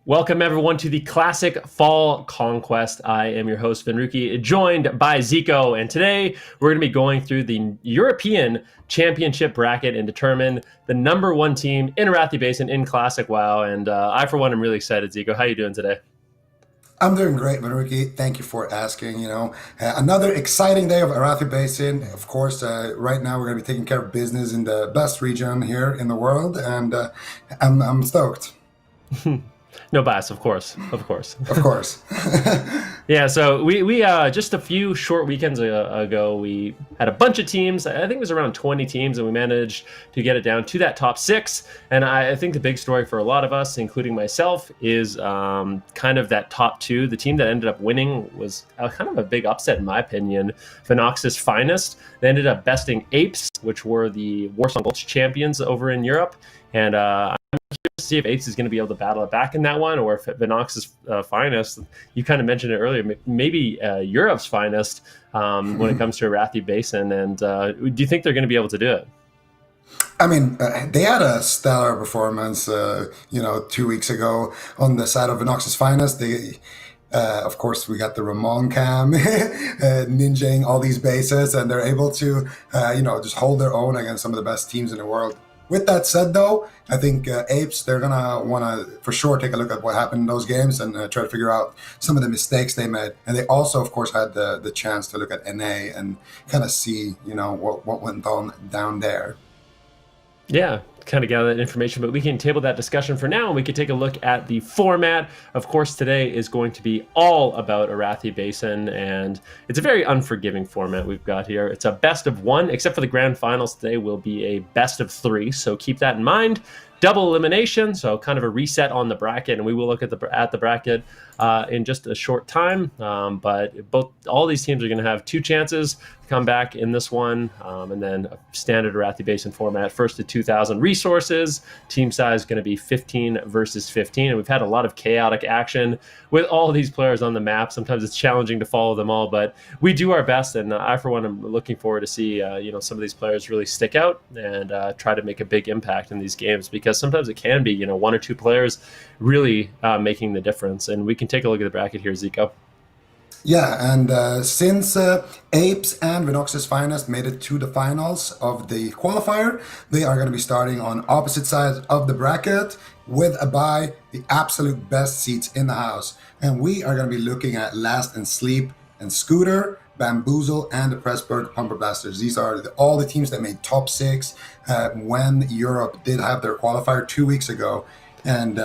Welcome everyone to the Classic Fall Conquest. I am your host Vinruki, joined by Zico, and today we're going to be going through the European Championship bracket and determine the number one team in Arathi Basin in Classic WoW. And I, for one, am really excited. Zico, how are you doing today? I'm doing great, Vinruki. Thank you for asking. Another exciting day of Arathi Basin. Of course, right now we're going to be taking care of business in the best region here in the world, and I'm stoked. No bias, of course. Of course. Of course. Yeah, so we just a few short weekends ago, we had a bunch of teams. I think it was around 20 teams, and we managed to get it down to that top six. And I think the big story for a lot of us, including myself, is kind of that top two. The team that ended up winning was kind of a big upset, in my opinion. Venox's Finest. They ended up besting Apes, which were the Warsaw Gulch champions over in Europe. And to see if Apes is going to be able to battle it back in that one, or if Venox's Finest, you kind of mentioned it earlier, maybe Europe's finest when it comes to Arathi Basin. And do you think they're going to be able to do it? I mean, they had a stellar performance, 2 weeks ago on the side of Venox's Finest. Of course, we got the Ramon cam ninjaing all these bases, and they're able to, just hold their own against some of the best teams in the world. With that said, though, I think Apes, they're going to want to, for sure, take a look at what happened in those games and try to figure out some of the mistakes they made. And they also, of course, had the chance to look at NA and kind of see, what went on down there. Yeah, kind of gather that information, but we can table that discussion for now, and we can take a look at the format. Of course, today is going to be all about Arathi Basin, and it's a very unforgiving format we've got here. It's a best of one, except for the grand finals today will be a best of three, so keep that in mind. Double elimination, so kind of a reset on the bracket, and we will look at the bracket in just a short time. But all these teams are going to have two chances to come back in this one, and then a standard Arathi Basin format. First to 2,000 resources. Team size is going to be 15 versus 15, and we've had a lot of chaotic action with all of these players on the map. Sometimes it's challenging to follow them all, but we do our best, and I, for one, am looking forward to see some of these players really stick out and try to make a big impact in these games, because sometimes it can be one or two players really making the difference. And we can take a look at the bracket here, Zico. Yeah, and since Apes and Venox's Finest made it to the finals of the qualifier, they are going to be starting on opposite sides of the bracket with a bye, the absolute best seats in the house. And we are going to be looking at Last and Sleep and Scooter, Bamboozle, and the Pressburg Pumper Blasters. These are all the teams that made top six when Europe did have their qualifier 2 weeks ago. And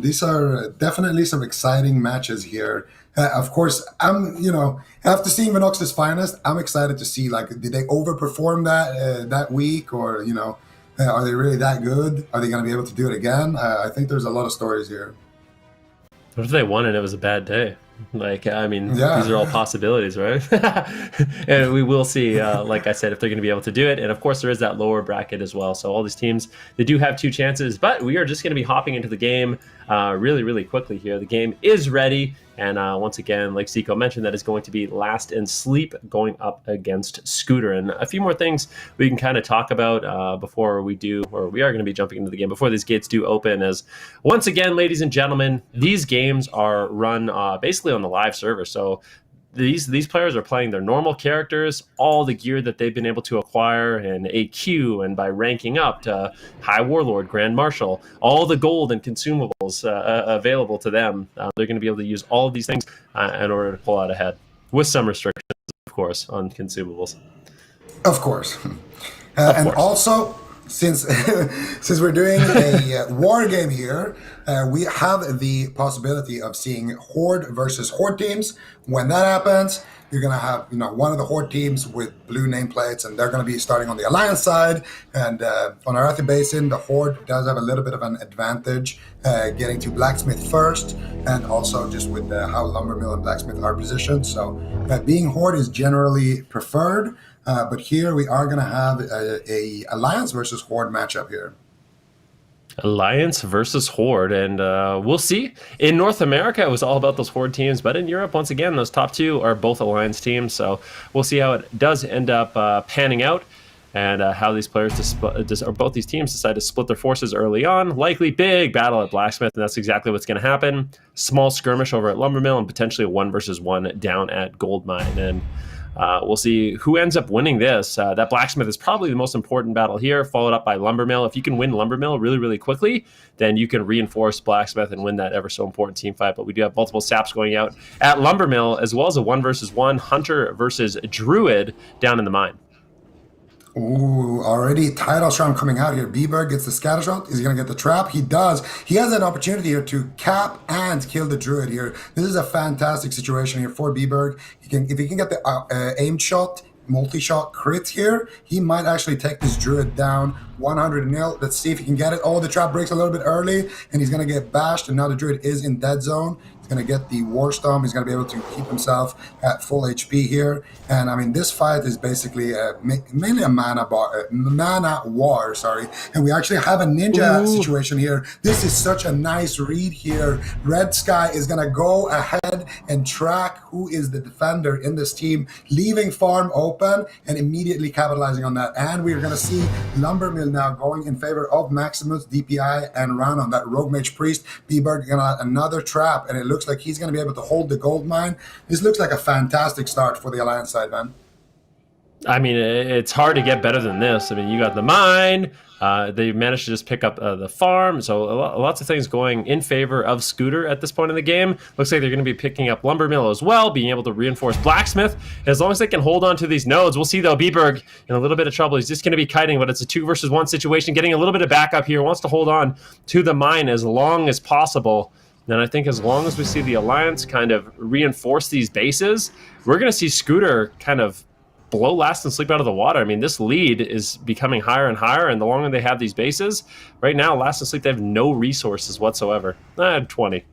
these are definitely some exciting matches here. Of course, after seeing Venox's Finest, I'm excited to see, did they overperform that week, or, are they really that good? Are they going to be able to do it again? I think there's a lot of stories here. What if they won and it was a bad day? These are all possibilities, right? And we will see, like I said, if they're going to be able to do it. And of course, there is that lower bracket as well. So all these teams, they do have two chances, but we are just going to be hopping into the game really, really quickly here. The game is ready. And once again, like Zico mentioned, that is going to be Last and Sleep going up against Scooter. And a few more things we can kind of talk about before we are going to be jumping into the game, before these gates do open. As once again, ladies and gentlemen, these games are run basically on the live server. So these players are playing their normal characters, all the gear that they've been able to acquire in AQ and by ranking up to High Warlord, Grand Marshal, all the gold and consumables available to them. They're going to be able to use all of these things in order to pull out ahead, with some restrictions, of course, on consumables. Of course. And also, since we're doing a war game here, we have the possibility of seeing Horde versus Horde teams. When that happens, you're going to have one of the Horde teams with blue nameplates, and they're going to be starting on the Alliance side. And on Arathi Basin, the Horde does have a little bit of an advantage getting to Blacksmith first, and also just with how Lumbermill and Blacksmith are positioned. So being Horde is generally preferred. But here we are going to have a Alliance versus Horde matchup here. Alliance versus Horde, and we'll see. In North America, it was all about those Horde teams, but in Europe, once again, those top two are both Alliance teams, so we'll see how it does end up panning out. and how these players or both these teams decide to split their forces early on. Likely big battle at Blacksmith, and that's exactly what's going to happen. Small skirmish over at Lumbermill, and potentially a 1v1 down at Goldmine. And we'll see who ends up winning this. That Blacksmith is probably the most important battle here, followed up by Lumbermill. If you can win Lumbermill really, really quickly, then you can reinforce Blacksmith and win that ever so important team fight. But we do have multiple saps going out at Lumbermill, as well as a 1v1 Hunter versus Druid down in the mine. Ooh, already title charm coming out here. Bieber gets the scatter shot. Is he going to get the trap? He does. He has an opportunity here to cap and kill the druid here. This is a fantastic situation here for Bieber. If he can get the aimed shot, multi-shot crit here, he might actually take this druid down 100-0. Let's see if he can get it. Oh, the trap breaks a little bit early, and he's going to get bashed, and now the druid is in dead zone. He's going to get the War Storm. He's going to be able to keep himself at full HP here. And, I mean, this fight is basically mainly a mana war, sorry. And we actually have a ninja situation here. This is such a nice read here. Red Sky is going to go ahead and track who is the defender in this team, leaving farm open and immediately capitalizing on that. And we're going to see Lumbermill now going in favor of Maximus, DPI, and Ran on that Rogue Mage Priest. Bieber going to another trap, and it looks like he's going to be able to hold the gold mine. This looks like a fantastic start for the Alliance side, man. I mean, it's hard to get better than this. I mean, you got the mine. They managed to just pick up the farm. So lots of things going in favor of Scooter at this point in the game. Looks like they're going to be picking up Lumbermill as well, being able to reinforce Blacksmith. As long as they can hold on to these nodes, we'll see, though, Bieberg in a little bit of trouble. He's just going to be kiting, but it's a 2v1 situation, getting a little bit of backup here. Wants to hold on to the mine as long as possible. And I think as long as we see the Alliance kind of reinforce these bases, we're going to see Scooter kind of blow Last and Sleep out of the water. I mean, this lead is becoming higher and higher, and the longer they have these bases, right now, Last and Sleep, they have no resources whatsoever. 20.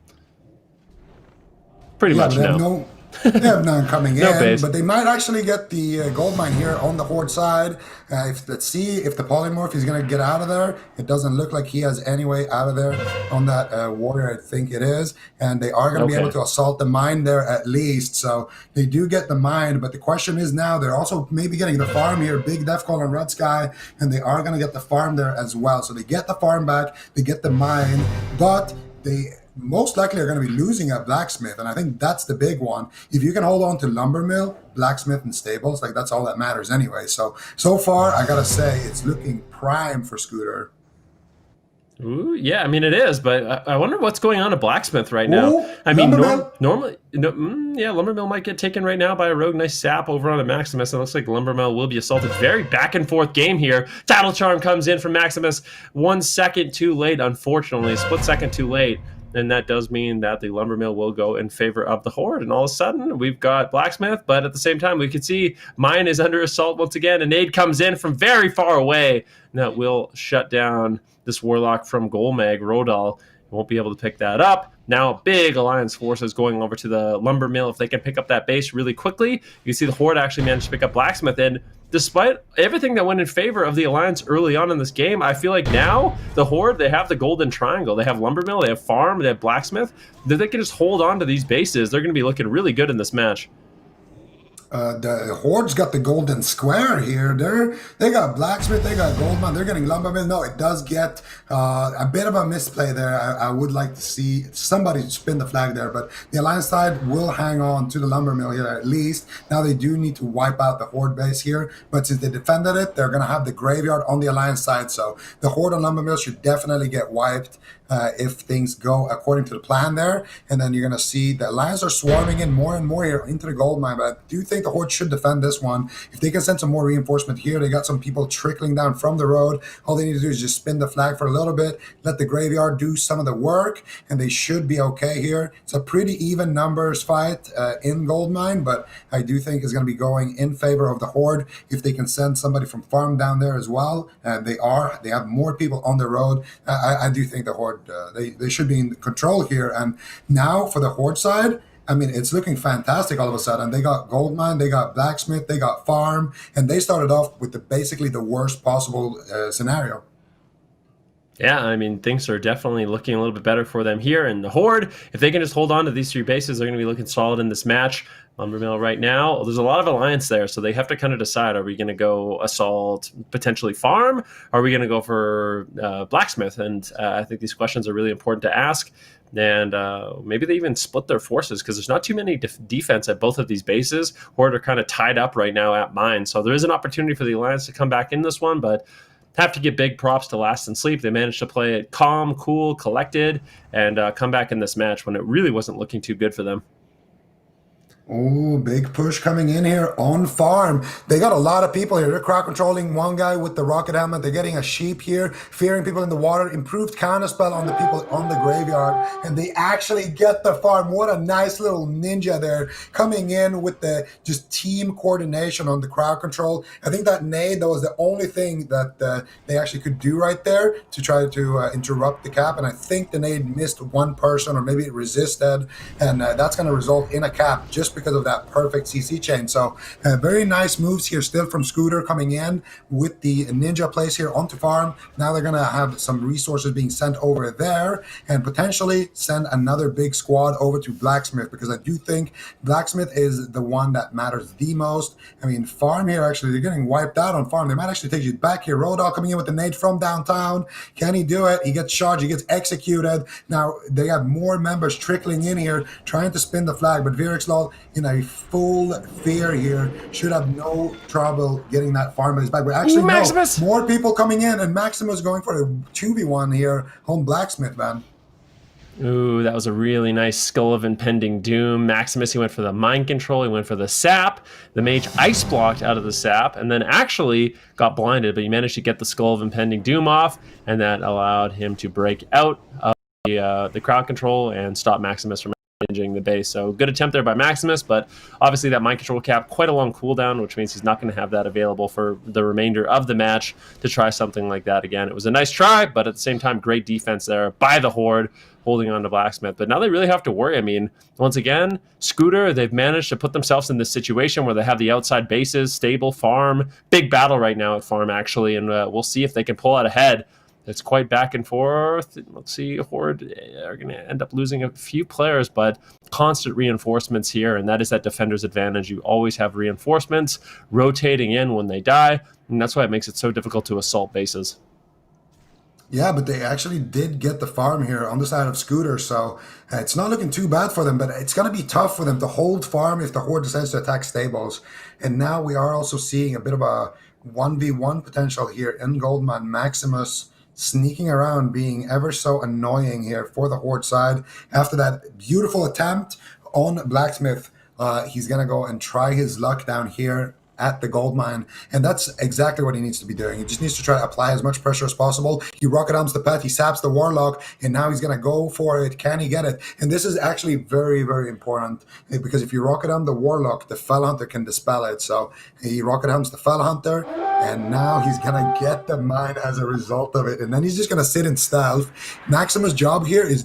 Pretty much no. They have none coming No in, base. but they might actually get the gold mine here on the Horde side. Let's see if the polymorph is going to get out of there. It doesn't look like he has any way out of there on that warrior, I think it is. And they are going to be able to assault the mine there at least. So they do get the mine, but the question is now they're also maybe getting the farm here, Big Death Call and Red Sky, and they are going to get the farm there as well. So they get the farm back, they get the mine, but they most likely are going to be losing at Blacksmith, and I think that's the big one. If you can hold on to Lumbermill, Blacksmith, and Stables, like that's all that matters anyway. So far, I gotta say, it's looking prime for Scooter. Ooh, yeah, I mean, it is, but I wonder what's going on at Blacksmith right now. Ooh, I mean, Lumbermill. Lumbermill might get taken right now by a rogue. Nice sap over on a Maximus. It looks like Lumbermill will be assaulted. Very back and forth game here. Title Charm comes in from Maximus 1 second too late, unfortunately. Split second too late. And that does mean that the Lumbermill will go in favor of the Horde. And all of a sudden, we've got Blacksmith. But at the same time, we can see Mine is under assault once again. A nade comes in from very far away. And that will shut down this Warlock from Golmag. Rodal won't be able to pick that up. Now, big Alliance forces going over to the Lumbermill. If they can pick up that base really quickly, you can see the Horde actually managed to pick up Blacksmith. And despite everything that went in favor of the Alliance early on in this game, I feel like now the Horde, they have the golden triangle. They have Lumbermill, they have Farm, they have Blacksmith. That they can just hold on to these bases. They're going to be looking really good in this match. The Horde's got the golden square here. They got Blacksmith, they got Goldman, they're getting Lumbermill. No, it does get a bit of a misplay there. I would like to see somebody spin the flag there, but the Alliance side will hang on to the Lumbermill here at least. Now they do need to wipe out the Horde base here, but since they defended it, they're going to have the graveyard on the Alliance side, so the Horde and Lumbermill should definitely get wiped if things go according to the plan there. And then you're going to see the Alliance are swarming in more and more here into the gold mine, but I do think the Horde should defend this one. If they can send some more reinforcement here, they got some people trickling down from the road. All they need to do is just spin the flag for a little bit, let the graveyard do some of the work, and they should be okay here. It's a pretty even numbers fight in gold mine, but I do think it's going to be going in favor of the Horde if they can send somebody from farm down there as well. They have more people on the road. I do think the Horde, they should be in control here. And now for the Horde side, I mean, it's looking fantastic all of a sudden. They got Goldmine, they got Blacksmith, they got Farm, and they started off with basically the worst possible scenario. Yeah, I mean, things are definitely looking a little bit better for them here. And the Horde, if they can just hold on to these three bases, they're going to be looking solid in this match. Lumbermill right now, there's a lot of alliance there, so they have to kind of decide: are we going to go assault, potentially farm? Are we going to go for blacksmith? And I think these questions are really important to ask. And maybe they even split their forces because there's not too many defense at both of these bases. Horde are kind of tied up right now at mine, so there is an opportunity for the alliance to come back in this one, but have to give big props to Last and Sleep. They managed to play it calm, cool, collected, and come back in this match when it really wasn't looking too good for them. Oh, big push coming in here on farm. They got a lot of people here. They're crowd controlling one guy with the rocket helmet. They're getting a sheep here, fearing people in the water, improved counterspell on the people on the graveyard, and they actually get the farm. What a nice little ninja there coming in with the just team coordination on the crowd control. I think that nade, that was the only thing that they actually could do right there to try to interrupt the cap, and I think the nade missed one person, or maybe it resisted, and that's going to result in a cap just because of that perfect CC chain. So very nice moves here still from Scooter coming in with the ninja place here onto farm. Now they're going to have some resources being sent over there and potentially send another big squad over to Blacksmith, because I do think Blacksmith is the one that matters the most. I mean, farm here, actually, they're getting wiped out on farm. They might actually take you back here. Rodal coming in with the nade from downtown. Can he do it? He gets charged. He gets executed. Now they have more members trickling in here trying to spin the flag, but Virixlol in a full fear here should have no trouble getting that farm base back. But actually, Maximus. No, more people coming in, and Maximus going for a 2v1 here on Blacksmith, man. Ooh, that was a really nice Skull of Impending Doom. Maximus, he went for the Mind Control, he went for the Sap. The Mage ice blocked out of the Sap, and then actually got blinded, but he managed to get the Skull of Impending Doom off, and that allowed him to break out of the crowd control and stop Maximus from the base. So good attempt there by Maximus, but obviously that mind control cap, quite a long cooldown, which means he's not going to have that available for the remainder of the match to try something like that again. It was a nice try, but at the same time, great defense there by the Horde, holding on to Blacksmith. But now they really have to worry. I mean, once again, Scooter, they've managed to put themselves in this situation where they have the outside bases, stable farm, big battle right now at farm, actually, and we'll see if they can pull out ahead. It's quite back and forth. Let's see, Horde are going to end up losing a few players, but constant reinforcements here, and that is that defender's advantage. You always have reinforcements rotating in when they die, and that's why it makes it so difficult to assault bases. Yeah, but they actually did get the farm here on the side of Scooter, so it's not looking too bad for them, but it's going to be tough for them to hold farm if the Horde decides to attack stables. And now we are also seeing a bit of a 1v1 potential here in Goldman. Maximus sneaking around, being ever so annoying here for the Horde side. After that beautiful attempt on Blacksmith, he's going to go and try his luck down here at the gold mine, and that's exactly what he needs to be doing. He just needs to try to apply as much pressure as possible. He rocket arms the pet, he saps the warlock, and now he's going to go for it. Can he get it? And this is actually very, very important, because if you rocket arm the warlock, the fell hunter can dispel it. So he rocket arms the fell hunter, and now he's going to get the mine as a result of it, and then he's just going to sit in stealth. Maximus' job here is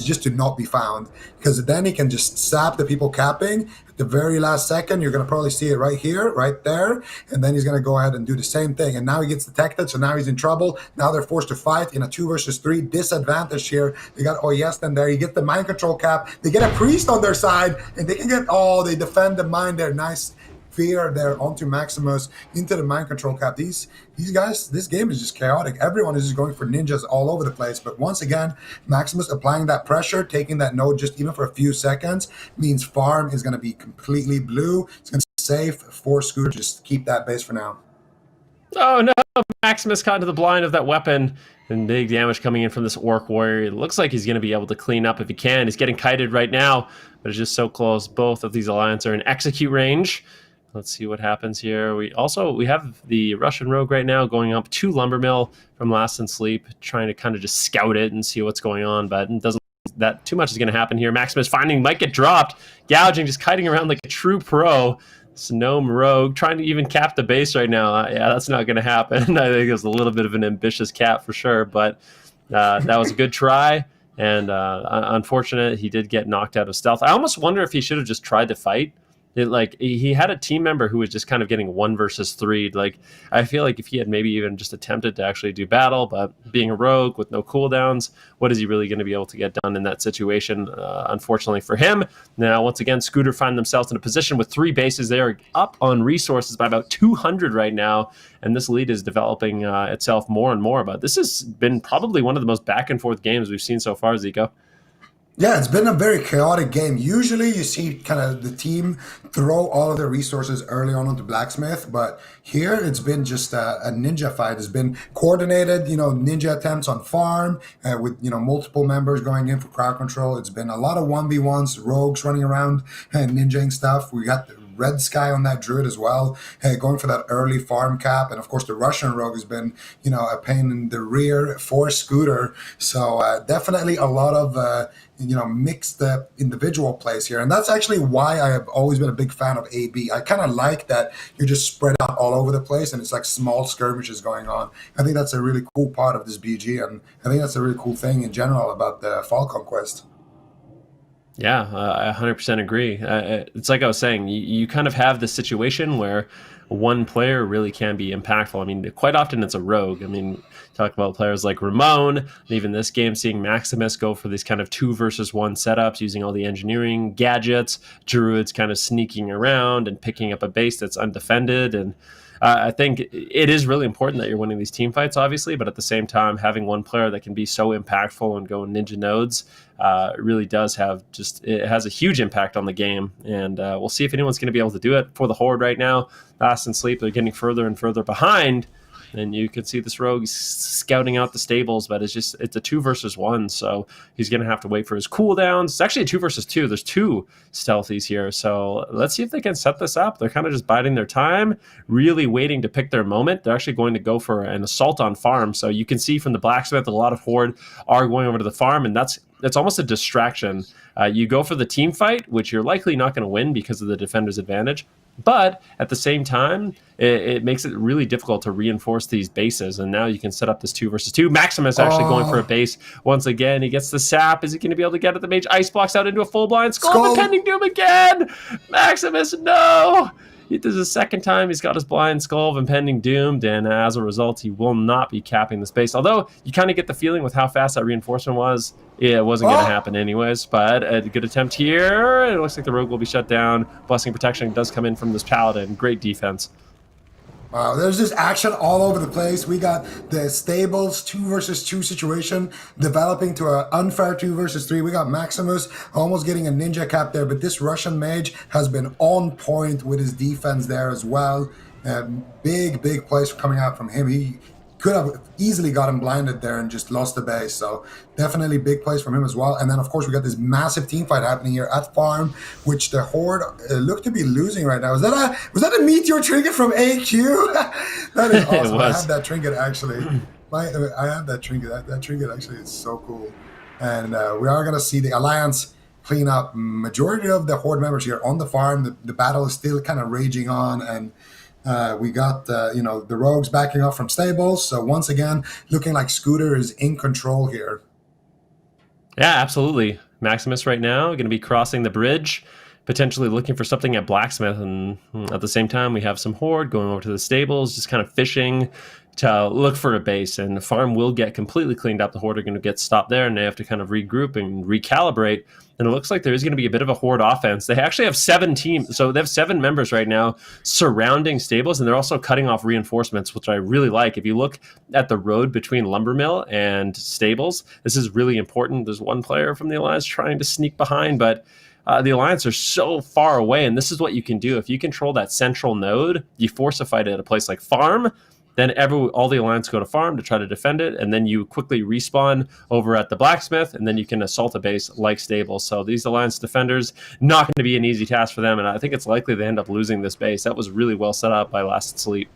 just to not be found, because then he can just sap the people capping at the very last second. You're going to probably see it right here, right there, and then he's going to go ahead and do the same thing, and now he gets detected, so now he's in trouble. Now they're forced to fight in a 2 versus 3 disadvantage here. They got Oyestan there. You get the mind control cap. They get a priest on their side, and they can get, they defend the mine there. Nice fear there onto Maximus into the mind control cap. These guys, this game is just chaotic. Everyone is just going for ninjas all over the place. But once again, Maximus applying that pressure, taking that node just even for a few seconds, means farm is going to be completely blue. It's going to be safe for Scooter. Just keep that base for now. Oh no, Maximus caught into the blind of that weapon, and big damage coming in from this Orc Warrior. It looks like he's going to be able to clean up if he can. He's getting kited right now, but it's just so close. Both of these alliances are in execute range. Let's see what happens here. We have the Russian Rogue right now going up to Lumbermill from Last and Sleep, trying to kind of just scout it and see what's going on, but it doesn't that too much is going to happen here. Maximus finding might get dropped, gouging, just kiting around like a true pro. Gnome Rogue trying to even cap the base right now. Yeah, that's not going to happen. I think it was a little bit of an ambitious cap for sure, but that was a good try. And unfortunate, he did get knocked out of stealth. I almost wonder if he should have just tried to fight Like he had a team member who was just kind of getting 1 versus 3. Like I feel like if he had maybe even just attempted to actually do battle, but being a rogue with no cooldowns, what is he really going to be able to get done in that situation? Unfortunately for him, now once again, Scooter find themselves in a position with 3 bases. They are up on resources by about 200 right now, and this lead is developing itself more and more. But this has been probably one of the most back and forth games we've seen so far, Zico. Yeah, it's been a very chaotic game. Usually you see kind of the team throw all of their resources early on onto Blacksmith, but here it's been just a ninja fight. It's been coordinated, ninja attempts on farm with, multiple members going in for crowd control. It's been a lot of 1v1s, rogues running around and ninjaing stuff. We got the Red Sky on that Druid as well, going for that early farm cap. And of course, the Russian Rogue has been, a pain in the rear for Scooter. So definitely a lot of, mixed individual plays here. And that's actually why I have always been a big fan of AB. I kind of like that you're just spread out all over the place and it's like small skirmishes going on. I think that's a really cool part of this BG. And I think that's a really cool thing in general about the Fall Conquest. Yeah, I 100% agree. It's like I was saying, you kind of have this situation where one player really can be impactful. I mean, quite often it's a rogue. I mean, talk about players like Ramon, and even this game, seeing Maximus go for these kind of 2 versus 1 setups using all the engineering gadgets, Druids kind of sneaking around and picking up a base that's undefended. And I think it is really important that you're winning these team fights, obviously, but at the same time, having one player that can be so impactful and go ninja nodes really does have it has a huge impact on the game. And we'll see if anyone's going to be able to do it for the Horde right now. Fast and Sleep, they're getting further and further behind. And you can see this rogue scouting out the stables, but it's a 2 versus 1, so he's going to have to wait for his cooldowns. It's actually a 2 versus 2. There's 2 stealthies here, so let's see if they can set this up. They're kind of just biding their time, really waiting to pick their moment. They're actually going to go for an assault on farm, so you can see from the Blacksmith a lot of Horde are going over to the farm, and that's almost a distraction. You go for the team fight, which you're likely not going to win because of the defender's advantage. But at the same time, it makes it really difficult to reinforce these bases. And now you can set up this 2 versus 2. Maximus actually going for a base once again. He gets the sap. Is he going to be able to get it? The mage ice blocks out into a full blind. Skull impending doom again. Maximus, no. This is the second time he's got his blind skull of impending doomed, and as a result, he will not be capping the space. Although you kind of get the feeling with how fast that reinforcement was, it wasn't going to happen anyways. But a good attempt here. It looks like the rogue will be shut down. Blessing protection does come in from this paladin. Great defense. Wow, there's just action all over the place. We got the stables 2 versus 2 situation developing to an unfair 2 versus 3. We got Maximus almost getting a ninja cap there, but this Russian mage has been on point with his defense there as well. Big plays coming out from him. He could have easily gotten blinded there and just lost the base. So definitely big plays from him as well. And then, of course, we got this massive team fight happening here at farm, which the Horde look to be losing right now. Was that a meteor trinket from AQ? That is awesome. I have that trinket, actually. I have that trinket. That trinket actually is so cool. And we are going to see the Alliance clean up majority of the Horde members here on the farm. The battle is still kind of raging on, and we got the rogues backing up from stables. So once again, looking like Scooter is in control here. Yeah, absolutely. Maximus right now going to be crossing the bridge, potentially looking for something at Blacksmith. And at the same time, we have some Horde going over to the stables, just kind of fishing to look for a base. And the farm will get completely cleaned up. The Horde are going to get stopped there, and they have to kind of regroup and recalibrate. And it looks like there is going to be a bit of a Horde offense. They actually have 7 teams. So they have 7 members right now surrounding stables, and they're also cutting off reinforcements, which I really like. If you look at the road between Lumbermill and stables, this is really important. There's one player from the Alliance trying to sneak behind, but the Alliance are so far away, and this is what you can do. If you control that central node, you force a fight at a place like farm, then all the Alliance go to farm to try to defend it, and then you quickly respawn over at the Blacksmith, and then you can assault a base like stables. So these Alliance defenders, not going to be an easy task for them, and I think it's likely they end up losing this base. That was really well set up by Last Sleep.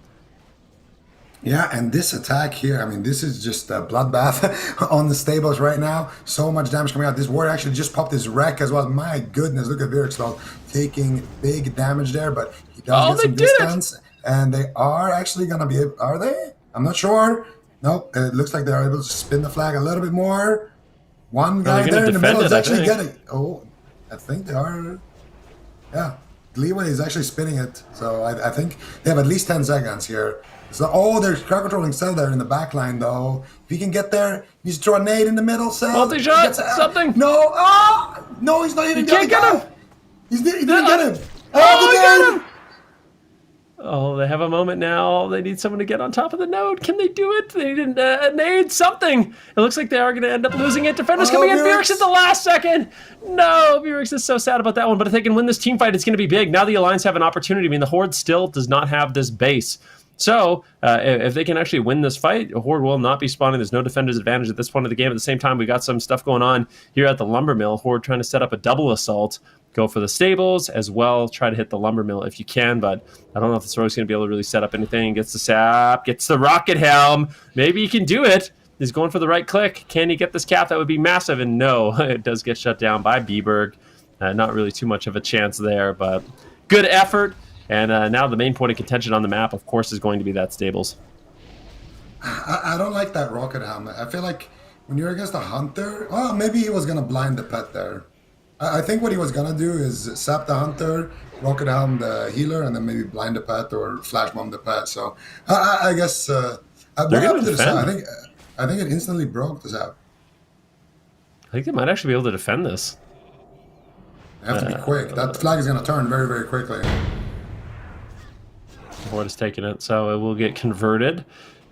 Yeah, and this attack here, I mean, this is just a bloodbath on the stables right now. So much damage coming out. This warrior actually just popped his wreck as well. My goodness, look at Virextal taking big damage there, but he does get some distance. And they are actually going to be able, are they? I'm not sure. Nope, it looks like they're able to spin the flag a little bit more. One guy there in the middle is actually getting, I think they are, yeah. Leeway is actually spinning it, so I think they have at least 10 seconds here. So, they're crowd controlling Cell there in the back line, though. If he can get there, he's throw a nade in the middle, Cell. Multi-shot, something. No, no, he's not even can't get him. He didn't get him. Oh, he got him. Oh, they have a moment now. They need someone to get on top of the node. Can they do it? They didn't nade something. It looks like they are going to end up losing it. Defenders coming in. Vyrix at the last second. No, Vyrix is so sad about that one. But if they can win this team fight, it's going to be big. Now the Alliance have an opportunity. I mean, the Horde still does not have this base. So if they can actually win this fight, Horde will not be spawning. There's no defender's advantage at this point of the game. At the same time, we got some stuff going on here at the Lumber Mill. Horde trying to set up a double assault. Go for the stables as well. Try to hit the Lumber Mill if you can, but I don't know if this rogue's going to be able to really set up anything. Gets the sap, gets the rocket helm. Maybe he can do it. He's going for the right click. Can he get this cap? That would be massive, and no, it does get shut down by Bjerg. Not really too much of a chance there, but good effort. And now the main point of contention on the map, of course, is going to be that stables. I don't like that rocket helm. I feel like when you're against a hunter, maybe he was going to blind the pet there. I think what he was going to do is sap the hunter, rocket helm the healer, and then maybe blind the pet or flash bomb the pet. So I guess what happened to the sap? I think it instantly broke the sap. I think they might actually be able to defend this. They have to be quick. That flag is going to turn very, very quickly. Horde has taken it, so it will get converted.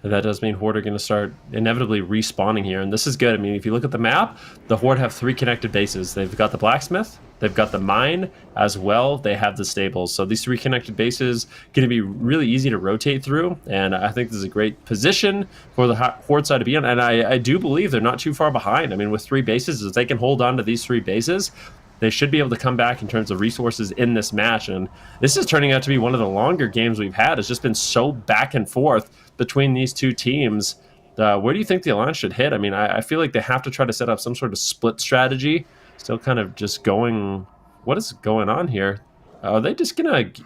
And that does mean Horde are going to start inevitably respawning here, and this is good. I mean, if you look at the map, the Horde have 3 connected bases. They've got the blacksmith, they've got the mine, as well they have the stables. So these 3 connected bases going to be really easy to rotate through, and I think this is a great position for the Horde side to be on. And I do believe they're not too far behind. I mean, with 3 bases, if they can hold on to these 3 bases, they should be able to come back in terms of resources in this match. And this is turning out to be one of the longer games we've had. It's just been so back and forth between these 2 teams. Where do you think the Alliance should hit? I mean, I feel like they have to try to set up some sort of split strategy. Still kind of just going... What is going on here? Are they just going to...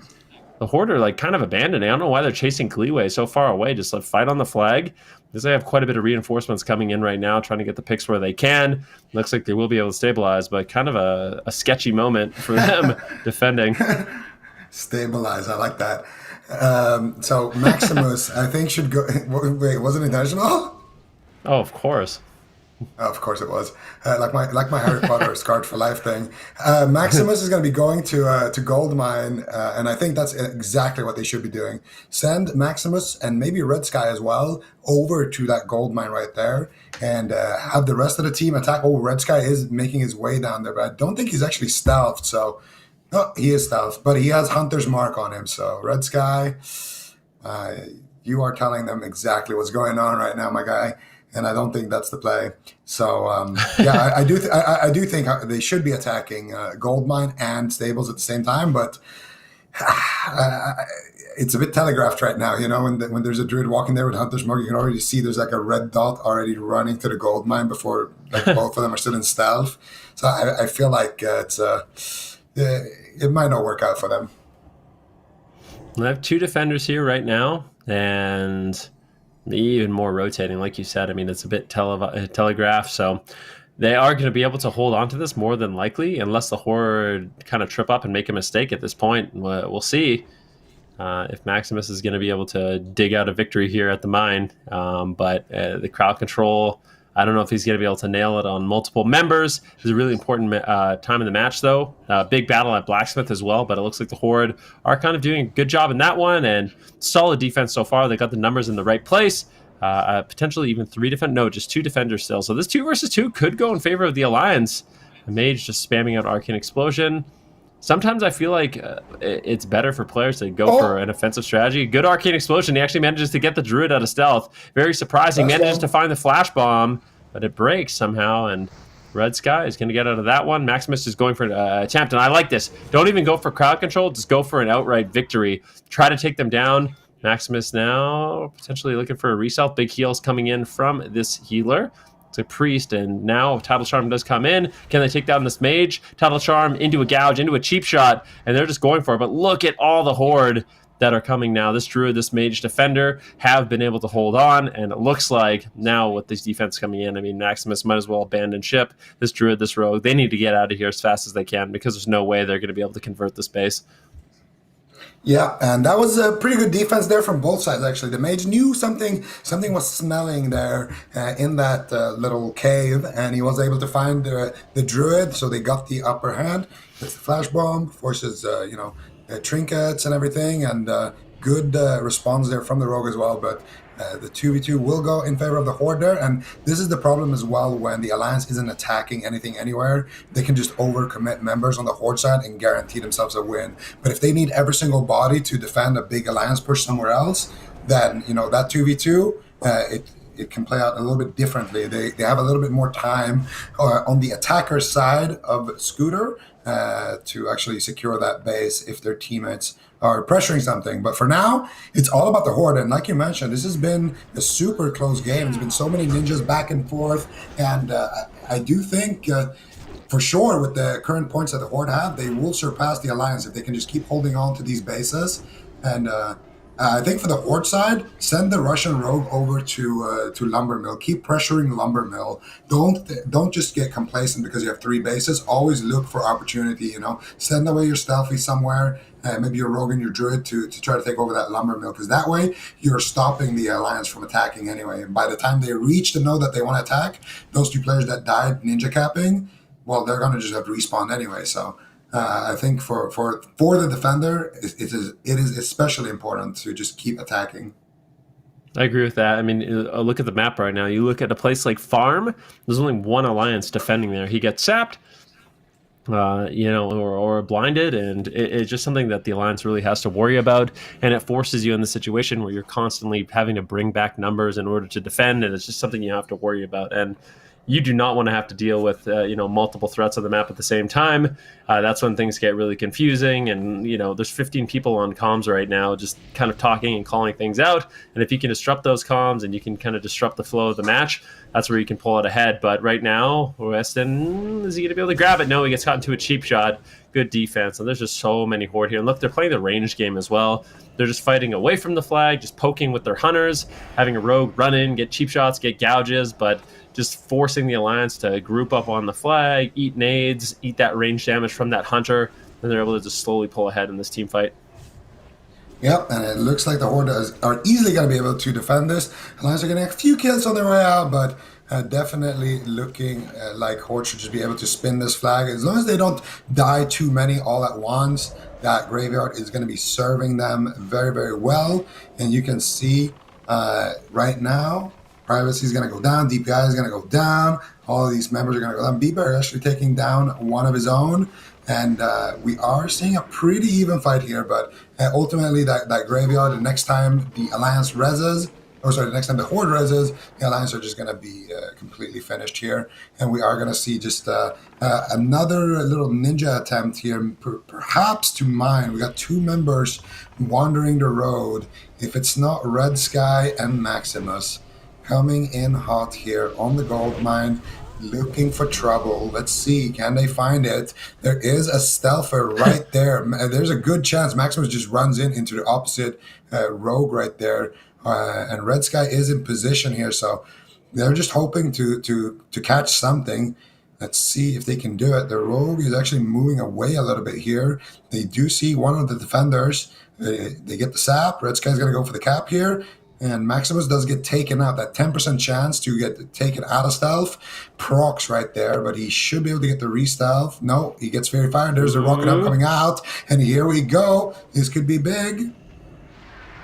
The Horde are like kind of abandoning. I don't know why they're chasing Gleeway so far away. Just like fight on the flag. Because they have quite a bit of reinforcements coming in right now, trying to get the picks where they can. Looks like they will be able to stabilize, but kind of a sketchy moment for them defending. Stabilize, I like that. So Maximus, I think should go... Wait, was it intentional? Oh, of course. Of course it was. Like my Harry Potter Scarred for Life thing. Maximus is going to be going to Goldmine, and I think that's exactly what they should be doing. Send Maximus and maybe Red Sky as well over to that Goldmine right there, and have the rest of the team attack. Oh, Red Sky is making his way down there, but I don't think he's actually stealthed. So, no, he is stealthed, but he has Hunter's Mark on him. So, Red Sky, you are telling them exactly what's going on right now, my guy. And I don't think that's the play. So yeah, I do think they should be attacking Goldmine and Stables at the same time. But it's a bit telegraphed right now. You know, when there's a druid walking there with Hunter's Mark, you can already see there's like a red dot already running to the Goldmine before like both of them are still in stealth. So I feel like it might not work out for them. I have 2 defenders here right now, and even more rotating, like you said. I mean, it's a bit telegraphed, so they are going to be able to hold on to this more than likely, unless the Horde kind of trip up and make a mistake at this point. We'll see if Maximus is going to be able to dig out a victory here at the mine. But the crowd control, I don't know if he's going to be able to nail it on multiple members. It's a really important time in the match, though. Big battle at Blacksmith as well, but it looks like the Horde are kind of doing a good job in that one, and solid defense so far. They got the numbers in the right place. Potentially even 3 just 2 defenders still. So this 2 versus 2 could go in favor of the Alliance. The Mage just spamming out Arcane Explosion. Sometimes I feel like it's better for players to go for an offensive strategy. Good Arcane Explosion. He actually manages to get the Druid out of stealth. Very surprising. Manages to find the Flash Bomb, but it breaks somehow, and Red Sky is going to get out of that one. Maximus is going for an attempt, and I like this. Don't even go for crowd control. Just go for an outright victory. Try to take them down. Maximus now potentially looking for a resell. Big heals coming in from this healer. It's a priest, and now Tidal Charm does come in. Can they take down this mage? Tidal Charm into a gouge, into a cheap shot, and they're just going for it. But look at all the Horde that are coming now. This druid, this mage defender have been able to hold on, and it looks like now with this defense coming in, I mean, Maximus might as well abandon ship. This druid, this rogue, they need to get out of here as fast as they can, because there's no way they're going to be able to convert this base. Yeah, and that was a pretty good defense there from both sides. Actually, the mage knew something was smelling there in that little cave, and he was able to find the druid. So they got the upper hand. It's the flash bomb, forces trinkets and everything, and good response there from the rogue as well. But the 2v2 will go in favor of the horde there, and this is the problem as well when the alliance isn't attacking anything anywhere. They can just overcommit members on the horde side and guarantee themselves a win. But if they need every single body to defend a big alliance push somewhere else, then that 2v2 it can play out a little bit differently. They have a little bit more time on the attacker side of Scooter to actually secure that base if their teammates are pressuring something. But for now, it's all about the horde. And like you mentioned, this has been a super close game. There's been so many ninjas back and forth. And I do think for sure with the current points that the horde have, they will surpass the alliance if they can just keep holding on to these bases. And I think for the horde side, send the Russian rogue over to lumber mill. Keep pressuring lumber mill. Don't just get complacent because you have three bases. Always look for opportunity. Send away your stealthy somewhere. Maybe your rogue and your druid to try to take over that lumber mill, because that way you're stopping the alliance from attacking anyway. And by the time they reach to know that they want to attack, those two players that died ninja capping, well, they're going to just have to respawn anyway. So I think for the defender, it is especially important to just keep attacking. I agree with that. I mean, look at the map right now. You look at a place like Farm, there's only one alliance defending there. He gets sapped, or blinded, and it's just something that the alliance really has to worry about, and it forces you in the situation where you're constantly having to bring back numbers in order to defend, and it's just something you have to worry about. And you do not want to have to deal with multiple threats on the map at the same time. That's when things get really confusing, and there's 15 people on comms right now just kind of talking and calling things out, and if you can disrupt those comms and you can kind of disrupt the flow of the match, that's where you can pull it ahead. But right now, Weston, is he going to be able to grab it? No, he gets caught into a cheap shot. Good defense, and there's just so many horde here. And look, they're playing the ranged game as well. They're just fighting away from the flag, just poking with their hunters, having a rogue run in, get cheap shots, get gouges, but just forcing the alliance to group up on the flag, eat nades, eat that range damage from that hunter, and they're able to just slowly pull ahead in this team fight. Yep, and it looks like the horde are easily going to be able to defend this. Alliance are getting a few kills on their way out, but definitely looking like horde should just be able to spin this flag. As long as they don't die too many all at once, that graveyard is going to be serving them very, very well. And you can see right now, Privacy is going to go down. DPI is going to go down. All of these members are going to go down. Bieber is actually taking down one of his own. And we are seeing a pretty even fight here. But ultimately, that graveyard, the next time the Alliance reses, the next time the Horde reses, the Alliance are just going to be completely finished here. And we are going to see just another little ninja attempt here, perhaps to mine. We got two members wandering the road. If it's not Red Sky and Maximus coming in hot here on the gold mine, looking for trouble. Let's see, can they find it? There is a stealther right there. There's a good chance Maximus just runs into the opposite rogue right there. And Red Sky is in position here, so they're just hoping to catch something. Let's see if they can do it. The rogue is actually moving away a little bit here. They do see one of the defenders. They get the sap. Red Sky's going to go for the cap here. And Maximus does get taken out. That 10% chance to get taken out of stealth procs right there, but he should be able to get the re-stealth. No, he gets very fired. There's the rocket up coming out, and here we go. This could be big.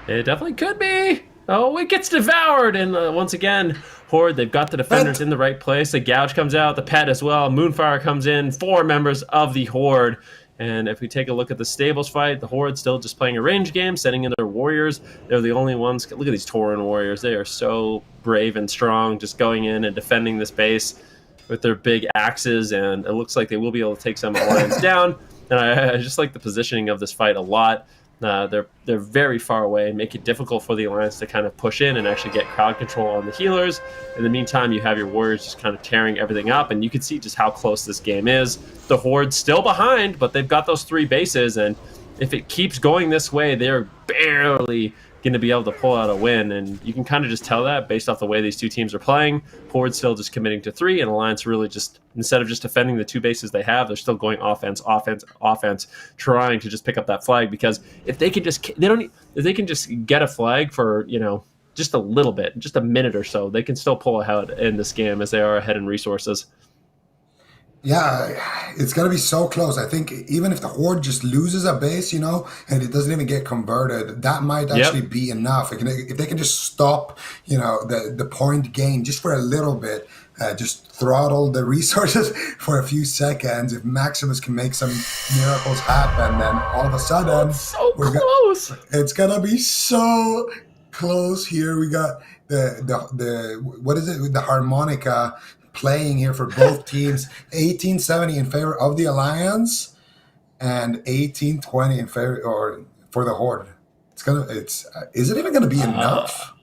It definitely could be. Oh, it gets devoured, and once again, Horde, they've got the defenders in the right place. The gouge comes out, the pet as well. Moonfire comes in, 4 members of the Horde. And if we take a look at the stables fight, the Horde still just playing a range game, sending in their warriors. They're the only ones. Look at these Tauren warriors. They are so brave and strong, just going in and defending this base with their big axes. And it looks like they will be able to take some alliance down. And I just like the positioning of this fight a lot. They're very far away, make it difficult for the alliance to kind of push in and actually get crowd control on the healers. In the meantime, you have your warriors just kind of tearing everything up, and you can see just how close this game is. The Horde's still behind, but they've got those 3 bases, and if it keeps going this way, they're barely going to be able to pull out a win. And you can kind of just tell that based off the way these two teams are playing. Horde still just committing to 3, and Alliance really just, instead of just defending the 2 bases they have, they're still going offense, trying to just pick up that flag, because if they can just get a flag for, just a little bit, just a minute or so, they can still pull ahead in this game as they are ahead in resources. Yeah, it's going to be so close. I think even if the Horde just loses a base, and it doesn't even get converted, that might actually be enough. If they can just stop, the point gain just for a little bit, just throttle the resources for a few seconds. If Maximus can make some miracles happen, then all of a sudden, close. It's going to be so close here. We got the what is it? The harmonica playing here for both teams. 1870 in favor of the Alliance and 1820 in favor or for the Horde. Is it even gonna be enough?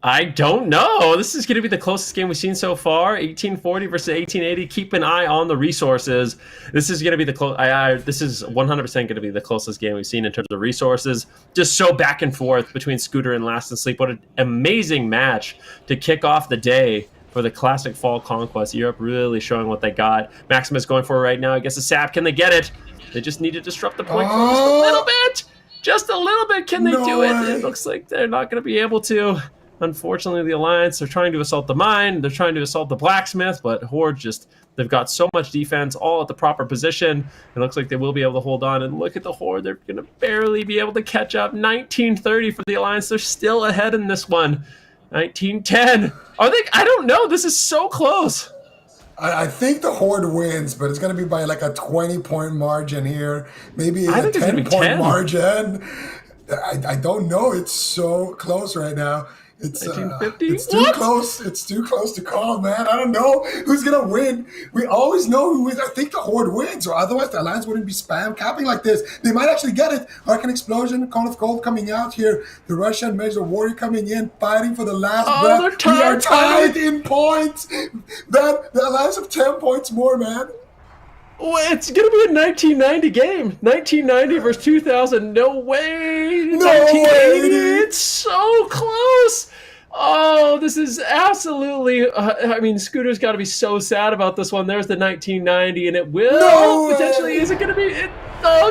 I don't know. This is going to be the closest game we've seen so far. 1840 versus 1880. Keep an eye on the resources. This is going to be this is 100% going to be the closest game we've seen in terms of resources. Just so back and forth between Scooter and Last and Sleep. What an amazing match to kick off the day for the classic fall Conquest. Europe really showing what they got. Maximus going for it right now. I guess a sap. Can they get it? They just need to disrupt the point for just a little bit. Just a little bit. Can they do it? It looks like they're not going to be able to. Unfortunately, the Alliance, they're trying to assault the mine, they're trying to assault the blacksmith, but Horde they've got so much defense, all at the proper position. It looks like they will be able to hold on, and look at the Horde, they're going to barely be able to catch up. 1930 for the Alliance, they're still ahead in this one. 1910. Are they? I don't know, this is so close. I think the Horde wins, but it's going to be by like a 20-point margin here. Maybe a 10-point margin. I don't know, it's so close right now. It's 1950? It's too close. It's too close to call, man. I don't know who's gonna win. We always know who wins. I think the Horde wins, or otherwise the Alliance wouldn't be spam capping like this. They might actually get it. Arcane Explosion, Cone of Gold coming out here. The Russian Major Warrior coming in, fighting for the last breath. We are tied in points. The Alliance have 10 points more, man. Oh, it's going to be a 1990 game. 1990 versus 2000. No way. No 1980. Way. It's so close. Oh, this is absolutely... Scooter's got to be so sad about this one. There's the 1990, and it will potentially... Is it going to be...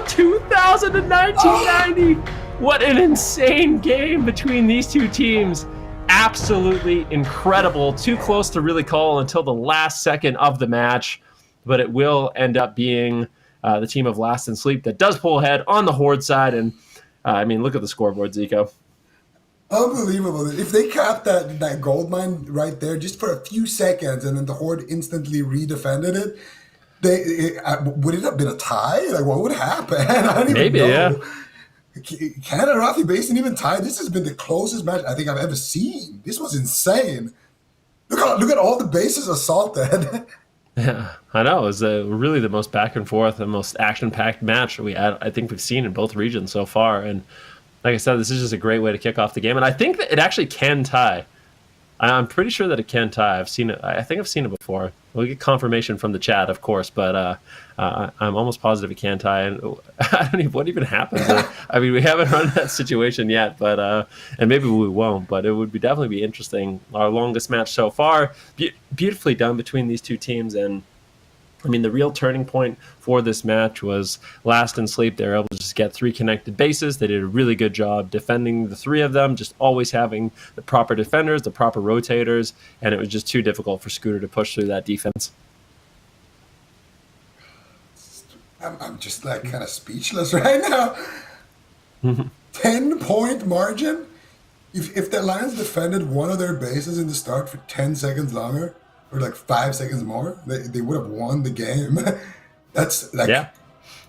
2000 and 1990. What an insane game between these two teams. Absolutely incredible. Too close to really call until the last second of the match. But it will end up being the team of Last and Sleep that does pull ahead on the Horde side. And, look at the scoreboard, Zico. Unbelievable. If they capped that gold mine right there just for a few seconds and then the Horde instantly redefended it, would it have been a tie? Like, what would happen? I don't even know. Yeah. Canada Arathi Basin even tied. This has been the closest match I think I've ever seen. This was insane. Look at all the bases assaulted. Yeah, I know. It was really the most back and forth and most action-packed match I think we've seen in both regions so far. And like I said, this is just a great way to kick off the game. And I think that it actually can tie. I'm pretty sure that it can tie. I've seen it. I think I've seen it before. We'll get confirmation from the chat, of course, but I'm almost positive it can tie. And I don't even what even happens. We haven't run that situation yet, but and maybe we won't. But it would definitely be interesting. Our longest match so far, beautifully done between these two teams, and the real turning point for this match was Last and Sleep. They were able to just get 3 connected bases. They did a really good job defending the 3 of them, just always having the proper defenders, the proper rotators, and it was just too difficult for Scooter to push through that defense. I'm just kind of speechless right now. 10-point margin? If the Lions defended one of their bases in the start for 10 seconds longer, or 5 seconds more, they would have won the game. That's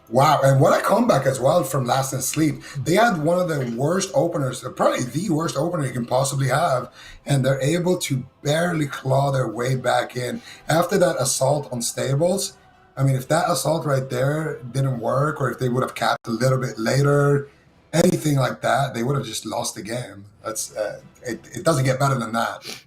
wow. And what a comeback as well from Last and Sleep. They had one of the worst openers, probably the worst opener you can possibly have, and they're able to barely claw their way back in. After that assault on Stables, if that assault right there didn't work, or if they would have capped a little bit later, anything like that, they would have just lost the game. That's it doesn't get better than that.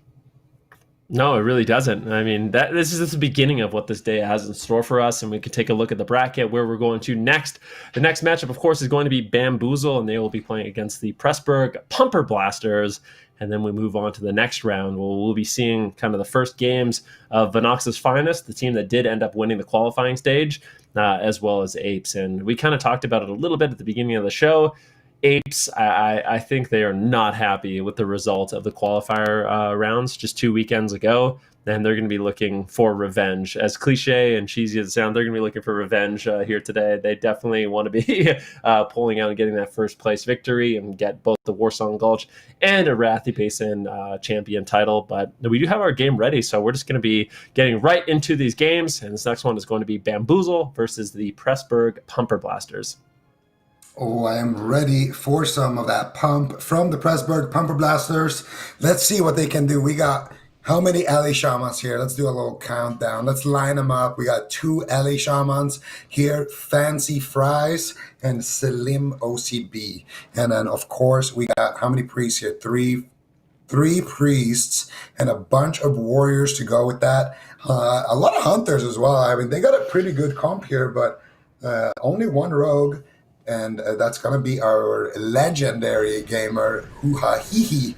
No, it really doesn't. I mean, this is the beginning of what this day has in store for us, and we can take a look at the bracket where we're going to next. The next matchup, of course, is going to be Bamboozle, and they will be playing against the Pressburg Pumper Blasters. And then we move on to the next round. We'll be seeing kind of the first games of Venox's Finest, the team that did end up winning the qualifying stage, as well as Apes. And we kind of talked about it a little bit at the beginning of the show. Apes, I think they are not happy with the result of the qualifier rounds just 2 weekends ago, and they're going to be looking for revenge. As cliche and cheesy as it sounds, they're going to be looking for revenge here today. They definitely want to be pulling out and getting that first place victory and get both the Warsong Gulch and a Arathi Basin champion title. But we do have our game ready, so we're just going to be getting right into these games. And this next one is going to be Bamboozle versus the Pressburg Pumper Blasters. Oh, I am ready for some of that pump from the Pressburg Pumper Blasters. Let's see what they can do. We got how many LA Shamans here? Let's do a little countdown. Let's line them up. We got 2 LA Shamans here, Fancy Fries and Slim OCB. And then, of course, we got how many priests here? Three priests and a bunch of warriors to go with that. A lot of hunters as well. I mean, they got a pretty good comp here, but only 1 rogue. And that's going to be our legendary gamer, Hoo-Ha-Hee-Hee,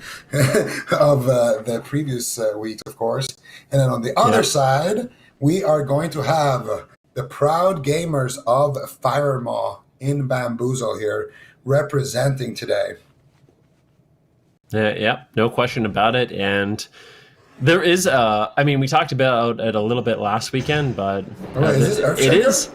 of the previous weeks, of course. And then on the other side, we are going to have the proud gamers of Firemaw in Bamboozle here representing today. Yeah, no question about it. And there is, I mean, we talked about it a little bit last weekend, but it is.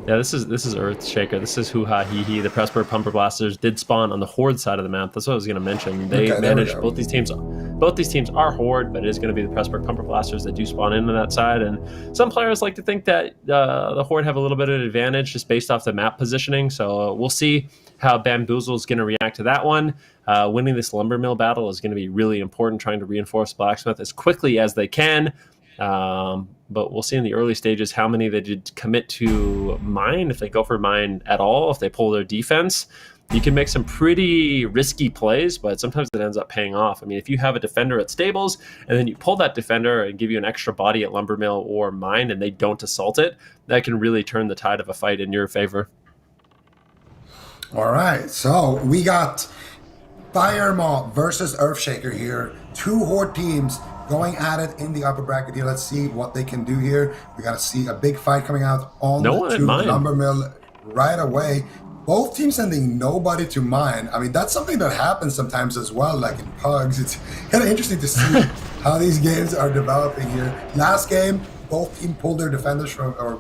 Yeah, this is Earthshaker. This is Hoo-Ha-Hee-Hee. The Pressburg Pumper Blasters did spawn on the Horde side of the map. That's what I was going to mention. They managed both these teams. Both these teams are Horde, but it is going to be the Pressburg Pumper Blasters that do spawn into that side. And some players like to think that the Horde have a little bit of an advantage just based off the map positioning. So we'll see how Bamboozle is going to react to that one. Winning this lumber mill battle is going to be really important, trying to reinforce Blacksmith as quickly as they can. But we'll see in the early stages how many they did commit to mine, if they go for mine at all, if they pull their defense. You can make some pretty risky plays, but sometimes it ends up paying off. I mean, if you have a defender at stables and then you pull that defender and give you an extra body at lumbermill or mine and they don't assault it, that can really turn the tide of a fight in your favor. All right, so we got Firemaw versus Earthshaker here. 2 Horde teams going at it in the upper bracket here. Let's see what they can do here. We got to see a big fight coming out on the lumbermill right away. Both teams sending nobody to mine. I mean, that's something that happens sometimes as well, like in pugs. It's kind of interesting to see how these games are developing here. Last game, both teams pulled their defenders from, or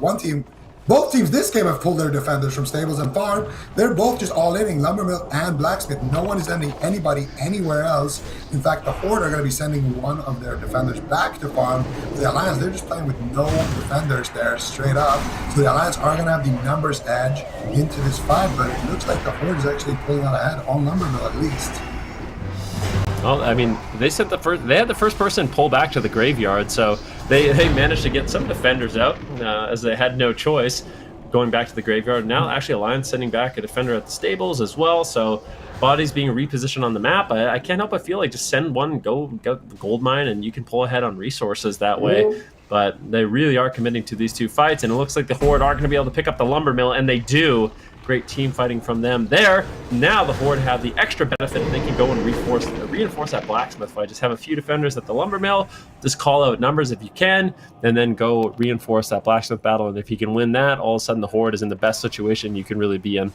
both teams this game have pulled their defenders from stables and farm. They're both just all inning lumbermill and blacksmith. No one is sending anybody anywhere else. In fact, the Horde are going to be sending one of their defenders back to farm. The Alliance, they're just playing with no defenders there straight up. So the Alliance are going to have the numbers edge into this fight, but it looks like the Horde is actually pulling out ahead on lumbermill at least. Well, I mean, they had the first person pull back to the graveyard, so they managed to get some defenders out as they had no choice going back to the graveyard. Now, actually, Alliance sending back a defender at the stables as well, so bodies being repositioned on the map. I can't help but feel like just send one, go gold mine, and you can pull ahead on resources that way. But they really are committing to these 2 fights, and it looks like the Horde are going to be able to pick up the lumber mill, and they do. Great team fighting from them there. Now the Horde have the extra benefit. They can go and reinforce that blacksmith fight. Just have a few defenders at the lumber mill. Just call out numbers if you can, and then go reinforce that blacksmith battle. And if you can win that, all of a sudden the Horde is in the best situation you can really be in.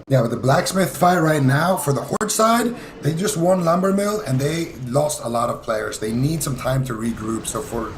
Yeah, with the blacksmith fight right now, for the Horde side, they just won lumbermill and they lost a lot of players. They need some time to regroup. So for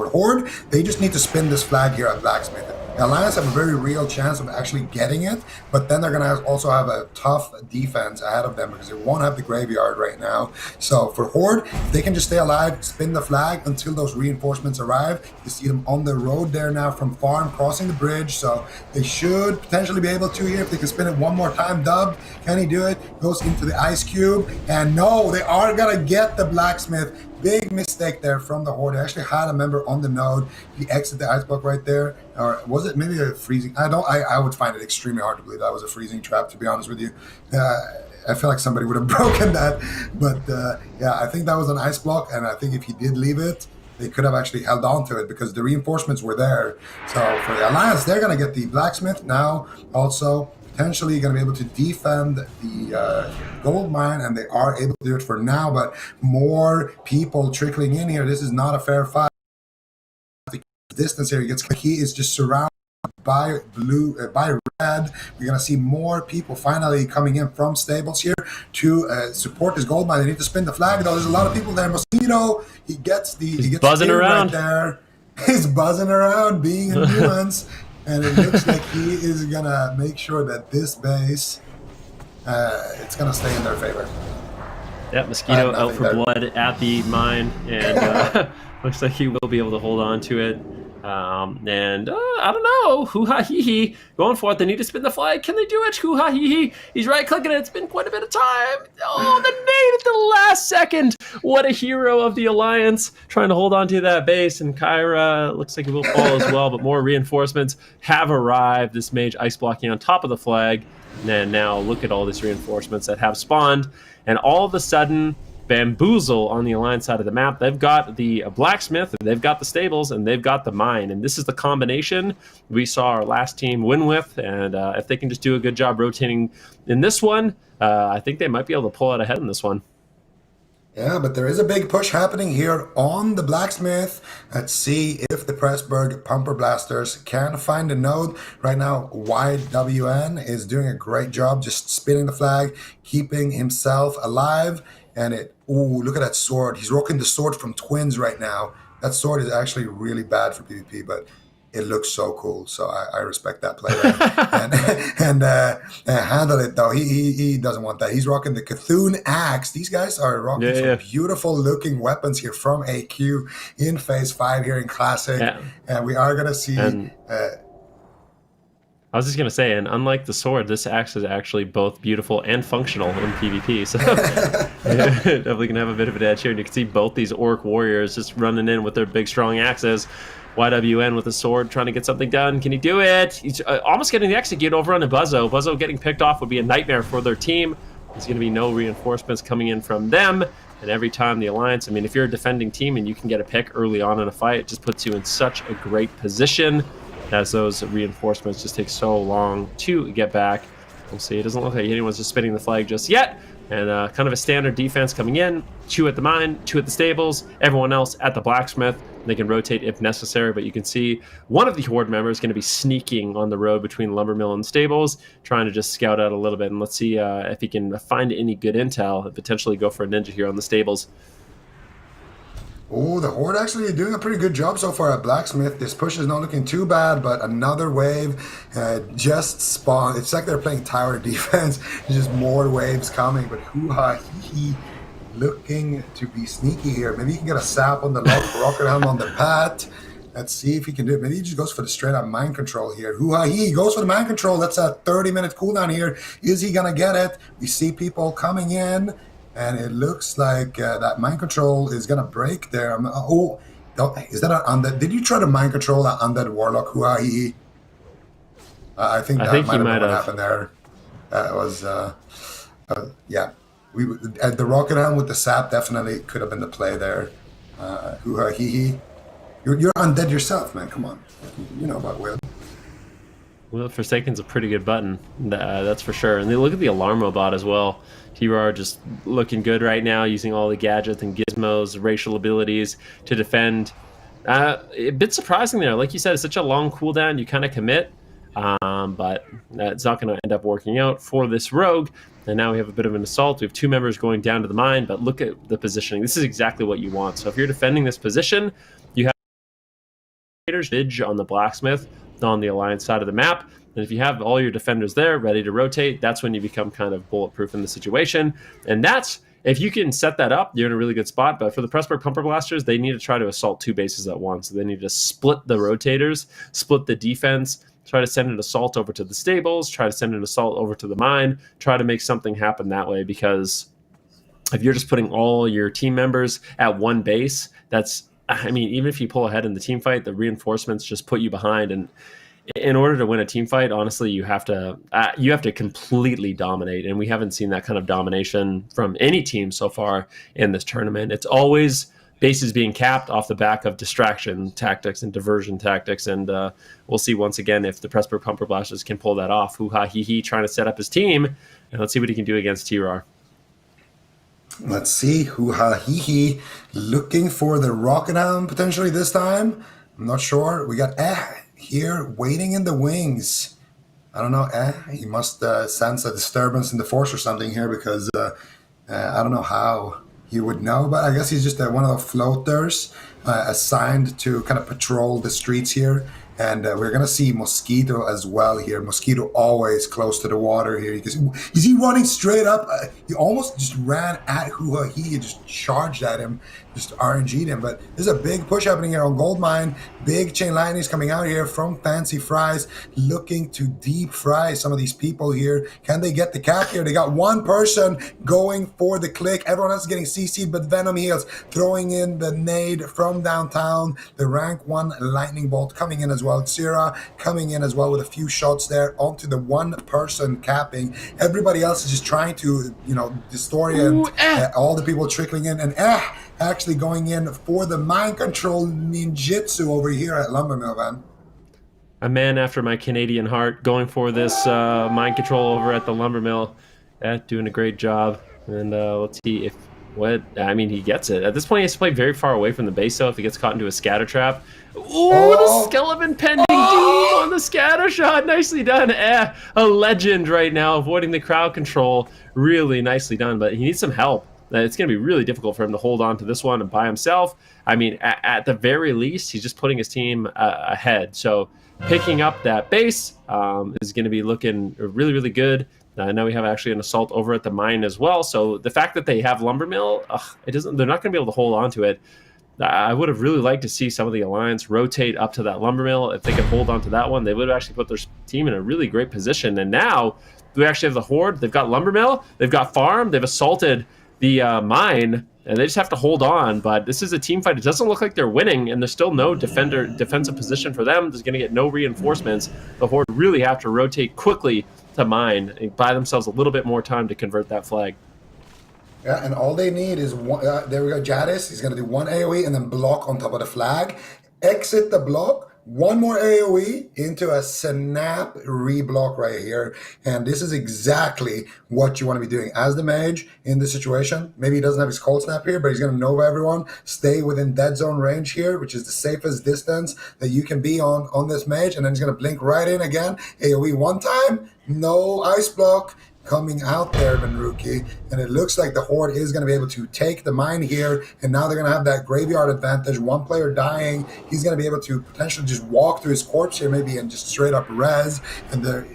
Horde, they just need to spin this flag here at blacksmith. The Alliance have a very real chance of actually getting it, but then they're going to also have a tough defense ahead of them because they won't have the graveyard right now. So for Horde, if they can just stay alive, spin the flag until those reinforcements arrive. You see them on the road there now from farm, crossing the bridge, so they should potentially be able to here if they can spin it one more time. Dub, can he do it? Goes into the ice cube, and no, they are going to get the blacksmith. big mistake there from the Horde. They actually had a member on the node. He exited the ice block right there. Or was it maybe a freezing? I would find it extremely hard to believe that was a freezing trap, to be honest with you. I feel like somebody would have broken that. But yeah, I think that was an ice block. And I think if he did leave it, they could have actually held on to it because the reinforcements were there. So for the Alliance, they're going to get the blacksmith now. Also, potentially going to be able to defend the gold mine, and they are able to do it for now. But more people trickling in here. This is not a fair fight. The distance here, he is just surrounded by by red. We're gonna see more people finally coming in from stables here to support this gold mine. They need to spin the flag though. There's a lot of people there. Mosquito, he gets buzzing around right there. He's buzzing around, being a nuance, and it looks like he is gonna make sure that this base it's gonna stay in their favor. Yeah, Mosquito out for blood at the mine, and looks like he will be able to hold on to it. And I don't know, hoo-ha hee-hee, going for it. They need to spin the flag. Can they do it? Hoo-ha hee-hee. He's right-clicking it. It's been quite a bit of time. Oh, the nade at the last second. What a hero of the Alliance, trying to hold on to that base. And Kyra looks like it will fall as well, but more reinforcements have arrived. This mage ice blocking on top of the flag. And now look at all these reinforcements that have spawned. And all of a sudden, Bamboozle on the Alliance side of the map, they've got the blacksmith, they've got the stables, and they've got the mine. And this is the combination we saw our last team win with. And if they can just do a good job rotating in this one, I think they might be able to pull out ahead in this one. Yeah, but there is a big push happening here on the blacksmith. Let's see if the Pressburg Pumper Blasters can find a node. Right now, YWN is doing a great job just spinning the flag, keeping himself alive. And ooh, look at that sword. He's rocking the sword from Twins right now. That sword is actually really bad for PvP, but it looks so cool. So I respect that play there. and handle it, though. He doesn't want that. He's rocking the Cthulhu Axe. These guys are rocking some beautiful looking weapons here from AQ in Phase 5 here in Classic. Yeah. And we are going to see... I was just going to say, and unlike the sword, this axe is actually both beautiful and functional in PvP. So definitely can have a bit of an edge here. And you can see both these orc warriors just running in with their big, strong axes. YWN with a sword trying to get something done. Can he do it? He's almost getting the execute over on the Buzzo. Buzzo getting picked off would be a nightmare for their team. There's going to be no reinforcements coming in from them. And every time the Alliance, I mean, if you're a defending team and you can get a pick early on in a fight, it just puts you in such a great position, as those reinforcements just take so long to get back. We'll see. It doesn't look like anyone's just spinning the flag just yet. And kind of a standard defense coming in. 2 at the mine, 2 at the stables, everyone else at the blacksmith. They can rotate if necessary, but you can see one of the Horde members is going to be sneaking on the road between Lumbermill and stables, trying to just scout out a little bit. And let's see if he can find any good intel and potentially go for a ninja here on the stables. Oh, the Horde actually doing a pretty good job so far at Blacksmith. This push is not looking too bad, but another wave just spawned. It's like they're playing tower defense. There's just more waves coming, but hoo-ha, hee-hee, looking to be sneaky here. Maybe he can get a sap on the rocket helm on the pat. Let's see if he can do it. Maybe he just goes for the straight-up mind control here. Hoo-ha, he goes for the mind control. That's a 30-minute cooldown here. Is he going to get it? We see people coming in. And it looks like that mind control is going to break there. Is that an undead? Did you try to mind control that undead warlock? Hoo-ha-hee? I think might have been what happened there. It was, yeah. The rocket helm with the sap definitely could have been the play there. Hoo-ha-hee. You're undead yourself, man. Come on. You know about Will. Will Forsaken's a pretty good button, that's for sure. And they look at the Alarmo bot as well. T-Rar just looking good right now, using all the gadgets and gizmos, racial abilities to defend. A bit surprising there. Like you said, it's such a long cooldown, you kind of commit. But it's not going to end up working out for this rogue. And now we have a bit of an assault. We have 2 members going down to the mine, but look at the positioning. This is exactly what you want. So if you're defending this position, you have Vidge on the blacksmith on the Alliance side of the map. And if you have all your defenders there ready to rotate, that's when you become kind of bulletproof in the situation. And that's, if you can set that up, you're in a really good spot. But for the Pressburg Pumper Blasters, they need to try to assault 2 bases at once. So they need to split the rotators, split the defense, try to send an assault over to the stables, try to send an assault over to the mine, try to make something happen that way, because if you're just putting all your team members at one base, that's, I mean, even if you pull ahead in the team fight, the reinforcements just put you behind. And in order to win a team fight, honestly, you have to completely dominate, and we haven't seen that kind of domination from any team so far in this tournament. It's always bases being capped off the back of distraction tactics and diversion tactics, and we'll see once again if the Pressburg Pumper Blasters can pull that off. Hoo-ha, hee-hee, trying to set up his team, and let's see what he can do against T-Rar. Let's see. Hoo-ha, hee-hee. Looking for the Rocket Hound potentially this time. I'm not sure. We got here waiting in the wings. I don't know. He must sense a disturbance in the force or something here, because I don't know how he would know, but I guess he's just one of the floaters assigned to kind of patrol the streets here. And we're going to see Mosquito as well here. Mosquito always close to the water here. Is he running straight up? He almost just ran at Hoo-ha. He just charged at him, just RNG'd him. But there's a big push happening here on Goldmine. Big chain lightnings coming out here from Fancy Fries, looking to deep fry some of these people here. Can they get the cap here? They got one person going for the click. Everyone else is getting CC'd, but Venom Heals throwing in the nade from downtown. The rank 1 lightning bolt coming in as well. Tsira coming in as well with a few shots there onto the one person capping. Everybody else is just trying to, destroy all the people trickling in, and actually going in for the mind control ninjutsu over here at Lumbermill, man. A man after my Canadian heart, going for this mind control over at the Lumbermill. Doing a great job. And let's see if he gets it. At this point, he has to play very far away from the base, though, if he gets caught into a scatter trap. The skeleton pending deep on the scatter shot. Nicely done. A legend right now, avoiding the crowd control. Really nicely done, but he needs some help. It's going to be really difficult for him to hold on to this one by himself. I mean, at the very least, he's just putting his team ahead. So picking up that base is going to be looking really, really good. I know we have actually an assault over at the mine as well. So the fact that they have Lumbermill, they're not going to be able to hold on to it. I would have really liked to see some of the Alliance rotate up to that Lumbermill. If they could hold on to that one, they would have actually put their team in a really great position. And now we actually have the Horde. They've got Lumbermill. They've got Farm. They've assaulted the mine, and they just have to hold on. But this is a team fight. It doesn't look like they're winning, and there's still no defensive position for them. There's going to get no reinforcements. The Horde really have to rotate quickly to mine and buy themselves a little bit more time to convert that flag. Yeah, and all they need is one. There we go, Jadis. He's going to do one AoE and then block on top of the flag. Exit the block. One more AoE into a snap reblock right here. And this is exactly what you want to be doing as the mage in this situation. Maybe he doesn't have his cold snap here, but he's going to Nova everyone. Stay within dead zone range here, which is the safest distance that you can be on this mage. And then he's going to blink right in again. AoE one time. No ice block coming out there, Benruki, and it looks like the Horde is going to be able to take the mine here, and now they're going to have that graveyard advantage. One player dying, he's going to be able to potentially just walk through his corpse here maybe and just straight up res. And the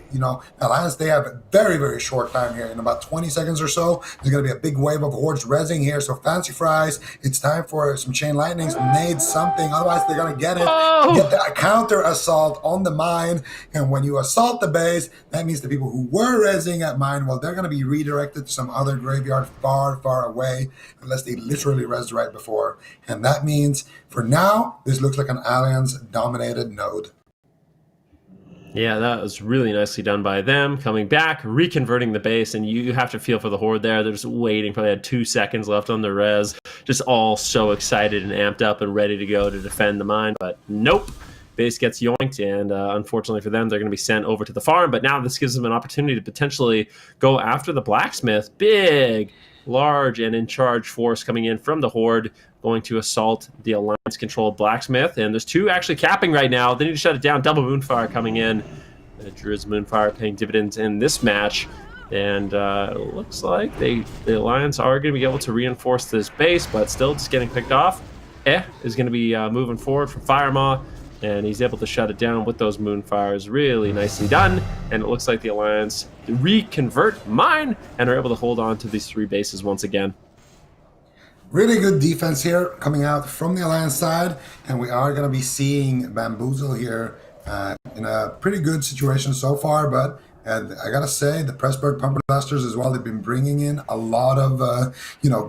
Alliance, they have a very, very short time here. In about 20 seconds or so, there's going to be a big wave of Hordes resing here. So Fancy Fries, it's time for some chain lightnings, nade something, otherwise they're going to get it. Get the counter assault on the mine, and when you assault the base, that means the people who were resing at mine, well, they're going to be redirected to some other graveyard far, far away, unless they literally res right before. And that means, for now, this looks like an Alliance-dominated node. Yeah, that was really nicely done by them. Coming back, reconverting the base, and you have to feel for the Horde there. They're just waiting. Probably had 2 seconds left on the res. Just all so excited and amped up and ready to go to defend the mine. But nope. Base gets yoinked, and unfortunately for them, they're going to be sent over to the farm. But now this gives them an opportunity to potentially go after the blacksmith. Big, large, and in charge force coming in from the Horde, going to assault the Alliance-controlled blacksmith. And there's 2 actually capping right now. They need to shut it down. Double Moonfire coming in. Druid's Moonfire paying dividends in this match. And it looks like the Alliance are going to be able to reinforce this base, but still just getting picked off. Is going to be moving forward for Firemaw. And he's able to shut it down with those Moonfires. Really nicely done. And it looks like the Alliance reconvert mine and are able to hold on to these 3 bases once again. Really good defense here coming out from the Alliance side. And we are going to be seeing Bamboozle here in a pretty good situation so far. But And I gotta say, the Pressburg Pumper Blasters as well, they've been bringing in a lot of,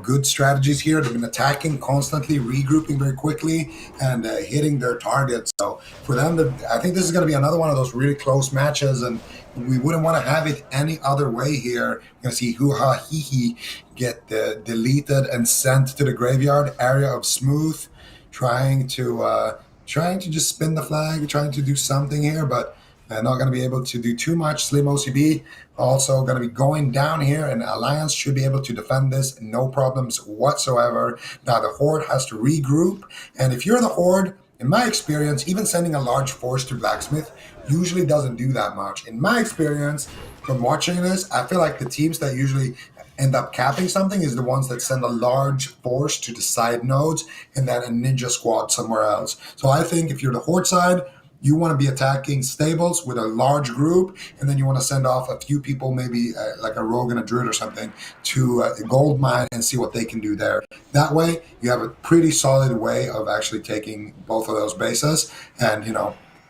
good strategies here. They've been attacking constantly, regrouping very quickly, and hitting their targets. So for them, I think this is going to be another one of those really close matches, and we wouldn't want to have it any other way here. We're going to see Hoo-Ha Hee-Hee get deleted and sent to the graveyard area of Smooth, trying to just spin the flag, trying to do something here, but not going to be able to do too much. Slim OCB also going to be going down here, and Alliance should be able to defend this, no problems whatsoever. Now the Horde has to regroup, and if you're the Horde, in my experience, even sending a large force to Blacksmith usually doesn't do that much. In my experience, from watching this, I feel like the teams that usually end up capping something is the ones that send a large force to the side nodes and then a ninja squad somewhere else. So I think if you're the Horde side, you want to be attacking stables with a large group, and then you want to send off a few people, maybe like a rogue and a druid or something, to a gold mine and see what they can do there. That way, you have a pretty solid way of actually taking both of those bases, and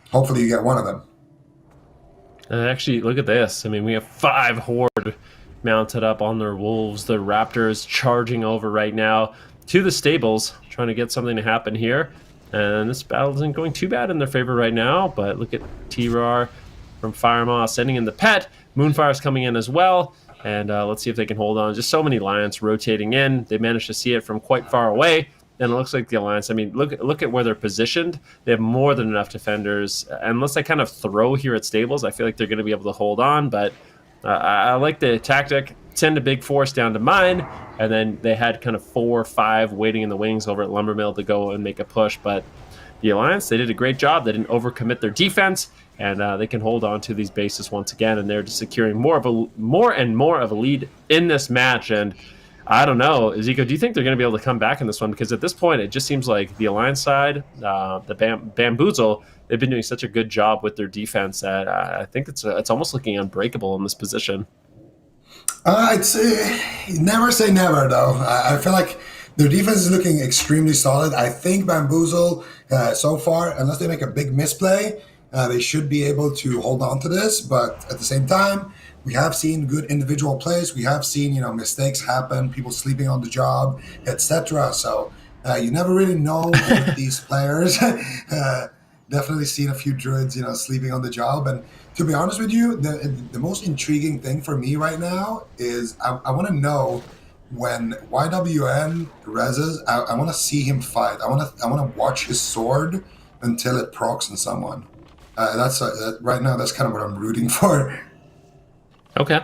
hopefully you get one of them. Actually, look at this. I mean, we have 5 Horde mounted up on their wolves. The Raptors charging over right now to the stables, trying to get something to happen here. And this battle isn't going too bad in their favor right now, but look at T-Rar from Firemaw sending in the pet. Moonfire's coming in as well, and let's see if they can hold on. Just so many Alliance rotating in. They managed to see it from quite far away, and it looks like the Alliance, I mean, look at where they're positioned. They have more than enough defenders. Unless they kind of throw here at stables, I feel like they're going to be able to hold on, but I like the tactic. Send a big force down to mine, and then they had kind of 4 or 5 waiting in the wings over at Lumbermill to go and make a push. But the Alliance, they did a great job. They didn't overcommit their defense, and they can hold on to these bases once again, and they're just securing more and more of a lead in this match. And I don't know, Zico, do you think they're going to be able to come back in this one? Because at this point, it just seems like the Alliance side, the Bamboozle, they've been doing such a good job with their defense that I think it's almost looking unbreakable in this position. I'd say never say never, though. I feel like their defense is looking extremely solid. I think Bamboozle, so far, unless they make a big misplay, they should be able to hold on to this. But at the same time, we have seen good individual plays. We have seen, mistakes happen, people sleeping on the job, etc. So you never really know with these players. Definitely seen a few druids, sleeping on the job. And to be honest with you, the most intriguing thing for me right now is I want to know when YWN reses. I want to see him fight. I want to watch his sword until it procs on someone. That's right now. That's kind of what I'm rooting for. Okay.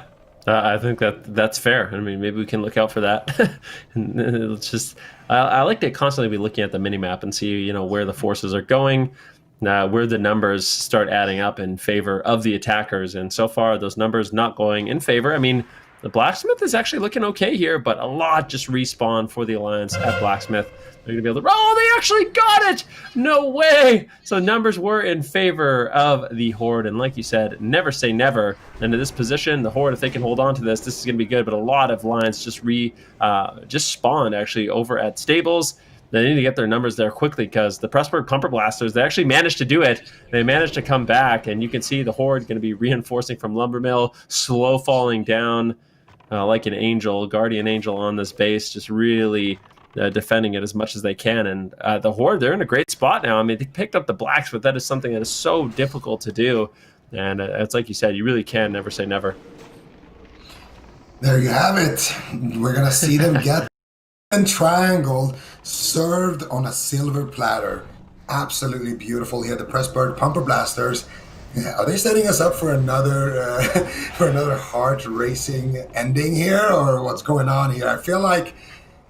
I think that's fair. I mean, maybe we can look out for that. It's just I like to constantly be looking at the minimap and see where the forces are going, where the numbers start adding up in favor of the attackers. And so far, those numbers not going in favor. I mean, the Blacksmith is actually looking okay here, but a lot just respawn for the Alliance at Blacksmith. They're going to be able to... Oh, they actually got it! No way! So numbers were in favor of the Horde, and like you said, never say never. And in this position, the Horde, if they can hold on to this is going to be good, but a lot of Alliance just spawned, actually, over at Stables. They need to get their numbers there quickly because the Pressburg Pumper Blasters, they actually managed to do it. They managed to come back, and you can see the Horde going to be reinforcing from Lumbermill, slow falling down like an angel, guardian angel on this base, just really defending it as much as they can. And the Horde, they're in a great spot now. I mean, they picked up the Blacksmith. That is something that is so difficult to do. And it's like you said, you really can never say never. There you have it. We're going to see them get and triangled, served on a silver platter. Absolutely beautiful here. The Pressburg Pumper Blasters. Yeah, are they setting us up for another heart racing ending here, or what's going on here? I feel like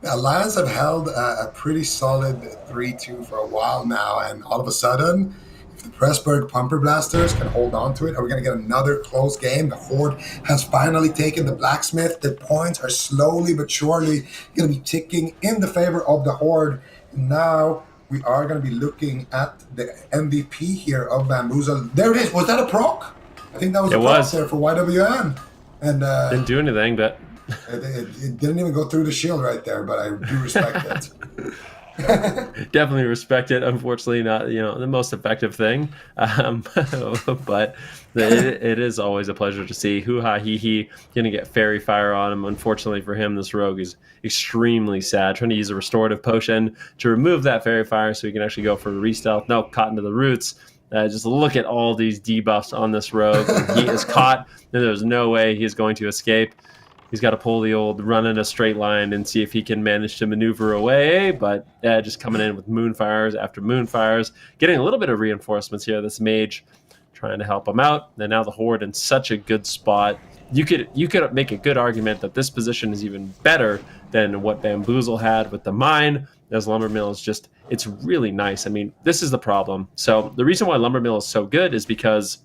Alliance have held a pretty solid 3-2 for a while now, and all of a sudden, if the Pressburg Pumper Blasters can hold on to it, are we going to get another close game? The Horde has finally taken the Blacksmith. The points are slowly but surely going to be ticking in the favor of the Horde. And now we are going to be looking at the MVP here of Bamboozle. There it is. Was that a proc? I think that was a proc there for YWN. And didn't do anything, but it didn't even go through the shield right there, but I do respect it. Definitely respect it. Unfortunately, not the most effective thing, but it is always a pleasure to see. Hoo ha hee hee, gonna get fairy fire on him. Unfortunately for him, this rogue is extremely sad. Trying to use a restorative potion to remove that fairy fire so he can actually go for a re-stealth. No, caught into the roots. Just look at all these debuffs on this rogue. He is caught, and there's no way he is going to escape. He's got to pull the old run in a straight line and see if he can manage to maneuver away, but just coming in with moonfires after moonfires, getting a little bit of reinforcements here. This mage trying to help him out, and now the horde in such a good spot. You could make a good argument that this position is even better than what Bamboozle had with the mine. As Lumbermill is just, it's really nice. I mean, this is the problem. So the reason why Lumbermill is so good is because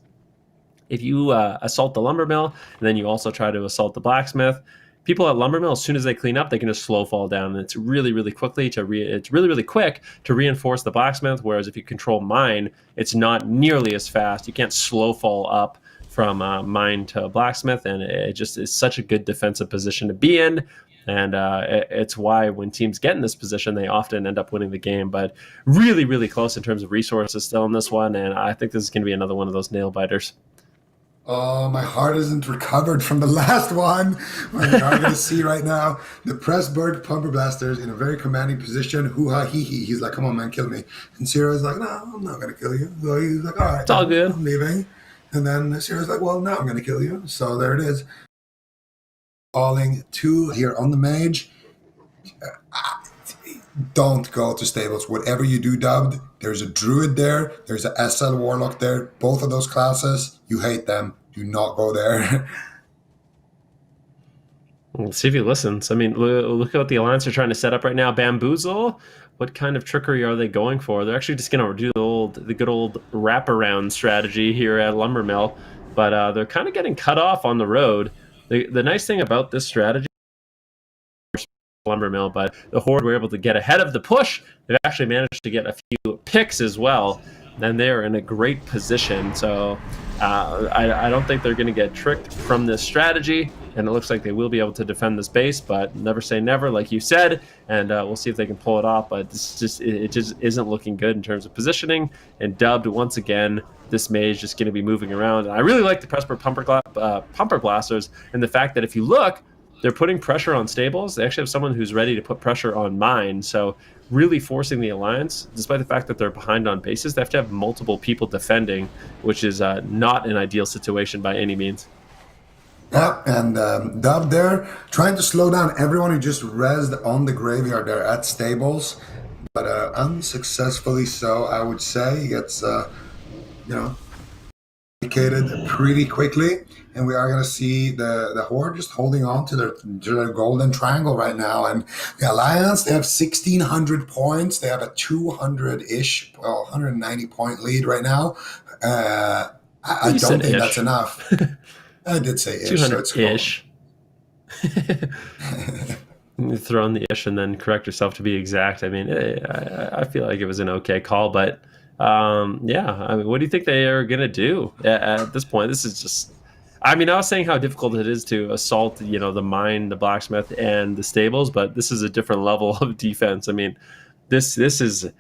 if you assault the lumber mill and then you also try to assault the blacksmith, people at lumber mill, as soon as they clean up, they can just slow fall down, and it's really really quick to reinforce the blacksmith. Whereas if you control mine, it's not nearly as fast. You can't slow fall up from mine to blacksmith, and it just is such a good defensive position to be in. And it's why when teams get in this position, they often end up winning the game. But really, really close in terms of resources still in this one, and I think this is going to be another one of those nail biters. Oh, my heart isn't recovered from the last one. We are going to see right now the Pressburg Pumper Blasters in a very commanding position. Hoo-ha, hee-hee. He's like, come on, man, kill me. And Ciro's like, no, I'm not going to kill you. So he's like, all right. It's all good. I'm leaving. And then Ciro's like, well, now I'm going to kill you. So there it is. Falling 2 here on the mage. Don't go to stables. Whatever you do, dubbed, there's a druid there. There's a SL warlock there. Both of those classes, you hate them. Do not go there. We'll see if he listens. I mean, look at what the Alliance are trying to set up right now. Bamboozle. What kind of trickery are they going for? They're actually just going to do the good old wraparound strategy here at Lumbermill, but they're kind of getting cut off on the road. The nice thing about this strategy, Lumbermill, but the horde were able to get ahead of the push. They've actually managed to get a few picks as well, and they're in a great position. So I don't think they're going to get tricked from this strategy, and it looks like they will be able to defend this base, but never say never, like you said, and we'll see if they can pull it off. But it just isn't looking good in terms of positioning. And dubbed once again, this mage is going to be moving around. And I really like the Pressburg Pumper Blasters, and the fact that if you look, they're putting pressure on stables. They actually have someone who's ready to put pressure on mine. So really forcing the Alliance, despite the fact that they're behind on bases, they have to have multiple people defending, which is not an ideal situation by any means. Yeah, and Dub there trying to slow down everyone who just rezzed on the graveyard there at stables, but unsuccessfully so, I would say. He gets, indicated pretty quickly, and we are going to see the horde just holding on to their golden triangle right now. And the Alliance, they have 1,600 points. They have a 200-ish, 190 point lead right now. I don't think that's enough. I did say ish. 200-ish. You throw in the ish and then correct yourself to be exact. I mean, I feel like it was an okay call, but yeah. I mean, what do you think they are going to do at this point? This is just, I mean, I was saying how difficult it is to assault, the mine, the blacksmith, and the stables, but this is a different level of defense. I mean, this is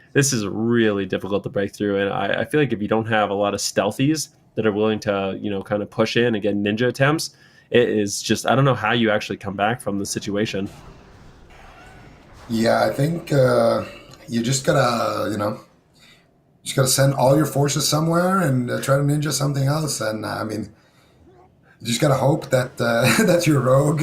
really difficult to break through, and I feel like if you don't have a lot of stealthies that are willing to, kind of push in and get ninja attempts, it is just, I don't know how you actually come back from the situation. Yeah, I think you just gotta, just gotta send all your forces somewhere and try to ninja something else. And I mean, you just gotta hope that that your rogue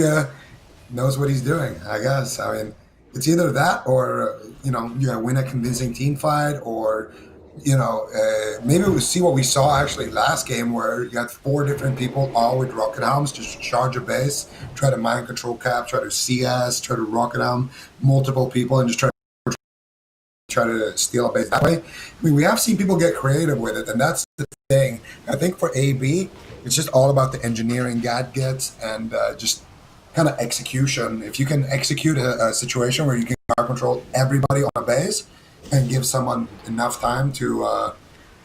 knows what he's doing. I guess. I mean, it's either that or you gotta win a convincing team fight, or maybe we'll see what we saw actually last game, where you had 4 different people all with rocket helms just charge a base, try to mind control cap, try to CS, try to rocket helm multiple people, and just try to steal a base that way. I mean, we have seen people get creative with it, and that's the thing. I think for AB, it's just all about the engineering gadgets and just kind of execution. If you can execute a situation where you can control everybody on a base and give someone enough time to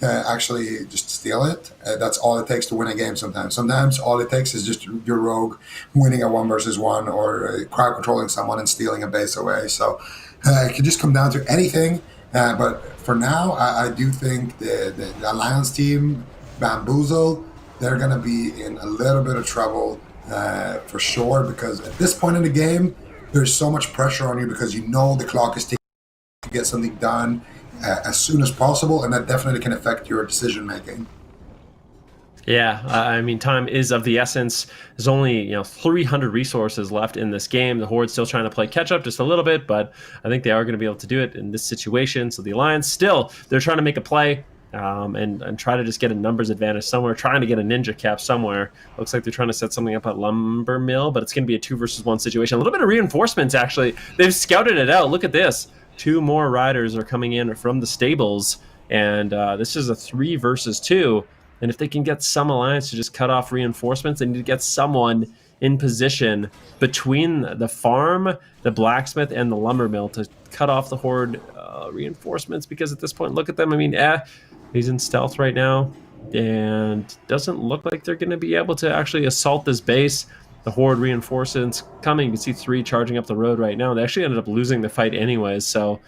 actually just steal it. That's all it takes to win a game sometimes. Sometimes all it takes is just your rogue winning a 1 versus 1 or crowd controlling someone and stealing a base away. So it can just come down to anything. But for now, I do think the Alliance team, Bamboozle, they're going to be in a little bit of trouble for sure, because at this point in the game, there's so much pressure on you because you know the clock is ticking to get something done as soon as possible, and that definitely can affect your decision making. Yeah, I mean, time is of the essence. There's only 300 resources left in this game. The Horde's still trying to play catch up just a little bit, but I think they are going to be able to do it in this situation. So the Alliance still, they're trying to make a play and try to just get a numbers advantage somewhere, trying to get a ninja cap somewhere. Looks like they're trying to set something up at Lumber Mill, but it's going to be a 2 versus 1 situation. A little bit of reinforcements, actually. They've scouted it out. Look at this. 2 more riders are coming in from the stables, and this is a 3 versus 2. And if they can get some Alliance to just cut off reinforcements, they need to get someone in position between the farm, the blacksmith, and the lumber mill to cut off the Horde reinforcements, because at this point, look at them. I mean, he's in stealth right now, and doesn't look like they're going to be able to actually assault this base. The Horde reinforcements coming. You can see 3 charging up the road right now. They actually ended up losing the fight anyways, so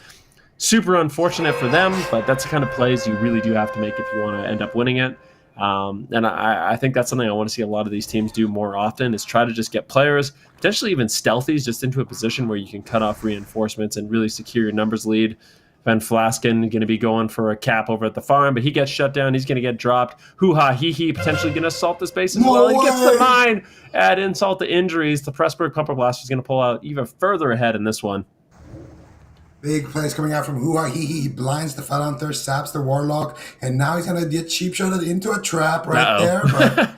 super unfortunate for them, but that's the kind of plays you really do have to make if you want to end up winning it. And I think that's something I want to see a lot of these teams do more often, is try to just get players, potentially even stealthies, just into a position where you can cut off reinforcements and really secure your numbers lead. Van Flasken going to be going for a cap over at the farm, but he gets shut down. He's going to get dropped. Hoo-ha, hee-hee, potentially going to assault this base as well. He gets the mine. Add insult to injuries. The Pressburg Pumper Blaster is going to pull out even further ahead in this one. Big plays coming out from Hoo-ha, he blinds the Phalanthur, saps the Warlock, and now he's going to get cheap shotted into a trap right there. But,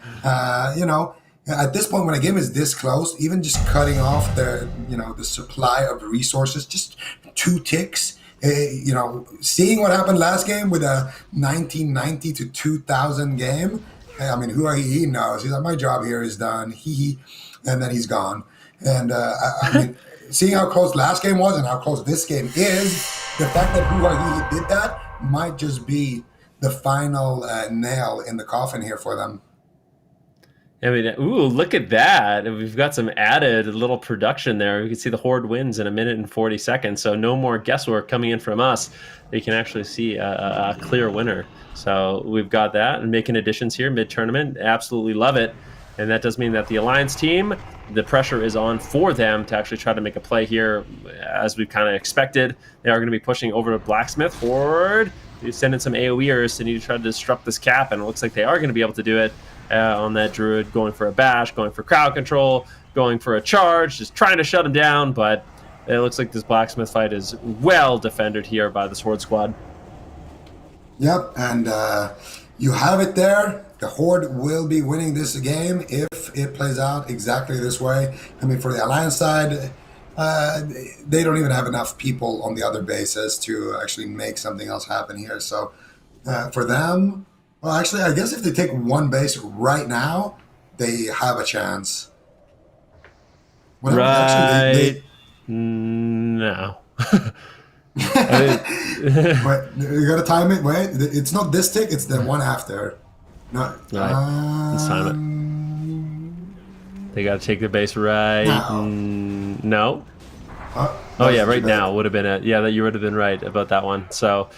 at this point, when a game is this close, even just cutting off the supply of resources, just 2 ticks, seeing what happened last game with a 1990 to 2000 game, I mean, Hoo-ha, he knows. He's like, my job here is done, and then he's gone. And, I mean, seeing how close last game was and how close this game is, the fact that Hoo-ha did that might just be the final nail in the coffin here for them. I mean, ooh, look at that. We've got some added little production there. We can see the Horde wins in 1 minute and 40 seconds, so no more guesswork coming in from us. You can actually see a clear winner. So we've got that, and making additions here mid-tournament. Absolutely love it. And that does mean that the Alliance team, the pressure is on for them to actually try to make a play here, as we've kind of expected. They are going to be pushing over to Blacksmith. Horde, they send in some AoEers to need to try to disrupt this cap, and it looks like they are going to be able to do it on that Druid, going for a bash, going for crowd control, going for a charge, just trying to shut him down, but it looks like this Blacksmith fight is well defended here by this Horde squad. Yep, and you have it there. The Horde will be winning this game if it plays out exactly this way. I mean, for the Alliance side, they don't even have enough people on the other bases to actually make something else happen here. So for them, well, actually, I guess if they take 1 base right now, they have a chance. Well, right. No. Wait, you gotta time it. Wait, it's not this tick, it's the one after. No. Right. Let's time it. They gotta take the base right. No. Oh yeah, right now would have been it. Yeah, that you would have been right about that one. So,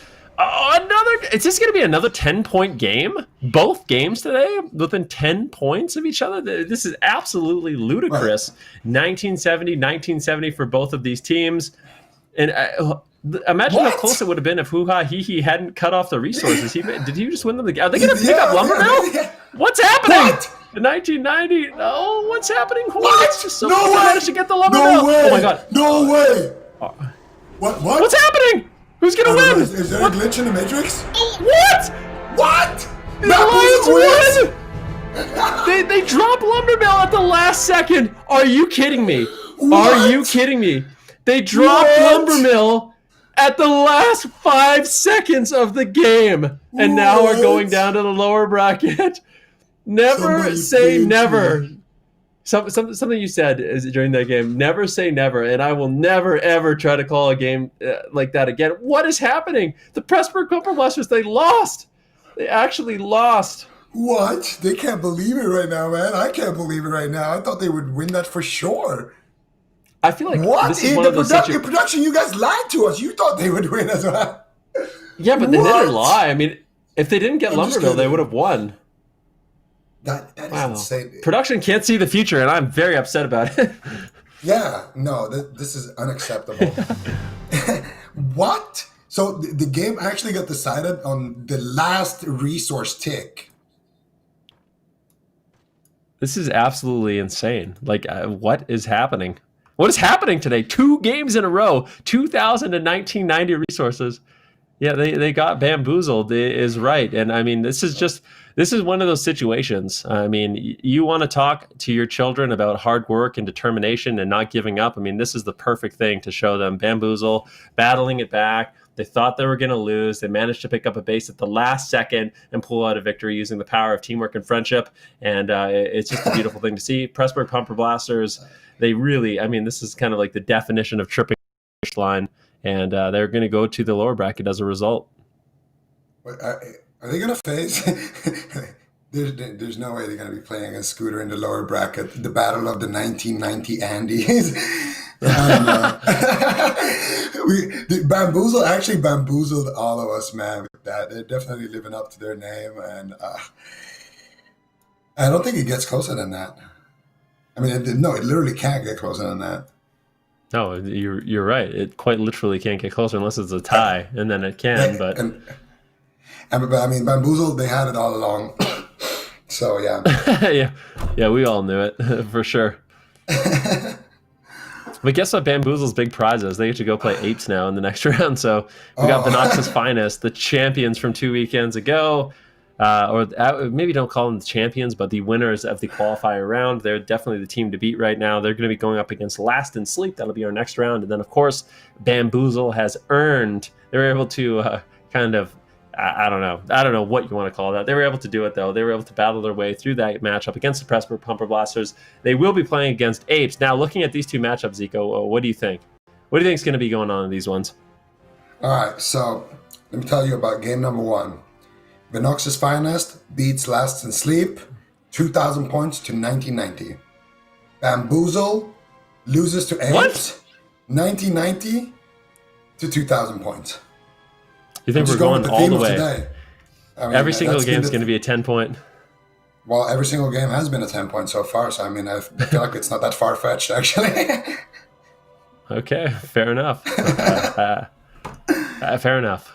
is this going to be another 10-point game? Both games today within 10 points of each other? This is absolutely ludicrous. 1970 for both of these teams. And imagine how close it would have been if Hoo-ha he hadn't cut off the resources. Did he just win them? Are they going to pick up Lumber Mill? What's happening? What? In 1990? No, what's happening? What? Just so managed to get the Lumber Mill. Way. Oh my god. No way. What? What's happening? Who's gonna win? Is there a glitch in the Matrix? What? What? The Alliance win! They drop Lumber Mill at the last second. Are you kidding me? What? Are you kidding me? They dropped Lumber Mill at the last 5 seconds of the game, and now we're going down to the lower bracket. Never say never. Me. Something you said is during that game, never say never, and I will never, ever try to call a game like that again. What is happening? The Pressburg Pumper Blasters, they lost. They actually lost. What? They can't believe it right now, man. I can't believe it right now. I thought they would win that for sure. I feel like What? this is In one the of those production, you guys lied to us. You thought they would win as well. Yeah, but they didn't What? lie. I mean, if they didn't get I'm just Lumberville, they would kidding. have won. That is Wow. insane. Production can't see the future, and I'm very upset about it. Yeah, no, this is unacceptable. What? So the game actually got decided on the last resource tick. This is absolutely insane. Like, what is happening? What is happening today? 2 games in a row, 2,000 and 1990 resources. Yeah, they got bamboozled is right. And I mean, this is one of those situations. I mean, you want to talk to your children about hard work and determination and not giving up. I mean, this is the perfect thing to show them. Bamboozle, battling it back. They thought they were going to lose. They managed to pick up a base at the last second and pull out a victory using the power of teamwork and friendship. And it's just a beautiful thing to see. Pressburg Pumper Blasters, they really, I mean, this is kind of like the definition of tripping line. And they're going to go to the lower bracket as a result. Are they going to face? There's no way they're going to be playing a Scooter in the lower bracket. The battle of the 1990 Andes. I don't know. Bamboozle actually bamboozled all of us, man. With that, they're definitely living up to their name, and I don't think it gets closer than that. I mean, no, it literally can't get closer than that. No, you're right. It quite literally can't get closer unless it's a tie, and then it can. But but I mean, Bamboozle, they had it all along. So yeah, yeah, we all knew it for sure. But guess what? Bamboozle's big prize is they get to go play Apes now in the next round. So we got Venox's Finest, the champions from 2 weekends ago. Or maybe don't call them the champions, but the winners of the qualifier round. They're definitely the team to beat right now. They're going to be going up against Last in Sleep. That'll be our next round. And then, of course, Bamboozle has earned. They were able to kind of, I don't know what you want to call that. They were able to do it, though. They were able to battle their way through that matchup against the Pressburg Pumper Blasters. They will be playing against Apes. Now, looking at these two matchups, Zico, what do you think? What do you think is going to be going on in these ones? All right, so let me tell you about game number 1. Venox's Finest beats Last in Sleep, 2,000 points to 1990. Bamboozle loses to Apes, What? 1990 to 2,000 points. You think we're going all the way? Today. I mean, Every single that's game is going to be a 10-point. Well, every single game has been a 10-point so far, so I mean, I feel like it's not that far-fetched, actually. Okay, fair enough. Fair enough.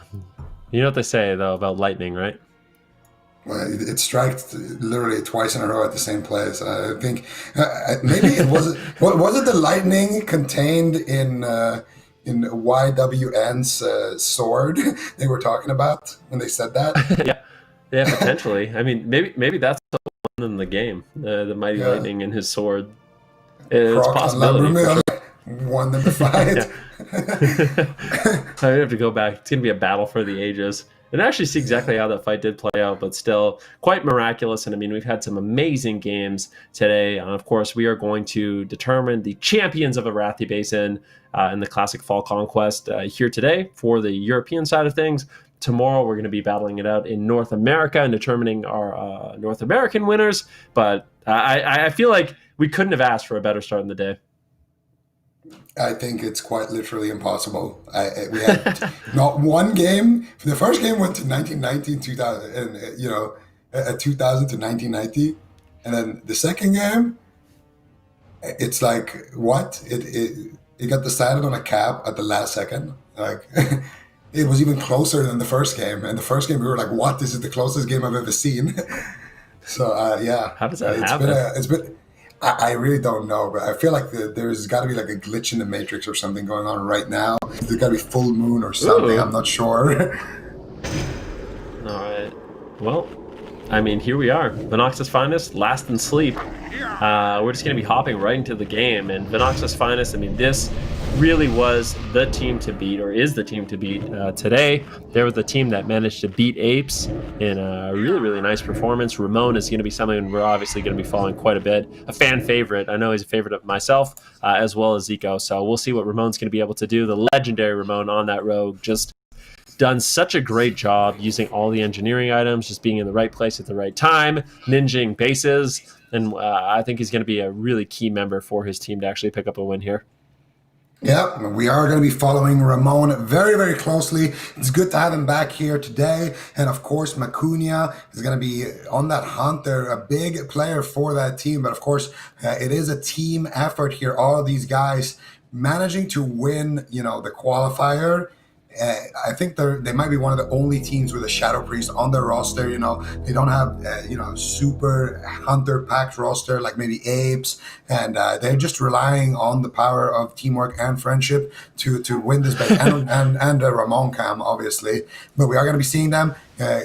You know what they say, though, about lightning, right? Well, it strikes literally twice in a row at the same place. I think maybe it was. Was it the lightning contained in YWN's sword they were talking about when they said that? yeah, potentially. I mean, maybe that's the one in the game, the mighty lightning and his sword. It's a possibility. For sure. Won them the fight. I have to go back. It's going to be a battle for the ages. And actually see exactly how that fight did play out, but still quite miraculous. And I mean, we've had some amazing games today. And of course, we are going to determine the champions of Arathi Basin in the Classic Fall Conquest here today for the European side of things. Tomorrow, we're going to be battling it out in North America and determining our North American winners. But I feel like we couldn't have asked for a better start in the day. I think it's quite literally impossible. We had not one game. The first game went to 1990, 2000, and 2000 to 1990, and then the second game, it's like what? It got decided on a cap at the last second. Like it was even closer than the first game. And the first game we were like, what? This is the closest game I've ever seen. So yeah, how does that happen? I really don't know, but I feel like there's got to be like a glitch in the Matrix or something going on right now. There's got to be full moon or something. Ooh. I'm not sure. All right. Well, I mean, here we are. Venox's Finest, Last in Sleep. We're just going to be hopping right into the game. And Venox's Finest, I mean, this really was the team to beat, or is the team to beat today. They were the team that managed to beat Apes in a really, really nice performance. Ramon is going to be something we're obviously going to be following quite a bit. A fan favorite. I know he's a favorite of myself as well as Zico. So we'll see what Ramon's going to be able to do. The legendary Ramon on that road, just done such a great job using all the engineering items, just being in the right place at the right time, ninjing bases. And I think he's going to be a really key member for his team to actually pick up a win here. Yeah, we are going to be following Ramon very, very closely. It's good to have him back here today. And of course, Macunia is going to be on that hunt. They're a big player for that team. But of course, it is a team effort here. All of these guys managing to win, the qualifier. I think they might be one of the only teams with a Shadow Priest on their roster. They don't have super hunter packed roster like maybe Apes, and they're just relying on the power of teamwork and friendship to win this base, and Ramon Cam obviously. But we are going to be seeing them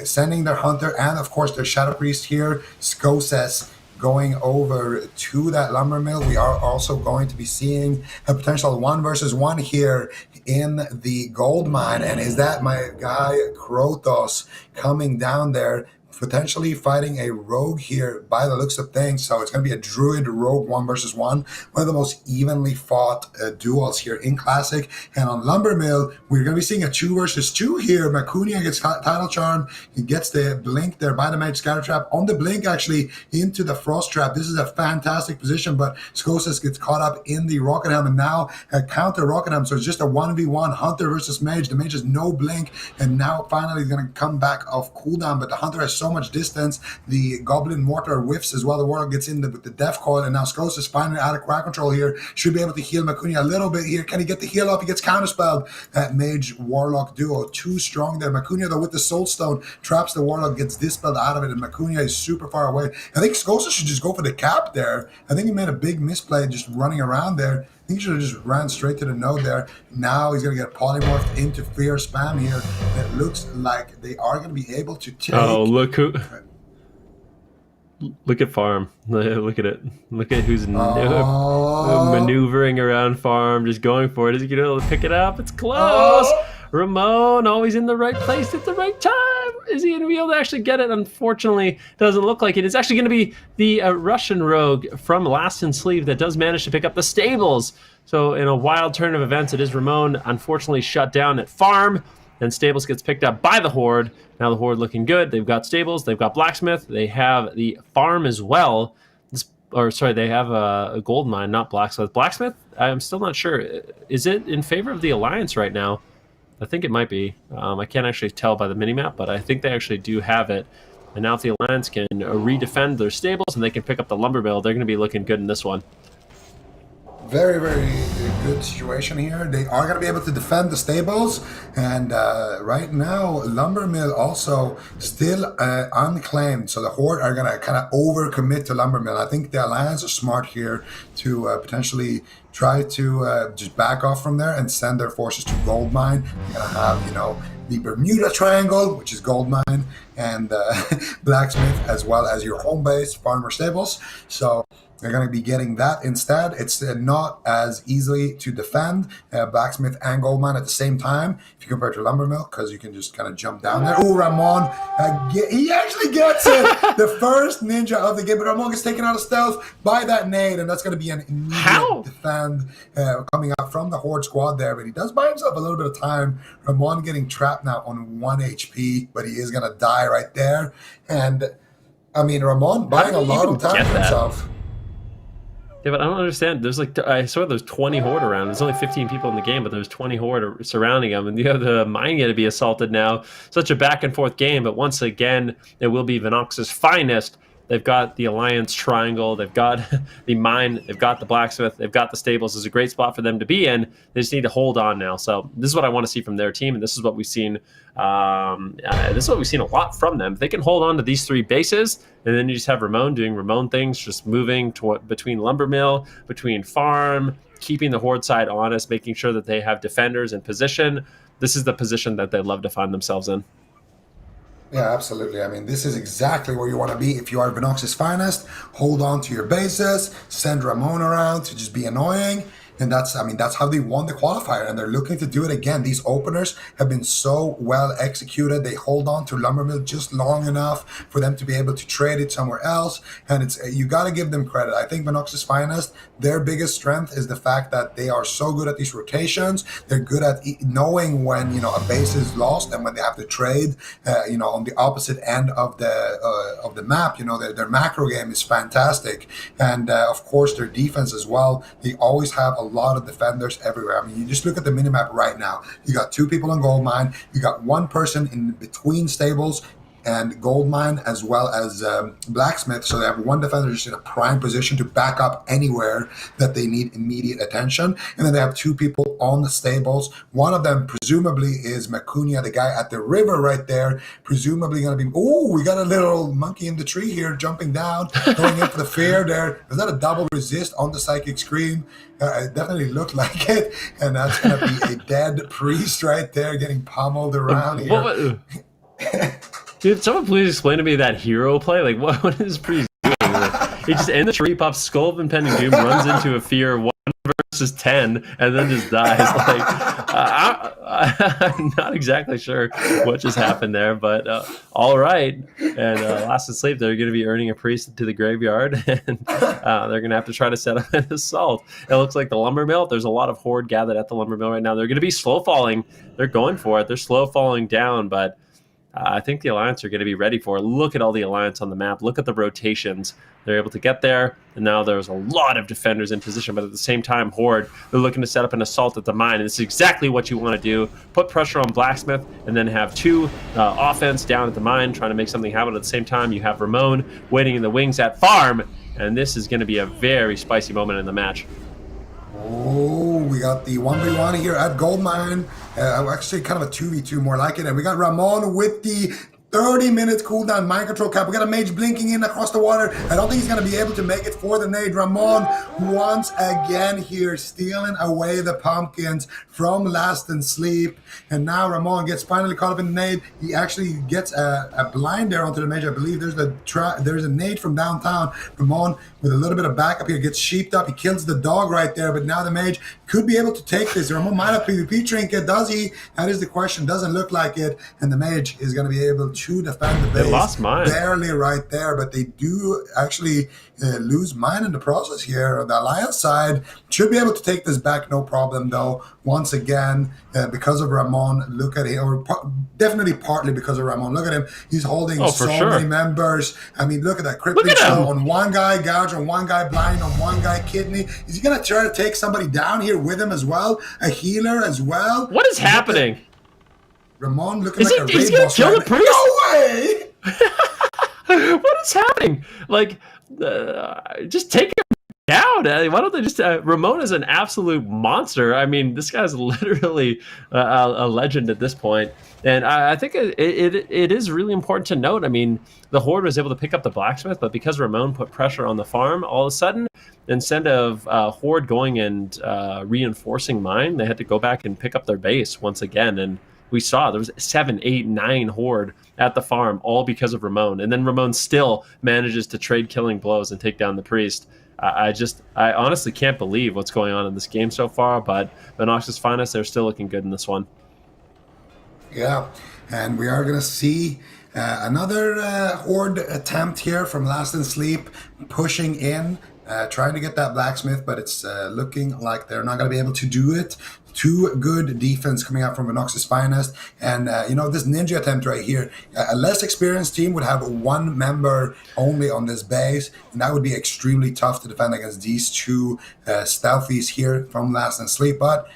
sending their hunter and of course their Shadow Priest here, Skoses, going over to that lumber mill. We are also going to be seeing a potential 1 versus 1 here in the gold mine. And is that my guy Krotos coming down there, potentially fighting a rogue here by the looks of things? So it's going to be a druid rogue 1 versus 1, one of the most evenly fought duels here in Classic. And on lumber mill, we're going to be seeing a 2 versus 2 here. Macunia gets title charm. He gets the blink there by the mage scatter trap on the blink, actually into the frost trap. This is a fantastic position, but Skoses gets caught up in the rocket helm and now a counter rocket helm. So it's just a 1v1 hunter versus mage. The mage has no blink, and now finally he's going to come back off cooldown, but the hunter has so much distance. The goblin mortar whiffs as well. The warlock gets in with the death coil, and now Skos is finally out of crowd control here. Should be able to heal Macunia a little bit here. Can he get the heal up? He gets counterspelled. That mage warlock duo too strong there. Macunia though with the soul stone traps the warlock, gets dispelled out of it, and Macunia is super far away. I think Skos should just go for the cap there. I think he made a big misplay just running around there. I think he should have just ran straight to the node there. Now he's going to get polymorphed into fear spam here. And it looks like they are going to be able to take... Oh, look at farm. Look at it. Look at who's maneuvering around farm, just going for it. Is he going to be able to pick it up? It's close. Ramon always in the right place at the right time. Is he going to be able to actually get it? Unfortunately, doesn't look like it. It's actually going to be the Russian rogue from Last in Sleeve that does manage to pick up the stables. So in a wild turn of events, it is Ramon unfortunately shut down at farm. Then stables gets picked up by the horde. Now the horde looking good. They've got stables. They've got blacksmith. They have the farm as well. They have a gold mine, not blacksmith. Blacksmith, I'm still not sure. Is it in favor of the alliance right now? I think it might be. I can't actually tell by the minimap, but I think they actually do have it. And now if the alliance can redefend their stables and they can pick up the lumber mill, they're going to be looking good in this one. Very, very good situation here. They are going to be able to defend the stables. And right now, lumber mill also still unclaimed. So the horde are going to kind of overcommit to lumber mill. I think the alliance are smart here to potentially try to just back off from there and send their forces to gold mine. You're going to have, the Bermuda Triangle, which is gold mine, and blacksmith, as well as your home base, farmer stables. So they're going to be getting that instead. It's not as easily to defend blacksmith and gold mine at the same time if you compare to lumber mill, because you can just kind of jump down there. Oh, Ramon, he actually gets it. The first ninja of the game, but Ramon gets taken out of stealth by that nade, and that's going to be an immediate defend coming out from the horde squad there. But he does buy himself a little bit of time. Ramon getting trapped now on 1 HP, but he is going to die right there. And I mean, Ramon buying a lot of time for himself. Yeah, but I don't understand. I saw there's 20 horde around. There's only 15 people in the game, but there's 20 horde surrounding them. And you have the mine going to be assaulted now. Such a back and forth game, but once again, it will be Vinox's finest. They've got the Alliance Triangle. They've got the mine. They've got the blacksmith. They've got the stables. It's a great spot for them to be in. They just need to hold on now. So this is what I want to see from their team, and this is what we've seen. This is what we've seen a lot from them. If they can hold on to these 3 bases, and then you just have Ramon doing Ramon things, just moving between lumber mill, between farm, keeping the horde side honest, making sure that they have defenders in position. This is the position that they love to find themselves in. Yeah, absolutely. I mean, this is exactly where you want to be if you are Vinox's finest. Hold on to your bases, send Ramon around to just be annoying, And that's how they won the qualifier, and they're looking to do it again. These openers have been so well executed. They hold on to Lumbermill just long enough for them to be able to trade it somewhere else, and it's you got to give them credit. I think Venox's Finest, their biggest strength is the fact that they are so good at these rotations. They're good at knowing when a base is lost and when they have to trade. On the opposite end of the map, their macro game is fantastic, and of course their defense as well. They always have a lot of defenders everywhere. I mean, you just look at the minimap right now. You got 2 people on gold mine. You got 1 person in between stables and gold mine as well as blacksmith. So they have 1 defender just in a prime position to back up anywhere that they need immediate attention. And then they have 2 people on the stables. One of them presumably is Macunia, the guy at the river right there, presumably going to be, we got a little monkey in the tree here jumping down, going in for the fear there. Is that a double resist on the Psychic Scream? It definitely looked like it. And that's going to be a dead priest right there getting pummeled around here. Dude, someone please explain to me that hero play. Like, what is Priest doing? He just in the tree, pops Skull of Impending Doom, runs into a fear 1 versus 10, and then just dies. Like, I'm not exactly sure what just happened there, but all right. And Last Asleep, they're going to be earning a priest to the graveyard, and they're going to have to try to set up an assault. It looks like the lumber mill. There's a lot of horde gathered at the lumber mill right now. They're going to be slow falling. They're going for it. They're slow falling down, but I think the Alliance are going to be ready for it. Look at all the Alliance on the map. Look at the rotations. They're able to get there, and now there's a lot of defenders in position, but at the same time, Horde, they're looking to set up an assault at the mine, and this is exactly what you want to do. Put pressure on Blacksmith, and then have 2 offense down at the mine, trying to make something happen. At the same time, you have Ramon waiting in the wings at farm, and this is going to be a very spicy moment in the match. Oh, we got the 1v1 here at Goldmine. Actually, kind of a 2v2 more like it. And we got Ramon with the 30-minute cooldown mind control cap. We got a mage blinking in across the water. I don't think he's going to be able to make it for the nade. Ramon once again here stealing away the pumpkins from Last and Sleep. And now Ramon gets finally caught up in the nade. He actually gets a blind there onto the mage. I believe there's a nade from downtown. Ramon with a little bit of backup here gets sheeped up. He kills the dog right there. But now the mage could be able to take this. Ramon might have PvP trinket. Does he? That is the question. Doesn't look like it. And the mage is going to be able to defend the base. They lost mine. Barely right there, but they do actually lose mine in the process here. The Alliance side should be able to take this back, no problem, though. Once again, because of Ramon, look at him, or definitely partly because of Ramon. Look at him. He's holding many members. I mean, look at that. Crippling show on one guy, gouge on one guy, blind on one guy, kidney. Is he going to try to take somebody down here with him as well? A healer as well? What is happening? Ramon looking like a raid boss. He's going to kill the priest? No way! What is happening? Like, just take him down. Why don't they just... Ramon is an absolute monster. I mean, this guy's literally a legend at this point. And I think it is really important to note. I mean, the Horde was able to pick up the Blacksmith, but because Ramon put pressure on the farm, all of a sudden, instead of Horde going and reinforcing mine, they had to go back and pick up their base once again. And we saw there was 7, 8, 9 Horde at the farm, all because of Ramon. And then Ramon still manages to trade killing blows and take down the priest. I honestly can't believe what's going on in this game so far, but Venox's Finest, they're still looking good in this one. Yeah, and we are going to see another Horde attempt here from Last and Sleep, pushing in, trying to get that Blacksmith, but it's looking like they're not going to be able to do it. 2 good defense coming out from Venox's Finest. And, this ninja attempt right here, a less experienced team would have 1 member only on this base, and that would be extremely tough to defend against these 2 stealthies here from Last and Sleep. But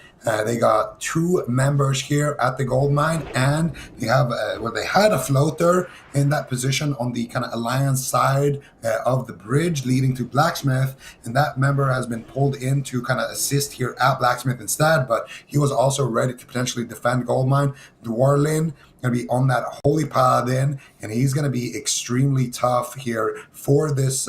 they got 2 members here at the gold mine, and they have they had a floater in that position on the kind of Alliance side of the bridge leading to Blacksmith, and that member has been pulled in to kind of assist here at Blacksmith instead, but he was also ready to potentially defend gold mine. Dwarlin going to be on that Holy Paladin, and he's going to be extremely tough here for this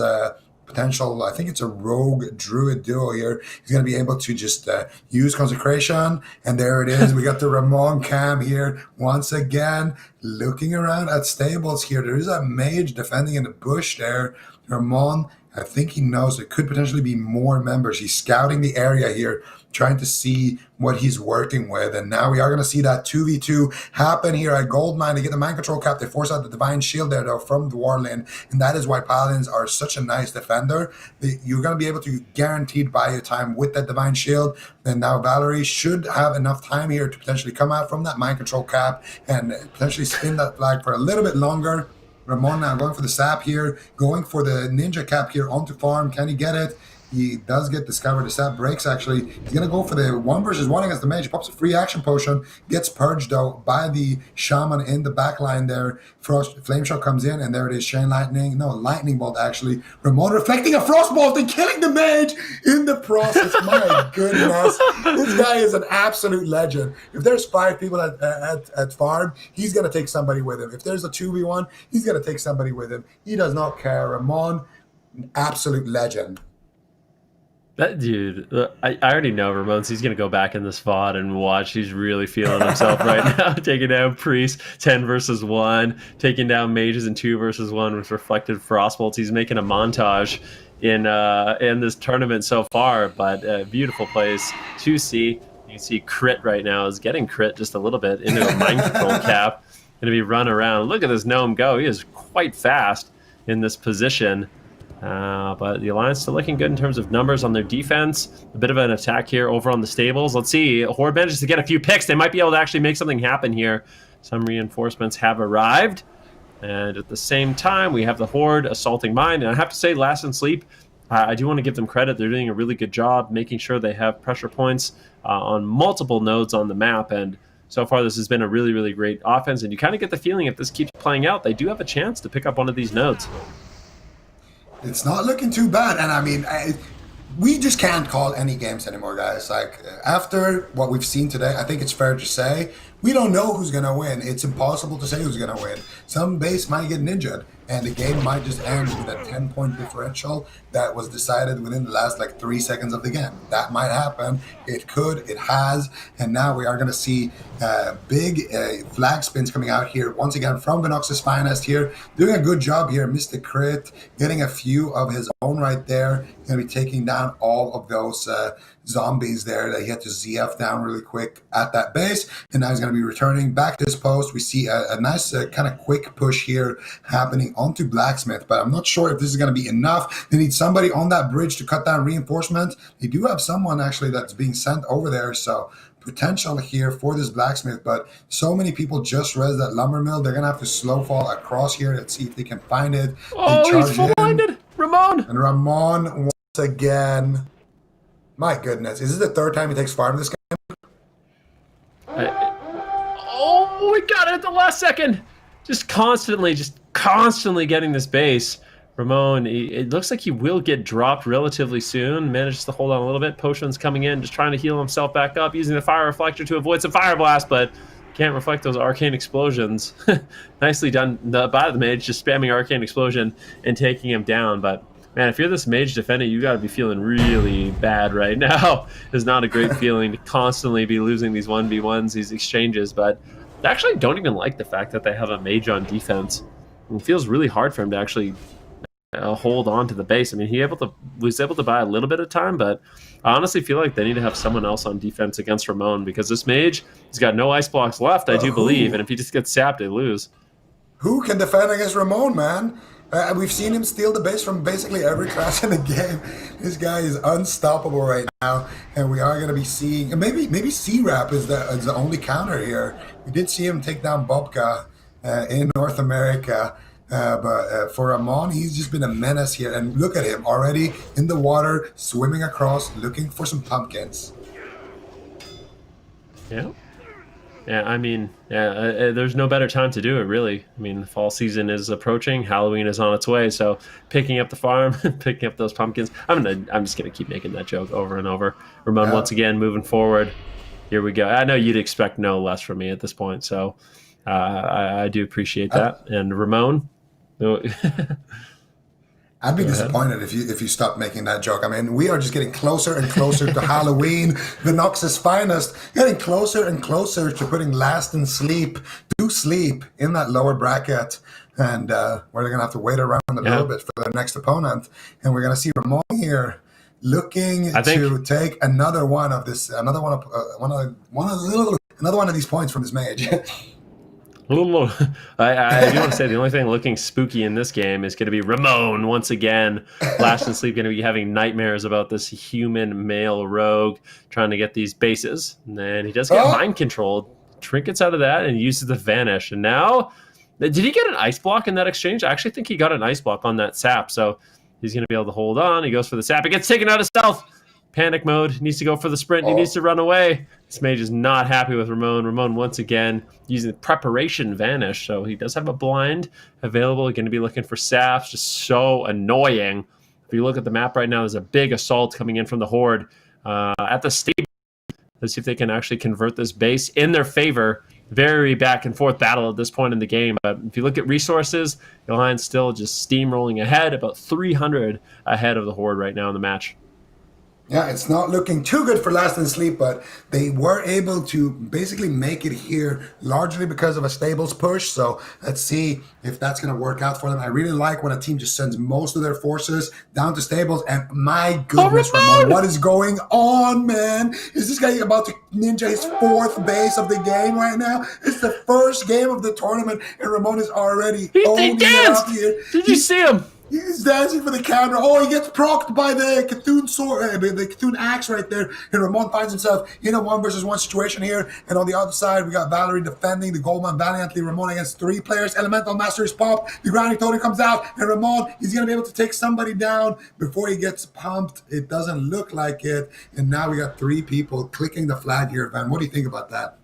potential, I think it's a rogue druid duo here. He's going to be able to just use consecration, and there it is. We got the Ramon cam here once again, looking around at stables here. There is a mage defending in the bush there. Ramon I think he knows there could potentially be more members. He's scouting the area here, trying to see what he's working with. And now we are going to see that 2v2 happen here at Goldmine. They get the mind control cap. They force out the Divine Shield there, though, from the Warlin. And that is why Paladins are such a nice defender. You're going to be able to guaranteed buy your time with that Divine Shield. And now Valerie should have enough time here to potentially come out from that mind control cap and potentially spin that flag for a little bit longer. Ramon now going for the sap here, going for the ninja cap here onto farm. Can he get it? He does get discovered. The sap breaks, actually. He's going to go for the 1v1 against the mage. He pops a free action potion. Gets purged, though, by the shaman in the back line there. Flame Shot comes in, and there it is. Chain Lightning. No, Lightning Bolt, actually. Ramon reflecting a Frost Bolt and killing the mage in the process. My goodness. This guy is an absolute legend. If there's 5 people at farm, he's going to take somebody with him. If there's a 2v1, he's going to take somebody with him. He does not care. Ramon, absolute legend. That dude, I already know Ramon's. He's going to go back in this VOD and watch. He's really feeling himself right now. Taking down priests 10 versus 1, taking down mages in 2 versus 1 with reflected frostbolts. He's making a montage in this tournament so far, but beautiful plays to see. You can see Crit right now is getting Crit just a little bit into a mind control cap. Going to be run around. Look at this gnome go. He is quite fast in this position. But the Alliance still looking good in terms of numbers on their defense. A bit of an attack here over on the stables. Let's see. Horde manages to get a few picks. They might be able to actually make something happen here. Some reinforcements have arrived. And at the same time, we have the Horde assaulting mine. And I have to say, Last in Sleep, I do want to give them credit. They're doing a really good job making sure they have pressure points on multiple nodes on the map. And so far, this has been a really, really great offense. And you kind of get the feeling if this keeps playing out, they do have a chance to pick up one of these nodes. It's not looking too bad, and I mean, we just can't call any games anymore, guys. Like, after what we've seen today, I think it's fair to say we don't know who's going to win. It's impossible to say who's going to win. Some base might get ninjaed, and the game might just end with a 10-point differential that was decided within the last, 3 seconds of the game. That might happen. It could. It has. And now we are going to see big flag spins coming out here, once again, from Venox's Finest here. Doing a good job here. Mr. Crit, getting a few of his own right there. Going to be taking down all of those zombies there that he had to ZF down really quick at that base. And now he's going to be returning back to his post. We see a nice kind of quick push here happening onto Blacksmith, but I'm not sure if this is going to be enough. They need somebody on that bridge to cut down reinforcements. They do have someone actually that's being sent over there, so potential here for this Blacksmith, but so many people just res that lumber mill. They're going to have to slow fall across here. Let's see if they can find it. Oh, he's full-blinded! Ramon! And Ramon once again. My goodness. Is this the 3rd time he takes farm this game? Oh, we got it at the last second! Just constantly getting this base. Ramon, it looks like he will get dropped relatively soon. Manages to hold on a little bit. Potion's coming in, just trying to heal himself back up, using the Fire Reflector to avoid some Fire Blast, but can't reflect those Arcane Explosions. Nicely done by the mage, just spamming Arcane Explosion and taking him down, but man, if you're this mage defendant, you got to be feeling really bad right now. It's not a great feeling to constantly be losing these 1v1s, these exchanges, but I actually don't even like the fact that they have a mage on defense. It feels really hard for him to actually hold on to the base. I mean, he was able to buy a little bit of time, but I honestly feel like they need to have someone else on defense against Ramon, because this mage, he's got no ice blocks left, I do believe, and if he just gets sapped, they lose. Who can defend against Ramon, man? We've seen him steal the base from basically every class in the game. This guy is unstoppable right now, and we are going to be seeing... Maybe C-Rap is the only counter here. We did see him take down Bobka in North America, but for Ramon, he's just been a menace here. And look at him, already in the water, swimming across, looking for some pumpkins. Yeah. Yeah, I mean, there's no better time to do it, really. I mean, the fall season is approaching, Halloween is on its way, so picking up the farm, picking up those pumpkins. I'm just gonna keep making that joke over and over. Ramon once again moving forward. Here we go. I know you'd expect no less from me at this point, so I do appreciate that. And Ramon, I'd be Go ahead. disappointed if you stopped making that joke. I mean, we are just getting closer and closer to Halloween, the Nox's finest, getting closer and closer to putting Last in Sleep to sleep in that lower bracket. And we're going to have to wait around a little bit for the next opponent. And we're going to see Ramon here looking to take another one of this, another one of these points from his mage. I do want to say the only thing looking spooky in this game is going to be Ramon once again. Last in Sleep going to be having nightmares about this human male rogue trying to get these bases. And then he does get mind controlled, trinkets out of that, and uses the vanish. And now, did he get an ice block in that exchange? I actually think he got an ice block on that sap. So he's going to be able to hold on. He goes for the sap. He gets taken out of stealth. Panic mode, needs to go for the sprint. He needs to run away. This mage is not happy with Ramon. Ramon once again using preparation vanish, so he does have a blind available. He's going to be looking for saps. Just so annoying. If you look at the map right now, there's a big assault coming in from the horde at the stable. Let's see if they can actually convert this base in their favor. Very back and forth battle at this point in the game. But if you look at resources, the Alliance still just steamrolling ahead, about 300 ahead of the horde right now in the match. Yeah, it's not looking too good for Last in Sleep, but they were able to basically make it here largely because of a stables push. So let's see if that's going to work out for them. I really like when a team just sends most of their forces down to stables. And my goodness, Ramon, what is going on, man? Is this guy about to ninja his 4th base of the game right now? It's the first game of the tournament, and Ramon is already he danced. Did you see him? He's dancing for the camera. Oh, he gets procced by the Cthulhu sword, the Cthulhu axe right there. And Ramon finds himself in a 1-versus-1 situation here. And on the other side, we got Valerie defending the Goldman valiantly. Ramon against 3 players. Elemental Master is popped. The grounding totem comes out. And Ramon, he's going to be able to take somebody down before he gets pumped. It doesn't look like it. And now we got 3 people clicking the flag here, Van. What do you think about that?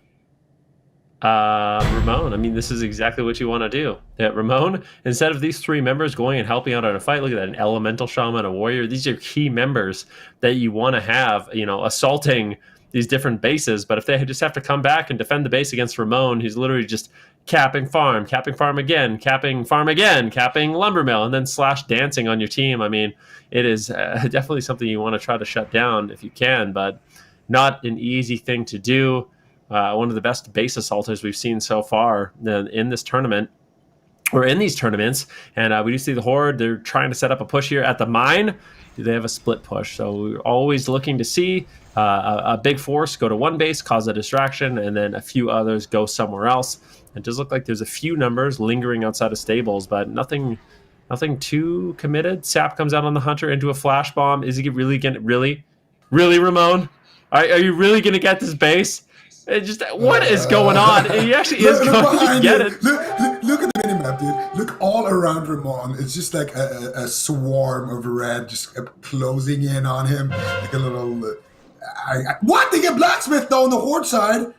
Ramon, I mean, this is exactly what you want to do. Yeah, Ramon, instead of these 3 members going and helping out on a fight, look at that, an elemental shaman, a warrior. These are key members that you want to have, assaulting these different bases. But if they just have to come back and defend the base against Ramon, who's literally just capping farm again, capping farm again, capping lumber mill, and then slash dancing on your team. I mean, it is definitely something you want to try to shut down if you can, but not an easy thing to do. One of the best base assaulters we've seen so far in this tournament, or in these tournaments. And we do see the horde. They're trying to set up a push here at the mine. Do they have a split push? So we're always looking to see a big force go to one base, cause a distraction, and then a few others go somewhere else. It does look like there's a few numbers lingering outside of stables, but nothing too committed. Sap comes out on the hunter into a flash bomb. Is he really Ramon? Are you really gonna get this base? What is going on? He actually is going to get it. Look at the minimap, dude. Look all around Ramon. It's just like a swarm of red just closing in on him. Like a little... what? They get Blacksmith, though, on the Horde side.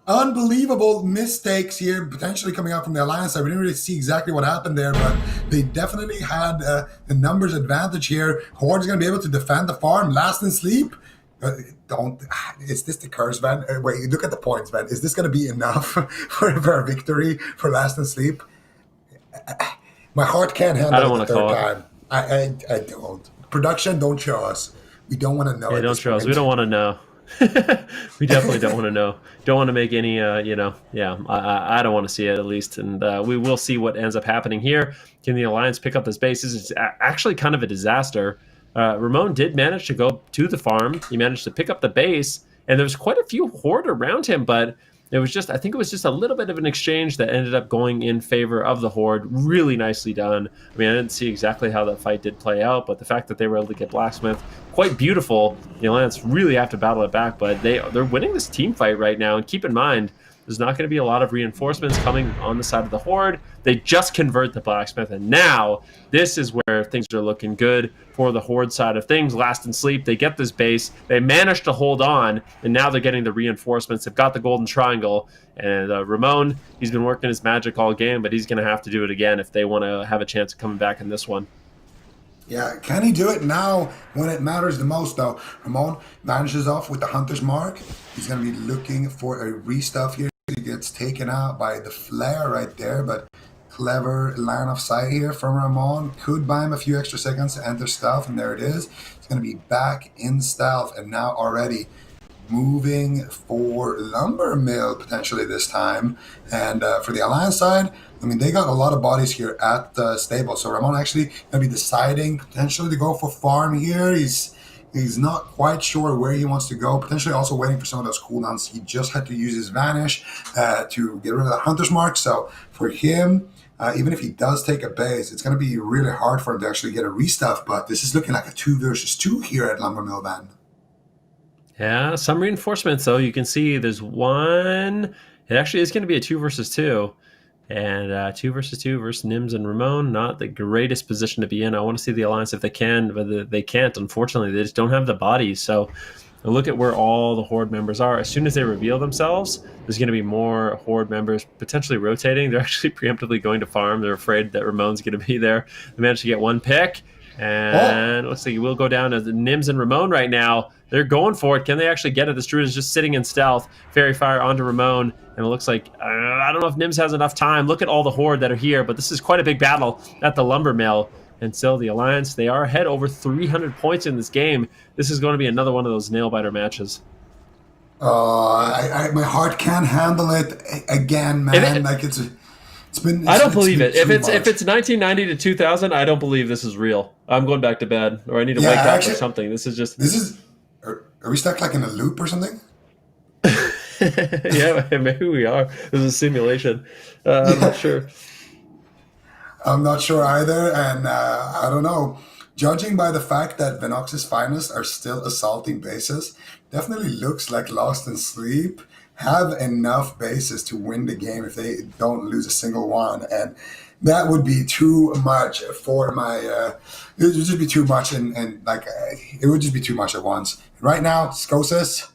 Unbelievable mistakes here, potentially coming out from the Alliance side. We didn't really see exactly what happened there, but they definitely had the numbers advantage here. Horde's going to be able to defend the farm. Last in Sleep. Is this the curse, Van? Wait, look at the points, Van. Is this going to be enough for a victory for Last in Sleep? My heart can't handle it the third time. I don't. Production, don't show us. We don't want to know. Yeah, don't show us. We don't want to know. We definitely don't want to know. Don't want to make any, I don't want to see it at least. And we will see what ends up happening here. Can the Alliance pick up this bases? It's actually kind of a disaster. Ramon did manage to go to the farm. He managed to pick up the base, and there was quite a few horde around him, but I think it was just a little bit of an exchange that ended up going in favor of the horde. Really nicely done. I mean, I didn't see exactly how that fight did play out, but the fact that they were able to get Blacksmith, quite beautiful. The Alliance really have to battle it back, but they're winning this team fight right now, and keep in mind, there's not going to be a lot of reinforcements coming on the side of the horde. They just convert the Blacksmith, and now this is where things are looking good for the horde side of things. Last in Sleep, they get this base. They managed to hold on, and now they're getting the reinforcements. They've got the golden triangle, and Ramon, he's been working his magic all game, but he's going to have to do it again if they want to have a chance of coming back in this one. Yeah, can he do it now when it matters the most, though? Ramon vanishes off with the Hunter's Mark. He's going to be looking for a restuff here. He gets taken out by the flare right there, but clever line of sight here from Ramon. Could buy him a few extra seconds to enter stealth, and there it is. He's going to be back in stealth, and now already moving for Lumber Mill potentially this time. And for the Alliance side, I mean, they got a lot of bodies here at the stable. So Ramon actually going to be deciding potentially to go for farm here. He's not quite sure where he wants to go. Potentially also waiting for some of those cooldowns. He just had to use his Vanish to get rid of the Hunter's Mark. So for him, even if he does take a base, it's going to be really hard for him to actually get a restuff. But this is looking like a 2 versus 2 here at Lumber Mill then. Yeah, some reinforcements, though. You can see there's one. It actually is going to be a 2 versus 2. And 2 versus 2 versus Nims and Ramon, not the greatest position to be in. I want to see the Alliance if they can, but they can't. Unfortunately, they just don't have the bodies. So look at where all the Horde members are. As soon as they reveal themselves, there's going to be more Horde members potentially rotating. They're actually preemptively going to farm. They're afraid that Ramon's going to be there. They managed to get one pick. And it looks like he will go down as Nims and Ramon right now. They're going for it. Can they actually get it? This Druid is just sitting in stealth. Fairy Fire onto Ramon. And it looks like, I don't know if Nims has enough time. Look at all the Horde that are here. But this is quite a big battle at the Lumber Mill. And still the Alliance, they are ahead over 300 points in this game. This is going to be another one of those nail-biter matches. My heart can't handle it again, man. I don't believe it. If it's 1990 to 2000, I don't believe this is real. I'm going back to bed, or I need to wake up or something. Are we stuck like in a loop or something? Yeah, maybe we are. This is a simulation. I'm not sure. I'm not sure either, and I don't know. Judging by the fact that Venox's Finest are still assaulting bases, definitely looks like Lost in Sleep have enough bases to win the game if they don't lose a single one. And that would be too much for my it would just be too much, and it would just be too much at once. Right now, Skosis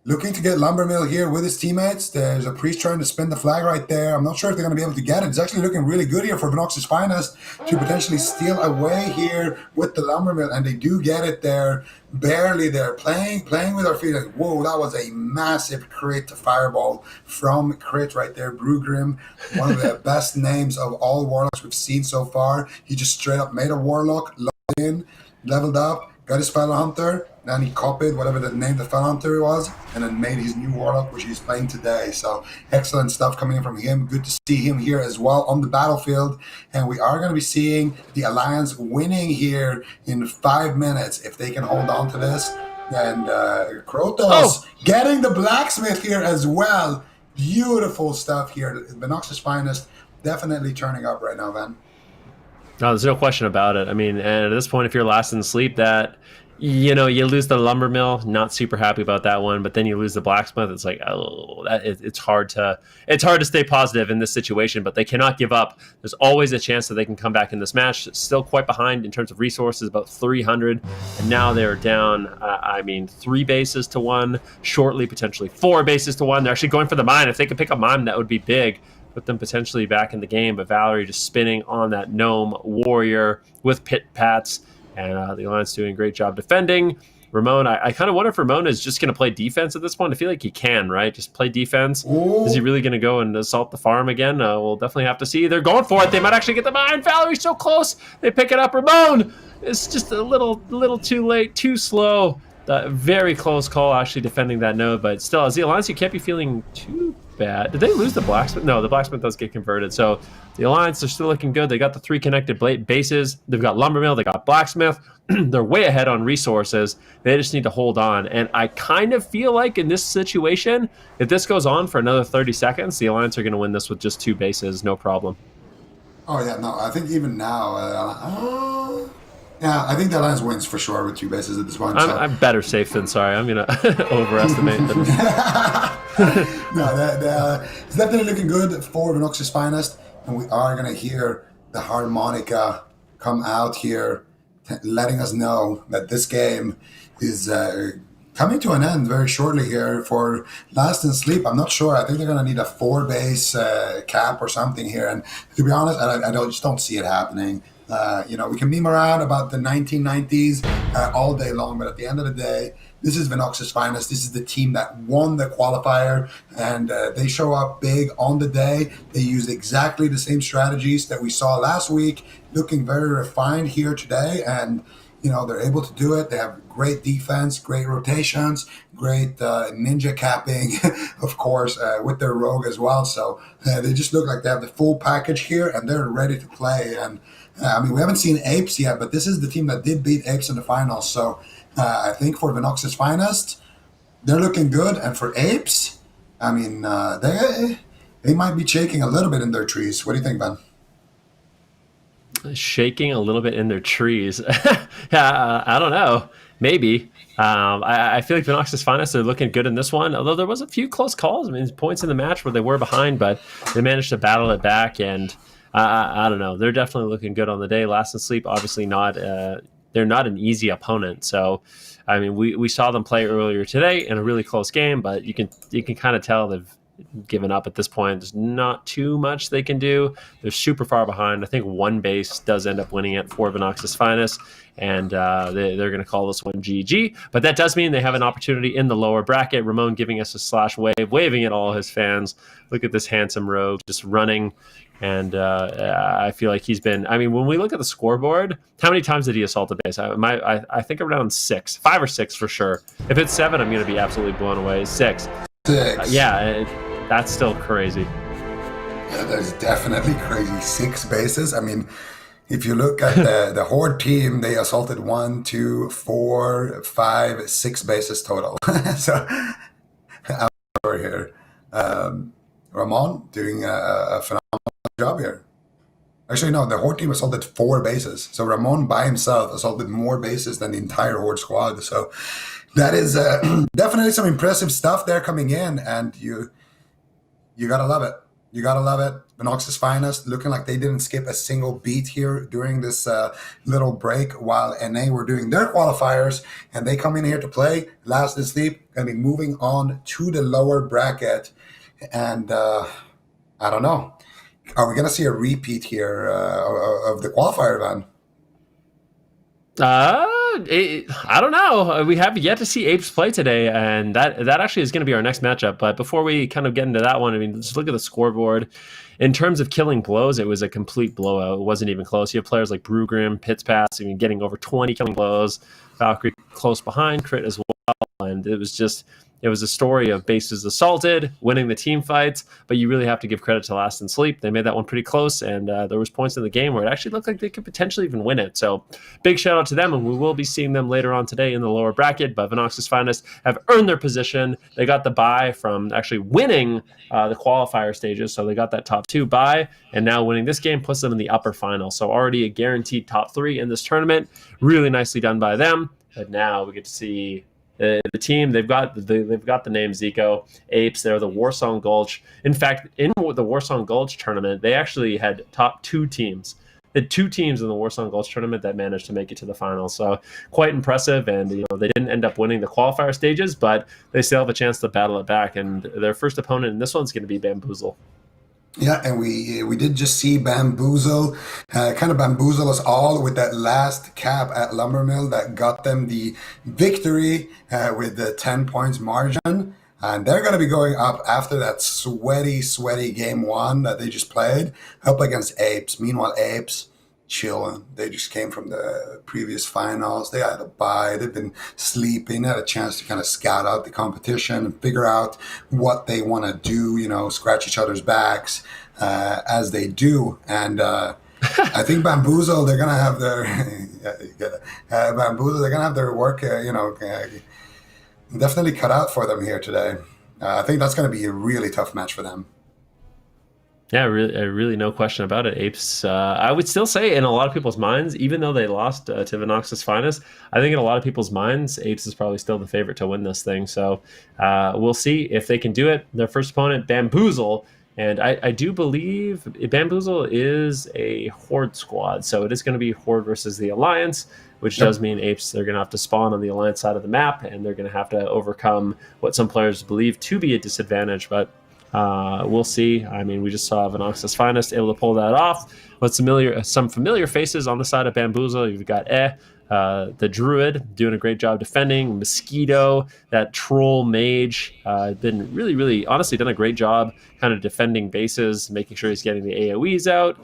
looking to get Lumber Mill here with his teammates. There's a priest trying to spin the flag right there. I'm not sure if they're going to be able to get it. It's actually looking really good here for Venox's Finest to potentially steal away here with the Lumber Mill, and they do get it there. Barely there. Playing with our feet. Like, whoa, that was a massive crit fireball from Crit right there. Brugrim, one of the best names of all Warlocks we've seen so far. He just straight up made a Warlock, logged in, leveled up, got his Fellow Hunter, then he copied whatever the name the Fellow Hunter was, and then made his new Warlock, which he's playing today. So excellent stuff coming in from him. Good to see him here as well on the battlefield. And we are going to be seeing the Alliance winning here in 5 minutes if they can hold on to this. And Krotos getting the Blacksmith here as well. Beautiful stuff here. Venox's Finest definitely turning up right now, Van. No, there's no question about it. I mean, and at this point, if you're last in sleep, that, you lose the Lumber Mill, not super happy about that one, but then you lose the Blacksmith. It's like, it's hard to stay positive in this situation, but they cannot give up. There's always a chance that they can come back in this match. Still quite behind in terms of resources, about 300, and now they're down, 3 bases to 1, shortly potentially 4 bases to 1. They're actually going for the mine. If they could pick up mine, that would be big. Put them potentially back in the game, but Valerie just spinning on that Gnome Warrior with Pit Pats, and the Alliance doing a great job defending. Ramon, I kind of wonder if Ramon is just going to play defense at this point. I feel like he can, right? Just play defense. Ooh. Is he really going to go and assault the farm again? We'll definitely have to see. They're going for it. They might actually get the mine. Valerie's so close. They pick it up. Ramon is just a little too late, too slow. Very close call actually defending that node, but still, as the Alliance, you can't be feeling too bad. Did they lose the Blacksmith? No, the Blacksmith does get converted. So the Alliance, they're still looking good. They got the 3 connected bases. They've got Lumber Mill. They got Blacksmith. They're way ahead on resources. They just need to hold on. And I kind of feel like in this situation, if this goes on for another 30 seconds, the Alliance are going to win this with just 2 bases, no problem. Oh, yeah, no, I think even now, yeah, I think the Alliance wins for sure with 2 bases at this point. I'm better safe than sorry. I'm going to overestimate them. No, it's definitely looking good for Venox's Finest, and we are going to hear the harmonica come out here, letting us know that this game is coming to an end very shortly here for Last in Sleep. I'm not sure. I think they're going to need a 4 base cap or something here, and to be honest, I just don't see it happening. We can meme around about the 1990s all day long, but at the end of the day, this is Vinox's finest. This is the team that won the qualifier, and they show up big on the day. They use exactly the same strategies that we saw last week, looking very refined here today, and they're able to do it. They have great defense, great rotations, great ninja capping, of course, with their rogue as well. So they just look like they have the full package here, and they're ready to play. And we haven't seen Apes yet, but this is the team that did beat Apes in the finals. So I think for Vinox's finest, they're looking good. And for Apes, they might be shaking a little bit in their trees. What do you think, Ben? Shaking a little bit in their trees. Yeah, I don't know. Maybe. I feel like Vinox's finest, they're looking good in this one, although there was a few close calls. Points in the match where they were behind, but they managed to battle it back. And I don't know. They're definitely looking good on the day. Last in Sleep, obviously not. They're not an easy opponent. So, we saw them play earlier today in a really close game, but you can kind of tell they've given up at this point. There's not too much they can do. They're super far behind. I think one base does end up winning it for Vinox's finest, and they're going to call this one GG. But that does mean they have an opportunity in the lower bracket. Ramon giving us a slash wave, waving at all his fans. Look at this handsome rogue just running. And I feel like he's been, when we look at the scoreboard, how many times did he assault the base? I think around 5 or 6 for sure. If it's 7, I'm going to be absolutely blown away. 6. That's still crazy. Yeah, that's definitely crazy. 6 bases. If you look at the Horde team, they assaulted 1, 2, 4, 5, 6 bases total. So I'm over here. Ramon doing a phenomenal job here. Actually, no, the Horde team assaulted 4 bases. So Ramon by himself assaulted more bases than the entire Horde squad. So that is definitely some impressive stuff there coming in, and you gotta love it. You gotta love it. Vinox's finest, looking like they didn't skip a single beat here during this little break while NA were doing their qualifiers, and they come in here to play. Last in Sleep, gonna be moving on to the lower bracket, and I don't know. Are we gonna see a repeat here of the qualifier, Van? I don't know. We have yet to see Apes play today, and that actually is going to be our next matchup. But before we kind of get into that one, just look at the scoreboard. In terms of killing blows, it was a complete blowout. It wasn't even close. You have players like Brugrim, Pitspass, getting over 20 killing blows. Valkyrie close behind, Crit as well, and it was a story of bases assaulted, winning the team fights, but you really have to give credit to Last in Sleep. They made that one pretty close, and there was points in the game where it actually looked like they could potentially even win it. So big shout out to them, and we will be seeing them later on today in the lower bracket, but Vinox's finest have earned their position. They got the bye from actually winning the qualifier stages, so they got that top 2 bye, and now winning this game puts them in the upper final. So already a guaranteed top 3 in this tournament. Really nicely done by them, but now we get to see the team. They've got the name Zico Apes. They're the Warsong Gulch. In fact, in the Warsong Gulch tournament, they actually had top 2 teams. They had 2 teams in the Warsong Gulch tournament that managed to make it to the final. So quite impressive. And they didn't end up winning the qualifier stages, but they still have a chance to battle it back. And their first opponent in this one's going to be Bamboozle. Yeah, and we did just see Bamboozle kind of bamboozle us all with that last cap at Lumbermill that got them the victory with the 10 points margin. And they're going to be going up after that sweaty game 1 that they just played, up against Apes. Meanwhile, Apes chilling. They just came from the previous finals. They had a bye. They've been sleeping. They had a chance to kind of scout out the competition and figure out what they want to do, scratch each other's backs as they do. And I think Bamboozle, they're going to have their Bamboozle, they're going to have their work, definitely cut out for them here today. I think that's going to be a really tough match for them. Yeah, really, no question about it. Apes, I would still say in a lot of people's minds, even though they lost to Vinox's finest, I think in a lot of people's minds, Apes is probably still the favorite to win this thing. So we'll see if they can do it. Their first opponent, Bamboozle, and I do believe Bamboozle is a Horde squad, so it is going to be Horde versus the Alliance, which does mean Apes, they're going to have to spawn on the Alliance side of the map, and they're going to have to overcome what some players believe to be a disadvantage, but We'll see. I mean, we just saw Venox's Finest able to pull that off. But some familiar faces on the side of Bamboozle. You've got the Druid doing a great job defending. Mosquito, that Troll Mage, been really, really, honestly, done a great job kind of defending bases, making sure he's getting the AoEs out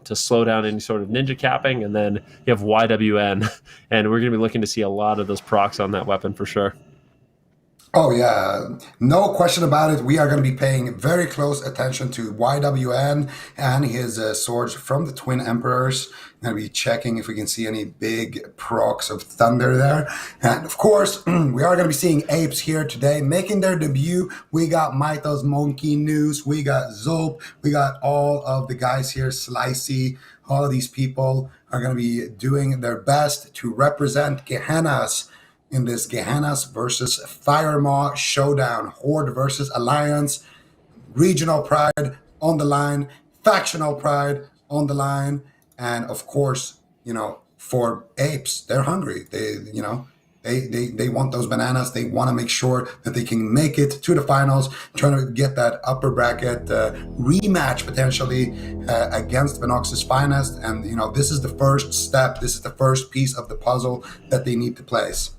to slow down any sort of ninja capping. And then you have YWN, and we're going to be looking to see a lot of those procs on that weapon for sure. Oh yeah, no question about it. We are going to be paying very close attention to YWN and his swords from the Twin Emperors. Going to be checking if we can see any big procs of thunder there. And of course, we are going to be seeing apes here today making their debut. We got Mythos Monkey News, we got Zulp, we got all of the guys here, Slicey. All of these people are going to be doing their best to represent Gehennas in this Gehennas versus Firemaw showdown. Horde versus Alliance. Regional pride on the line. Factional pride on the line. And of course, for apes, they're hungry. They want those bananas. They want to make sure that they can make it to the finals, trying to get that upper bracket rematch potentially against Venox's Finest. And, this is the first step. This is the first piece of the puzzle that they need to place.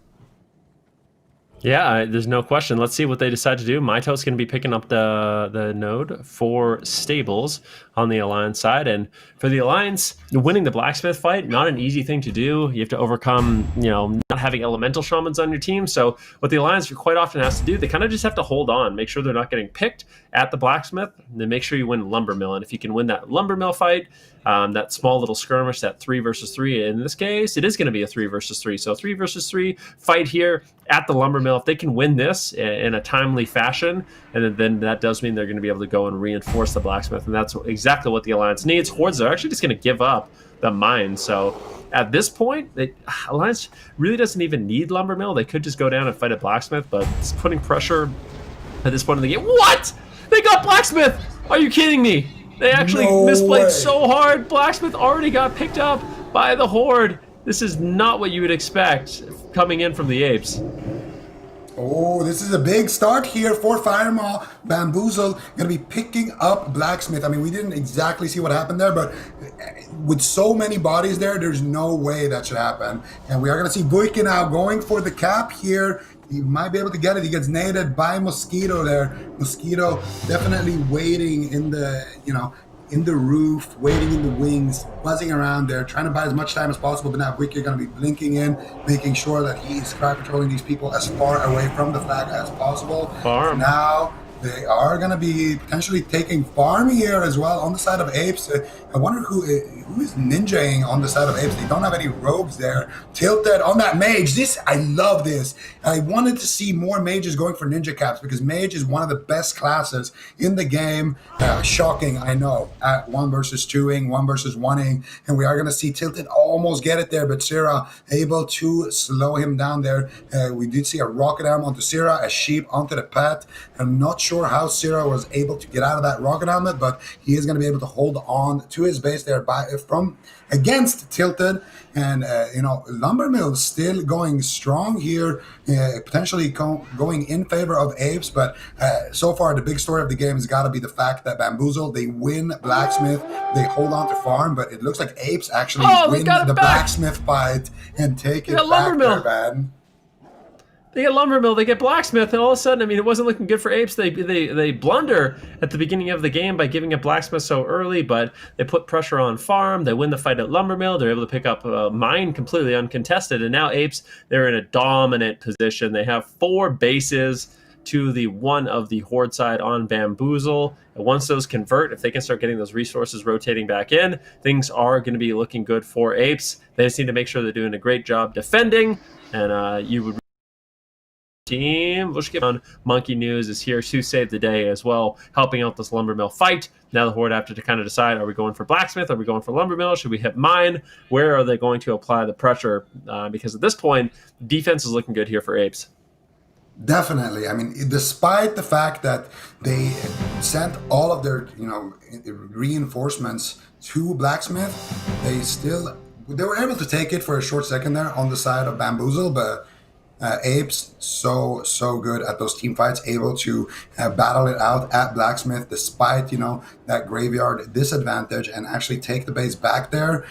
Yeah, there's no question. Let's see what they decide to do. Myto's going to be picking up the node for Stables on the Alliance side. And for the Alliance, winning the Blacksmith fight, not an easy thing to do. You have to overcome, not having elemental shamans on your team. So what the Alliance quite often has to do, they kind of just have to hold on, make sure they're not getting picked at the Blacksmith, and then make sure you win Lumbermill. And if you can win that Lumbermill fight, that small little skirmish, that 3 versus 3. In this case, it is going to be a 3 versus 3. So 3 versus 3 fight here at the Lumbermill. If they can win this in a timely fashion, and then that does mean they're going to be able to go and reinforce the Blacksmith. And that's exactly what the Alliance needs. Hordes are actually just going to give up the mine. So at this point, Alliance really doesn't even need Lumbermill. They could just go down and fight a Blacksmith, but it's putting pressure at this point in the game. What? They got Blacksmith! Are you kidding me? They actually misplayed so hard. Blacksmith already got picked up by the Horde. This is not what you would expect coming in from the apes. Oh, this is a big start here for Firemaw. Bamboozle going to be picking up Blacksmith. I mean, we didn't exactly see what happened there, but with so many bodies there, there's no way that should happen. And we are going to see Vuike now going for the cap here. He might be able to get it. He gets naded by Mosquito there. Mosquito definitely waiting in the, in the roof, waiting in the wings, buzzing around there, trying to buy as much time as possible. But now Vuike are going to be blinking in, making sure that he's crowd controlling these people as far away from the flag as possible. Farm. Now they are going to be potentially taking farm here as well on the side of apes. I wonder who is ninjaing on the side of apes. They don't have any rogues there. Tilted on that mage. I love this. I wanted to see more mages going for ninja caps because mage is one of the best classes in the game. Shocking, I know, at 1 versus 2ing, 1 versus 1ing. And we are going to see Tilted almost get it there, but Syrah able to slow him down there. We did see a rocket arm onto Syrah, a sheep onto the pet. I'm not sure how Syrah was able to get out of that rocket helmet, but he is going to be able to hold on to his base there from against Tilted. And Lumbermill still going strong here, potentially going in favor of apes. But so far, the big story of the game has got to be the fact that Bamboozle, they win Blacksmith, they hold on to farm, but it looks like apes actually win the Blacksmith fight and take it back there, man. They get Lumbermill, they get Blacksmith, and all of a sudden, I mean, it wasn't looking good for apes. They blunder at the beginning of the game by giving up Blacksmith so early, but they put pressure on farm. They win the fight at Lumbermill. They're able to pick up mine completely uncontested, and now apes, they're in a dominant position. They have 4 bases to the 1 of the Horde side on Bamboozle. And once those convert, if they can start getting those resources rotating back in, things are going to be looking good for apes. They just need to make sure they're doing a great job defending, and you would team. On Monkey News is here to save the day as well, helping out this Lumbermill fight. Now the Horde have to kind of decide, are we going for Blacksmith? Are we going for Lumbermill? Should we hit mine? Where are they going to apply the pressure? Because at this point, defense is looking good here for apes. Definitely. I mean, despite the fact that they sent all of their, reinforcements to Blacksmith, they were able to take it for a short second there on the side of Bamboozle, but Apes so good at those team fights, able to battle it out at Blacksmith despite that graveyard disadvantage and actually take the base back there.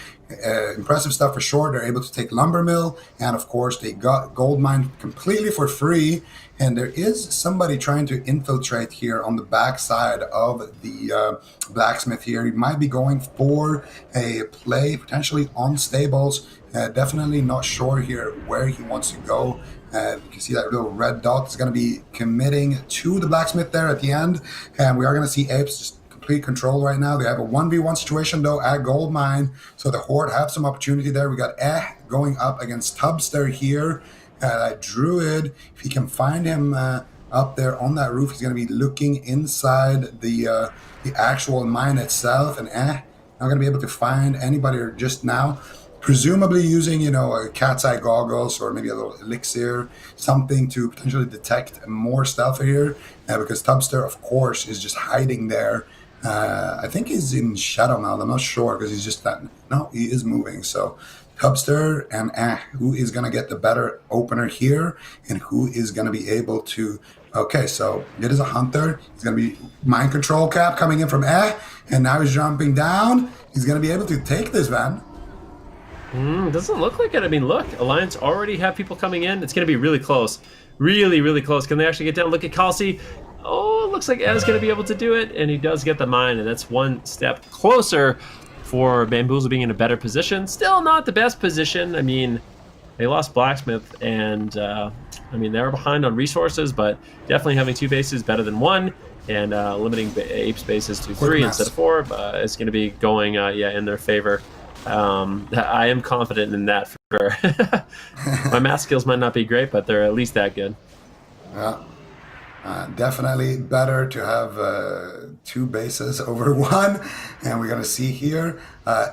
Impressive stuff for sure. They're able to take Lumber Mill, and of course they got Gold Mine completely for free. And there is somebody trying to infiltrate here on the back side of the Blacksmith here. He might be going for a play potentially on Stables. Definitely not sure here where he wants to go. You can see that little red dot is going to be committing to the Blacksmith there at the end. And we are going to see Apes just complete control right now. They have a 1v1 situation though at Gold Mine. So the Horde have some opportunity there. We got going up against Tubster here. Druid, if he can find him up there on that roof, he's going to be looking inside the actual mine itself. And not going to be able to find anybody just now. Presumably using, a cat's eye goggles or maybe a little elixir, something to potentially detect more stuff here. Because Tubster, of course, is just hiding there. I think he's in Shadow Meld. I'm not sure because he's just that. No, he is moving. So Tubster and who is going to get the better opener here and who is going to be able to. Okay, so it is a Hunter. He's going to be Mind Control Cap coming in from and now he's jumping down. He's going to be able to take this, Van. Doesn't look like it. I mean, look, Alliance already have people coming in. It's going to be really close. Really, really close. Can they actually get down? Look at Kelsey. Oh, it looks like Ed's going to be able to do it, and he does get the mine, and that's one step closer for Bamboozle being in a better position. Still not the best position. I mean, they lost Blacksmith, and, they were behind on resources, but definitely having two bases better than one, and limiting Apes bases to three instead of four is going to be going, in their favor. I am confident in that for sure. My math skills might not be great, but they're at least that good. Yeah. Definitely better to have two bases over one. And we're going to see here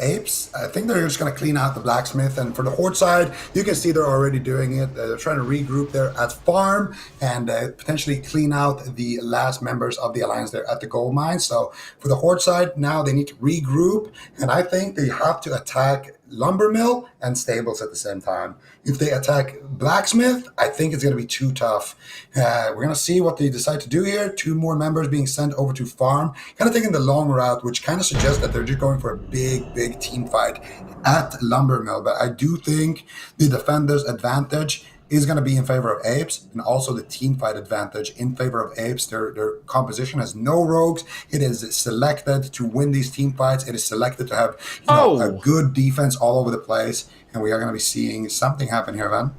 Apes. I think they're just going to clean out the Blacksmith. And for the Horde side, you can see they're already doing it. They're trying to regroup there at farm and potentially clean out the last members of the Alliance there at the gold mine. So for the Horde side, now they need to regroup. And I think they have to attack Lumber Mill and Stables at the same time. If they attack Blacksmith, I think it's going to be too tough. We're going to see what they decide to do here. Two more members being sent over to farm, kind of taking the long route, which kind of suggests that they're just going for a big team fight at Lumber Mill. But I do think the defender's advantage is going to be in favor of Apes, and also the team fight advantage in favor of Apes. Their composition has no rogues. It is selected to win these team fights. It is selected to have a good defense all over the place, and we are going to be seeing something happen here, Van.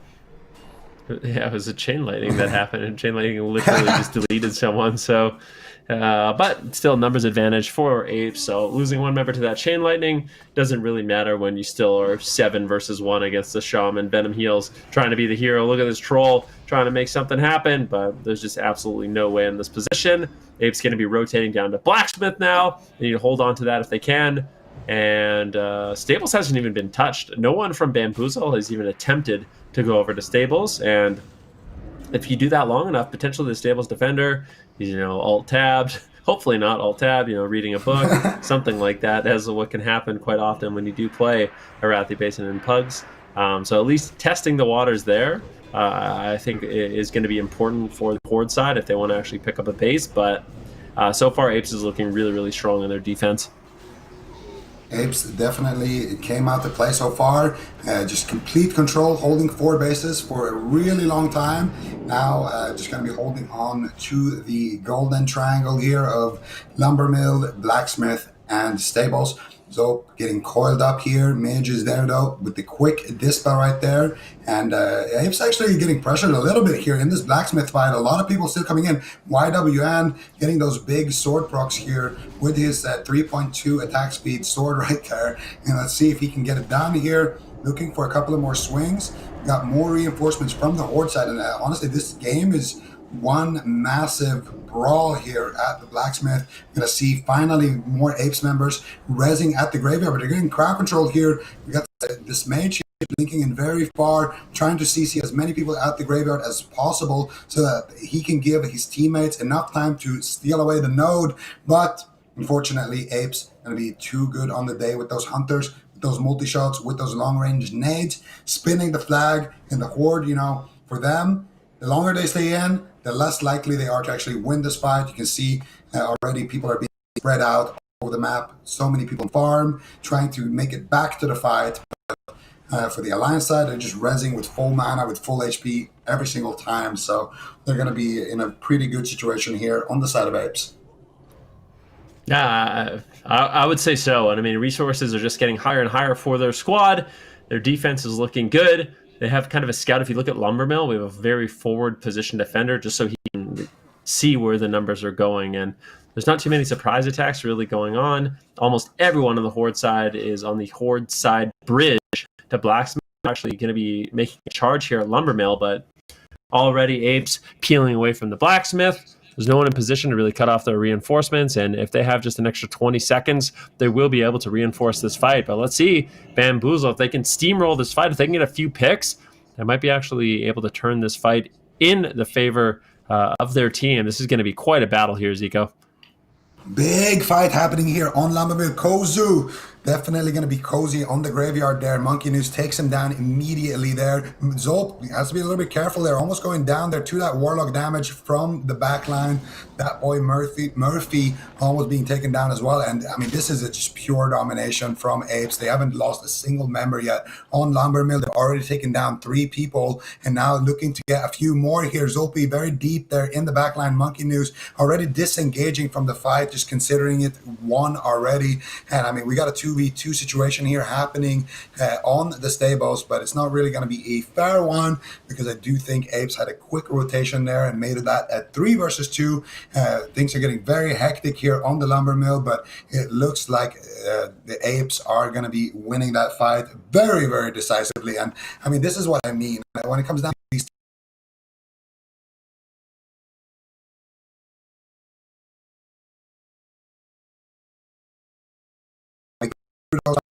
Yeah, it was a chain lightning that happened, and chain lightning literally just deleted someone. So, but still numbers advantage for Apes. So losing one member to that chain lightning doesn't really matter when you still are 7 versus 1 against the Shaman. Venom Heals trying to be the hero. Look at this troll trying to make something happen, but there's just absolutely no way in this position. Apes going to be rotating down to Blacksmith now. They need to hold on to that if they can. And Stables hasn't even been touched. No one from Bamboozle has even attempted to go over to Stables, and if you do that long enough, potentially the Stables defender, alt-tabbed, hopefully not alt-tabbed, reading a book, something like that. That's what can happen quite often when you do play Arathi Basin and Pugs. So at least testing the waters there, I think is going to be important for the Horde side if they want to actually pick up a base, but so far Apes is looking really, really strong in their defense. Apes definitely came out to play so far. Just complete control, holding 4 bases for a really long time. Now just going to be holding on to the golden triangle here of Lumber Mill, Blacksmith, and Stables. So getting coiled up here. Mage is there though with the quick dispel right there. And Apes actually getting pressured a little bit here in this Blacksmith fight. A lot of people still coming in. YWN getting those big sword procs here with his 3.2 attack speed sword right there. And let's see if he can get it down here. Looking for a couple of more swings. Got more reinforcements from the Horde side. And honestly, this game is one massive brawl here at the Blacksmith. We're going to see finally more Apes members rezzing at the graveyard, but they're getting crowd control here. We got this mage here blinking in very far, trying to CC as many people at the graveyard as possible so that he can give his teammates enough time to steal away the node. But unfortunately, Apes going to be too good on the day with those Hunters, with those multi-shots, with those long-range nades, spinning the flag, and the Horde, for them, the longer they stay in, the less likely they are to actually win this fight. You can see already people are being spread out all over the map. So many people farm trying to make it back to the fight. For the Alliance side, they're just rezzing with full mana, with full HP every single time. So they're going to be in a pretty good situation here on the side of Apes. Yeah, I would say so. And I mean, resources are just getting higher and higher for their squad. Their defense is looking good. They have kind of a scout. If you look at Lumbermill, we have a very forward position defender just so he can see where the numbers are going. And there's not too many surprise attacks really going on. Almost everyone on the Horde side is on the Horde side bridge to Blacksmith. Actually going to be making a charge here at Lumbermill, but already Apes peeling away from the Blacksmith. There's no one in position to really cut off their reinforcements, and if they have just an extra 20 seconds, they will be able to reinforce this fight. But let's see, Bamboozle, if they can steamroll this fight, if they can get a few picks, they might be actually able to turn this fight in the favor of their team. This is going to be quite a battle here, Zico. Big fight happening here on Lamberville. Kozu definitely going to be cozy on the graveyard there. Monkey News takes him down immediately there. Zolp has to be a little bit careful there. Almost going down there to that Warlock damage from the back line. That boy Murphy almost being taken down as well. And I mean, this is just pure domination from Apes. They haven't lost a single member yet on Lumbermill. They've already taken down 3 people and now looking to get a few more here. Zolpi very deep there in the back line. Monkey News already disengaging from the fight, just considering it won already. And I mean, we got a 2v2 situation here happening on the stables, but it's not really going to be a fair one because I do think Apes had a quick rotation there and made it that at 3 versus 2. Things are getting very hectic here on the Lumbermill, but it looks like the Apes are going to be winning that fight very, very decisively. And I mean, this is what I mean when it comes down to these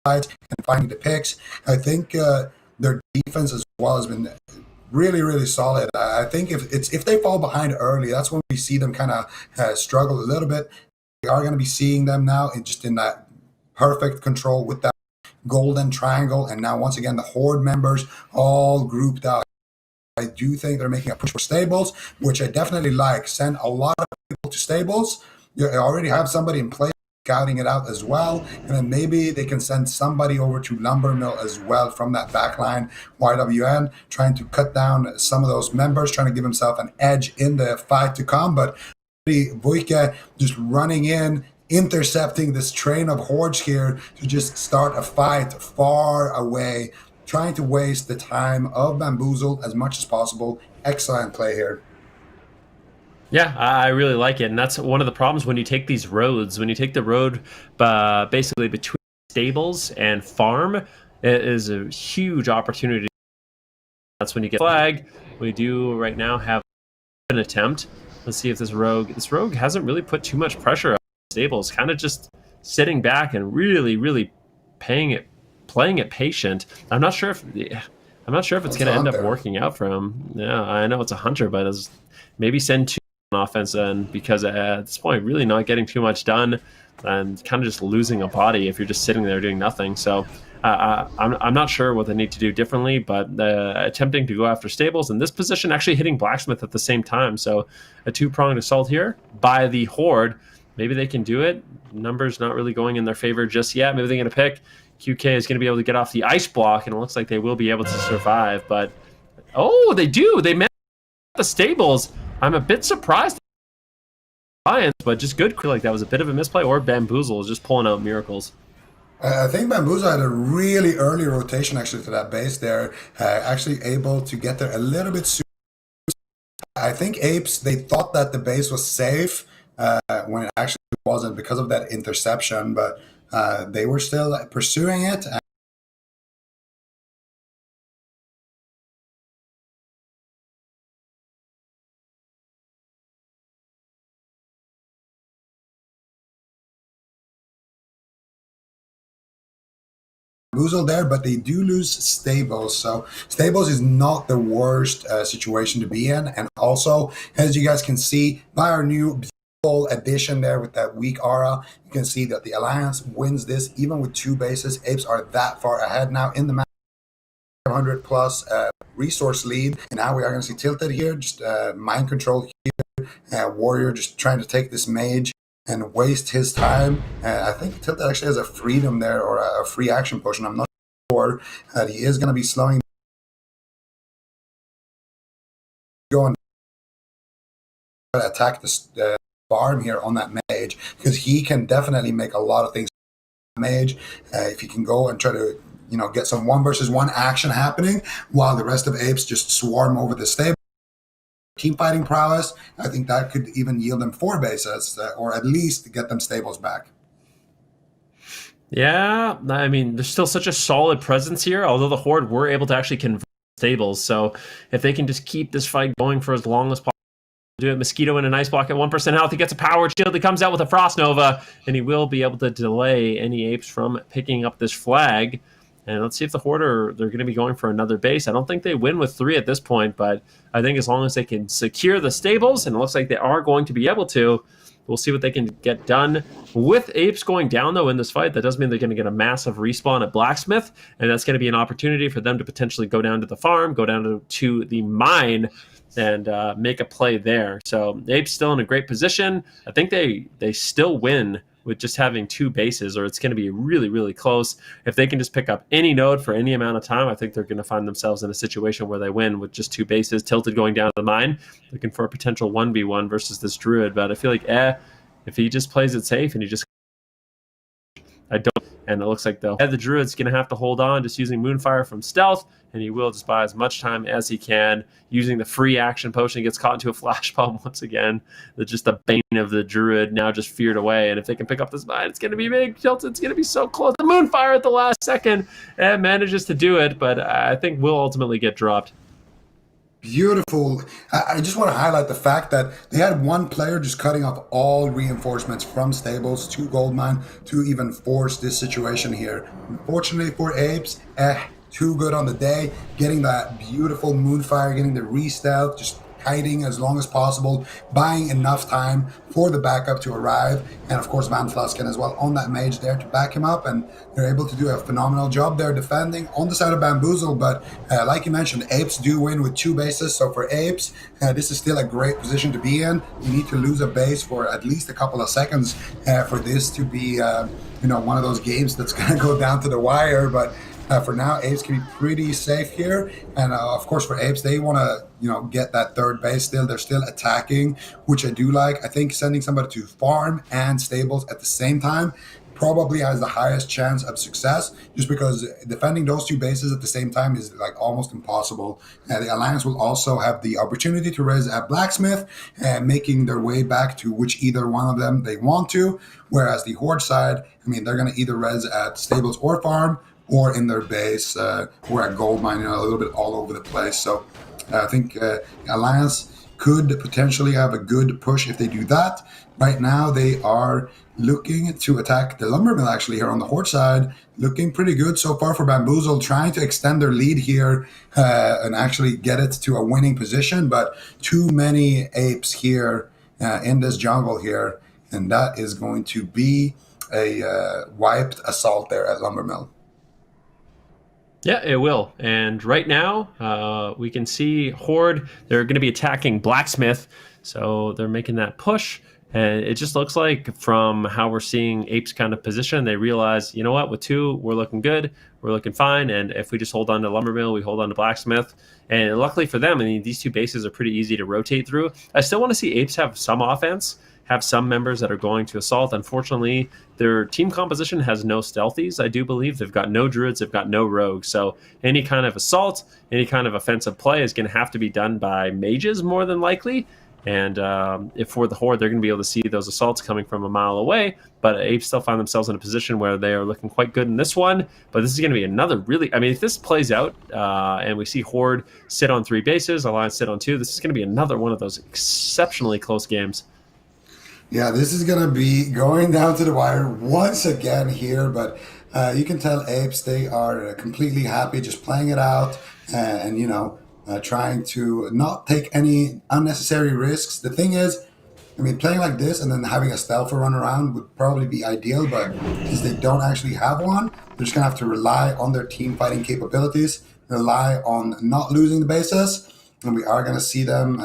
fights and finding the picks. I think their defense as well has been really, really solid. I think if they fall behind early, that's when we see them kind of struggle a little bit. We are going to be seeing them now just in that perfect control with that golden triangle. And now once again, the Horde members all grouped out. I do think they're making a push for stables, which I definitely like. Send a lot of people to stables. You already have somebody in place scouting it out as well, and then maybe they can send somebody over to Lumbermill as well from that backline. YWN trying to cut down some of those members, trying to give himself an edge in the fight to come, but Vujke just running in, intercepting this train of hordes here to just start a fight far away, trying to waste the time of Bamboozle as much as possible. Excellent play here. Yeah, I really like it. And that's one of the problems when you take these roads. When you take the road basically between stables and farm, it is a huge opportunity. That's when you get flag. We do right now have an attempt. Let's see if this rogue hasn't really put too much pressure on stables, kind of just sitting back and really, really playing it patient. I'm not sure if it's going to end up working out for him. Yeah, I know it's a hunter, but maybe send 2 on offense then, because at this point, really not getting too much done and kind of just losing a body if you're just sitting there doing nothing. So I'm not sure what they need to do differently, but attempting to go after stables in this position, actually hitting Blacksmith at the same time. So a 2-pronged assault here by the Horde. Maybe they can do it. Numbers not really going in their favor just yet. Maybe they're going to pick. QK is going to be able to get off the ice block, and it looks like they will be able to survive. But, oh, they do. They managed the stables. I'm a bit surprised. But just good. I feel like that was a bit of a misplay, or Bamboozle is just pulling out miracles. I think Bamboozle had a really early rotation actually to that base there, actually able to get there a little bit sooner. I think Apes, they thought that the base was safe when it actually wasn't because of that interception, but they were still pursuing it. Bamboozle there, but they do lose stables. So stables is not the worst situation to be in. And also, as you guys can see by our new beautiful addition there with that weak aura, you can see that the Alliance wins this even with 2 bases. Apes are that far ahead now in the map. 500 plus resource lead. And now we are going to see Tilted here, just mind control here. Warrior just trying to take this mage and waste his time. I think Tilted actually has a freedom there, or a free action potion. I'm not sure. He is going to be slowing, going to attack the farm here on that mage, because he can definitely make a lot of things. Mage, if he can go and try to get some 1 versus 1 action happening while the rest of apes just swarm over the stable. Team fighting prowess, I think that could even yield them 4 bases, or at least get them stables back. Yeah, I mean, there's still such a solid presence here, although the Horde were able to actually convert stables. So if they can just keep this fight going for as long as possible, do it. Mosquito in an ice block at 1% health. He gets a power shield. He comes out with a Frost Nova, and he will be able to delay any apes from picking up this flag. And let's see if the Horde they're going to be going for another base. I don't think they win with 3 at this point, but I think as long as they can secure the stables, and it looks like they are going to be able to, we'll see what they can get done. With apes going down, though, in this fight, that does mean they're going to get a massive respawn at Blacksmith, and that's going to be an opportunity for them to potentially go down to the farm, go down to the mine, and make a play there. So Ape's still in a great position. I think they still win with just having 2 bases, or it's going to be really, really close. If they can just pick up any node for any amount of time, I think they're going to find themselves in a situation where they win with just 2 bases. Tilted going down to the mine, looking for a potential 1v1 versus this Druid. But I feel like, if he just plays it safe and he just... I don't... And it looks like the Druid's going to have to hold on, just using Moonfire from stealth, and he will just buy as much time as he can, using the free action potion. He gets caught into a flash bomb once again. Just the bane of the Druid now just feared away, and if they can pick up this mine, it's going to be big. Tilted's going to be so close. The Moonfire at the last second manages to do it, but I think will ultimately get dropped. Beautiful. I just want to highlight the fact that they had 1 player just cutting off all reinforcements from stables to Goldmine to even force this situation here. Unfortunately for apes, too good on the day. Getting that beautiful Moonfire, getting the re-stealth, just hiding as long as possible, buying enough time for the backup to arrive, and of course Van Flusken as well on that mage there to back him up, and they're able to do a phenomenal job there defending on the side of Bamboozle. But like you mentioned, apes do win with 2 bases, so for apes, this is still a great position to be in. You need to lose a base for at least a couple of seconds for this to be one of those games that's going to go down to the wire, but for now, apes can be pretty safe here, and of course for apes, they want to get that 3rd base still. They're still attacking, which I do like. I think sending somebody to farm and stables at the same time probably has the highest chance of success, just because defending those 2 bases at the same time is like almost impossible. The Alliance will also have the opportunity to res at Blacksmith, making their way back to which either one of them they want to, whereas the Horde side, I mean, they're going to either res at stables or farm, or in their base, or at Goldmine, a little bit all over the place. So I think Alliance could potentially have a good push if they do that. Right now, they are looking to attack the lumber mill, actually, here on the Horde side. Looking pretty good so far for Bamboozle, trying to extend their lead here and actually get it to a winning position. But too many apes here in this jungle here, and that is going to be a wiped assault there at lumber mill. Yeah, it will. And right now, we can see Horde, they're going to be attacking Blacksmith. So they're making that push. And it just looks like from how we're seeing Apes kind of position, they realize, you know what, with 2, we're looking good. We're looking fine. And if we just hold on to Lumber Mill, we hold on to Blacksmith. And luckily for them, I mean, these 2 bases are pretty easy to rotate through. I still want to see Apes have some offense, have some members that are going to assault. Unfortunately, their team composition has no stealthies, I do believe. They've got no druids, they've got no rogues. So any kind of assault, any kind of offensive play is going to have to be done by mages more than likely. And if for the Horde, they're going to be able to see those assaults coming from a mile away. But Apes still find themselves in a position where they are looking quite good in this one. But this is going to be another really... I mean, if this plays out and we see Horde sit on 3 bases, Alliance sit on 2, this is going to be another one of those exceptionally close games. Yeah, this is going to be going down to the wire once again here, but you can tell Apes, they are completely happy just playing it out and trying to not take any unnecessary risks. The thing is, I mean, playing like this and then having a stealther run around would probably be ideal, but since they don't actually have one, they're just going to have to rely on their team fighting capabilities. rely on not losing the bases, and we are going to see them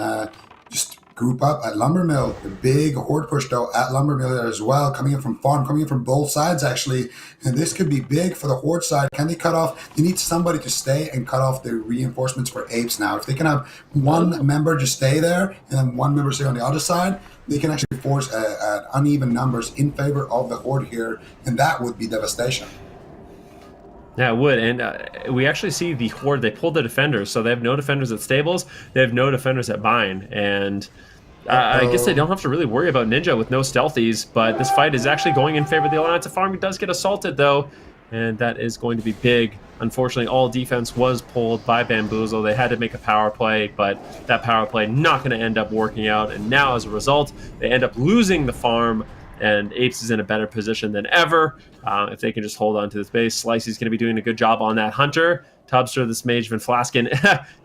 just group up at Lumber Mill. The big horde push though at Lumber Mill there as well, coming in from farm, coming in from both sides actually, and this could be big for the horde side. Can they cut off? They need somebody to stay and cut off the reinforcements for apes now. If they can have one member just stay there and then one member stay on the other side, they can actually force uneven numbers in favor of the horde here, and that would be devastation. Yeah, it would. And we actually see the horde, they pulled the defenders, so they have no defenders at stables, they have no defenders at Bind, and I guess they don't have to really worry about Ninja with no stealthies, but this fight is actually going in favor of the Alliance of Farm. He does get assaulted, though, and that is going to be big. Unfortunately, all defense was pulled by Bamboozle. They had to make a power play, but that power play not going to end up working out, and now, as a result, they end up losing the farm, and Apes is in a better position than ever. If they can just hold on to this base, Slicey's going to be doing a good job on that Hunter. Tubster, this Mage Van Flasken,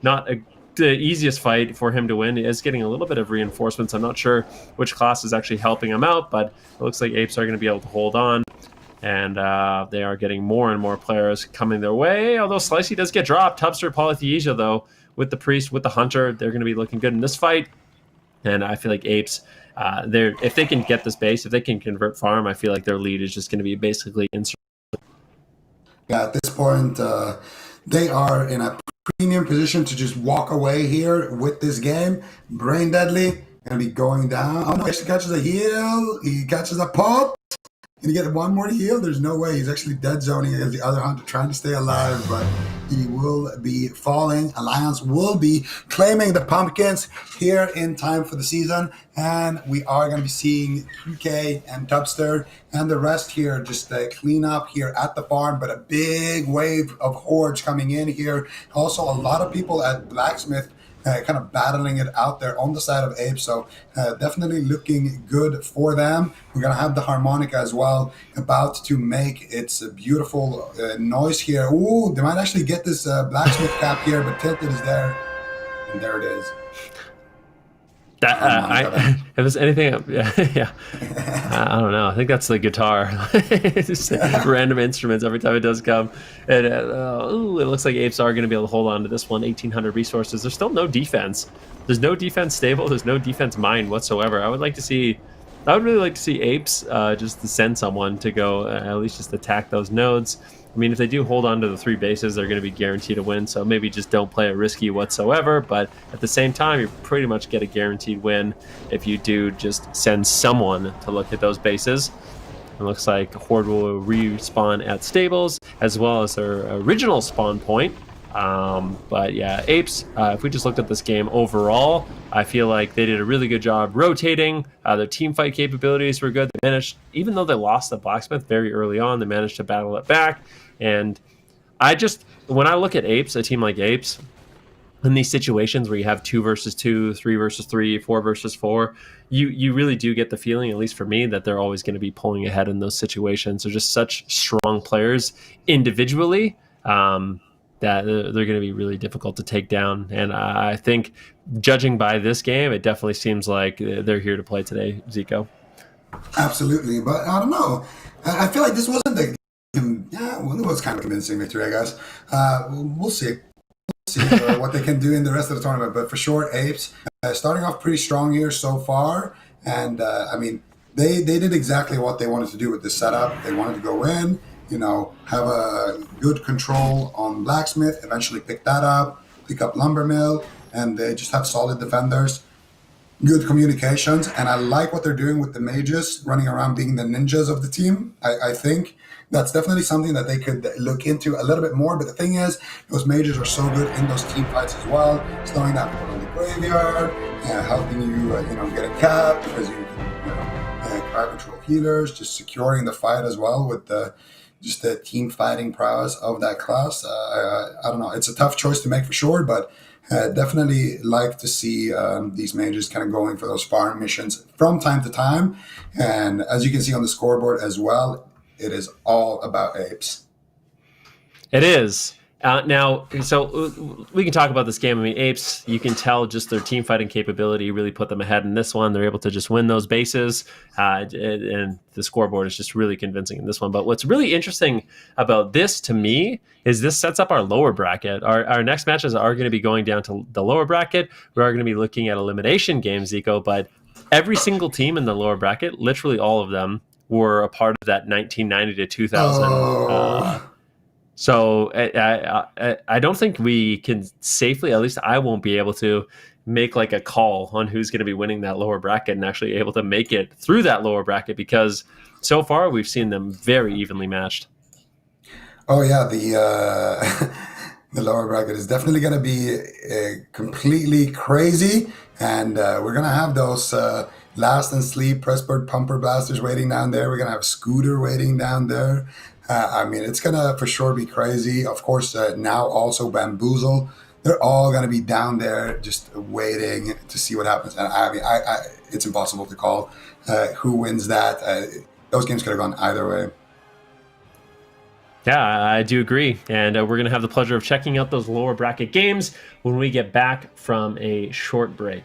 not the easiest fight for him to win. He is getting a little bit of reinforcements. I'm not sure which class is actually helping him out, but it looks like Apes are going to be able to hold on. And they are getting more and more players coming their way, although Slicey does get dropped. Tubster, Polythesia, though, with the Priest, with the Hunter, they're going to be looking good in this fight. And I feel like Apes, if they can get this base, if they can convert farm, I feel like their lead is just going to be basically instant. Yeah, at this point, they are in a premium position to just walk away here with this game. Brain Deadly going to be going down. Oh no, he actually catches a heal. He catches a pop. Can he get one more heal? There's no way. He's actually dead zoning against the other Hunter, trying to stay alive, but he will be falling. Alliance will be claiming the pumpkins here in time for the season, and we are going to be seeing PK and Tubster and the rest here just clean up here at the farm, but a big wave of hordes coming in here. Also, a lot of people at Blacksmith kind of battling it out there on the side of Apes, so definitely looking good for them. We're going to have the harmonica as well, about to make its beautiful noise here. Ooh, they might actually get this blacksmith cap here, but Tilted is there, and there it is. If there's anything, yeah, I don't know. I think that's the guitar. Just random instruments every time it does come. And it looks like Apes are going to be able to hold on to this one. 1,800 resources. There's still no defense. There's no defense stable. There's no defense mine whatsoever. I would really like to see Apes just to send someone to go at least just attack those nodes. I mean, if they do hold on to the 3 bases, they're going to be guaranteed a win, so maybe just don't play it risky whatsoever, but at the same time, you pretty much get a guaranteed win if you do just send someone to look at those bases. It looks like Horde will respawn at stables, as well as their original spawn point. But yeah, Apes, if we just looked at this game overall, I feel like they did a really good job rotating. Their team fight capabilities were good. They managed, even though they lost the Blacksmith very early on, they managed to battle it back. And when I look at Apes, a team like Apes, in these situations where you have 2 versus 2, 3 versus 3, 4 versus 4, you really do get the feeling, at least for me, that they're always going to be pulling ahead in those situations. They're just such strong players individually. That they're going to be really difficult to take down. And I think, judging by this game, it definitely seems like they're here to play today, Zico. Absolutely, but I don't know. I feel like this wasn't it was kind of a convincing victory, I guess. We'll see. What they can do in the rest of the tournament. But for sure, Apes, starting off pretty strong here so far. And, I mean, they did exactly what they wanted to do with this setup. They wanted to go in, have a good control on Blacksmith, eventually pick that up, pick up Lumber Mill, and they just have solid defenders, good communications, and I like what they're doing with the mages running around being the ninjas of the team. I think that's definitely something that they could look into a little bit more, but the thing is, those mages are so good in those team fights as well, slowing down people in the graveyard, helping you, get a cap, because you crowd control healers, just securing the fight as well with the team fighting prowess of that class. I don't know. It's a tough choice to make for sure, but definitely like to see these mages kind of going for those farm missions from time to time. And as you can see on the scoreboard as well, it is all about Apes. It is. Now, so we can talk about this game. I mean, Apes, you can tell just their team fighting capability really put them ahead in this one. They're able to just win those bases, and the scoreboard is just really convincing in this one. But what's really interesting about this to me is this sets up our lower bracket. Our next matches are going to be going down to the lower bracket. We are going to be looking at elimination games, Zico, but every single team in the lower bracket, literally all of them, were a part of that 1990 to 2000. Oh, So I don't think we can safely, at least I won't be able to make like a call on who's going to be winning that lower bracket and actually able to make it through that lower bracket, because so far we've seen them very evenly matched. oh yeah. The the lower bracket is definitely going to be completely crazy, and we're gonna have those last and sleep Pressbird pumper blasters waiting down there. We're gonna have Scooter waiting down there. I mean, it's gonna for sure be crazy. Of course, now also Bamboozle. They're all gonna be down there just waiting to see what happens. And I mean, it's impossible to call who wins that. Those games could have gone either way. Yeah, I do agree. And we're going to have the pleasure of checking out those lower bracket games when we get back from a short break.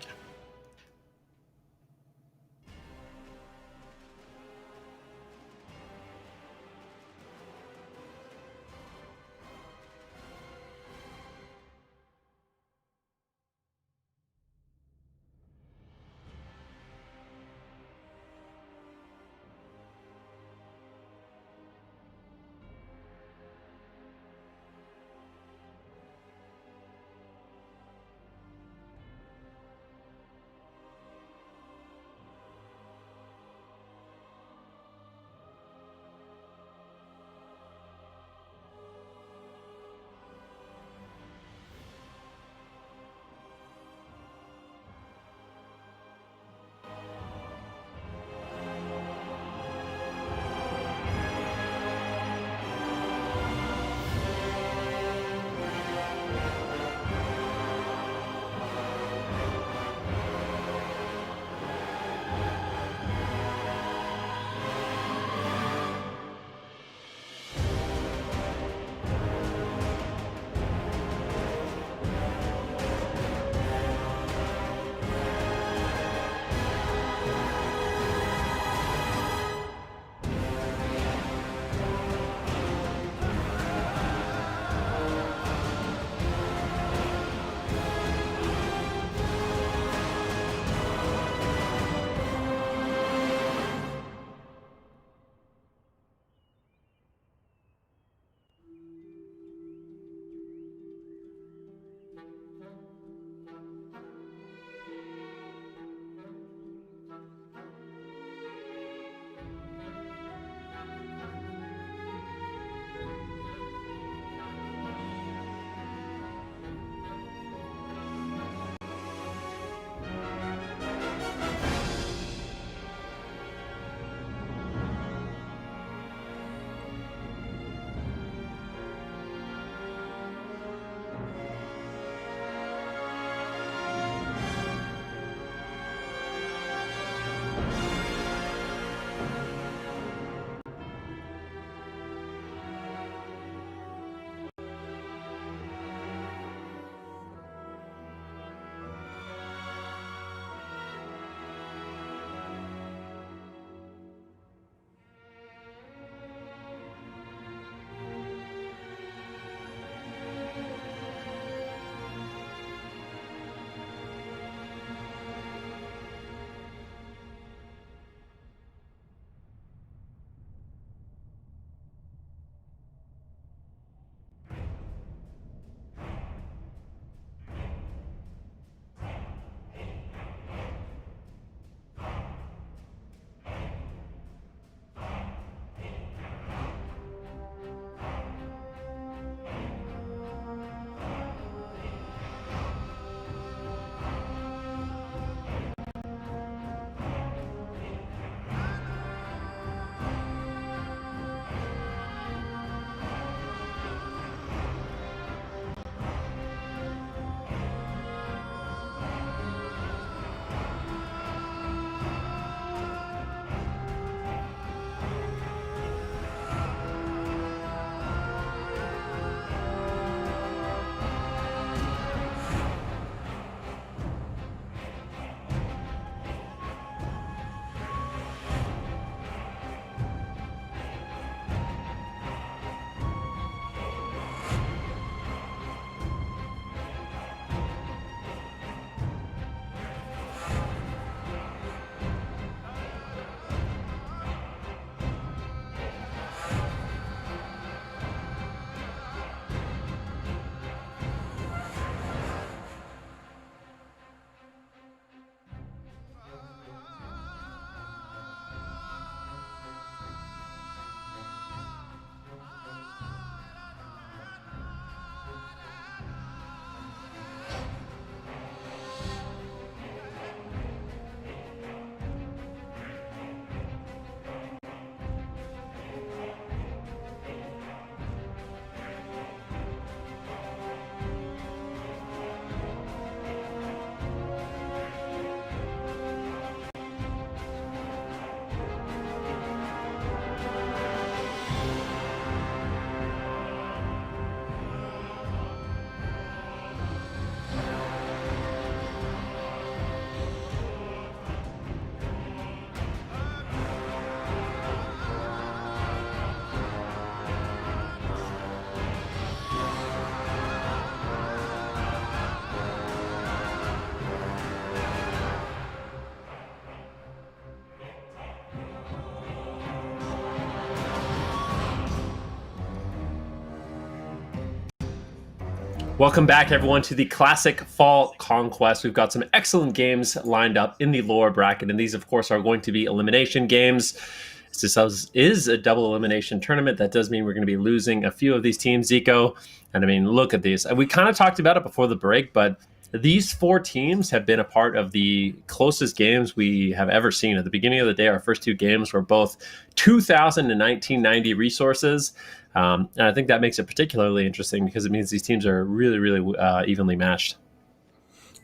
Welcome back, everyone, to the Classic Fall Conquest. We've got some excellent games lined up in the lower bracket, and these, of course, are going to be elimination games. This is a double elimination tournament. That does mean we're going to be losing a few of these teams, Zico. And I mean, look at these. We kind of talked about it before the break, but these four teams have been a part of the closest games we have ever seen. At the beginning of the day, our first two games were both 2000 and 1990 resources. And I think that makes it particularly interesting because it means these teams are really, really evenly matched.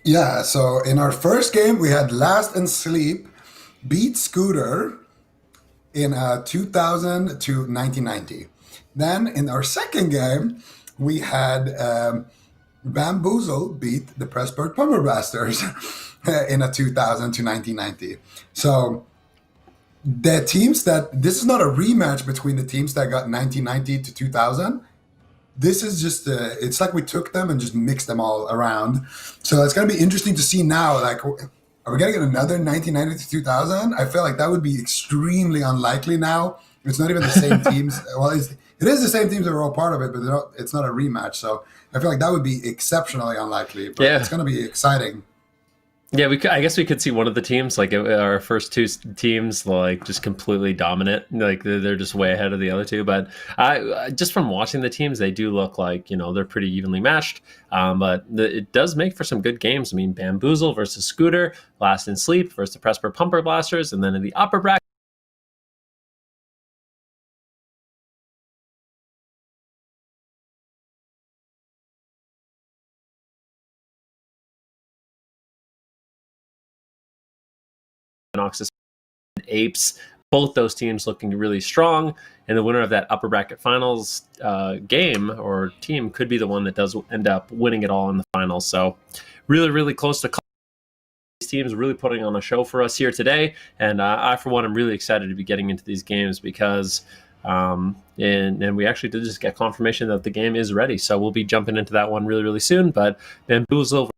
Yeah, so in our first game, we had Last and Sleep beat Scooter in 2000 to 1990. Then in our second game, we had Bamboozle beat the Pressburg Pumper Blasters in a 2000 to 1990. So the teams this is not a rematch between the teams that got 1990 to 2000. This is just it's like we took them and just mixed them all around. So it's going to be interesting to see now, like, are we going to get another 1990 to 2000? I feel like that would be extremely unlikely now. It's not even the same teams. Well, it is the same teams that were all part of it, but it's not a rematch. So I feel like that would be exceptionally unlikely. But It's going to be exciting. Yeah, I guess we could see one of the teams, like our first two teams, like just completely dominant. Like they're just way ahead of the other two. But just from watching the teams, they do look like, they're pretty evenly matched. But it does make for some good games. I mean, Bamboozle versus Scooter, Last and Sleep versus the Pressburg Pumper Blasters, and then in the upper bracket, Noxus and Apes. Both those teams looking really strong, and the winner of that upper bracket finals game or team could be the one that does end up winning it all in the finals. So really, really close to these teams, really putting on a show for us here today. And I, for one, am really excited to be getting into these games because and we actually did just get confirmation that the game is ready. So we'll be jumping into that one really, really soon. But Bamboozle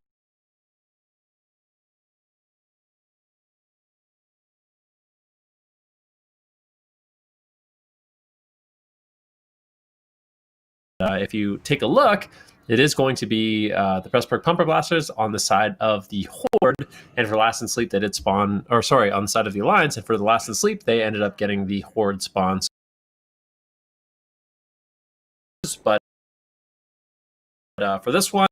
if you take a look, it is going to be the Pressburg Pumper Blasters on the side of the Horde, and for Last and Sleep, they did spawn, or sorry, on the side of the Alliance, and for the Last and Sleep, they ended up getting the Horde spawns. But for this one,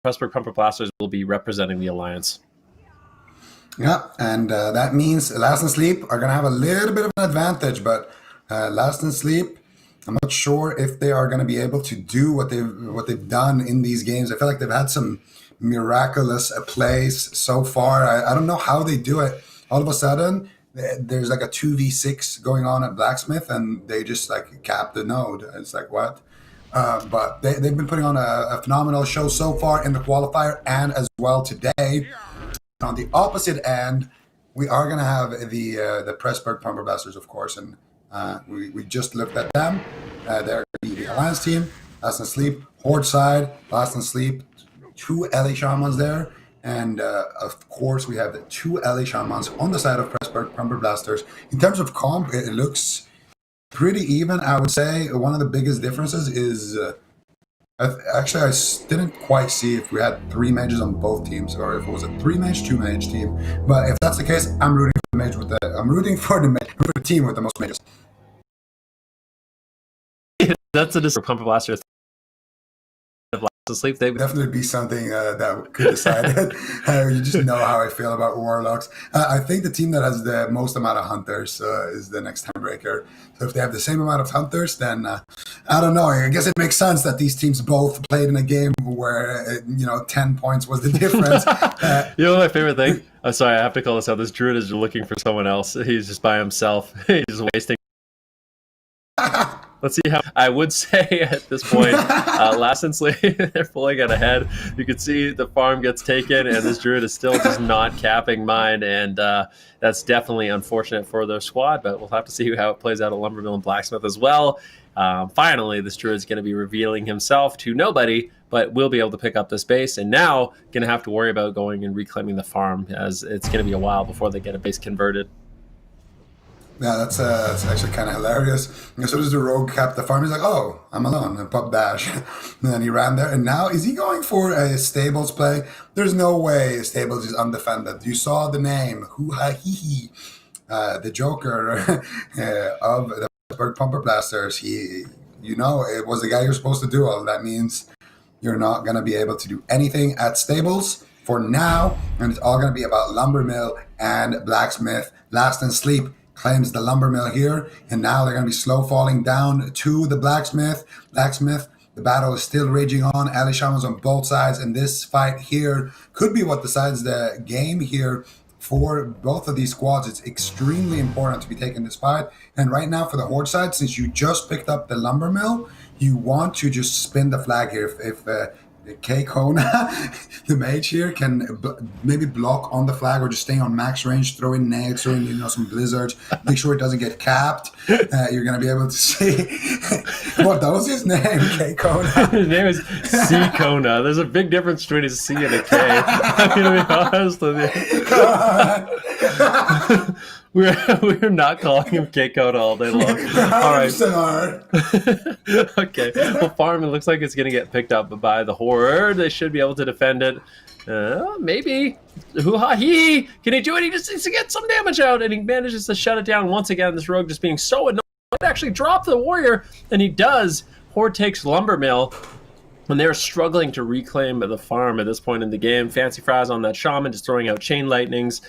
Pressburg Pumper Blasters will be representing the Alliance. Yeah, and that means Last and Sleep are going to have a little bit of an advantage, but Last and Sleep, I'm not sure if they are going to be able to do what they've done in these games. I feel like they've had some miraculous plays so far. I don't know how they do it. All of a sudden, there's like a 2v6 going on at Blacksmith, and they just like cap the node. It's like, what? But they've been putting on a phenomenal show so far in the qualifier and as well today. On the opposite end, we are going to have the Pressburg Pumper Blasters, of course, and we just looked at them. They're the Alliance team, Last and Sleep, Horde side, Last and Sleep, two LA Shamans there, and of course we have the two LA Shamans on the side of Pressburg Pumper Blasters. In terms of comp, it looks pretty even. I would say one of the biggest differences is actually I didn't quite see if we had three mages on both teams or if it was a three mage, two mage team. But if that's the case, I'm rooting for the team with the most mages. That's a different Pumper Blaster. To sleep, they would definitely be something that could decide it. You just know how I feel about Warlocks. I think the team that has the most amount of Hunters is the next timebreaker. So if they have the same amount of Hunters, then I don't know. I guess it makes sense that these teams both played in a game where 10 points was the difference. My favorite thing. I'm sorry, I have to call this out. This Druid is looking for someone else. He's just by himself. He's just wasting. Let's see how. I would say at this point, Last and Sleep, they're pulling it ahead. You can see the farm gets taken, and this Druid is still just not capping mine, and that's definitely unfortunate for their squad. But we'll have to see how it plays out at Lumbermill and Blacksmith as well. Finally, this Druid is going to be revealing himself to nobody, but will be able to pick up this base, and now going to have to worry about going and reclaiming the farm, as it's going to be a while before they get a base converted. Yeah, that's actually kind of hilarious. And so does the rogue cap the farm. He's like, "Oh, I'm alone," and pop dash. And then he ran there. And now is he going for a stables play? There's no way stables is undefended. You saw the name, hoo ha hee hee, the Joker of the Pittsburgh Pumper Blasters. It was the guy you're supposed to duel. That means you're not going to be able to do anything at stables for now, and it's all going to be about lumber mill and blacksmith. Last and Sleep claims the lumber mill here, and now they're going to be slow falling down to the blacksmith. The battle is still raging on. Ali Shamans on both sides, and this fight here could be what decides the game here for both of these squads. It's extremely important to be taking this fight. And right now for the Horde side, since you just picked up the lumber mill, you want to just spin the flag here. If K Kona, the mage here, can maybe block on the flag or just stay on max range, throw in nades, throw in some blizzards, make sure it doesn't get capped. You're going to be able to see what that was his name, K Kona. His name is C Kona. There's a big difference between a C and a K. I'm going to be honest with you. We're not calling him Keiko all day long. All right. Okay. Well, farm, it looks like it's going to get picked up by the Horde. They should be able to defend it. Maybe. Hoo-ha-hee! Can he do it? He just needs to get some damage out, and he manages to shut it down once again. This rogue just being so annoying. He actually drop the warrior, and he does. Horde takes lumber mill. When they're struggling to reclaim the farm at this point in the game, Fancy Fries on that shaman, just throwing out chain lightnings.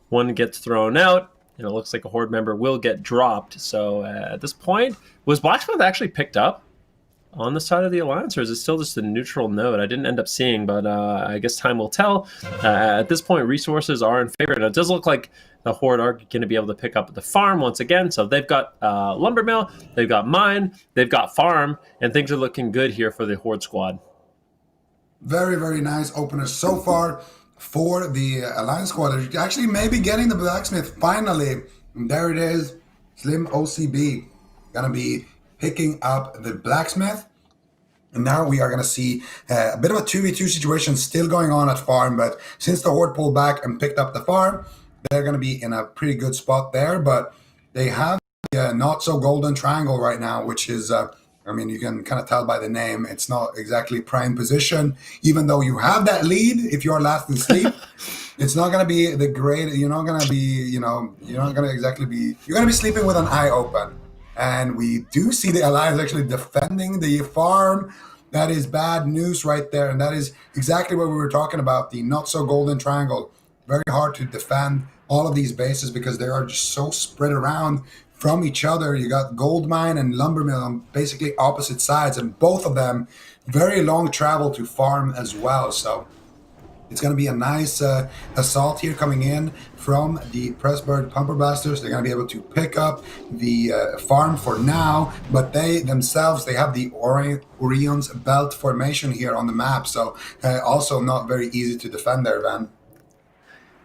One gets thrown out. And it looks like a Horde member will get dropped. So at this point, was Blacksmith actually picked up on the side of the Alliance, or is it still just a neutral node? I didn't end up seeing, but I guess time will tell. At this point, resources are in favor. And it does look like the Horde are going to be able to pick up the farm once again. So they've got lumber mill, they've got mine, they've got farm, and things are looking good here for the Horde squad. Very, very nice opener so far for the Alliance squad. Actually maybe getting the blacksmith finally. And there it is. Slim OCB gonna be picking up the blacksmith. And now we are gonna see a bit of a 2v2 situation still going on at farm, but since the Horde pulled back and picked up the farm, they're gonna be in a pretty good spot there. But they have the not so golden triangle right now, which is you can kind of tell by the name, it's not exactly prime position. Even though you have that lead, if you're last in sleep, it's not going to be the great. You're not going to be, you're not going to exactly be. You're going to be sleeping with an eye open. And we do see the Alliance actually defending the farm. That is bad news right there, and that is exactly what we were talking about. The not so golden triangle. Very hard to defend all of these bases because they are just so spread around from each other. You got gold mine and lumber mill on basically opposite sides, and both of them very long travel to farm as well. So it's going to be a nice assault here coming in from the Pressburg Pumper Blasters. They're going to be able to pick up the farm for now, but they themselves, they have the Orion's Belt formation here on the map. So also not very easy to defend there, Van.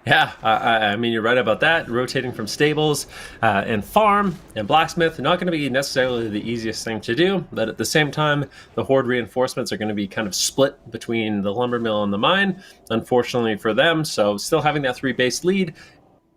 Yeah, I mean, you're right about that. Rotating from stables and farm and blacksmith, not going to be necessarily the easiest thing to do, but at the same time, the Horde reinforcements are going to be kind of split between the lumber mill and the mine, unfortunately for them. So still having that 3-base lead,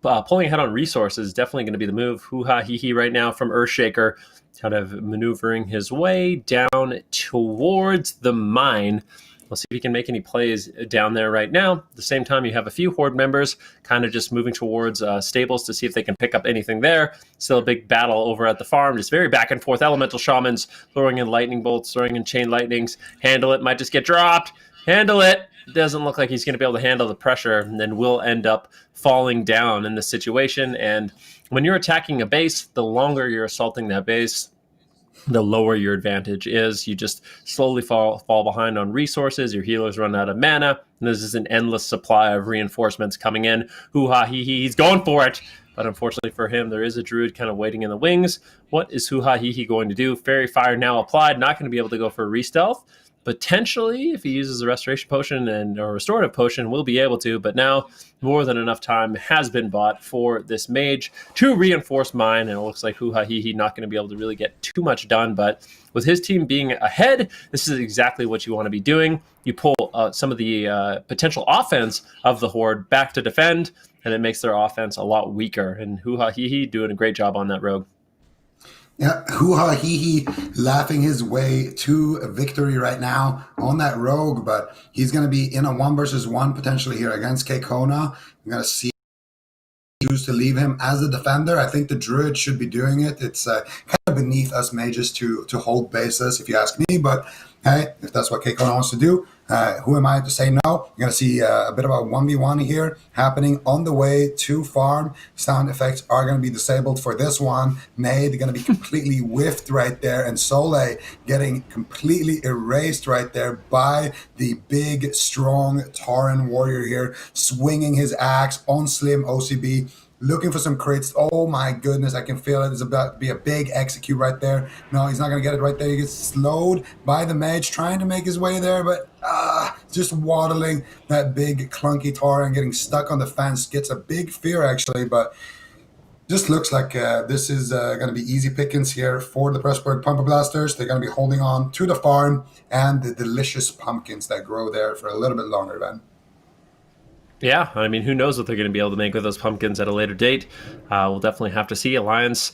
pulling ahead on resources is definitely going to be the move. Hoo-ha-hee-hee right now from Earthshaker, kind of maneuvering his way down towards the mine. We'll see if he can make any plays down there right now. At the same time, you have a few Horde members kind of just moving towards stables to see if they can pick up anything there. Still a big battle over at the farm. Just very back and forth. Elemental Shamans throwing in lightning bolts, throwing in chain lightnings. Handle it. Might just get dropped. Handle it. Doesn't look like he's going to be able to handle the pressure, and then will end up falling down in this situation. And when you're attacking a base, the longer you're assaulting that base, the lower your advantage is. You just slowly fall behind on resources. Your healers run out of mana. And this is an endless supply of reinforcements coming in. Hoo-ha-hee-hee, he's going for it. But unfortunately for him, there is a druid kind of waiting in the wings. What is Hoo-ha-hee-hee going to do? Fairy Fire now applied. Not going to be able to go for a re-stealth. Potentially, if he uses a restoration potion and or restorative potion, will be able to, but now more than enough time has been bought for this mage to reinforce mine, and it looks like Hoo-ha-hee-hee not going to be able to really get too much done, but with his team being ahead, this is exactly what you want to be doing. You pull some of the potential offense of the Horde back to defend, and it makes their offense a lot weaker. And Hoo-Ha Hee-Hee doing a great job on that rogue. Yeah, hoo-ha hee-hee, laughing his way to a victory right now on that rogue, but he's going to be in a 1-versus-1 potentially here against Kekona. We're going to see choose to leave him as a defender. I think the druid should be doing it. It's kind of beneath us mages to hold bases, if you ask me, but hey, if that's what Kekona wants to do, who am I to say no? You're going to see a bit of a 1v1 here happening on the way to farm. Sound effects are going to be disabled for this one. Nade going to be completely whiffed right there, and Soleil getting completely erased right there by the big, strong Tauren warrior here, swinging his axe on Slim OCB. Looking for some crits. Oh my goodness, I can feel it. It's about to be a big execute right there. No, he's not going to get it right there. He gets slowed by the mage trying to make his way there, but just waddling. That big clunky Tauren getting stuck on the fence. Gets a big fear actually, but just looks like this is going to be easy pickings here for the Pressburg Pumper Blasters. They're going to be holding on to the farm and the delicious pumpkins that grow there for a little bit longer, Ben. Yeah, I mean, who knows what they're going to be able to make with those pumpkins at a later date. We'll definitely have to see. Alliance,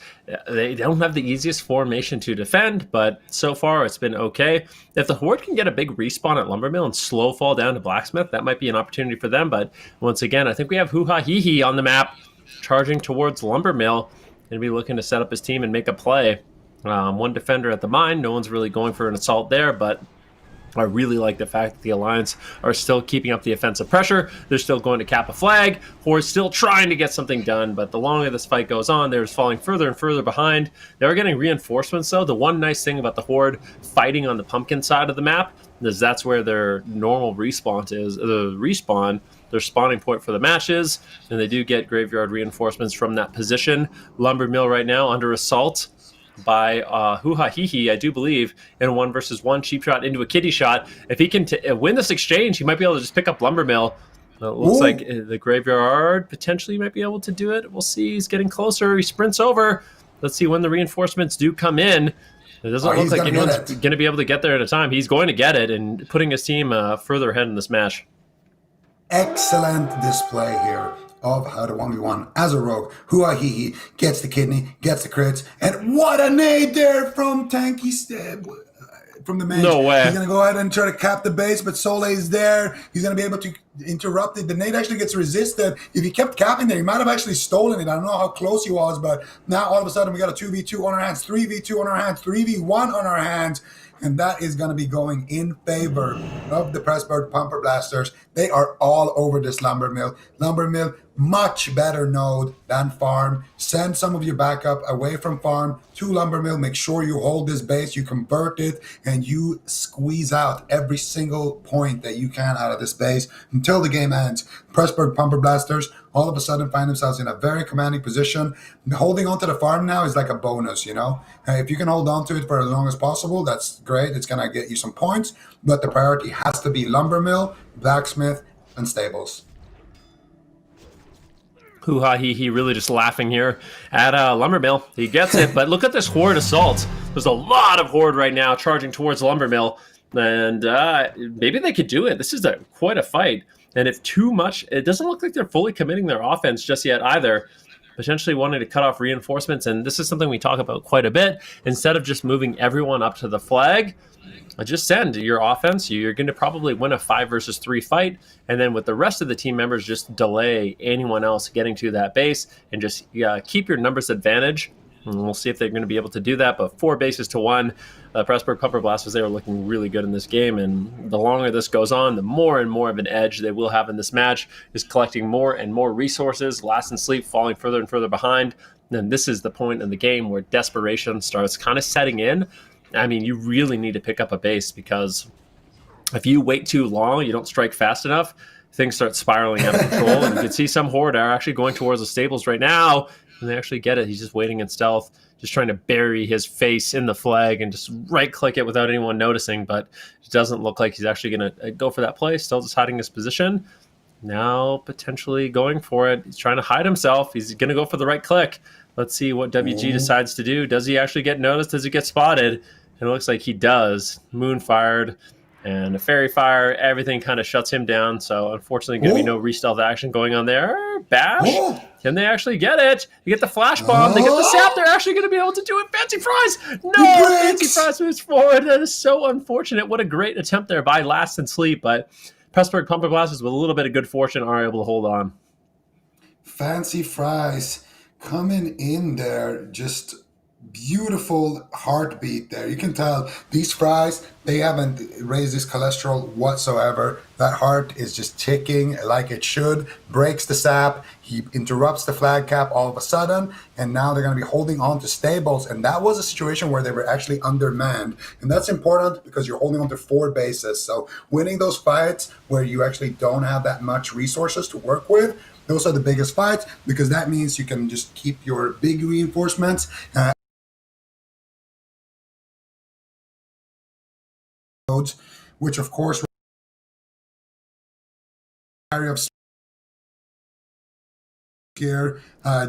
they don't have the easiest formation to defend, but so far it's been okay. If the Horde can get a big respawn at Lumbermill and slow fall down to Blacksmith, that might be an opportunity for them. But once again, I think we have Hoo-Ha Hee-Hee on the map, charging towards Lumbermill, and be looking to set up his team and make a play. One defender at the mine. No one's really going for an assault there, but I really like the fact that the Alliance are still keeping up the offensive pressure. They're still going to cap a flag. Horde's still trying to get something done, but the longer this fight goes on, they're just falling further and further behind. They are getting reinforcements, though. The one nice thing about the Horde fighting on the pumpkin side of the map is that's where their normal respawn is. Their spawning point for the matches, and they do get graveyard reinforcements from that position. Lumbermill right now under assault by Hoo-Ha Hee-Hee, I do believe, in a 1-versus-1 cheap shot into a kitty shot. If he can win this exchange, he might be able to just pick up Lumbermill. It looks like the graveyard potentially might be able to do it. We'll see. He's getting closer. He sprints over. Let's see when the reinforcements do come in. It doesn't look like anyone's going to be able to get there at a time. He's going to get it and putting his team further ahead in this match. Excellent display here of how to 1v1 as a rogue. Hoo-Ha Hee-Hee gets the kidney, gets the crits, and what a nade there from Tanky from the mage. No way. He's going to go ahead and try to cap the base, but Soleil's there. He's going to be able to interrupt it. The nade actually gets resisted. If he kept capping there, he might have actually stolen it. I don't know how close he was, but now all of a sudden we got a 2v2 on our hands, 3v2 on our hands, 3v1 on our hands. And that is going to be going in favor of the Pressburg Pumper Blasters. They are all over this Lumbermill. Lumbermill, much better node than farm. Send some of your backup away from farm to Lumbermill. Make sure you hold this base, you convert it, and you squeeze out every single point that you can out of this base until the game ends. Pressburg Pumper Blasters all of a sudden find themselves in a very commanding position. Holding on to the farm now is like a bonus, you know? If you can hold on to it for as long as possible, that's great. It's going to get you some points, but the priority has to be Lumbermill, Blacksmith, and Stables. Hoo-Ha Hee-Hee really just laughing here at Lumbermill. He gets it, but look at this Horde assault. There's a lot of Horde right now charging towards Lumbermill, and maybe they could do it. This is quite a fight, and if too much, it doesn't look like they're fully committing their offense just yet either. Potentially wanting to cut off reinforcements, and this is something we talk about quite a bit. Instead of just moving everyone up to the flag, just send your offense. You're going to probably win a 5-versus-3 fight, and then with the rest of the team members, just delay anyone else getting to that base and just keep your numbers advantage. And we'll see if they're going to be able to do that. But 4 bases to 1, Pressburg Pumper Blasters, they were looking really good in this game. And the longer this goes on, the more and more of an edge they will have in this match, is collecting more and more resources. Last and Sleep falling further and further behind. And this is the point in the game where desperation starts kind of setting in. I mean, you really need to pick up a base, because if you wait too long, you don't strike fast enough, things start spiraling out of control. And you can see some Horde are actually going towards the stables right now, and they actually get it. He's just waiting in stealth, just trying to bury his face in the flag and just right-click it without anyone noticing. But it doesn't look like he's actually going to go for that play, still just hiding his position. Now potentially going for it. He's trying to hide himself. He's going to go for the right click. Let's see what WG decides to do. Does he actually get noticed? Does he get spotted? And it looks like he does. Moon fired. And a fairy fire, everything kind of shuts him down. So unfortunately, going to be no re-stealth action going on there. Bash. Oh, Can they actually get it? They get the flash bomb. They get the sap. oh, They're actually going to be able to do it. Fancy Fries. he No, Fancy breaks. Fries moves forward. That is so unfortunate. What a great attempt there by Last and Sleep. But Pressburg Pumper Blasters with a little bit of good fortune are able to hold on. Fancy Fries coming in there, just beautiful heartbeat there. You can tell these fries, they haven't raised his cholesterol whatsoever. That heart is just ticking like it should, breaks the sap. He interrupts the flag cap all of a sudden, and now they're going to be holding on to stables. And that was a situation where they were actually undermanned. And that's important because you're holding on to 4 bases. So winning those fights where you actually don't have that much resources to work with, those are the biggest fights, because that means you can just keep your big reinforcements which of course area of here,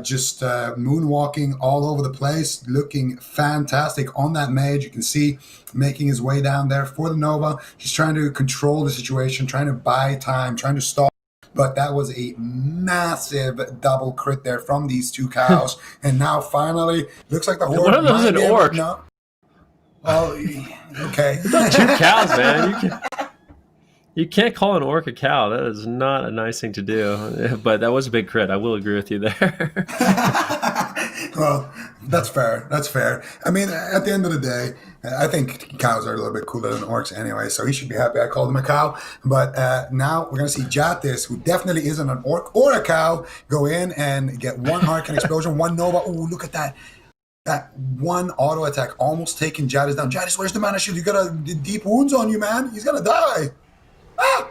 just moonwalking all over the place, looking fantastic on that mage. You can see making his way down there for the Nova. He's trying to control the situation, trying to buy time, trying to stall. But that was a massive double crit there from these 2 cows. And now finally, looks like the horde. One of those is an orc. No. Oh, okay. 2 cows, man. You can't call an orc a cow. That is not a nice thing to do. But that was a big crit. I will agree with you there. Well, that's fair. That's fair. I mean, at the end of the day, I think cows are a little bit cooler than orcs anyway, so he should be happy I called him a cow. But now we're going to see Jatis, who definitely isn't an orc or a cow, go in and get 1 Arcane Explosion, 1 Nova. Oh, look at that. That 1 auto attack almost taking Jatis down. Jatis, where's the mana shield? You got deep wounds on you, man. He's going to die. Ah!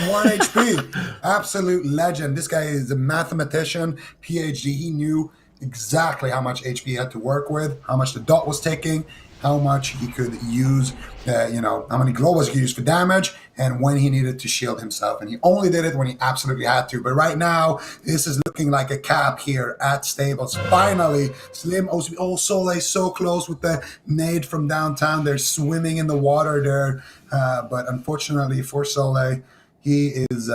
1 HP. Absolute legend. This guy is a mathematician, PhD. He knew exactly how much HP he had to work with, how much the dot was taking, how much he could use, how many globals he could use for damage, and when he needed to shield himself. And he only did it when he absolutely had to. But right now, this is looking like a cap here at Stables. Finally, Slim Soleil so close with the nade from downtown. They're swimming in the water there. But unfortunately for Soleil, he is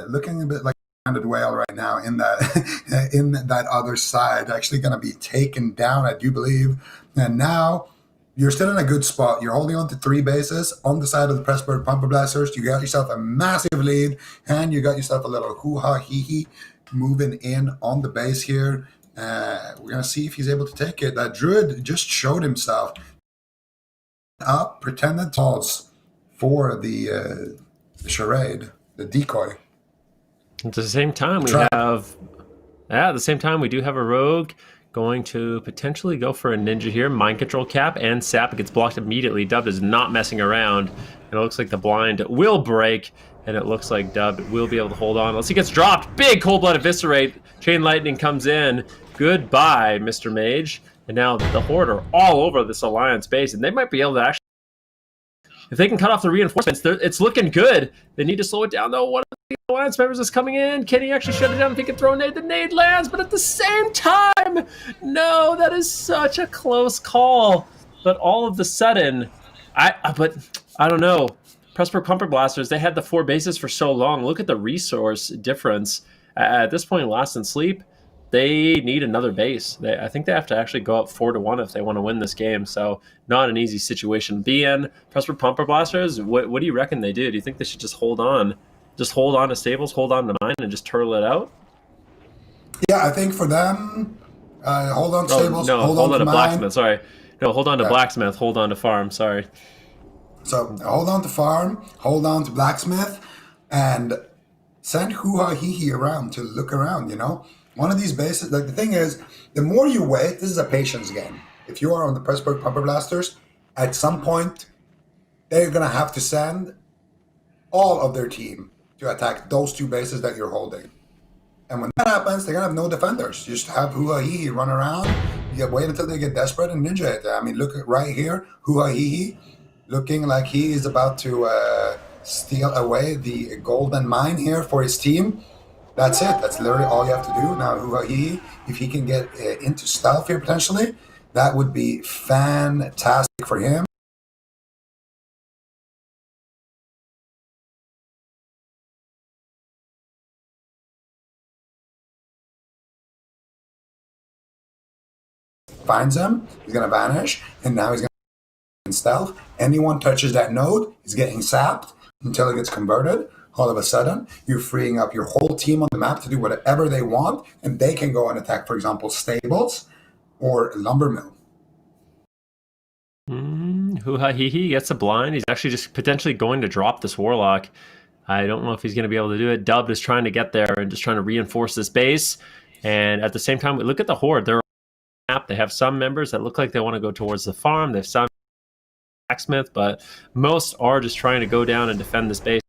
looking a bit like a stranded whale right now in that in that other side. Actually going to be taken down, I do believe. And now you're still in a good spot. You're holding on to 3 bases on the side of the Pressburg Pumper Blasters. You got yourself a massive lead, and you got yourself a little hoo-ha-hee-hee moving in on the base here. We're going to see if he's able to take it. That Druid just showed himself up, pretended toss for the charade, the decoy. At the same time, we have... at the same time, we do have a rogue going to potentially go for a ninja here. Mind control cap and sap. It gets blocked immediately. Dub is not messing around. And it looks like the blind will break. And it looks like Dub will be able to hold on. Unless he gets dropped. Big cold-blood eviscerate. Chain lightning comes in. Goodbye, Mr. Mage. And now the Horde are all over this Alliance base. And they might be able to actually... if they can cut off the reinforcements, it's looking good. They need to slow it down, though. One of the Alliance members is coming in. Can he actually shut it down if he can throw a nade? The nade lands, but at the same time, no, that is such a close call. But all of a sudden, I don't know. Pressburg Pumper Blasters, they had the 4 bases for so long. Look at the resource difference. At this point, Last and Sleep, they need another base. I think they have to actually go up 4-1 if they want to win this game. So not an easy situation to be in. Pressburg Pumper Blasters, what do you reckon they do? Do you think they should just hold on? Just hold on to Stables, hold on to Mine, and just turtle it out? Yeah, I think for them, hold on to Stables, hold on to Mine. Blacksmith, sorry. No, hold on to Blacksmith, hold on to Farm, sorry. So hold on to Farm, hold on to Blacksmith, and send hoo-ha-hee-hee around to look around, One of these bases, like the thing is, the more you wait, this is a patience game. If you are on the Pressburg Pumper Blasters, at some point, they're going to have to send all of their team to attack those 2 bases that you're holding. And when that happens, they're going to have no defenders. You just have hoo-ha-hee-hee run around. You wait until they get desperate and ninja it. I mean, look at right here, hoo-ha-hee-hee, looking like he is about to steal away the golden mine here for his team. That's it. That's literally all you have to do. Now, hoo-ha-hee, if he can get into stealth here potentially, that would be fantastic for him. finds him, he's going to vanish, and now he's going to stealth. Anyone touches that node is getting sapped until it gets converted. All of a sudden, you're freeing up your whole team on the map to do whatever they want, and they can go and attack, for example, stables or lumber mill. Hoo-ha hee gets a blind. He's actually just potentially going to drop this Warlock. I don't know if he's going to be able to do it. Dubbed is trying to get there and just trying to reinforce this base. And at the same time, look at the Horde. They're on the map. They have some members that look like they want to go towards the farm. They have some blacksmith, but most are just trying to go down and defend this base.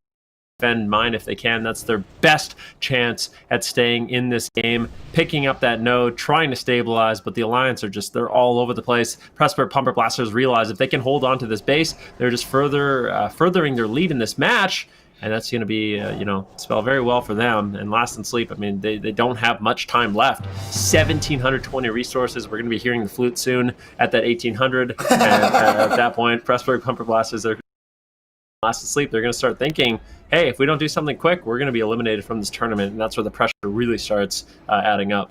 Defend mine if they can. That's their best chance at staying in this game, picking up that node, trying to stabilize, but the Alliance are just, they're all over the place. Pressburg Pumper Blasters realize if they can hold on to this base, they're just furthering their lead in this match, and that's going to be, spell very well for them. And Last in Sleep, I mean, they don't have much time left. 1,720 resources. We're going to be hearing the flute soon at that 1,800, and at that point, Pressburg Pumper Blasters are Last in Sleep. They're going to start thinking, hey, if we don't do something quick, we're going to be eliminated from this tournament, and that's where the pressure really starts adding up.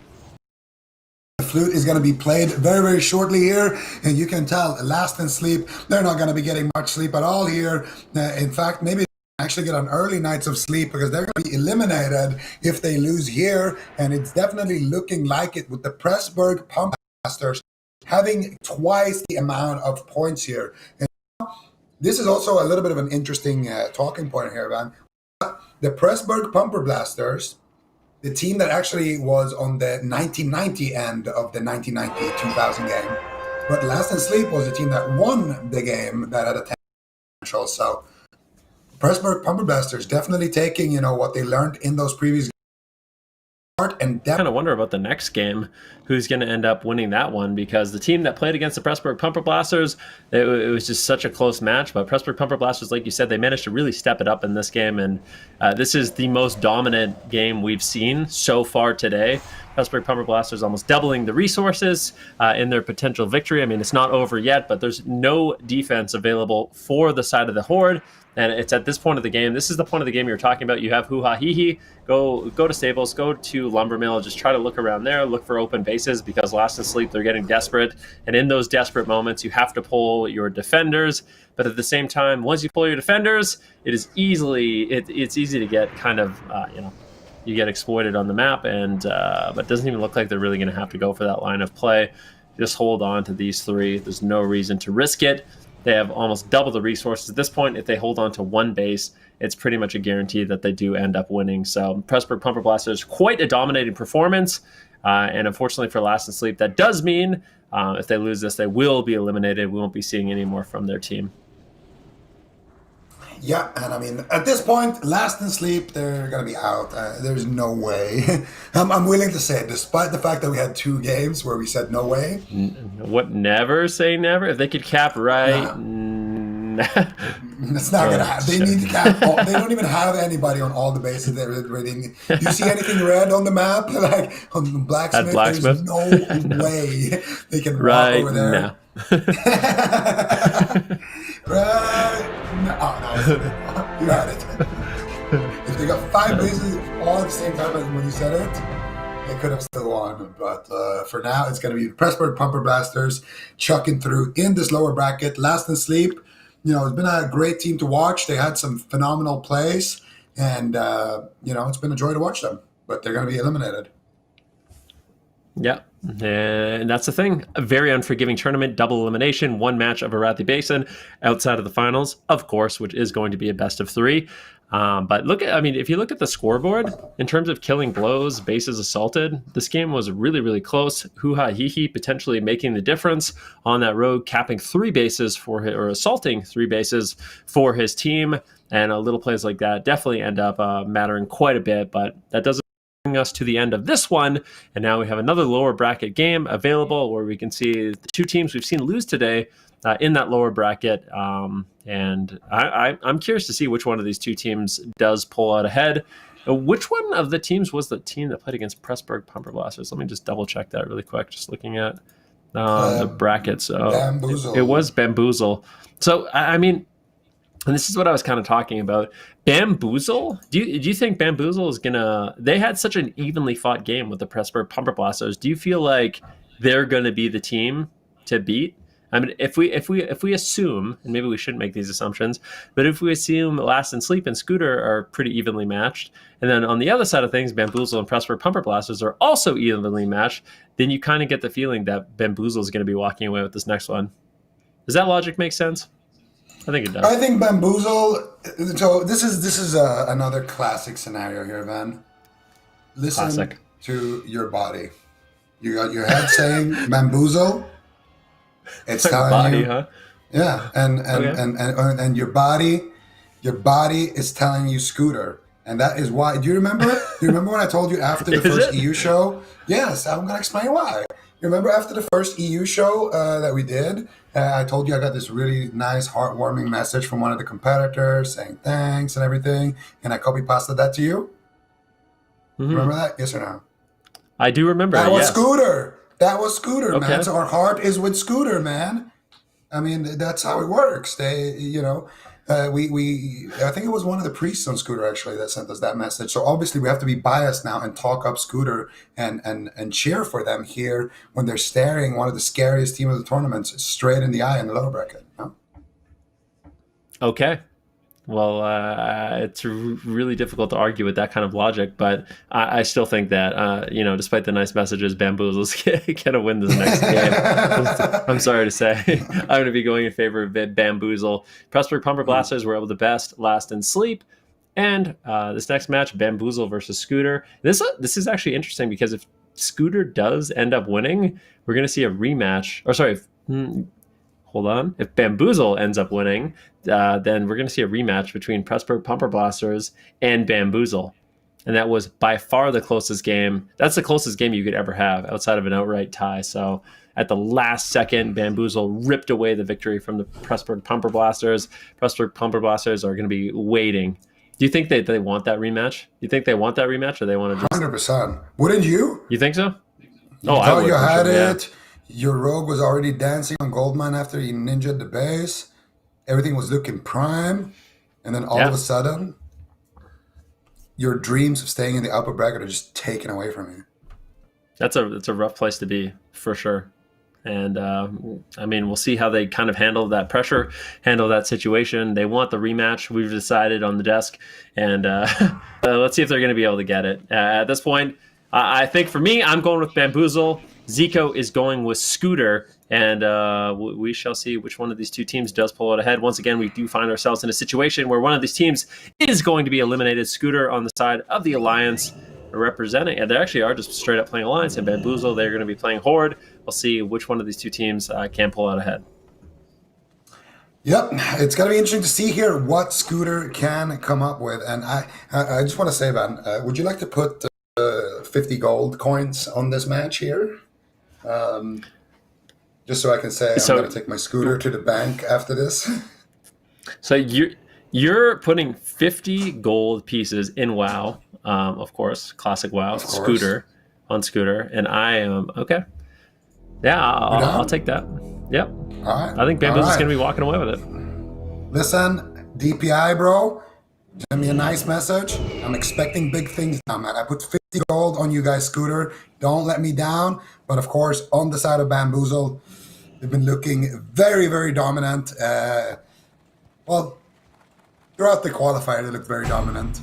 The flute is going to be played very, very shortly here, and you can tell Last in Sleep, they're not going to be getting much sleep at all here. In fact, maybe actually get on early nights of sleep because they're going to be eliminated if they lose here, and it's definitely looking like it with the Pressburg Pump Blasters having twice the amount of points here. And this is also a little bit of an interesting talking point here, man. The Pressburg Pumper Blasters, the team that actually was on the 1990 end of the 1990-2000 game, but Last in Sleep was the team that won the game that had a potential. So Pressburg Pumper Blasters definitely taking, what they learned in those previous games. And kind of wonder about the next game, who's going to end up winning that one, because the team that played against the Pressburg Pumper Blasters, it was just such a close match. But Pressburg Pumper Blasters, like you said, they managed to really step it up in this game, and this is the most dominant game we've seen so far today. Pressburg Pumper Blasters almost doubling the resources in their potential victory. I mean, it's not over yet, but there's no defense available for the side of the Horde. And it's at this point of the game. This is the point of the game you're talking about. You have hoo-ha hee-hee. Go to stables, go to lumber mill, just try to look around there, look for open bases, because Last in Sleep, they're getting desperate. And in those desperate moments, you have to pull your defenders. But at the same time, once you pull your defenders, it's easy to get kind of, you get exploited on the map, and but it doesn't even look like they're really going to have to go for that line of play. Just hold on to these three. There's no reason to risk it. They have almost double the resources at this point. If they hold on to one base, it's pretty much a guarantee that they do end up winning. So Pressburg Pumper Blasters, quite a dominating performance. And unfortunately for Last in Sleep, that does mean if they lose this, they will be eliminated. We won't be seeing any more from their team. Yeah, and I mean, at this point, Last in Sleep, they're going to be out. There's no way. I'm willing to say, despite the fact that we had 2 games where we said no way. Never say never? If they could cap right... It's not going to happen. They need to cap they don't even have anybody on all the bases they're raiding. Do you see anything red on the map? Like on Blacksmith? There's no way they can walk over there. No. Right. No, you had it. If they got 5 bases all at the same time as when you said it, they could have still won. But for now, it's going to be the Pressburg Pumper Blasters chucking through in this lower bracket. Last in Sleep, it's been a great team to watch. They had some phenomenal plays, and it's been a joy to watch them. But they're going to be eliminated. Yeah, and that's the thing. A very unforgiving tournament, double elimination, 1 match of Arathi Basin outside of the finals, of course, which is going to be a best of 3. But if you look at the scoreboard, in terms of killing blows, bases assaulted, this game was really, really close. Hoo-ha hee-hee potentially making the difference on that road, capping 3 bases or assaulting 3 bases for his team. And little plays like that definitely end up mattering quite a bit, but that doesn't bring us to the end of this one. And now we have another lower bracket game available where we can see the 2 teams we've seen lose today in that lower bracket. And I'm curious to see which one of these 2 teams does pull out ahead. Which one of the teams was the team that played against Pressburg Pumper Blasters? Let me just double check that really quick, just looking at the bracket. So Bamboozle. It was Bamboozle. So, and this is what I was kind of talking about. Bamboozle? Do you think Bamboozle is going to... They had such an evenly fought game with the Pressburg Pumper Blasters. Do you feel like they're going to be the team to beat. I mean, if we assume, and maybe we shouldn't make these assumptions, but if we assume Last and Sleep and Scooter are pretty evenly matched, and then on the other side of things, Bamboozle and Pressburg Pumper Blasters are also evenly matched, then you kind of get the feeling that Bamboozle is going to be walking away with this next one. Does that logic make sense? I think it does. I think Bamboozle. So this is another classic scenario here, Van. Listen Classic. to your body. You got your head saying Bamboozle. It's telling Body, you, huh? yeah, and your body is telling you Scooter, and that is why. Do you remember? Do you remember when I told you after the first EU show? Yes, I'm gonna explain why. You remember after the first EU show that we did? I told you I got this really nice, heartwarming message from one of the competitors saying thanks and everything, and I copy pasted that to you. Mm-hmm. Remember that? Yes or no? I do remember. That was yes. Scooter. That was Scooter, Okay. man. So our heart is with Scooter, man. I mean, that's how it works. They, I think it was one of the priests on Scooter actually that sent us that message. So obviously we have to be biased now and talk up Scooter and cheer for them here when they're staring one of the scariest team of the tournaments straight in the eye in the lower bracket. No? Okay. Well, it's really difficult to argue with that kind of logic, but I still think that, despite the nice messages, Bamboozle's going to win this next game. I'm sorry to say. I'm going to be going in favor of Bamboozle. Pressburg Pumper Blasters were able to best Last and Sleep. And this next match, Bamboozle versus Scooter. This is actually interesting because if Scooter does end up winning, we're going to see a rematch. Or sorry, hold on. If Bamboozle ends up winning, then we're going to see a rematch between Pressburg Pumper Blasters and Bamboozle. And that was by far the closest game. That's the closest game you could ever have outside of an outright tie. So at the last second, Bamboozle ripped away the victory from the Pressburg Pumper Blasters. Pressburg Pumper Blasters are going to be waiting. Do you think they want that rematch? You think they want that rematch, or they want to just 100%. Wouldn't you? You think so? Oh, I would. You had sure, it. Yeah. Your rogue was already dancing on Goldmine after he ninja'd the base. Everything was looking prime. And then all of a sudden, your dreams of staying in the upper bracket are just taken away from you. That's a rough place to be, for sure. And we'll see how they kind of handle that pressure, handle that situation. They want the rematch. We've decided on the desk. And let's see if they're going to be able to get it. At this point, I think for me, I'm going with Bamboozle. Zico is going with Scooter, and we shall see which one of these two teams does pull it ahead. Once again, we do find ourselves in a situation where one of these teams is going to be eliminated. Scooter on the side of the Alliance representing, and they actually are just straight up playing Alliance, and Bamboozle, they're going to be playing Horde. We'll see which one of these two teams can pull out ahead. Yep, it's going to be interesting to see here what Scooter can come up with. And I just want to say, Van, would you like to put 50 gold coins on this match here? Just so I can say I'm going to take my Scooter to the bank after this. So you're putting 50 gold pieces in WoW, of course, classic WoW, Scooter, on Scooter, and I am okay. Yeah, I'll take that. Yep. All right. I think Bamboozle's going to be walking away with it. Listen, DPI, bro, send me a nice message. I'm expecting big things now, man. I put 50 gold on you guys, Scooter. Don't let me down. But of course, on the side of Bamboozle, they've been looking very, very dominant. Throughout the qualifier, they looked very dominant.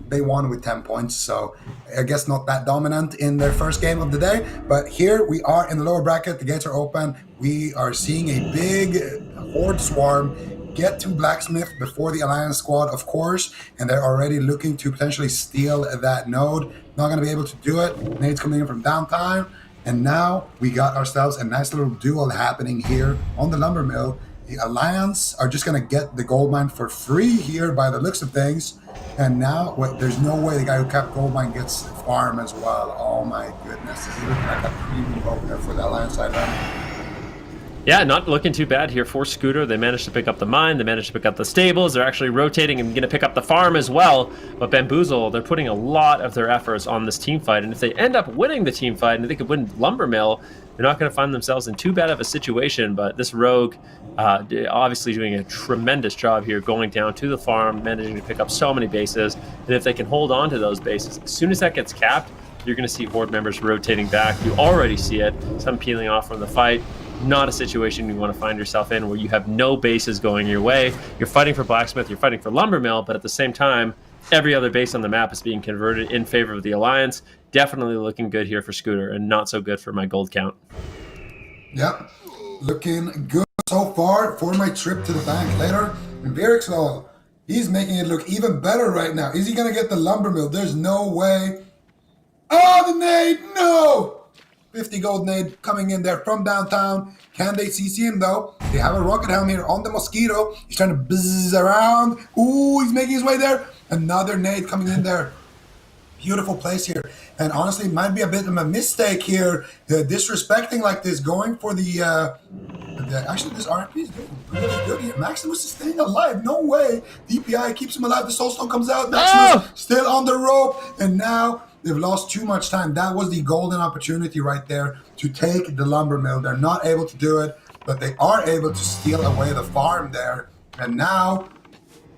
They won with 10 points, so I guess not that dominant in their first game of the day. But here we are in the lower bracket. The gates are open. We are seeing a big Horde swarm get to Blacksmith before the Alliance squad, of course, and they're already looking to potentially steal that node. Not going to be able to do it. Nade's coming in from downtime, and now we got ourselves a nice little duel happening here on the Lumber Mill. The Alliance are just going to get the gold mine for free here by the looks of things. And now there's no way the guy who kept gold mine gets farm as well. Oh my goodness. This is looking like a premium over there for the Alliance side. Yeah, not looking too bad here for Scooter. They managed to pick up the mine. They managed to pick up the stables. They're actually rotating and going to pick up the farm as well. But Bamboozle, they're putting a lot of their efforts on this team fight. And if they end up winning the team fight and they could win Lumber Mill, they're not going to find themselves in too bad of a situation. But this Rogue obviously doing a tremendous job here, going down to the farm, managing to pick up so many bases. And if they can hold on to those bases, as soon as that gets capped, you're going to see Horde members rotating back. You already see it, some peeling off from the fight. Not a situation you want to find yourself in where you have no bases going your way. You're fighting for Blacksmith, you're fighting for Lumbermill, but at the same time, every other base on the map is being converted in favor of the Alliance. Definitely looking good here for Scooter, and not so good for my gold count. Yep, looking good so far for my trip to the bank later. And Bjerksvold, he's making it look even better right now. Is he going to get the Lumbermill? There's no way. Oh, the nade! No! 50 gold nade coming in there from downtown. Can they CC him though? They have a rocket helm here on the Mosquito. He's trying to buzz around. Ooh, he's making his way there. Another nade coming in there. Beautiful place here. And honestly, it might be a bit of a mistake here. Disrespecting like this, going for the actually, this RP is doing really good here. Maximus is staying alive. No way. DPI keeps him alive. The Soulstone comes out. Maximus still on the rope. And now they've lost too much time. That was the golden opportunity right there to take the Lumbermill. They're not able to do it, but they are able to steal away the farm there. And now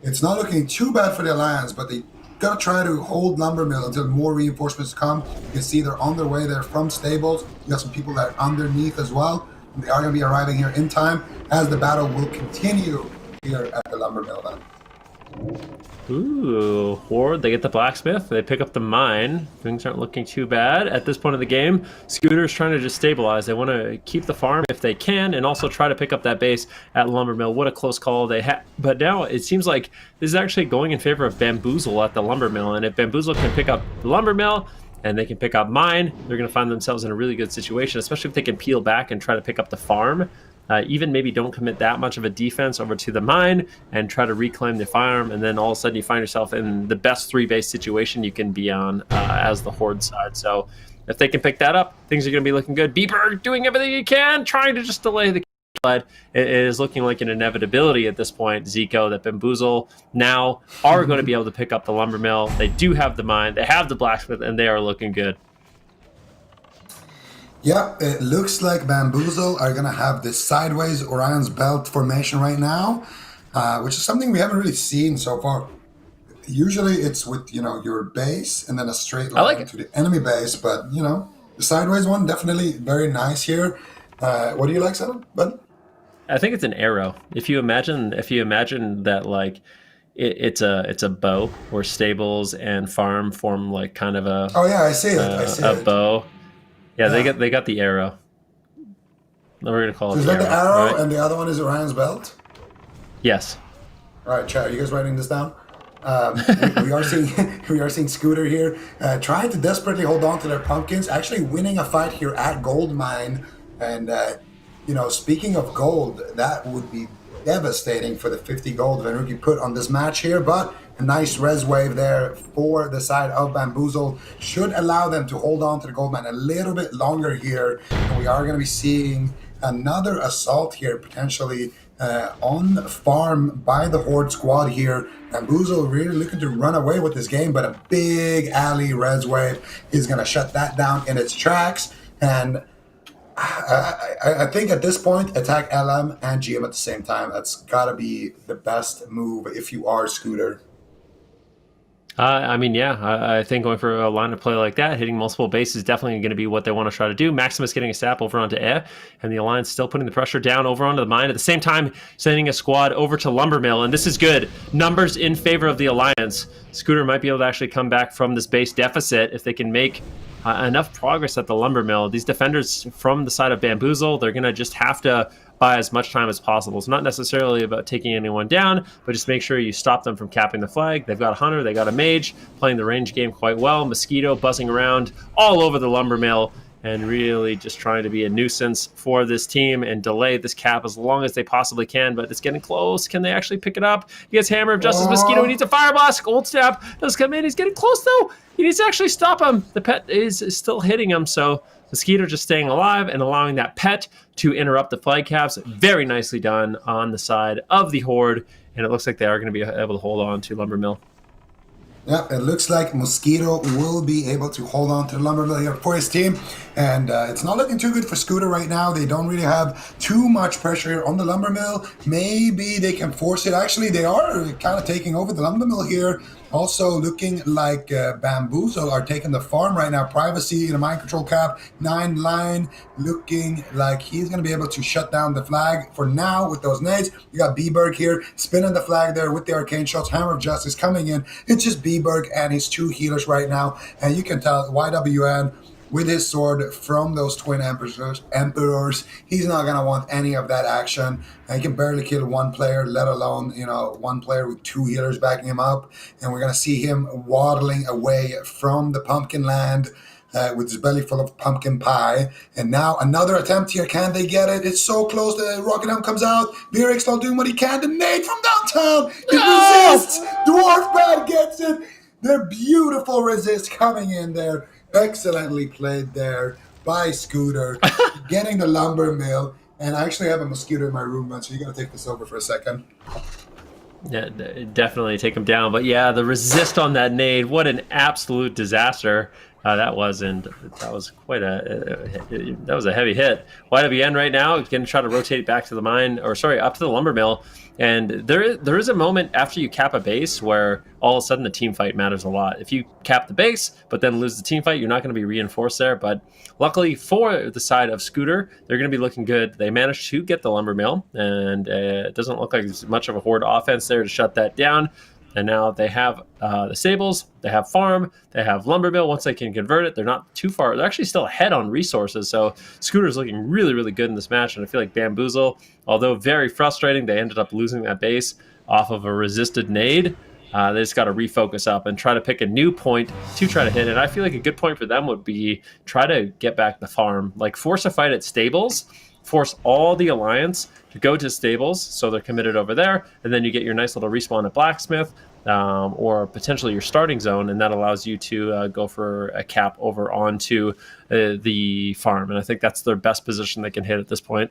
it's not looking too bad for the Alliance, but they got to try to hold Lumbermill until more reinforcements come. You can see they're on their way there from stables. You got some people that are underneath as well. And they are going to be arriving here in time as the battle will continue here at the Lumbermill then. Ooh, Horde, they get the Blacksmith, they pick up the Mine. Things aren't looking too bad at this point of the game. Scooter's trying to just stabilize. They want to keep the farm if they can, and also try to pick up that base at Lumbermill. What a close call they had. But now it seems like this is actually going in favor of Bamboozle at the Lumbermill, and if Bamboozle can pick up the Lumbermill, and they can pick up Mine, they're going to find themselves in a really good situation, especially if they can peel back and try to pick up the farm. Even maybe don't commit that much of a defense over to the Mine and try to reclaim the farm, and then all of a sudden you find yourself in the best 3-base situation you can be on as the Horde side. So if they can pick that up, things are going to be looking good. Beeper doing everything he can, trying to just delay the but it is looking like an inevitability at this point, Zico, that Bamboozle now are going to be able to pick up the Lumbermill. They do have the Mine, they have the Blacksmith, and they are looking good. Yep, it looks like Bamboozle are going to have this sideways Orion's Belt formation right now, which is something we haven't really seen so far. Usually it's with, your base and then a straight line to the enemy base, but, the sideways one, definitely very nice here. What do you like, Seven? Bud? I think it's an arrow. If you imagine that, like, it's a bow where stables and farm form like kind of a... Oh, yeah, I see it. I see it. Bow. Yeah, they got the arrow. We're gonna call it. So is the that the arrow, right? And the other one is Orion's Belt? Yes. All right, chat. Are you guys writing this down? we are seeing Scooter here trying to desperately hold on to their pumpkins. Actually, winning a fight here at Gold Mine, and speaking of gold, that would be devastating for the 50 gold Venruki put on this match here, but a nice res wave there for the side of Bamboozle should allow them to hold on to the gold mine a little bit longer here. And we are going to be seeing another assault here potentially on farm by the Horde squad here. Bamboozle really looking to run away with this game, but a big alley res wave is going to shut that down in its tracks. And I think at this point, attack LM and GM at the same time. That's got to be the best move if you are Scooter. I think going for a line of play like that, hitting multiple bases is definitely going to be what they want to try to do. Maximus getting a sap over onto Air, and the Alliance still putting the pressure down over onto the Mine. At the same time, sending a squad over to Lumbermill, and this is good. Numbers in favor of the Alliance. Scooter might be able to actually come back from this base deficit if they can make enough progress at the Lumbermill. These defenders from the side of Bamboozle, they're going to just have to buy as much time as possible. It's not necessarily about taking anyone down, but just make sure you stop them from capping the flag. They've got a Hunter, they got a Mage, playing the range game quite well. Mosquito buzzing around all over the Lumbermill and really just trying to be a nuisance for this team and delay this cap as long as they possibly can, but it's getting close. Can they actually pick it up? He gets Hammer of Justice. Mosquito, he needs a Fire Blast. Gold Stab does come in. He's getting close, though. He needs to actually stop him. The pet is still hitting him, so Mosquito just staying alive and allowing that pet to interrupt the flag caps. Very nicely done on the side of the Horde, and it looks like they are going to be able to hold on to Lumbermill. Yeah, it looks like Mosquito will be able to hold on to the Lumbermill here for his team. And it's not looking too good for Scooter right now. They don't really have too much pressure on the lumber mill. Maybe they can force it. Actually, they are kind of taking over the lumber mill here. Also looking like Bamboozle are taking the farm right now. Privacy in a mind control cap, 9 line, looking like he's going to be able to shut down the flag for now with those nades. You got B-Berg here spinning the flag there with the arcane shots. Hammer of Justice coming in. It's just B-Berg and his 2 healers right now. And you can tell YWN with his sword from those twin emperors, he's not going to want any of that action. And he can barely kill one player, let alone, one player with 2 healers backing him up. And we're going to see him waddling away from the pumpkin land with his belly full of pumpkin pie. And now another attempt here. Can they get it? It's so close. The Rocket Helm comes out. Beerix still doing what he can. The nade from downtown. It resists. Dwarf Bad gets it. Their beautiful resist coming in there. Excellently played there by Scooter, getting the lumber mill. And I actually have a mosquito in my room, man, so you got to take this over for a second. Yeah, definitely take him down. But yeah, the resist on that nade, what an absolute disaster that was. And that was quite that was a heavy hit. YWN right now is going to try to rotate back to the mine, up to the lumber mill. And there is a moment after you cap a base where all of a sudden the team fight matters a lot. If you cap the base, but then lose the team fight, you're not going to be reinforced there. But luckily for the side of Scooter, they're going to be looking good. They managed to get the lumber mill, and it doesn't look like there's much of a horde offense there to shut that down. And now they have the stables, they have farm, they have lumber mill. Once they can convert it, they're not too far. They're actually still ahead on resources. So Scooter's looking really, really good in this match. And I feel like Bamboozle, although very frustrating, they ended up losing that base off of a resisted nade. They just got to refocus up and try to pick a new point to try to hit. And I feel like a good point for them would be try to get back the farm. Like force a fight at stables, force all the alliance to go to stables so they're committed over there, and then you get your nice little respawn at blacksmith or potentially your starting zone, and that allows you to go for a cap over onto the farm. And I think that's their best position they can hit at this point.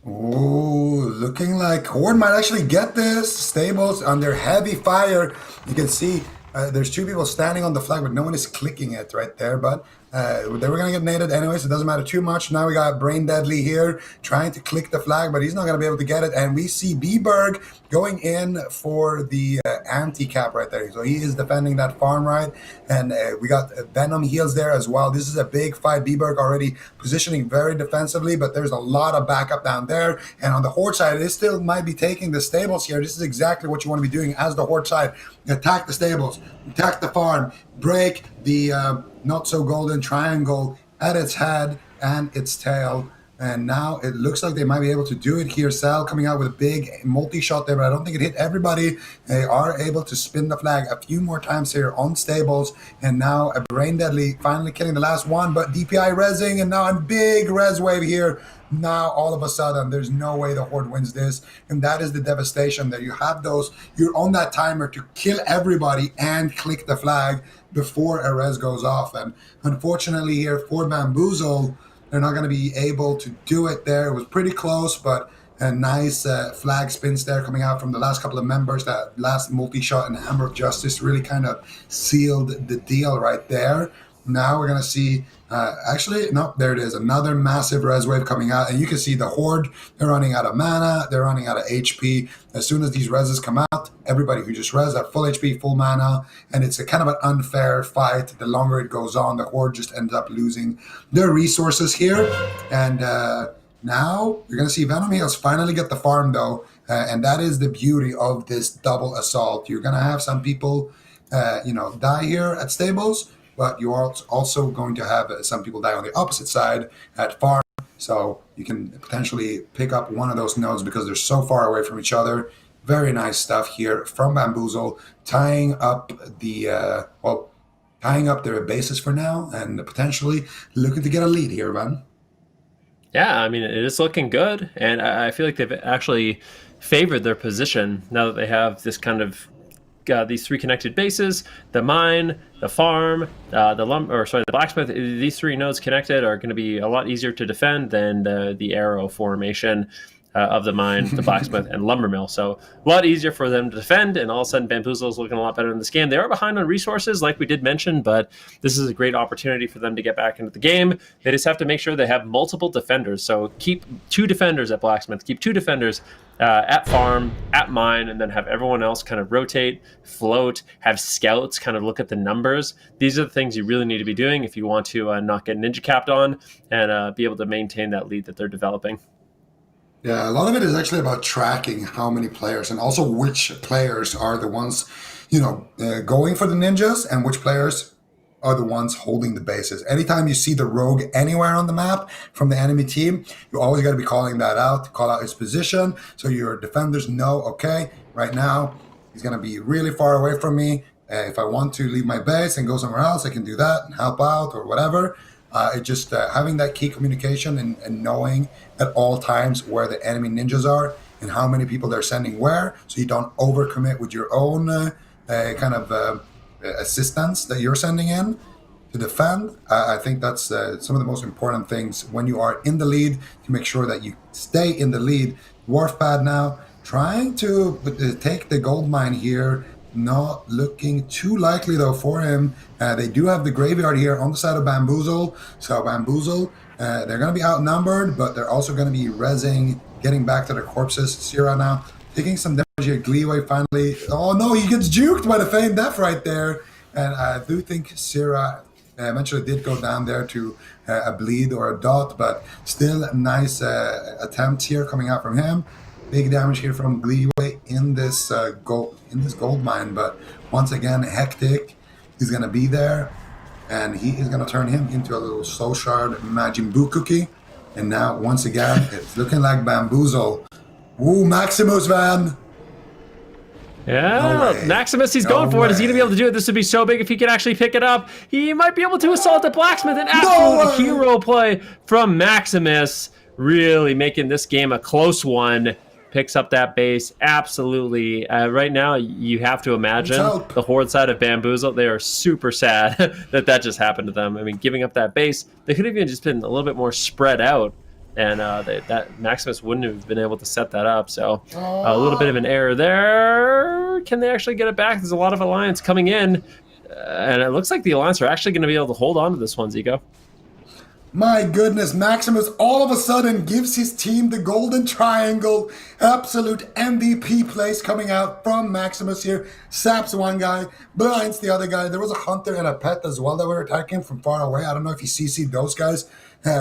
Ooh, looking like Horde might actually get this. Stables under heavy fire. You can see there's 2 people standing on the flag, but no one is clicking it right there. But they were going to get naded anyways. It doesn't matter too much. Now we got Brain Deadly here trying to click the flag, but he's not going to be able to get it. And we see B-Berg going in for the anti-cap right there. So he is defending that farm right. And we got Venom heals there as well. This is a big fight. B-Berg already positioning very defensively, but there's a lot of backup down there. And on the Horde side, it still might be taking the stables here. This is exactly what you want to be doing as the Horde side. Attack the stables, attack the farm, break the not so golden triangle at its head and its tail. And now it looks like they might be able to do it here. Sal coming out with a big multi-shot there, but I don't think it hit everybody. They are able to spin the flag a few more times here on stables. And now a Brain Deadly finally killing the last one, but DPI rezzing, and now a big res wave here. Now all of a sudden there's no way the Horde wins this, and that is the devastation that you have those. You're on that timer to kill everybody and click the flag before a res goes off. And unfortunately here for Bamboozle, they're not going to be able to do it there. It was pretty close, but a nice flag spins there coming out from the last couple of members. That last multi-shot and Hammer of Justice really kind of sealed the deal right there. Now we're going to see, there it is, another massive res wave coming out. And you can see the Horde, they're running out of mana, they're running out of HP. As soon as these reses come out, everybody who just res at full HP, full mana, and it's a kind of an unfair fight. The longer it goes on, the Horde just ends up losing their resources here. And now you're going to see Venom Heals finally get the farm, though. And that is the beauty of this double assault. You're going to have some people, die here at stables, but you are also going to have some people die on the opposite side at farm. So you can potentially pick up one of those nodes because they're so far away from each other. Very nice stuff here from Bamboozle, tying up their bases for now and potentially looking to get a lead here, man. Yeah, I mean, it is looking good. And I feel like they've actually favored their position now that they have this kind of these 3 connected bases, the mine, the farm, the blacksmith. These 3 nodes connected are going to be a lot easier to defend than the arrow formation. of the mine, the blacksmith, and lumber mill. So a lot easier for them to defend, and all of a sudden Bamboozle is looking a lot better in this game. They are behind on resources, like we did mention, but this is a great opportunity for them to get back into the game. They just have to make sure they have multiple defenders. So keep 2 defenders at blacksmith, keep 2 defenders at farm, at mine, and then have everyone else kind of rotate, float, have scouts kind of look at the numbers. These are the things you really need to be doing if you want to not get ninja capped on and be able to maintain that lead that they're developing. Yeah, a lot of it is actually about tracking how many players and also which players are the ones, going for the ninjas and which players are the ones holding the bases. Anytime you see the rogue anywhere on the map from the enemy team, you always got to be calling that out, call out his position so your defenders know, okay, right now he's going to be really far away from me. If I want to leave my base and go somewhere else, I can do that and help out or whatever. It just having that key communication and knowing at all times where the enemy ninjas are and how many people they're sending where, so you don't overcommit with your own assistance that you're sending in to defend. I think that's some of the most important things when you are in the lead, to make sure that you stay in the lead. Wharf pad now trying to take the gold mine here. Not looking too likely though for him. They do have the graveyard here on the side of Bamboozle. So Bamboozle, they're going to be outnumbered, but they're also going to be rezzing, getting back to their corpses. Sierra now taking some damage here. Gleeway finally. Oh no, he gets juked by the feigned death right there. And I do think Sierra eventually did go down there to a bleed or a dot, but still a nice attempt here coming out from him. Big damage here from Gleeway in this gold mine, but once again, Hectic is going to be there, and he is going to turn him into a little Soul Shard Majin Buu cookie. And now, once again, it's looking like Bamboozle. Ooh, Maximus, man! Yeah, No Maximus, he's going for it. Is he going to be able to do it? This would be so big if he could actually pick it up. He might be able to assault the blacksmith. An absolute hero play from Maximus, really making this game a close one. Picks up that base. Absolutely. Right now, you have to imagine the Horde side of Bamboozle. They are super sad that just happened to them. I mean, giving up that base, they could have even just been a little bit more spread out, and that Maximus wouldn't have been able to set that up. So a little bit of an error there. Can they actually get it back? There's a lot of Alliance coming in, and it looks like the Alliance are actually going to be able to hold on to this one, Zico. My goodness, Maximus all of a sudden gives his team the golden triangle. Absolute MVP plays coming out from Maximus here. Saps one guy, blinds the other guy. There was a hunter and a pet as well that were attacking from far away. I don't know if he CC'd those guys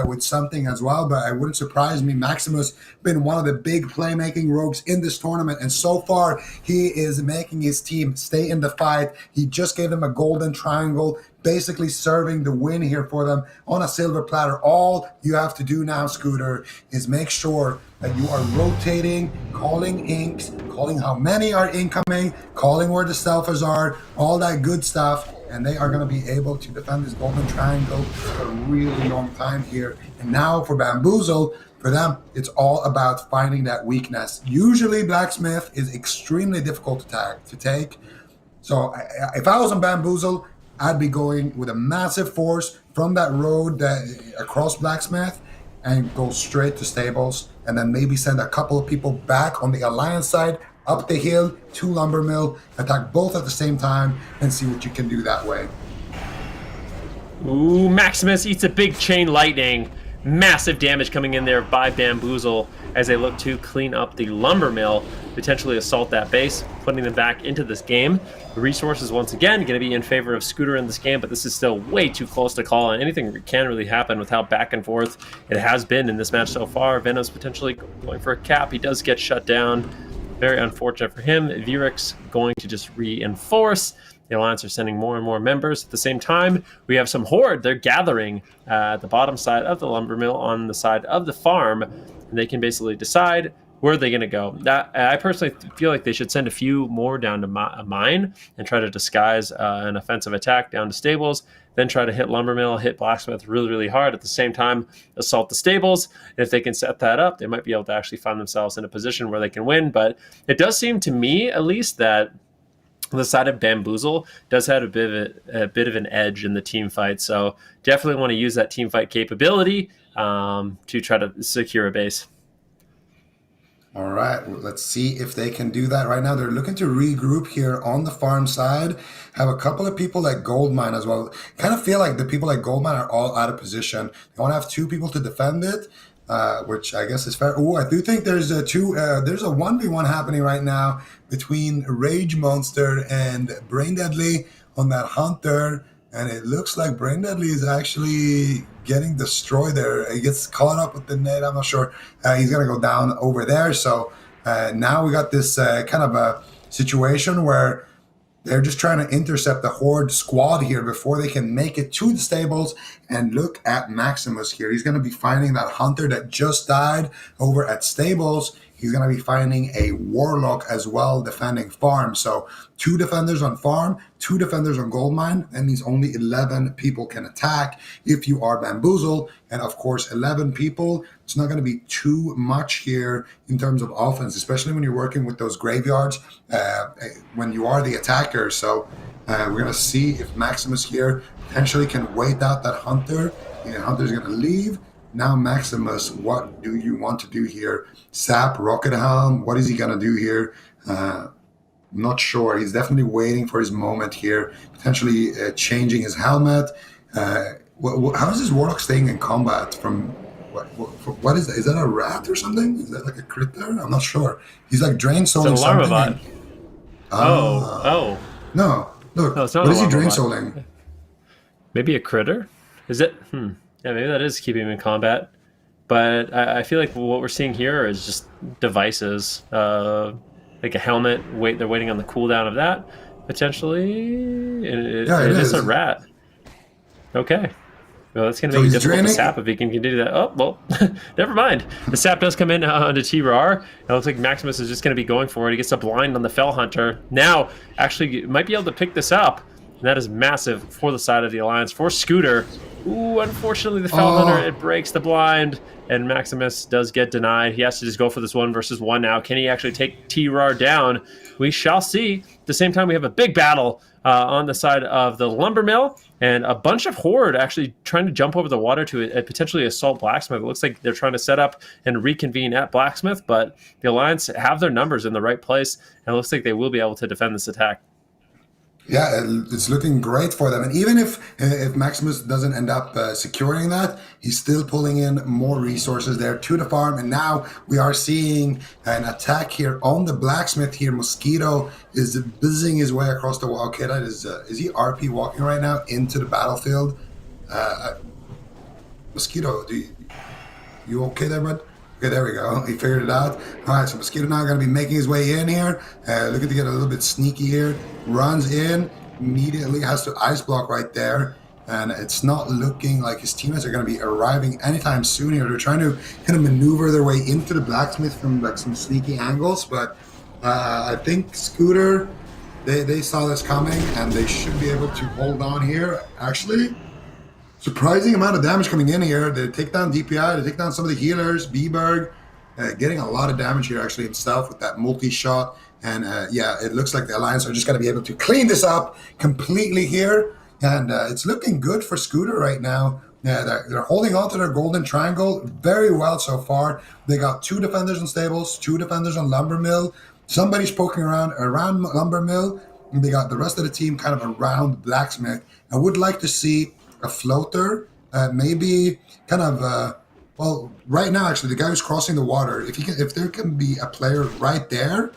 with something as well, but it wouldn't surprise me. Maximus been one of the big playmaking rogues in this tournament, and so far he is making his team stay in the fight. He just gave them a golden triangle, basically serving the win here for them on a silver platter. All you have to do now, Scooter, is make sure that you are rotating, calling inks, calling how many are incoming, calling where the selfers are, all that good stuff, and they are going to be able to defend this golden triangle for a really long time here. And now for Bamboozle, for them, it's all about finding that weakness. Usually Blacksmith is extremely difficult to take. So if I was on Bamboozle, I'd be going with a massive force from that road across Blacksmith and go straight to stables, and then maybe send a couple of people back on the Alliance side, up the hill to Lumber Mill, attack both at the same time, and see what you can do that way. Ooh, Maximus eats a big chain lightning. Massive damage coming in there by Bamboozle as they look to clean up the Lumber Mill, potentially assault that base, putting them back into this game. The resources, once again, going to be in favor of Scooter in this game, but this is still way too close to call, and anything can really happen with how back and forth it has been in this match so far. Venom's potentially going for a cap. He does get shut down. Very unfortunate for him. Virix going to just reinforce. The Alliance are sending more and more members. At the same time, we have some Horde. They're gathering at the bottom side of the Lumber Mill on the side of the farm. And they can basically decide where they're going to go. I personally feel like they should send a few more down to mine and try to disguise an offensive attack down to stables, then try to hit Lumber Mill, hit Blacksmith really, really hard. At the same time, assault the stables. And if they can set that up, they might be able to actually find themselves in a position where they can win. But it does seem to me, at least, that the side of Bamboozle does have a bit of an edge in the team fight. So definitely want to use that team fight capability to try to secure a base. All right, well, let's see if they can do that right now. They're looking to regroup here on the farm side. Have a couple of people like Goldmine as well. Kind of feel like the people like Goldmine are all out of position. They want to have two people to defend it, which I guess is fair. Oh, I do think there's there's a 1v1 happening right now between Rage Monster and Brain Deadly on that Hunter. And it looks like Brain Deadly is actually getting destroyed there. He gets caught up with the net. I'm not sure. He's going to go down over there. So now we got this kind of a situation where they're just trying to intercept the Horde squad here before they can make it to the stables. And look at Maximus here. He's going to be finding that Hunter that just died over at stables. He's going to be finding a Warlock as well defending farm. So 2 defenders on farm, 2 defenders on Goldmine. That means only 11 people can attack if you are Bamboozle. And of course, 11 people, it's not going to be too much here in terms of offense, especially when you're working with those graveyards when you are the attacker. So we're going to see if Maximus here potentially can wait out that Hunter. And Hunter's going to leave. Now, Maximus, what do you want to do here? Sap, Rocket Helm, what is he going to do here? Not sure. He's definitely waiting for his moment here, potentially changing his helmet. How is this Warlock staying in combat from what is that? Is that a rat or something? Is that like a critter? I'm not sure. He's like drain souling something. And, no, look. No, it's not what is he drain bot. souling? Maybe a critter? Is it? Yeah, maybe that is keeping him in combat. But I feel like what we're seeing here is just devices. Like a helmet. They're waiting on the cooldown of that, potentially. It is a rat. Okay. Well, that's going to make it difficult for Sap if he can do that. Oh, well, never mind. The Sap does come in onto T-Rar. It looks like Maximus is just going to be going for it. He gets a blind on the Fell Hunter. Now, actually, might be able to pick this up. And that is massive for the side of the Alliance. For Scooter, ooh, unfortunately, the Fell Hunter, it breaks the blind. And Maximus does get denied. He has to just go for this 1 versus 1 now. Can he actually take T-Rar down? We shall see. At the same time, we have a big battle on the side of the lumber mill, and a bunch of Horde actually trying to jump over the water to potentially assault Blacksmith. It looks like they're trying to set up and reconvene at Blacksmith, but the Alliance have their numbers in the right place, and it looks like they will be able to defend this attack. Yeah, it's looking great for them. And even if Maximus doesn't end up securing that, he's still pulling in more resources there to the farm. And now we are seeing an attack here on the Blacksmith here. Mosquito is busying his way across the wall. Okay, that is he RP walking right now into the battlefield? Mosquito, you okay there, bud? Okay, there we go. He figured it out. All right, so Mosquito now going to be making his way in here. Looking to get a little bit sneaky here. Runs in, immediately has to ice block right there. And it's not looking like his teammates are going to be arriving anytime soon here. They're trying to kind of maneuver their way into the Blacksmith from like some sneaky angles. But I think Scooter, they saw this coming and they should be able to hold on here. Actually, surprising amount of damage coming in here. They take down DPI, they take down some of the healers, Bberg, getting a lot of damage here actually himself with that multi-shot. And yeah, it looks like the Alliance are just going to be able to clean this up completely here. And it's looking good for Scooter right now. Yeah, they're holding on to their golden triangle very well so far. They got 2 defenders on stables, 2 defenders on lumber mill. Somebody's poking around lumber mill. And they got the rest of the team kind of around Blacksmith. I would like to see a floater, maybe kind of well, right now actually the guy who's crossing the water, if there can be a player right there,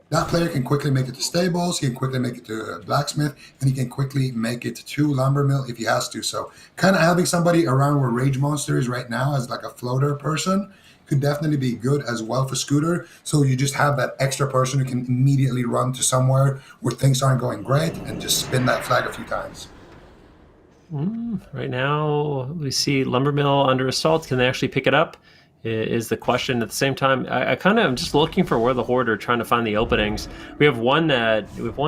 that player can quickly make it to stables, he can quickly make it to Blacksmith, and he can quickly make it to lumber mill if he has to. So kind of having somebody around where Rage Monster is right now as like a floater person could definitely be good as well for Scooter. So you just have that extra person who can immediately run to somewhere where things aren't going great and just spin that flag a few times. Right now, we see lumber mill under assault. Can they actually pick it up? Is the question. At the same time, I kind of am just looking for where the Horde are trying to find the openings. We have one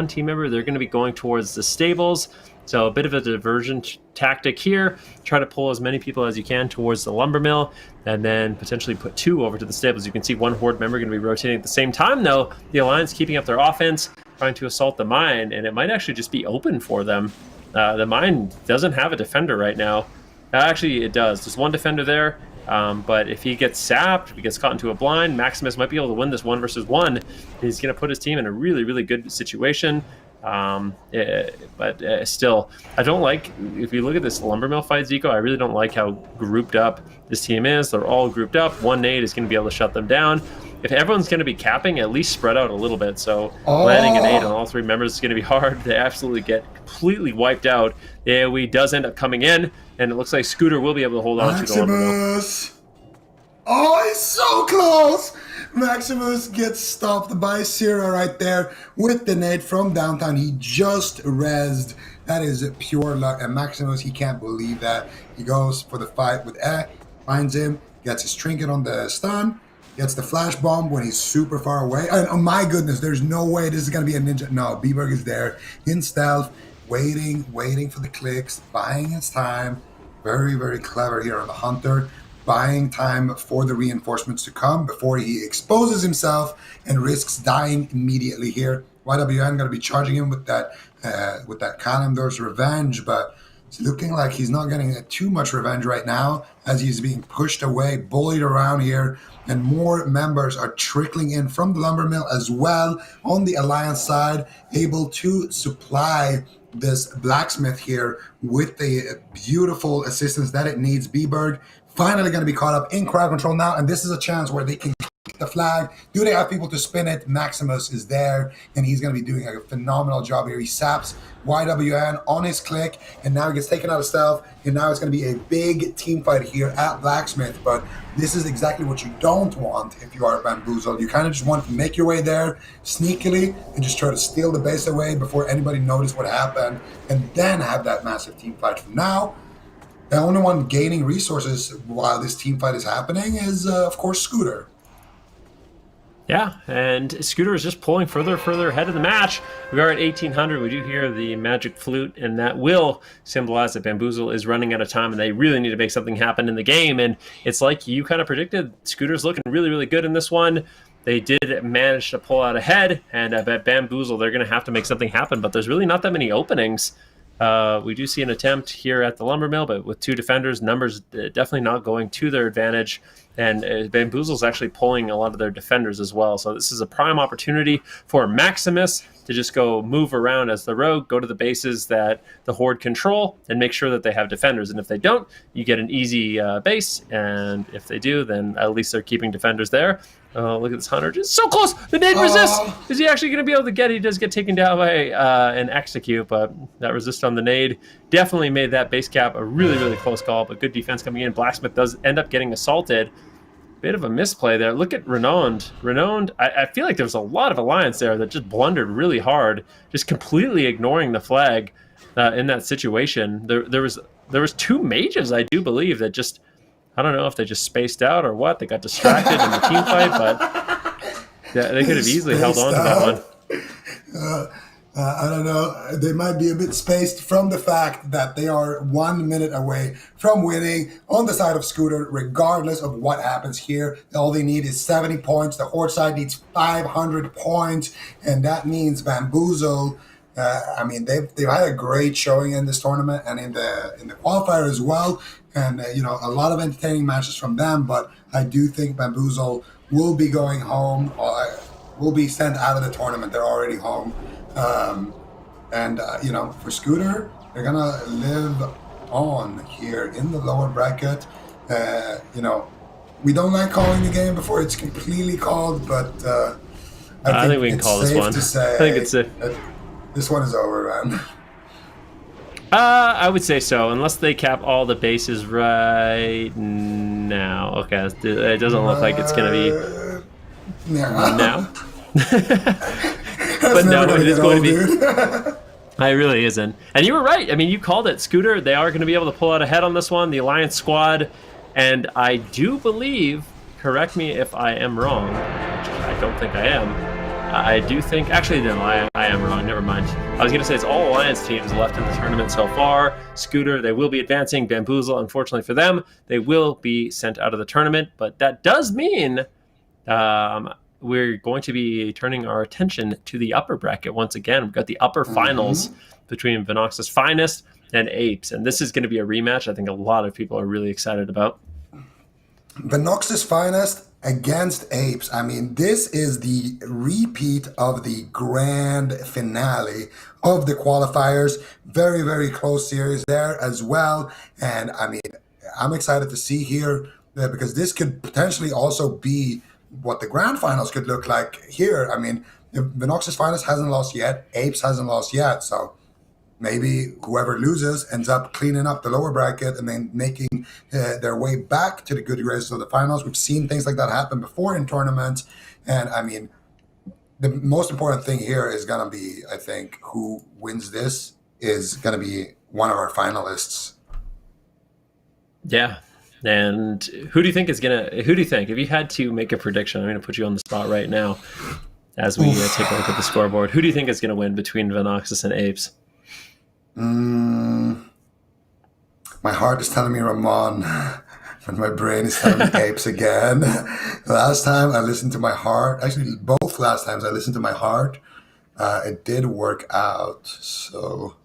team member. They're going to be going towards the stables. So a bit of a diversion tactic here. Try to pull as many people as you can towards the lumber mill, and then potentially put 2 over to the stables. You can see one Horde member going to be rotating at the same time, though. The Alliance keeping up their offense, trying to assault the mine, and it might actually just be open for them. The mine doesn't have a defender right now. Actually, it does. There's one defender there, But if he gets sapped, if he gets caught into a blind, Maximus might be able to win this 1v1. He's going to put his team in a really, really good situation. But still, I don't like, if you look at this Lumbermill fight, Zico, I really don't like how grouped up this team is. They're all grouped up. One nade is going to be able to shut them down. If everyone's going to be capping, at least spread out a little bit. So landing an 8 on all 3 members is going to be hard. They absolutely get completely wiped out. The AoE does end up coming in, and it looks like Scooter will be able to hold on to the Lumbermill. Oh, he's so close! Maximus gets stopped by Sierra right there with the nade from downtown. He just rezzed. That is pure luck. And Maximus, he can't believe that. He goes for the fight with finds him, gets his trinket on the stun, gets the flash bomb when he's super far away. And oh my goodness, there's no way this is going to be a ninja. No, B-Berg is there in stealth, waiting for the clicks, buying his time. Very, very clever here on the Hunter. Buying time for the reinforcements to come before he exposes himself and risks dying immediately here. YWN going to be charging him with that Kalimdor's revenge, but it's looking like he's not getting too much revenge right now as he's being pushed away, bullied around here, and more members are trickling in from the Lumbermill as well on the Alliance side, able to supply this blacksmith here with the beautiful assistance that it needs. B-Berg finally going to be caught up in crowd control now, and this is a chance where they can kick the flag. Do they have people to spin it? Maximus is there, and he's going to be doing a phenomenal job here. He saps YWN on his click, and now he gets taken out of stealth, and now it's going to be a big team fight here at Blacksmith, but this is exactly what you don't want if you are Bamboozle. You kind of just want to make your way there sneakily and just try to steal the base away before anybody noticed what happened, and then have that massive team fight. For now, the only one gaining resources while this team fight is happening is, of course, Scooter. Yeah, and Scooter is just pulling further ahead of the match. We are at 1800. We do hear the magic flute, and that will symbolize that Bamboozle is running out of time, and they really need to make something happen in the game. And it's like you kind of predicted, Scooter's looking really, really good in this one. They did manage to pull out ahead, and I bet Bamboozle, they're going to have to make something happen, but there's really not that many openings. We do see an attempt here at the Lumbermill, but with 2 defenders, numbers definitely not going to their advantage. And Bamboozle's actually pulling a lot of their defenders as well. So this is a prime opportunity for Maximus to just go move around as the rogue, go to the bases that the Horde control, and make sure that they have defenders. And if they don't, you get an easy base. And if they do, then at least they're keeping defenders there. Look at this Hunter. Just so close! The nade resists! Is he actually going to be able to get it? He does get taken down by an execute, but that resist on the nade definitely made that base cap a really, really close call, but good defense coming in. Blacksmith does end up getting assaulted. Bit of a misplay there. Look at Renowned. Renowned, I feel like there was a lot of Alliance there that just blundered really hard, just completely ignoring the flag in that situation. There was 2 mages, I do believe, that just, I don't know if they just spaced out or what. They got distracted in the team fight, but they could have easily held on to that one. I don't know. They might be a bit spaced from the fact that they are 1 minute away from winning on the side of Scooter, regardless of what happens here. All they need is 70 points. The Horde side needs 500 points, and that means Bamboozle. I mean, they've had a great showing in this tournament and in the qualifier as well. And, a lot of entertaining matches from them. But I do think Bamboozle will be going home, or will be sent out of the tournament. They're already home. For Scooter, they're going to live on here in the lower bracket. We don't like calling the game before it's completely called, but I think we can call this one. I think it's it. This one is over, man. I would say so, unless they cap all the bases right now. Okay, it doesn't look like it's going to be now. But no, it is going to be. It really isn't. And you were right. I mean, you called it. Scooter, they are going to be able to pull out ahead on this one, the Alliance squad. And I do believe, correct me if I am wrong, which I don't think I am. I do think, actually, no, I am wrong. Never mind. I was going to say it's all Alliance teams left in the tournament so far. Scooter, they will be advancing. Bamboozle, unfortunately for them, they will be sent out of the tournament. But that does mean we're going to be turning our attention to the upper bracket once again. We've got the upper finals between Vinox's Finest and Apes. And this is going to be a rematch I think a lot of people are really excited about. Venox's Finest against Apes. I mean, this is the repeat of the grand finale of the qualifiers. Very, very close series there as well. And I mean, I'm excited to see here because this could potentially also be what the grand finals could look like here. I mean, Venox's Finest hasn't lost yet. Apes hasn't lost yet. So maybe whoever loses ends up cleaning up the lower bracket and then making their way back to the good graces of the finals. We've seen things like that happen before in tournaments. And I mean, the most important thing here is going to be, I think, who wins this is going to be one of our finalists. Yeah. And who do you think, if you had to make a prediction, I'm going to put you on the spot right now as we take a look at the scoreboard. Who do you think is going to win between Venoxus and Apes? My heart is telling me Ramon, and my brain is telling me Apes again. Last time I listened to my heart, actually both last times I listened to my heart, it did work out. So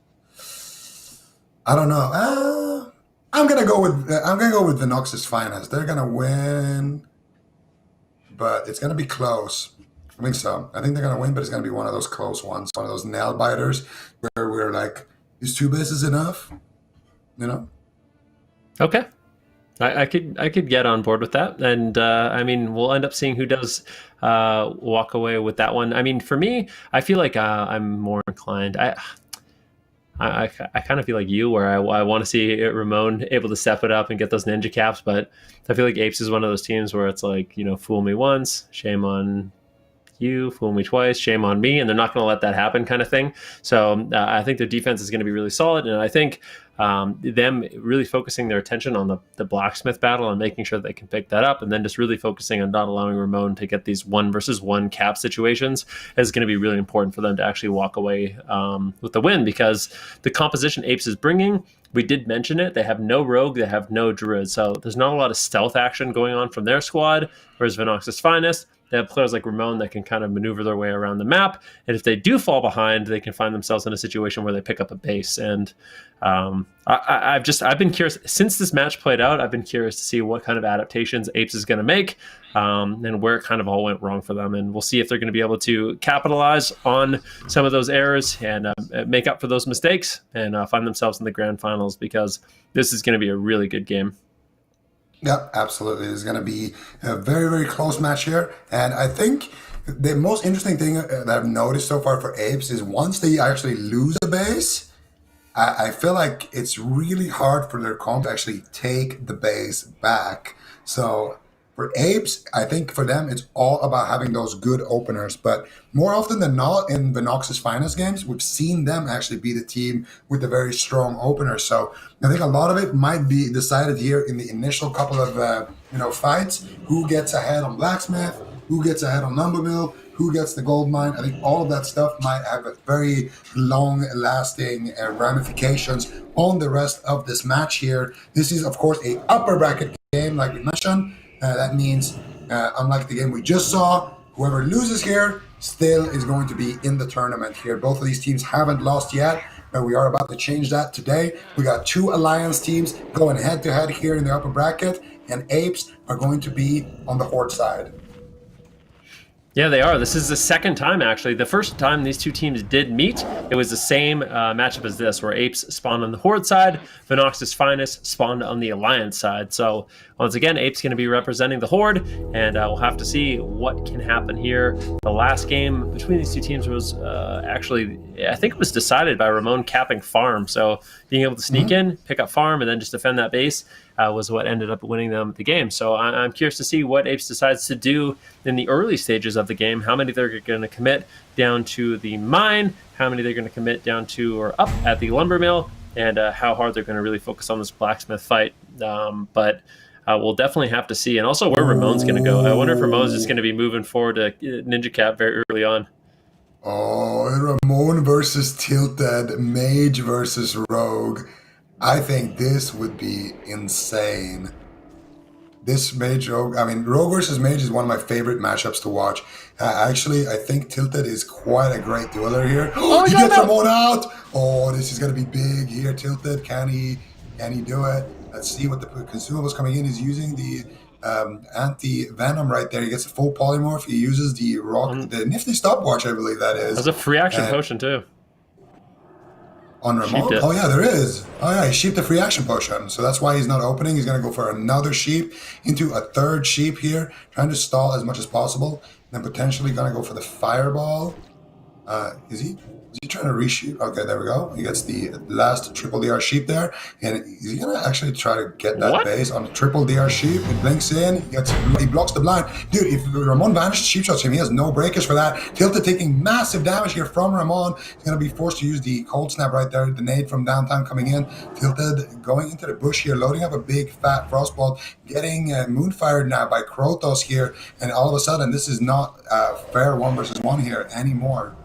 I don't know. I'm gonna go with Venox's Finest. They're gonna win, but it's gonna be close. I think so. I think they're gonna win, but it's gonna be one of those close ones, one of those nail biters where we're like, is 2 bases enough? You know? Okay. I could get on board with that. And I mean, we'll end up seeing who does walk away with that one. I mean, for me, I feel like I'm more inclined. I kind of feel like you, where I want to see Ramon able to step it up and get those ninja caps. But I feel like Apes is one of those teams where it's like, fool me once, shame on you, fool me twice, shame on me, and they're not going to let that happen, kind of thing. So I think their defense is going to be really solid, and I think them really focusing their attention on the blacksmith battle and making sure that they can pick that up, and then just really focusing on not allowing Ramon to get these 1-versus-1 cap situations is going to be really important for them to actually walk away with the win, because the composition Apes is bringing, we did mention it, they have no rogue, they have no druid, so there's not a lot of stealth action going on from their squad, whereas Venox's Finest, they have players like Ramon that can kind of maneuver their way around the map. And if they do fall behind, they can find themselves in a situation where they pick up a base. And I've been curious, since this match played out, I've been curious to see what kind of adaptations Apes is going to make and where it kind of all went wrong for them. And we'll see if they're going to be able to capitalize on some of those errors and make up for those mistakes and find themselves in the grand finals, because this is going to be a really good game. Yeah, absolutely. It's going to be a very, very close match here. And I think the most interesting thing that I've noticed so far for Apes is once they actually lose a base, I feel like it's really hard for their comp to actually take the base back. So for Apes, I think for them, it's all about having those good openers. But more often than not, in Venox's Finest games, we've seen them actually be the team with a very strong opener. So I think a lot of it might be decided here in the initial couple of fights. Who gets ahead on Blacksmith? Who gets ahead on Lumber Mill? Who gets the gold mine? I think all of that stuff might have a very long-lasting ramifications on the rest of this match here. This is, of course, a upper bracket game, like we mentioned. That means, unlike the game we just saw, whoever loses here still is going to be in the tournament here. Both of these teams haven't lost yet, but we are about to change that today. We got 2 Alliance teams going head-to-head here in the upper bracket, and Apes are going to be on the Horde side. Yeah, they are. This is the second time, actually. The first time these two teams did meet, it was the same matchup as this, where Apes spawned on the Horde side, Venox's Finest spawned on the Alliance side. So, once again, Apes going to be representing the Horde, and we'll have to see what can happen here. The last game between these two teams was actually, I think it was decided by Ramon capping farm. So, being able to sneak in, pick up farm, and then just defend that base was what ended up winning them the game. So I'm curious to see what Apes decides to do in the early stages of the game, how many they're going to commit down to the mine, how many they're going to commit down to or up at the lumber mill, and how hard they're going to really focus on this blacksmith fight. But we'll definitely have to see. And also where Ramon's going to go. I wonder if Ramon's just going to be moving forward to Ninja Cap very early on. Oh, Ramon versus Tilted, Mage versus Rogue. I think this would be insane. This Mage Rogue, Rogue versus Mage is one of my favorite matchups to watch. Actually, I think Tilted is quite a great dueler here. Oh, he gets Ramon out! Oh, this is going to be big here, Tilted. Can he do it? Let's see what the consumables coming in. He's using the anti-venom right there. He gets a full polymorph. He uses the nifty stopwatch, I believe that is. There's a free action potion too. On Ramon? Oh yeah, there is. Oh yeah, he sheeped the free action potion. So that's why he's not opening. He's going to go for another sheep into a third sheep here, trying to stall as much as possible. And then potentially going to go for the fireball. Is he trying to resheep? Okay, there we go. He gets the last triple DR sheep there. And is he going to actually try to get that base on the triple DR sheep? It blinks in. He blocks the blind. Dude, if Ramon vanishes, sheep shots him. He has no breakers for that. Tilted taking massive damage here from Ramon. He's going to be forced to use the cold snap right there. The nade from downtown coming in. Tilted going into the bush here, loading up a big fat frostbolt. Getting moonfired now by Krotos here. And all of a sudden, this is not a fair 1 versus 1 here anymore.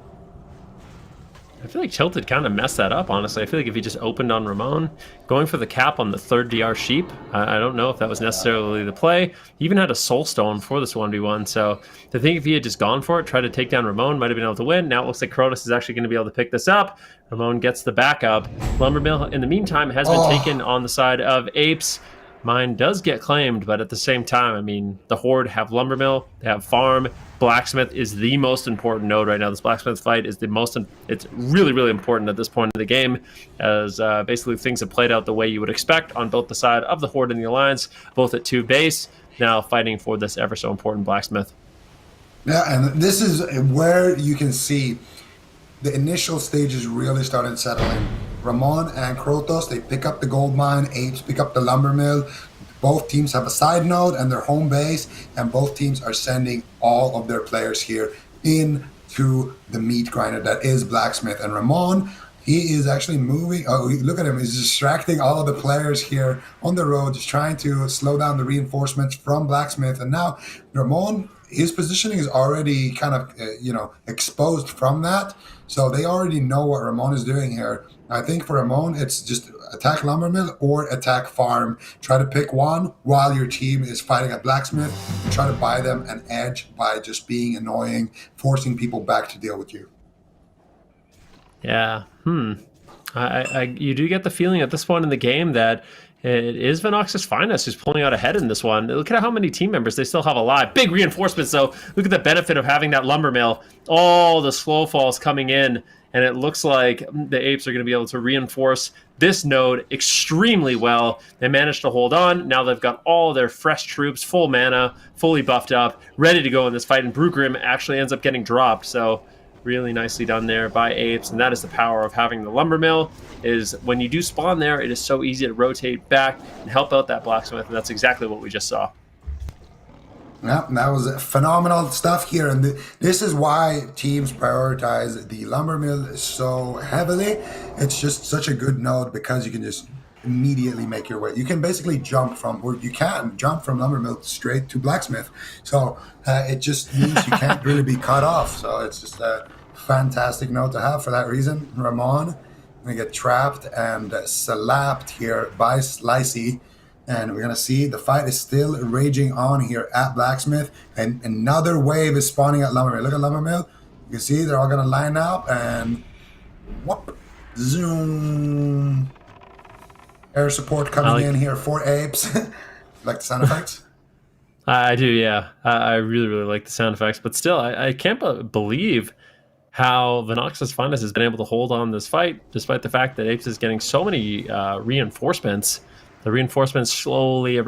I feel like Tilted kind of messed that up, honestly. I feel like if he just opened on Ramon, going for the cap on the third DR sheep, I don't know if that was necessarily the play. He even had a soul stone for this 1v1, so I think if he had just gone for it, tried to take down Ramon, might have been able to win. Now it looks like Krotos is actually going to be able to pick this up. Ramon gets the backup. Lumbermill, in the meantime, has been taken on the side of Apes. Mine does get claimed, but at the same time, I mean, the Horde have Lumbermill, they have Farm. Blacksmith is the most important node right now. This Blacksmith fight is the most, it's really, really important at this point in the game, as basically things have played out the way you would expect on both the side of the Horde and the Alliance, both at 2 base, now fighting for this ever so important Blacksmith. Yeah, and this is where you can see the initial stages really started settling. Ramon and Krotos, they pick up the gold mine. Apes pick up the lumber mill. Both teams have a side node and their home base, and both teams are sending all of their players here into the meat grinder that is Blacksmith. And Ramon, he is actually moving. Oh, look at him. He's distracting all of the players here on the road, just trying to slow down the reinforcements from Blacksmith. And now Ramon, his positioning is already kind of, exposed from that. So they already know what Ramon is doing here. I think for Ramon, it's just attack Lumbermill or attack Farm. Try to pick one while your team is fighting at Blacksmith. And try to buy them an edge by just being annoying, forcing people back to deal with you. Yeah. You do get the feeling at this point in the game that it is Venox's Finest who's pulling out ahead in this one. Look at how many team members they still have alive. Big reinforcements, though. Look at the benefit of having that lumber mill. All the slow falls coming in, and it looks like the Apes are going to be able to reinforce this node extremely well. They managed to hold on. Now they've got all their fresh troops, full mana, fully buffed up, ready to go in this fight. And Brugrim actually ends up getting dropped, so really nicely done there by Apes, and that is the power of having the lumber mill, is when you do spawn there, it is so easy to rotate back and help out that Blacksmith, and that's exactly what we just saw. Yeah, that was phenomenal stuff here, and this is why teams prioritize the lumber mill so heavily. It's just such a good node because you can just immediately make your way. You can basically jump from lumber mill straight to Blacksmith. So it just means you can't really be cut off. So it's just a fantastic node to have for that reason. Ramon gonna get trapped and slapped here by Slicey. And we're gonna see the fight is still raging on here at Blacksmith, and another wave is spawning at Lumbermill. Look at Lumbermill. You can see they're all gonna line up and whoop, zoom. Air support coming in here for Apes. Like the sound effects? I do, yeah. I really, really like the sound effects, but still, I can't believe how Venox's Finest has been able to hold on this fight, despite the fact that Apes is getting so many reinforcements. The reinforcements slowly,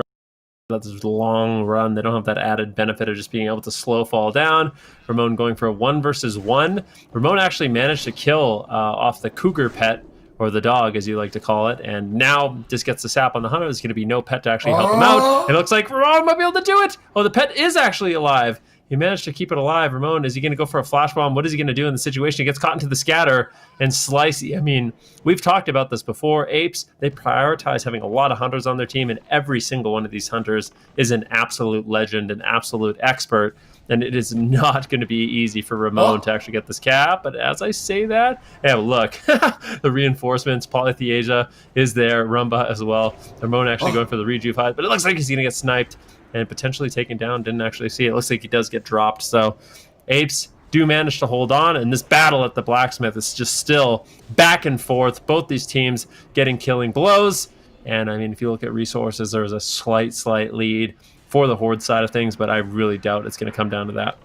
that's a long run. They don't have that added benefit of just being able to slow fall down. Ramon going for a 1 versus 1. Ramon actually managed to kill off the cougar pet, or the dog, as you like to call it, and now just gets the sap on the hunter. There's going to be no pet to actually help him out. It looks like Ramon might be able to do it. Oh, the pet is actually alive. He managed to keep it alive. Ramon, is he going to go for a flash bomb? What is he going to do in the situation? He gets caught into the scatter and Slicey. I mean, we've talked about this before. Apes, they prioritize having a lot of hunters on their team, and every single one of these hunters is an absolute legend, an absolute expert. And it is not going to be easy for Ramon to actually get this cap. But as I say that, yeah, look, the reinforcements, Polytheasia is there, Rumba as well. Ramon actually going for the rejuve fight, but it looks like he's going to get sniped and potentially taken down. Didn't actually see it. It looks like he does get dropped. So Apes do manage to hold on, and this battle at the Blacksmith is just still back and forth. Both these teams getting killing blows. And I mean, if you look at resources, there's a slight lead for the Horde side of things, but I really doubt it's going to come down to that.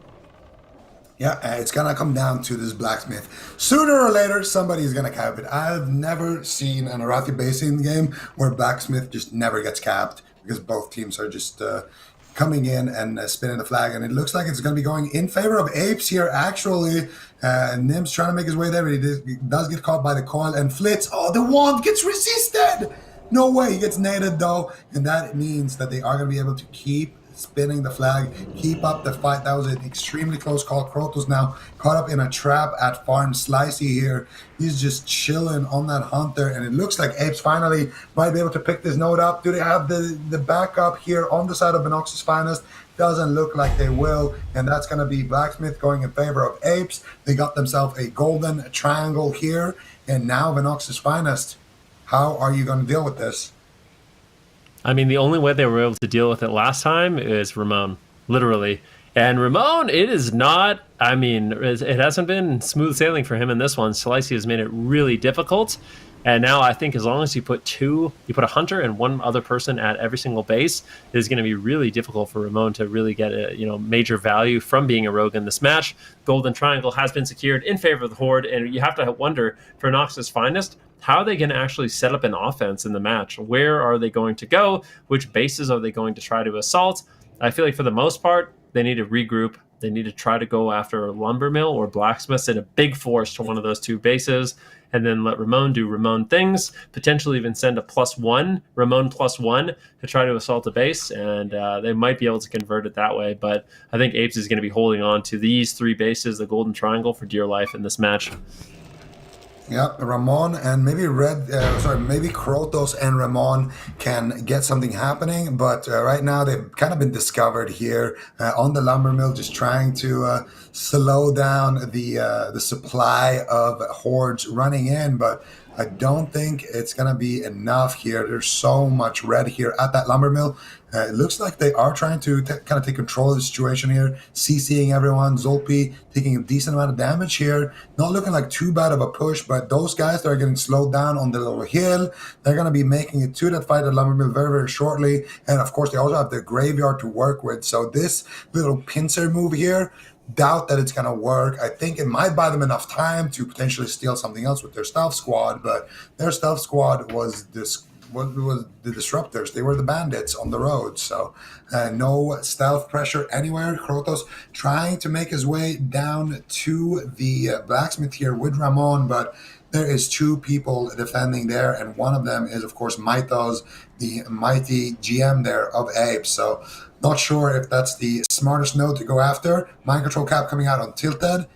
Yeah, it's gonna come down to this blacksmith. Sooner or later, somebody's gonna cap it. I've never seen an Arathi Basin game where blacksmith just never gets capped because both teams are just coming in and spinning the flag, and it looks like it's gonna be going in favor of Apes here. Actually, Nim's trying to make his way there. He does get caught by the coil and Flitz. Oh, the wand gets resisted. No way, he gets naded though, and that means that they are gonna be able to keep spinning the flag, keep up the fight. That was an extremely close call. Krotos now caught up in a trap at farm. Slicey here, he's just chilling on that hunter, and it looks like Apes finally might be able to pick this node up. Do they have the backup here on the side of Venox's Finest? Doesn't look like they will, and that's going to be Blacksmith going in favor of Apes. They got themselves a golden triangle here, and now Venox's Finest. How are you going to deal with this? I mean, the only way they were able to deal with it last time is Ramon, literally. And Ramon, it is not, I mean, it hasn't been smooth sailing for him in this one. Slicey has made it really difficult. And now I think as long as you put a hunter and one other person at every single base, it is going to be really difficult for Ramon to really get a major value from being a rogue in this match. Golden Triangle has been secured in favor of the Horde, and you have to wonder, for Nox's Finest, how are they going to actually set up an offense in the match? Where are they going to go? Which bases are they going to try to assault? I feel like for the most part, they need to regroup. They need to try to go after a lumber mill or blacksmiths in a big force to one of those two bases, and then let Ramon do Ramon things, potentially even send a Ramon +1 to try to assault a base, and they might be able to convert it that way. But I think Apes is going to be holding on to these three bases, the Golden Triangle, for dear life in this match. Yeah, Ramon and maybe maybe Krotos and Ramon can get something happening, but right now they've kind of been discovered here on the lumber mill, just trying to slow down the supply of hordes running in, but I don't think it's going to be enough here. There's so much red here at that lumber mill. It looks like they are trying to kind of take control of the situation here, CCing everyone. Zolpi taking a decent amount of damage here. Not looking like too bad of a push, but those guys that are getting slowed down on the little hill, they're going to be making it to that fight at lumber mill very, very shortly. And of course, they also have the graveyard to work with. So this little pincer move here, doubt that it's going to work. I think it might buy them enough time to potentially steal something else with their stealth squad, but their stealth squad was the disruptors. They were the bandits on the road, so no stealth pressure anywhere. Krotos trying to make his way down to the blacksmith here with Ramon, but there is two people defending there, and one of them is, of course, Mythos, the mighty GM there of Apes. So not sure if that's the smartest node to go after. Mind control cap coming out on Tilted.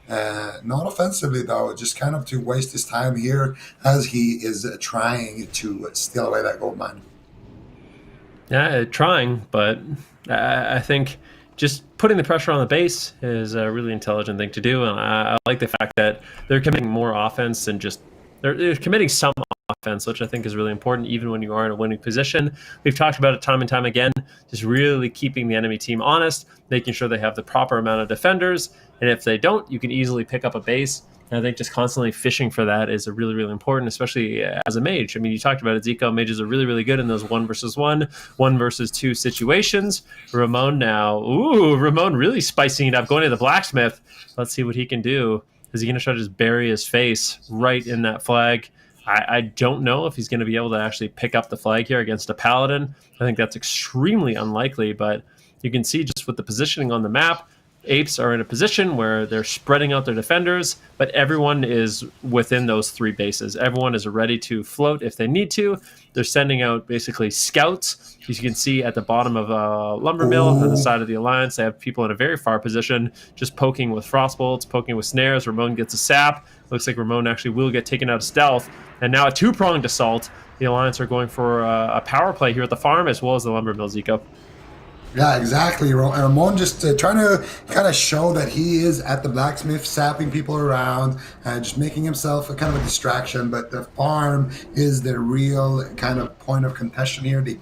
Not offensively, though, just kind of to waste his time here as he is trying to steal away that gold mine. Yeah, trying, but I think just putting the pressure on the base is a really intelligent thing to do. And I like the fact that they're committing more offense and just they're committing some offense, which I think is really important, even when you are in a winning position. We've talked about it time and time again, just really keeping the enemy team honest, making sure they have the proper amount of defenders. And if they don't, you can easily pick up a base. And I think just constantly fishing for that is really, really important, especially as a mage. I mean, you talked about it, Zico. Mages are really, really good in those 1v1, 1v2 situations. Ramon Ramon really spicing it up, going to the blacksmith. Let's see what he can do. Is he going to try to just bury his face right in that flag? I don't know if he's going to be able to actually pick up the flag here against a paladin. I think that's extremely unlikely, but you can see just with the positioning on the map, Apes are in a position where they're spreading out their defenders, but everyone is within those three bases. Everyone is ready to float if they need to. They're sending out basically scouts. As you can see at the bottom of a lumber mill on the side of the Alliance, they have people in a very far position, just poking with frostbolts, poking with snares. Ramon gets a sap. Looks like Ramon actually will get taken out of stealth. And now a two-pronged assault. The Alliance are going for a power play here at the farm as well as the lumber mill, Zico. Yeah, exactly. Ramon just trying to kind of show that he is at the blacksmith, sapping people around, just making himself a kind of a distraction. But the farm is the real kind of point of contention here. They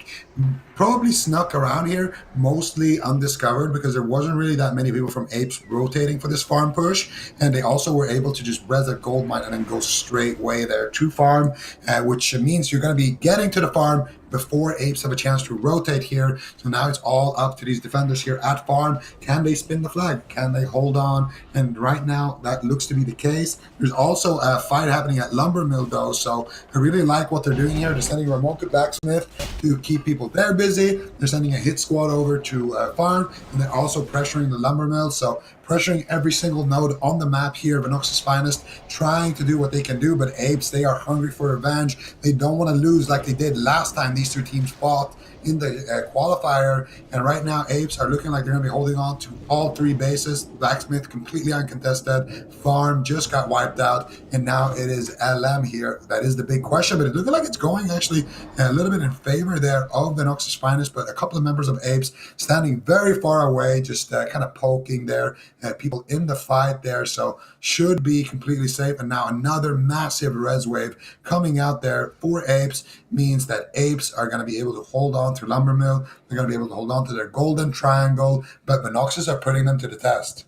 probably snuck around here, mostly undiscovered, because there wasn't really that many people from Apes rotating for this farm push. And they also were able to just res a gold mine and then go straight way there to farm, which means you're going to be getting to the farm, before Apes have a chance to rotate here. So now it's all up to these defenders here at farm. Can they spin the flag? Can they hold on? And right now, that looks to be the case. There's also a fight happening at Lumber Mill, though, so I really like what they're doing here. They're sending Ramon to Blacksmith to keep people there busy. They're sending a hit squad over to farm, and they're also pressuring the Lumber Mill. So pressuring every single node on the map here, Venox's Finest, trying to do what they can do, but Apes, they are hungry for revenge. They don't want to lose like they did last time these two teams fought in the qualifier, and right now Apes are looking like they're going to be holding on to all three bases. Blacksmith completely uncontested, Farm just got wiped out, and now it is LM here. That is the big question, but it looks like it's going actually a little bit in favor there of Venox's Finest, but a couple of members of Apes standing very far away, just kind of poking there, people in the fight there, so should be completely safe. And now another massive res wave coming out there for Apes means that Apes are going to be able to hold on to Lumber Mill. They're going to be able to hold on to their golden triangle, but Venoxes are putting them to the test.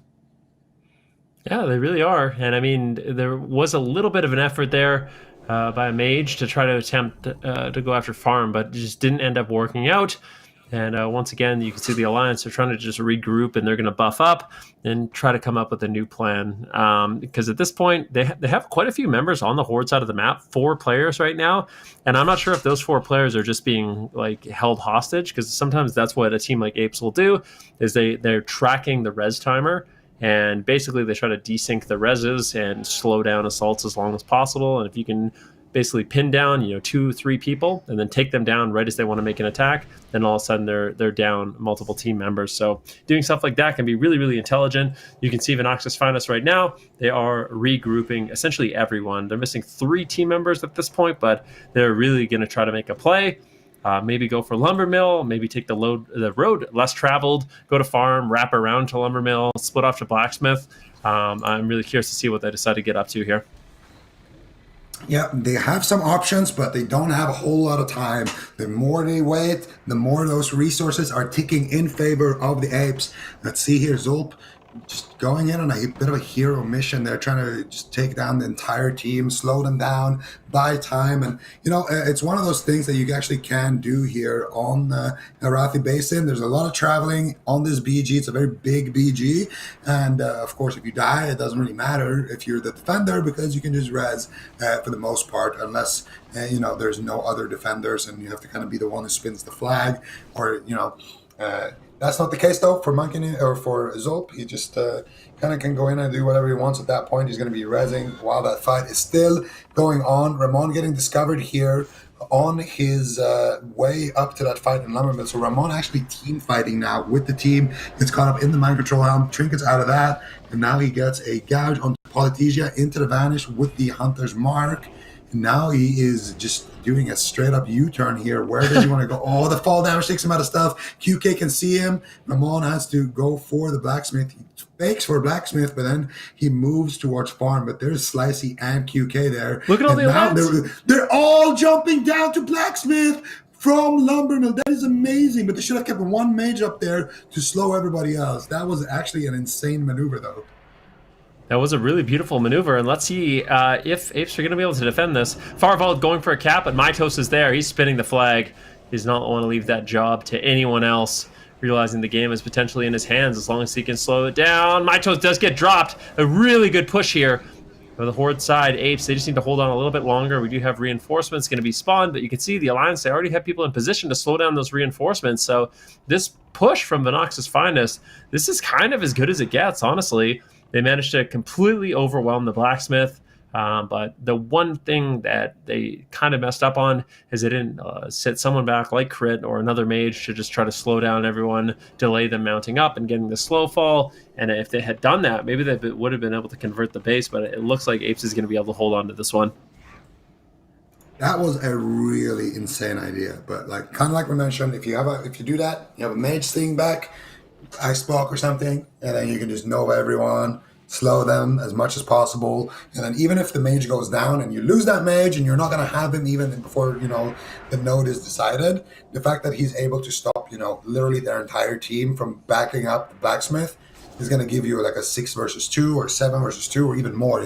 Yeah, they really are. And I mean, there was a little bit of an effort there by a mage to try to attempt to go after farm, but it just didn't end up working out. And once again, you can see the Alliance, they're trying to just regroup, and they're going to buff up and try to come up with a new plan. Because at this point, they have quite a few members on the Horde side of the map, 4 players right now. And I'm not sure if those 4 players are just being like held hostage, because sometimes that's what a team like Apes will do, is they're tracking the res timer. And basically, they try to desync the reses and slow down assaults as long as possible. And if you can basically pin down, 2-3 people and then take them down right as they want to make an attack, then all of a sudden they're down multiple team members. So doing stuff like that can be really, really intelligent. You can see Venox's Finest right now. They are regrouping essentially everyone. They're missing 3 team members at this point, but they're really going to try to make a play. Maybe go for Lumber Mill, maybe take the road less traveled, go to farm, wrap around to Lumber Mill, split off to Blacksmith. I'm really curious to see what they decide to get up to here. Yeah, they have some options, but they don't have a whole lot of time. The more they wait, the more those resources are ticking in favor of the Apes. Let's see here, Zulp just going in on a bit of a hero mission. They're trying to just take down the entire team, slow them down, buy time. And, it's one of those things that you actually can do here on the Arathi Basin. There's a lot of traveling on this BG. It's a very big BG. And, of course, if you die, it doesn't really matter if you're the defender, because you can just res for the most part, unless, there's no other defenders and you have to kind of be the one who spins the flag, or, that's not the case, though, for Monkey or for Zulp. He just kind of can go in and do whatever he wants at that point. He's going to be rezzing while that fight is still going on. Ramon getting discovered here on his way up to that fight in Lumber Mill. So Ramon actually team fighting now with the team. Gets caught up in the mind control helm. Trinkets out of that. And now he gets a gouge on Polytesia into the Vanish with the Hunter's Mark. Now he is just doing a straight up U-turn here. Where does he want to go? Oh, the fall damage takes him out of stuff. QK can see him. Ramon has to go for the Blacksmith. He fakes for Blacksmith, but then he moves towards farm. But there's Slicey and QK there. Look at all the Alliance. They're all jumping down to Blacksmith from Lumber Mill. That is amazing. But they should have kept one mage up there to slow everybody else. That was actually an insane maneuver, though. That was a really beautiful maneuver, and let's see if Apes are going to be able to defend this. Farval going for a cap, but Mytos is there. He's spinning the flag. He does not want to leave that job to anyone else, realizing the game is potentially in his hands as long as he can slow it down. Mytos does get dropped. A really good push here for the Horde side. Apes, they just need to hold on a little bit longer. We do have reinforcements going to be spawned, but you can see the Alliance, they already have people in position to slow down those reinforcements. So this push from Venox's Finest, this is kind of as good as it gets, honestly. They managed to completely overwhelm the Blacksmith, but the one thing that they kind of messed up on is they didn't sit someone back like Crit or another mage to just try to slow down everyone, delay them mounting up and getting the slow fall. And if they had done that, maybe they would have been able to convert the base, but it looks like Apes is going to be able to hold on to this one. That was a really insane idea, but kind of like we mentioned, if you do that, you have a mage sitting back, Ice Block or something, and then you can just Nova everyone, slow them as much as possible, and then even if the mage goes down and you lose that mage and you're not going to have him even before the node is decided, the fact that he's able to stop literally their entire team from backing up the Blacksmith is going to give you like a 6 versus 2 or 7 versus 2 or even more.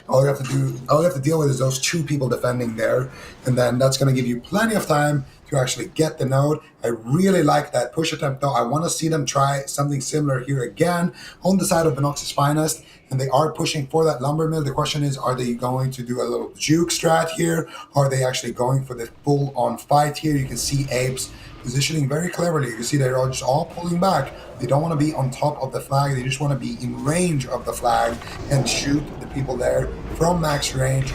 All you have to deal with is those 2 people defending there, and then that's going to give you plenty of time to actually get the node. I really like that push attempt, though. I want to see them try something similar here again on the side of Venox's Finest, and they are pushing for that lumber mill. The question is, are they going to do a little juke strat here? Are they actually going for the full-on fight here? You can see Apes positioning very cleverly. You can see they're just all pulling back. They don't want to be on top of the flag. They just want to be in range of the flag and shoot the people there from max range,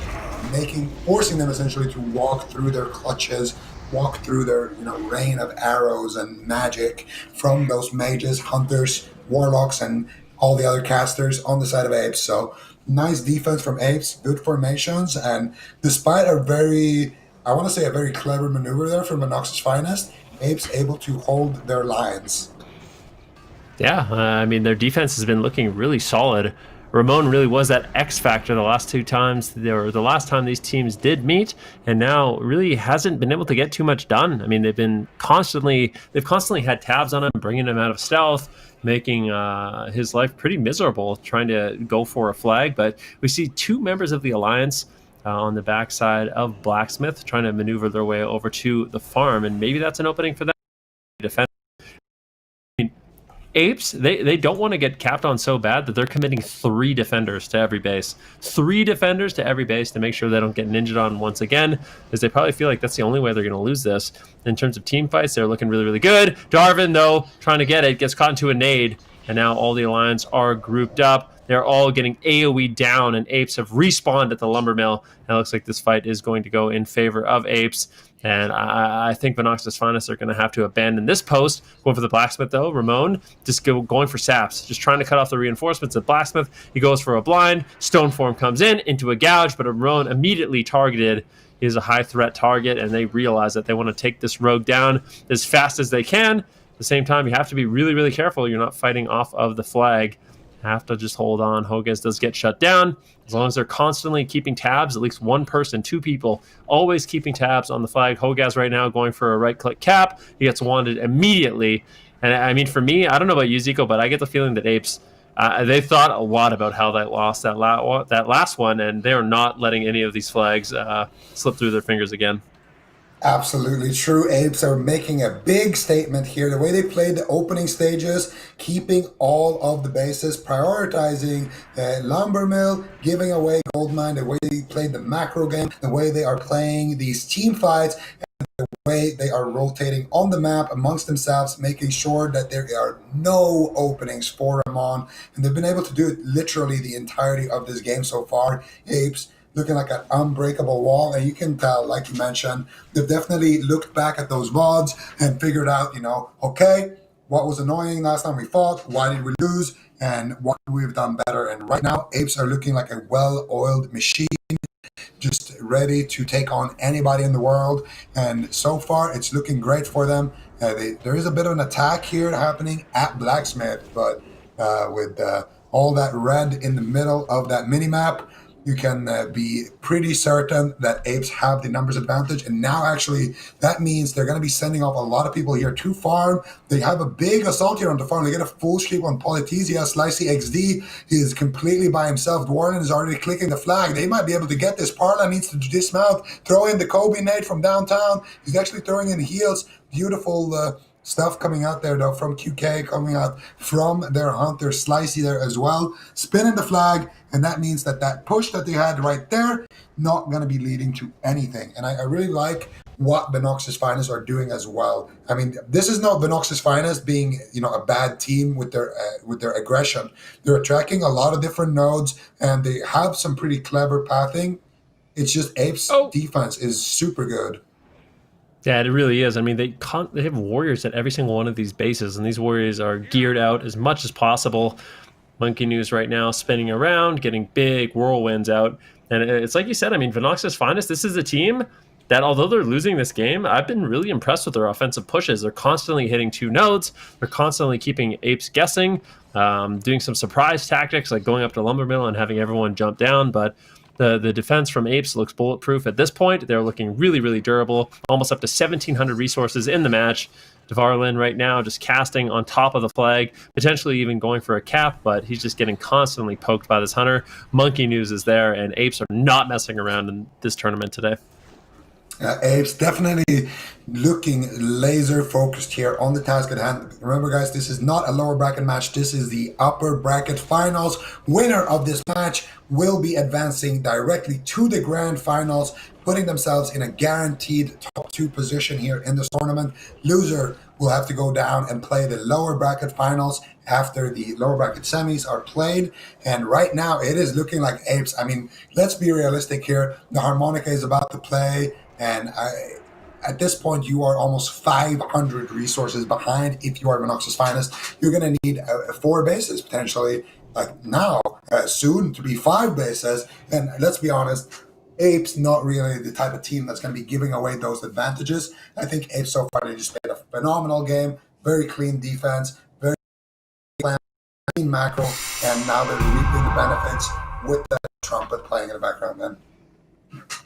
forcing them essentially to walk through their clutches, walk through their rain of arrows and magic from those mages, hunters, warlocks, and all the other casters on the side of Apes. So nice defense from Apes, good formations, and despite a very clever maneuver there from Venox's Finest, Apes able to hold their lines. Yeah, I mean, their defense has been looking really solid. Ramon really was that X factor the last two times, or the last time these teams did meet, and now really hasn't been able to get too much done. I mean, they've constantly had tabs on him, bringing him out of stealth, making his life pretty miserable trying to go for a flag. But we see two members of the Alliance on the backside of Blacksmith trying to maneuver their way over to the farm, and maybe that's an opening for them to defend. Apes, they don't want to get capped on so bad that they're committing 3 defenders to every base. 3 defenders to every base to make sure they don't get ninja'd on once again, as they probably feel like that's the only way they're going to lose this. In terms of team fights, they're looking really, really good. Darwin, though, trying to get it, gets caught into a nade, and now all the Alliance are grouped up. They're all getting AoE down, and Apes have respawned at the lumber mill. And it looks like this fight is going to go in favor of Apes. And I think Venox's Finest are going to have to abandon this post. Going for the Blacksmith, though. Ramon just going for saps, just trying to cut off the reinforcements. The Blacksmith, he goes for a blind. Stoneform comes into a gouge, but Ramon immediately targeted. He is a high threat target, and they realize that they want to take this rogue down as fast as they can. At the same time, you have to be really, really careful. You're not fighting off of the flag. Have to just hold on. Hogaz does get shut down. As long as they're constantly keeping tabs, at least one person, 2 people, always keeping tabs on the flag. Hogaz right now going for a right-click cap. He gets wanded immediately. And I mean, for me, I don't know about you, Zico, but I get the feeling that Apes, they thought a lot about how they lost that last one, and they're not letting any of these flags slip through their fingers again. Absolutely true. Apes are making a big statement here. The way they played the opening stages, keeping all of the bases, prioritizing lumber mill, giving away gold mine, the way they played the macro game, the way they are playing these team fights, and the way they are rotating on the map amongst themselves, making sure that there are no openings for Ramon. And they've been able to do it literally the entirety of this game so far. Apes looking like an unbreakable wall, and you can tell, like you mentioned, they've definitely looked back at those VODs and figured out, okay, what was annoying last time we fought, why did we lose, and what we've done better. And right now, Apes are looking like a well-oiled machine, just ready to take on anybody in the world, and so far, it's looking great for them. There is a bit of an attack here happening at Blacksmith, but with all that red in the middle of that mini-map, you can be pretty certain that Apes have the numbers advantage. And now, actually, that means they're going to be sending off a lot of people here to farm. They have a big assault here on the farm. They get a full sweep on Polythesia. Slicey XD is completely by himself. Dwarven is already clicking the flag. They might be able to get this. Parla needs to dismount, throw in the Kobe nade from downtown. He's actually throwing in heals. Beautiful stuff coming out there, though, from QK, coming out from their hunter Slicey there as well, spinning the flag, and that means that push that they had right there, not going to be leading to anything. And I really like what Venox's Finest are doing as well. I mean, this is not Venox's Finest being, a bad team with their aggression. They're attacking a lot of different nodes, and they have some pretty clever pathing. It's just Apes' defense is super good. Yeah, it really is. I mean, they have warriors at every single one of these bases, and these warriors are geared out as much as possible. Monkey News right now spinning around, getting big whirlwinds out. And it's like you said, I mean, Venox's Finest, this is a team that, although they're losing this game, I've been really impressed with their offensive pushes. They're constantly hitting 2 nodes. They're constantly keeping Apes guessing, doing some surprise tactics like going up to Lumber Mill and having everyone jump down. But the defense from Apes looks bulletproof at this point. They're looking really, really durable, almost up to 1,700 resources in the match. Devarlin right now just casting on top of the flag, potentially even going for a cap, but he's just getting constantly poked by this hunter. Monkey News is there, and Apes are not messing around in this tournament today. Apes definitely looking laser focused here on the task at hand. Remember, guys, this is not a lower bracket match. This is the upper bracket finals. Winner of this match will be advancing directly to the grand finals, putting themselves in a guaranteed top 2 position here in this tournament. Loser will have to go down and play the lower bracket finals after the lower bracket semis are played. And right now it is looking like Apes. I mean, let's be realistic here. The harmonica is about to play, and at this point, you are almost 500 resources behind. If you are Venox's Finest, you're going to need 4 bases potentially, like now, soon to be 5 bases. And let's be honest, Apes not really the type of team that's going to be giving away those advantages. I think Apes so far, they just played a phenomenal game, very clean defense, very clean macro, and now they're reaping the benefits with that trumpet playing in the background then.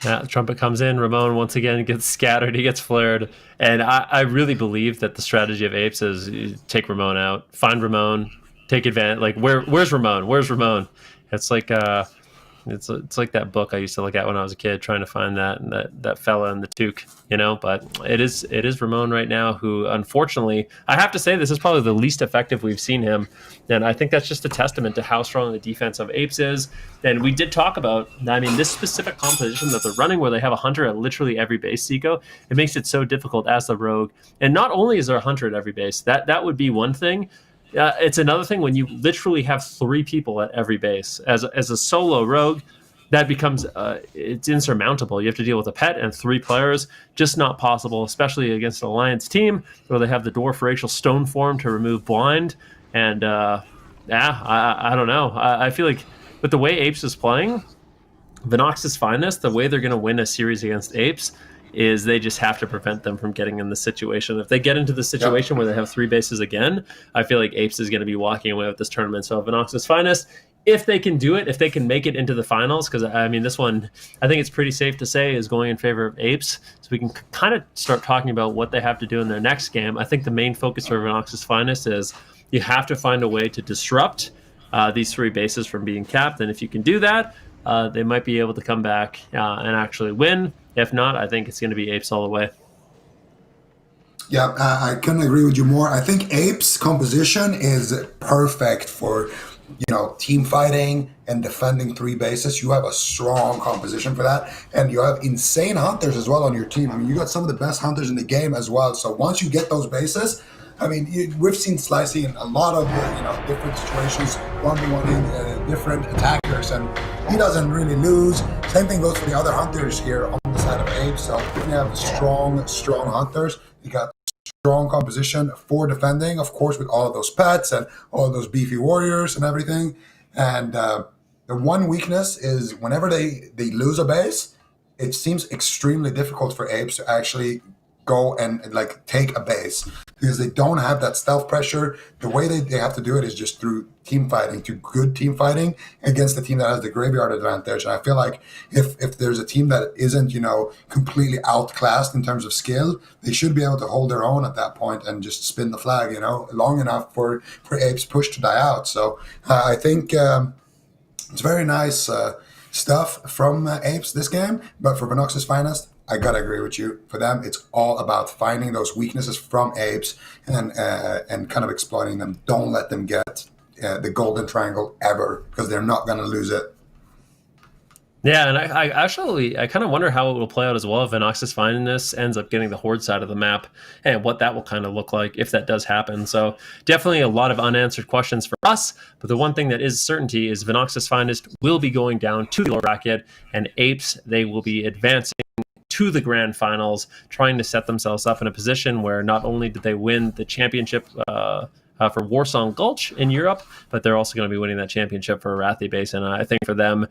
Yeah, the trumpet comes in. Ramon once again gets scattered. He gets flared. And I really believe that the strategy of Apes is you take Ramon out, find Ramon, take advantage. Like, where's Ramon? Where's Ramon? It's like it's like that book I used to look at when I was a kid, trying to find that fella in the toque, you know. But it is Ramon right now, who unfortunately, I have to say, this is probably the least effective we've seen him, and I think that's just a testament to how strong the defense of Apes is. And we did talk about, I mean, this specific composition that they're running, where they have a hunter at literally every base, Zico. It makes it so difficult as the rogue, and not only is there a hunter at every base, that would be one thing. It's another thing when you literally have 3 people at every base. As a solo rogue, that becomes it's insurmountable. You have to deal with a pet and 3 players. Just not possible, especially against an alliance team where they have the dwarf racial stone form to remove blind. And I don't know. I feel like with the way Apes is playing, Venox's Finest, the way they're going to win a series against Apes is they just have to prevent them from getting in the situation. If they get into the situation where they have 3 bases again, I feel like Apes is going to be walking away with this tournament. So Venox's Finest, if they can do it, if they can make it into the finals, because I mean, this one, I think it's pretty safe to say, is going in favor of Apes. So we can kind of start talking about what they have to do in their next game. I think the main focus for Venox's Finest is you have to find a way to disrupt these 3 bases from being capped. And if you can do that, they might be able to come back and actually win. If not, I think it's going to be Apes all the way. Yeah, I couldn't agree with you more. I think Apes composition is perfect for, team fighting and defending 3 bases. You have a strong composition for that, and you have insane hunters as well on your team. I mean, you got some of the best hunters in the game as well. So once you get those bases, I mean, we've seen Slicey in a lot of different situations, 1v1 different attackers, and he doesn't really lose. Same thing goes for the other hunters here on the side of Apes. So you have strong hunters. You got strong composition for defending, of course, with all of those pets and all of those beefy warriors and everything. And the one weakness is whenever they lose a base, it seems extremely difficult for Apes to actually go and take a base, because they don't have that stealth pressure. The way they have to do it is just through team fighting, through good team fighting against the team that has the graveyard advantage. And I feel like if there's a team that isn't completely outclassed in terms of skill, they should be able to hold their own at that point and just spin the flag long enough for Apes push to die out. So I think it's very nice stuff from Apes this game. But for Venox's Finest, I gotta agree with you. For them, it's all about finding those weaknesses from Apes and kind of exploiting them. Don't let them get the golden triangle ever, because they're not gonna lose it. Yeah, and I kind of wonder how it will play out as well if Venox's Finest ends up getting the Horde side of the map, and what that will kind of look like if that does happen. So definitely a lot of unanswered questions for us, but the one thing that is certainty is Venox's Finest will be going down to the lower bracket, and Apes, they will be advancing to the grand finals, trying to set themselves up in a position where not only did they win the championship for Warsong Gulch in Europe, but they're also going to be winning that championship for Arathi Basin. And I think for them,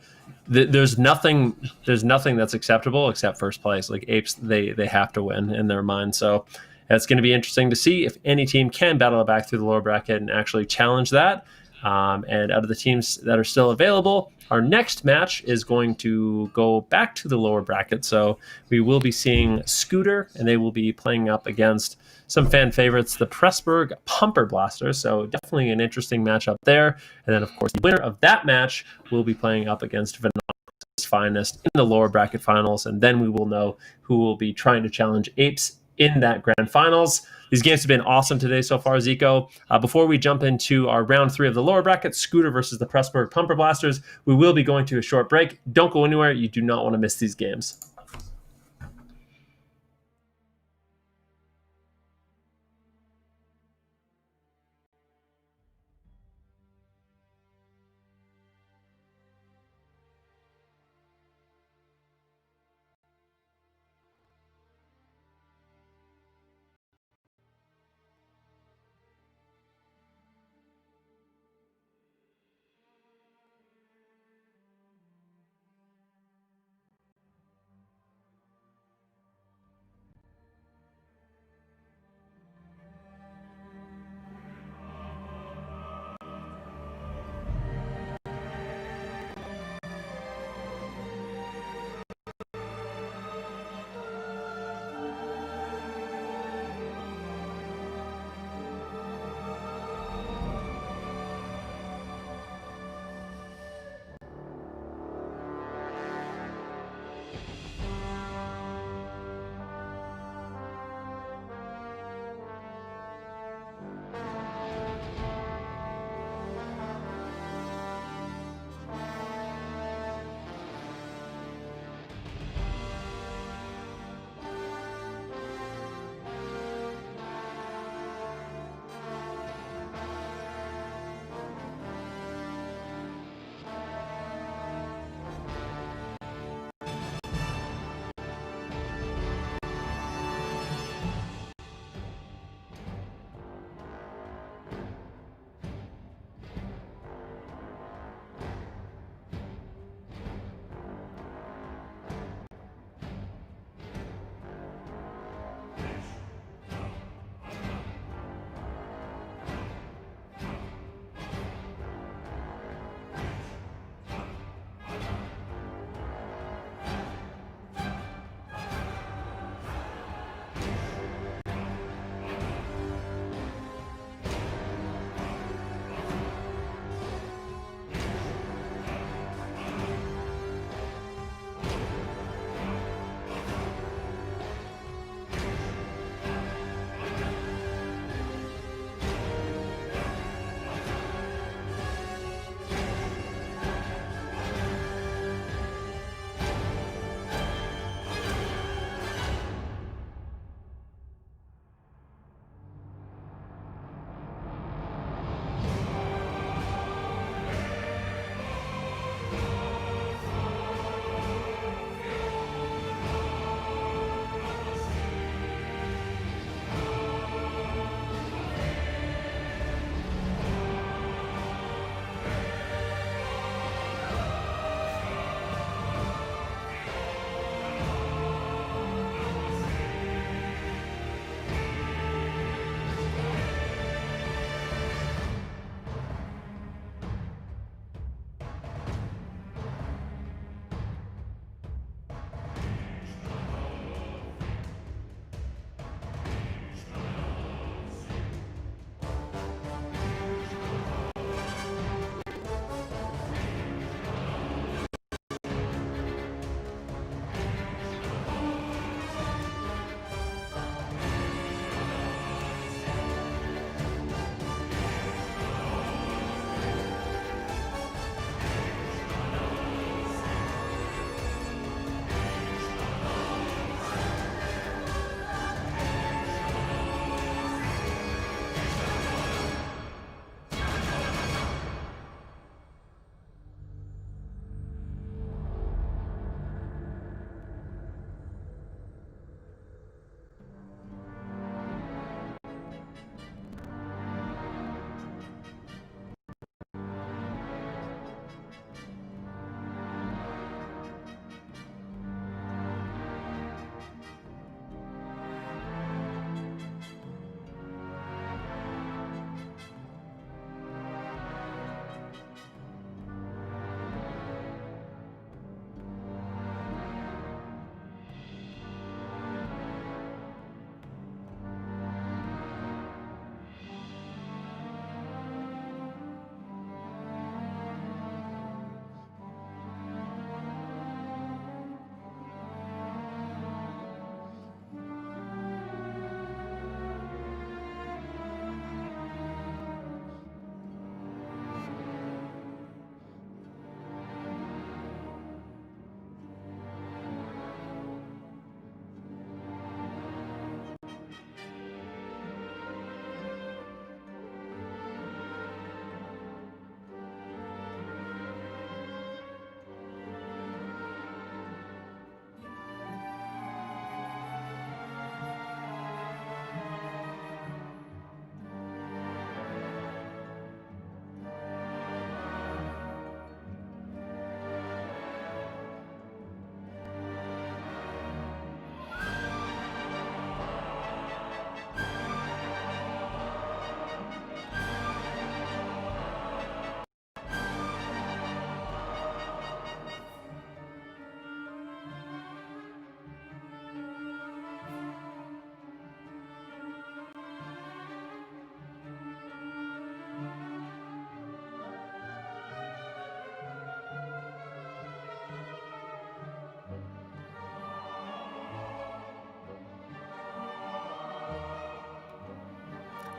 there's nothing that's acceptable except first place. Like Apes, they have to win in their mind. So it's going to be interesting to see if any team can battle it back through the lower bracket and actually challenge that. And out of the teams that are still available, our next match is going to go back to the lower bracket. So we will be seeing Scooter, and they will be playing up against some fan favorites, the Pressburg Pumper Blasters. So definitely an interesting matchup there. And then, of course, the winner of that match will be playing up against Venox's Finest in the lower bracket finals. And then we will know who will be trying to challenge Apes in that grand finals. These games have been awesome today so far, Zico. Before we jump into our round 3 of the lower bracket, Scooter versus the Pressburg Pumper Blasters, we will be going to a short break. Don't go anywhere. You do not want to miss these games.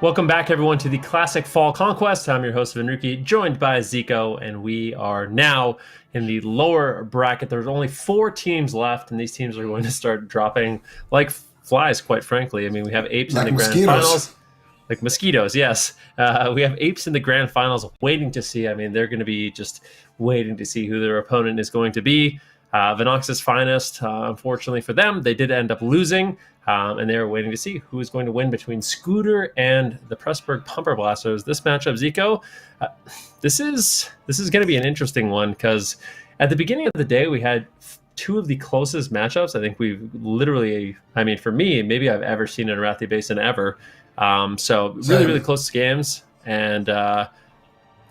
Welcome back, everyone, to the Classic Fall Conquest. I'm your host, Enrique, joined by Zico, and we are now in the lower bracket. There's only 4 teams left, and these teams are going to start dropping like flies, quite frankly. I mean, we have Apes Like in the mosquitoes. grand finals. Like mosquitoes, yes. We have Apes in the grand finals waiting to see. I mean, they're going to be just waiting to see who their opponent is going to be. Venox's Finest, unfortunately for them, they did end up losing. And they were waiting to see who is going to win between Scooter and the Pressburg Pumper Blasters. This matchup, Zico, this is going to be an interesting one because at the beginning of the day, we had 2 of the closest matchups. I think we've literally, I mean, for me, maybe I've ever seen in Arathi Basin ever. So really close games. And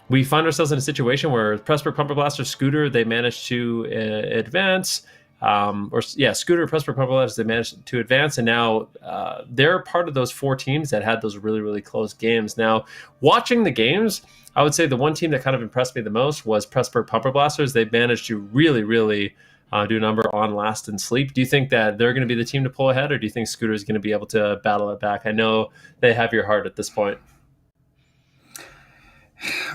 we find ourselves in a situation where Pressburg Pumper Blaster, Scooter, they managed to advance. Scooter, Pressburg Pumper Blasters, they managed to advance, and now they're part of those 4 teams that had those really close games. Now, watching the games, I would say the one team that kind of impressed me the most was Pressburg Pumper Blasters. They managed to really do a number on Last and Sleep. Do you think that they're going to be the team to pull ahead, or do you think Scooter is going to be able to battle it back? I know they have your heart at this point.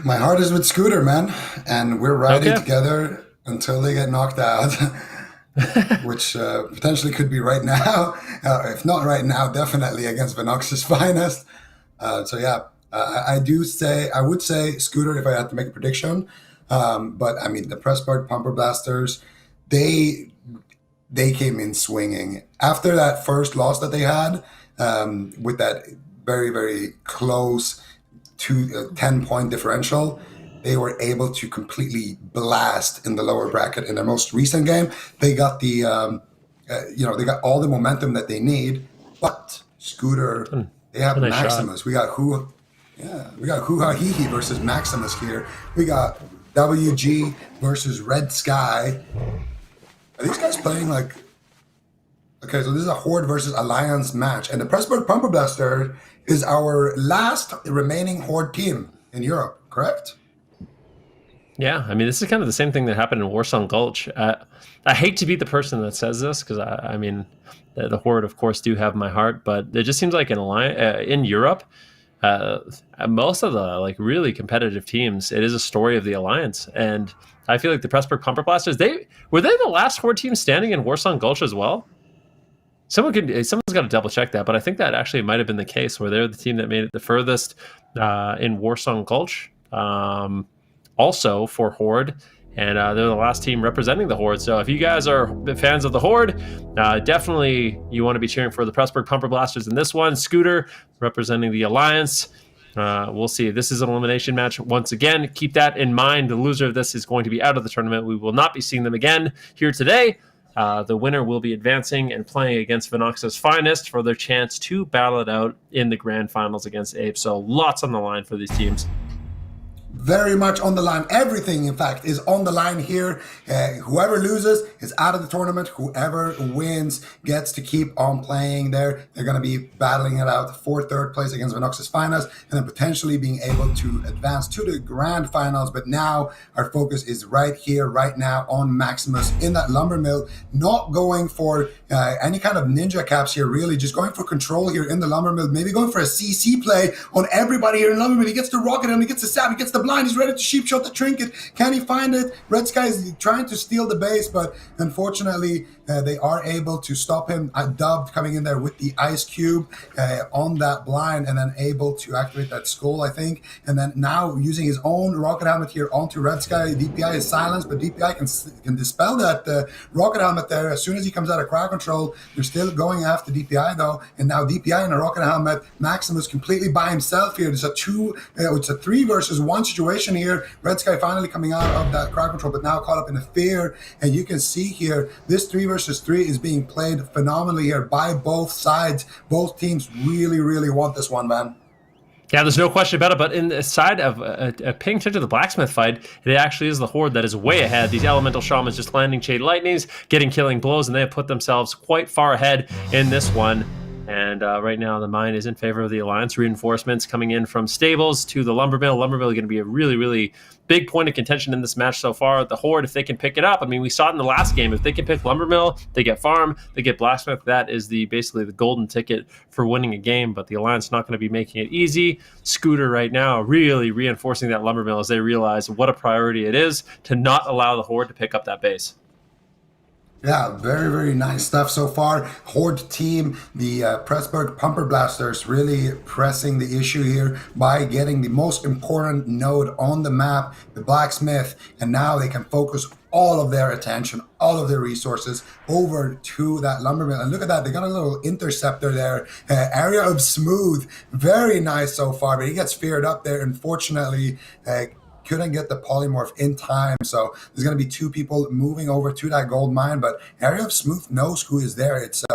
My heart is with Scooter, man, and we're riding together until they get knocked out. Which potentially could be right now. If not right now, definitely against Venox's Finest. I would say Scooter if I had to make a prediction. But I mean, the Pressburg Pumper Blasters, they came in swinging. After that first loss that they had, with that very close 10-point differential, they were able to completely blast in the lower bracket in their most recent game. They got they got all the momentum that they need. But Scooter, they have Maximus. Shot. We got Hoo-Ha Hee-Hee versus Maximus here. We got WG versus Red Sky. Are these guys playing like? Okay, so this is a Horde versus Alliance match, and the Pressburg Pumper Blaster is our last remaining Horde team in Europe. Correct? Yeah, I mean, this is kind of the same thing that happened in Warsong Gulch. I hate to be the person that says this because, I mean, the Horde, of course, do have my heart, but it just seems like in Europe, most of the really competitive teams, it is a story of the Alliance. And I feel like the Pressburg Pumper Blasters, were they the last Horde team standing in Warsong Gulch as well? Someone's got to double check that, but I think that actually might have been the case where they're the team that made it the furthest in Warsong Gulch. Also for Horde, and they're the last team representing the Horde. So if you guys are fans of the Horde, definitely you want to be cheering for the Pressburg Pumper Blasters in this one. Scooter representing the Alliance. We'll see. This is an elimination match once again. Keep that in mind. The loser of this is going to be out of the tournament. We will not be seeing them again here today. The winner will be advancing and playing against Venox's Finest for their chance to battle it out in the grand finals against Ape. So lots on the line for these teams. Very much on the line. Everything, in fact, is on the line here. Whoever loses is out of the tournament. Whoever wins gets to keep on playing there. They're going to be battling it out for 3rd place against Venox's Finest and then potentially being able to advance to the grand finals. But now our focus is right here, right now on Maximus in that lumber mill. Not going for any kind of ninja caps here, really. Just going for control here in the lumber mill. Maybe going for a CC play on everybody here in lumber mill. He gets the rocket and he gets the stab. He gets the blind. He's ready to sheep shot the trinket. Can he find it? Red Sky is trying to steal the base, but unfortunately they are able to stop him. Dubbed coming in there with the ice cube on that blind and then able to activate that skull, I think. And then now using his own rocket helmet here onto Red Sky. DPI is silenced, but DPI can dispel that rocket helmet there as soon as he comes out of crowd control. They're still going after DPI though, and now DPI in a rocket helmet. Maximus completely by himself here. It's a 3 versus 1 situation here. Red Sky finally coming out of that crowd control, but now caught up in a fear. And you can see here, this 3 versus 3 is being played phenomenally here by both sides. Both teams really want this one, man. Yeah, there's no question about it, but in the side of paying attention to the blacksmith fight, it actually is the Horde that is way ahead. These elemental shamans just landing Shade Lightnings, getting killing blows, and they have put themselves quite far ahead in this one. And right now, the mine is in favor of the Alliance. Reinforcements coming in from stables to the lumber mill. Lumber mill is going to be a really, really big point of contention in this match so far. The Horde, if they can pick it up, I mean, we saw it in the last game. If they can pick lumber mill, they get farm, they get blacksmith. That is basically the golden ticket for winning a game. But the Alliance not going to be making it easy. Scooter right now really reinforcing that lumber mill as they realize what a priority it is to not allow the Horde to pick up that base. Yeah, very, very nice stuff so far. Horde team, the Pressburg Pumper Blasters really pressing the issue here by getting the most important node on the map, the blacksmith, and now they can focus all of their attention, all of their resources over to that lumber mill. And look at that, they got a little interceptor there, area of smooth, very nice so far, but he gets feared up there. Unfortunately, couldn't get the polymorph in time, so there's going to be two people moving over to that gold mine, but area of smooth knows who is there. It's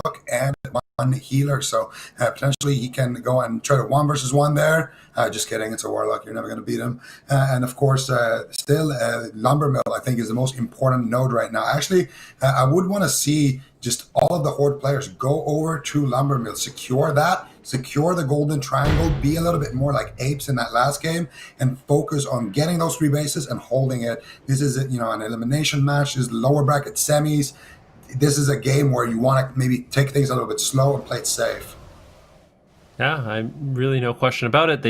Rook and one healer, so potentially he can go and try to 1v1 there. Just kidding, it's a warlock, you're never going to beat him. And of course, still lumber mill I think is the most important node right now. Actually, I would want to see just all of the Horde players go over to lumber mill, secure that, secure the golden triangle, be a little bit more like apes in that last game, and focus on getting those 3 bases and holding it. This is an elimination match. This is lower bracket semis. This is a game where you want to maybe take things a little bit slow and play it safe. Yeah, I'm really no question about it.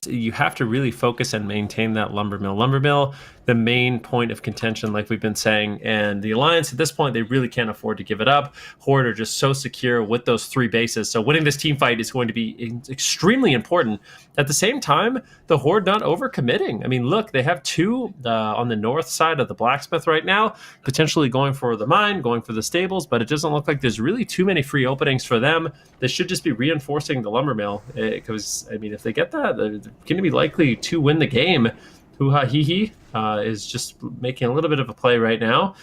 You have to really focus and maintain that lumber mill. Lumber mill, the main point of contention, like we've been saying, and the Alliance at this point, they really can't afford to give it up. Horde are just so secure with those 3 bases. So winning this team fight is going to be extremely important. At the same time, the Horde not overcommitting. I mean, look, they have 2 on the north side of the blacksmith right now, potentially going for the mine, going for the stables, but it doesn't look like there's really too many free openings for them. They should just be reinforcing the lumber mill, because I mean, if they get that, they're going to be likely to win the game. Hoo-ha hee is just making a little bit of a play right now,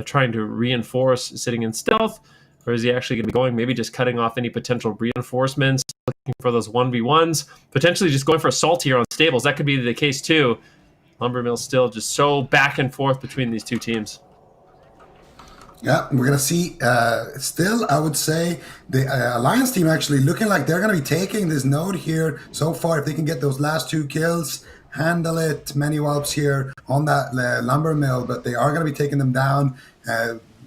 trying to reinforce sitting in stealth, or is he actually going to be going maybe just cutting off any potential reinforcements, looking for those 1v1s, potentially just going for assault here on stables? That could be the case too. Lumber mill still just so back and forth between these two teams. Yeah, we're going to see still, I would say, the Alliance team actually looking like they're going to be taking this node here so far. If they can get those last 2 kills, handle it. Many whelps here on that lumber mill, but they are going to be taking them down.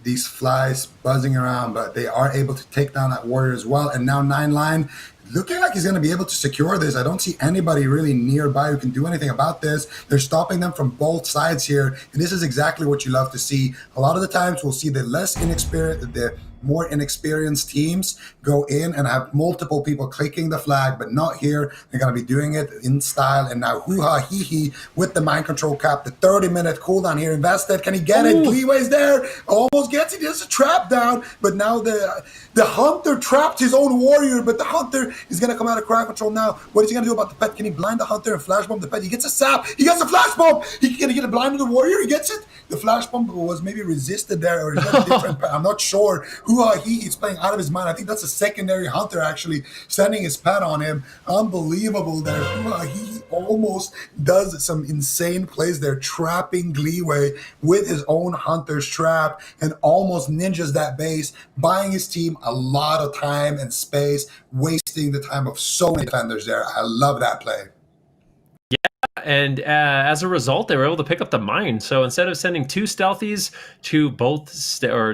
These flies buzzing around, but they are able to take down that warrior as well. And now 9 line looking like he's going to be able to secure this. I don't see anybody really nearby who can do anything about this. They're stopping them from both sides here, and this is exactly what you love to see. A lot of the times we'll see the more inexperienced teams go in and have multiple people clicking the flag, but not here. They're going to be doing it in style. And now hoo-ha hee-hee with the mind control cap, the 30-minute cooldown here invested. Can he get it? Leeway's there, almost gets it. There's a trap down, but now the hunter trapped his own warrior, but the hunter is going to come out of crowd control now. What is he going to do about the pet? Can he blind the hunter and flash bomb the pet? He gets a sap. He gets a flash bomb. He can get a blind of the warrior. He gets it. The flash bomb was maybe resisted there, or is that a different pet? I'm not sure. He's playing out of his mind. I think that's a secondary hunter actually sending his pet on him. Unbelievable there. He almost does some insane plays there, trapping Leeway with his own hunter's trap and almost ninjas that base, buying his team a lot of time and space, wasting the time of so many defenders there. I love that play. And as a result, they were able to pick up the mine. So instead of sending 2 stealthies to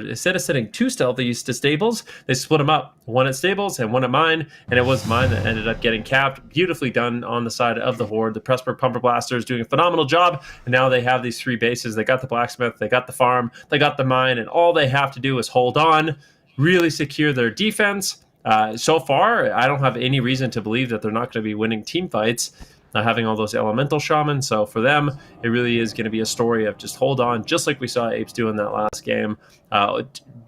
instead of sending 2 stealthies to stables, they split them up. 1 at stables and 1 at mine. And it was mine that ended up getting capped. Beautifully done on the side of the Horde. The Pressburg Pumper Blasters doing a phenomenal job. And now they have these 3 bases. They got the blacksmith, they got the farm, they got the mine, and all they have to do is hold on, really secure their defense. So far, I don't have any reason to believe that they're not going to be winning team fights, not having all those elemental shamans. So for them, it really is going to be a story of just hold on, just like we saw Apes do in that last game.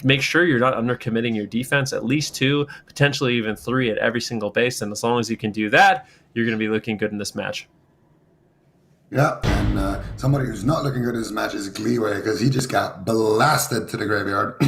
Make sure you're not undercommitting your defense, at least 2, potentially even 3 at every single base. And as long as you can do that, you're going to be looking good in this match. Yeah, and somebody who's not looking good in this match is Leeway, because he just got blasted to the graveyard.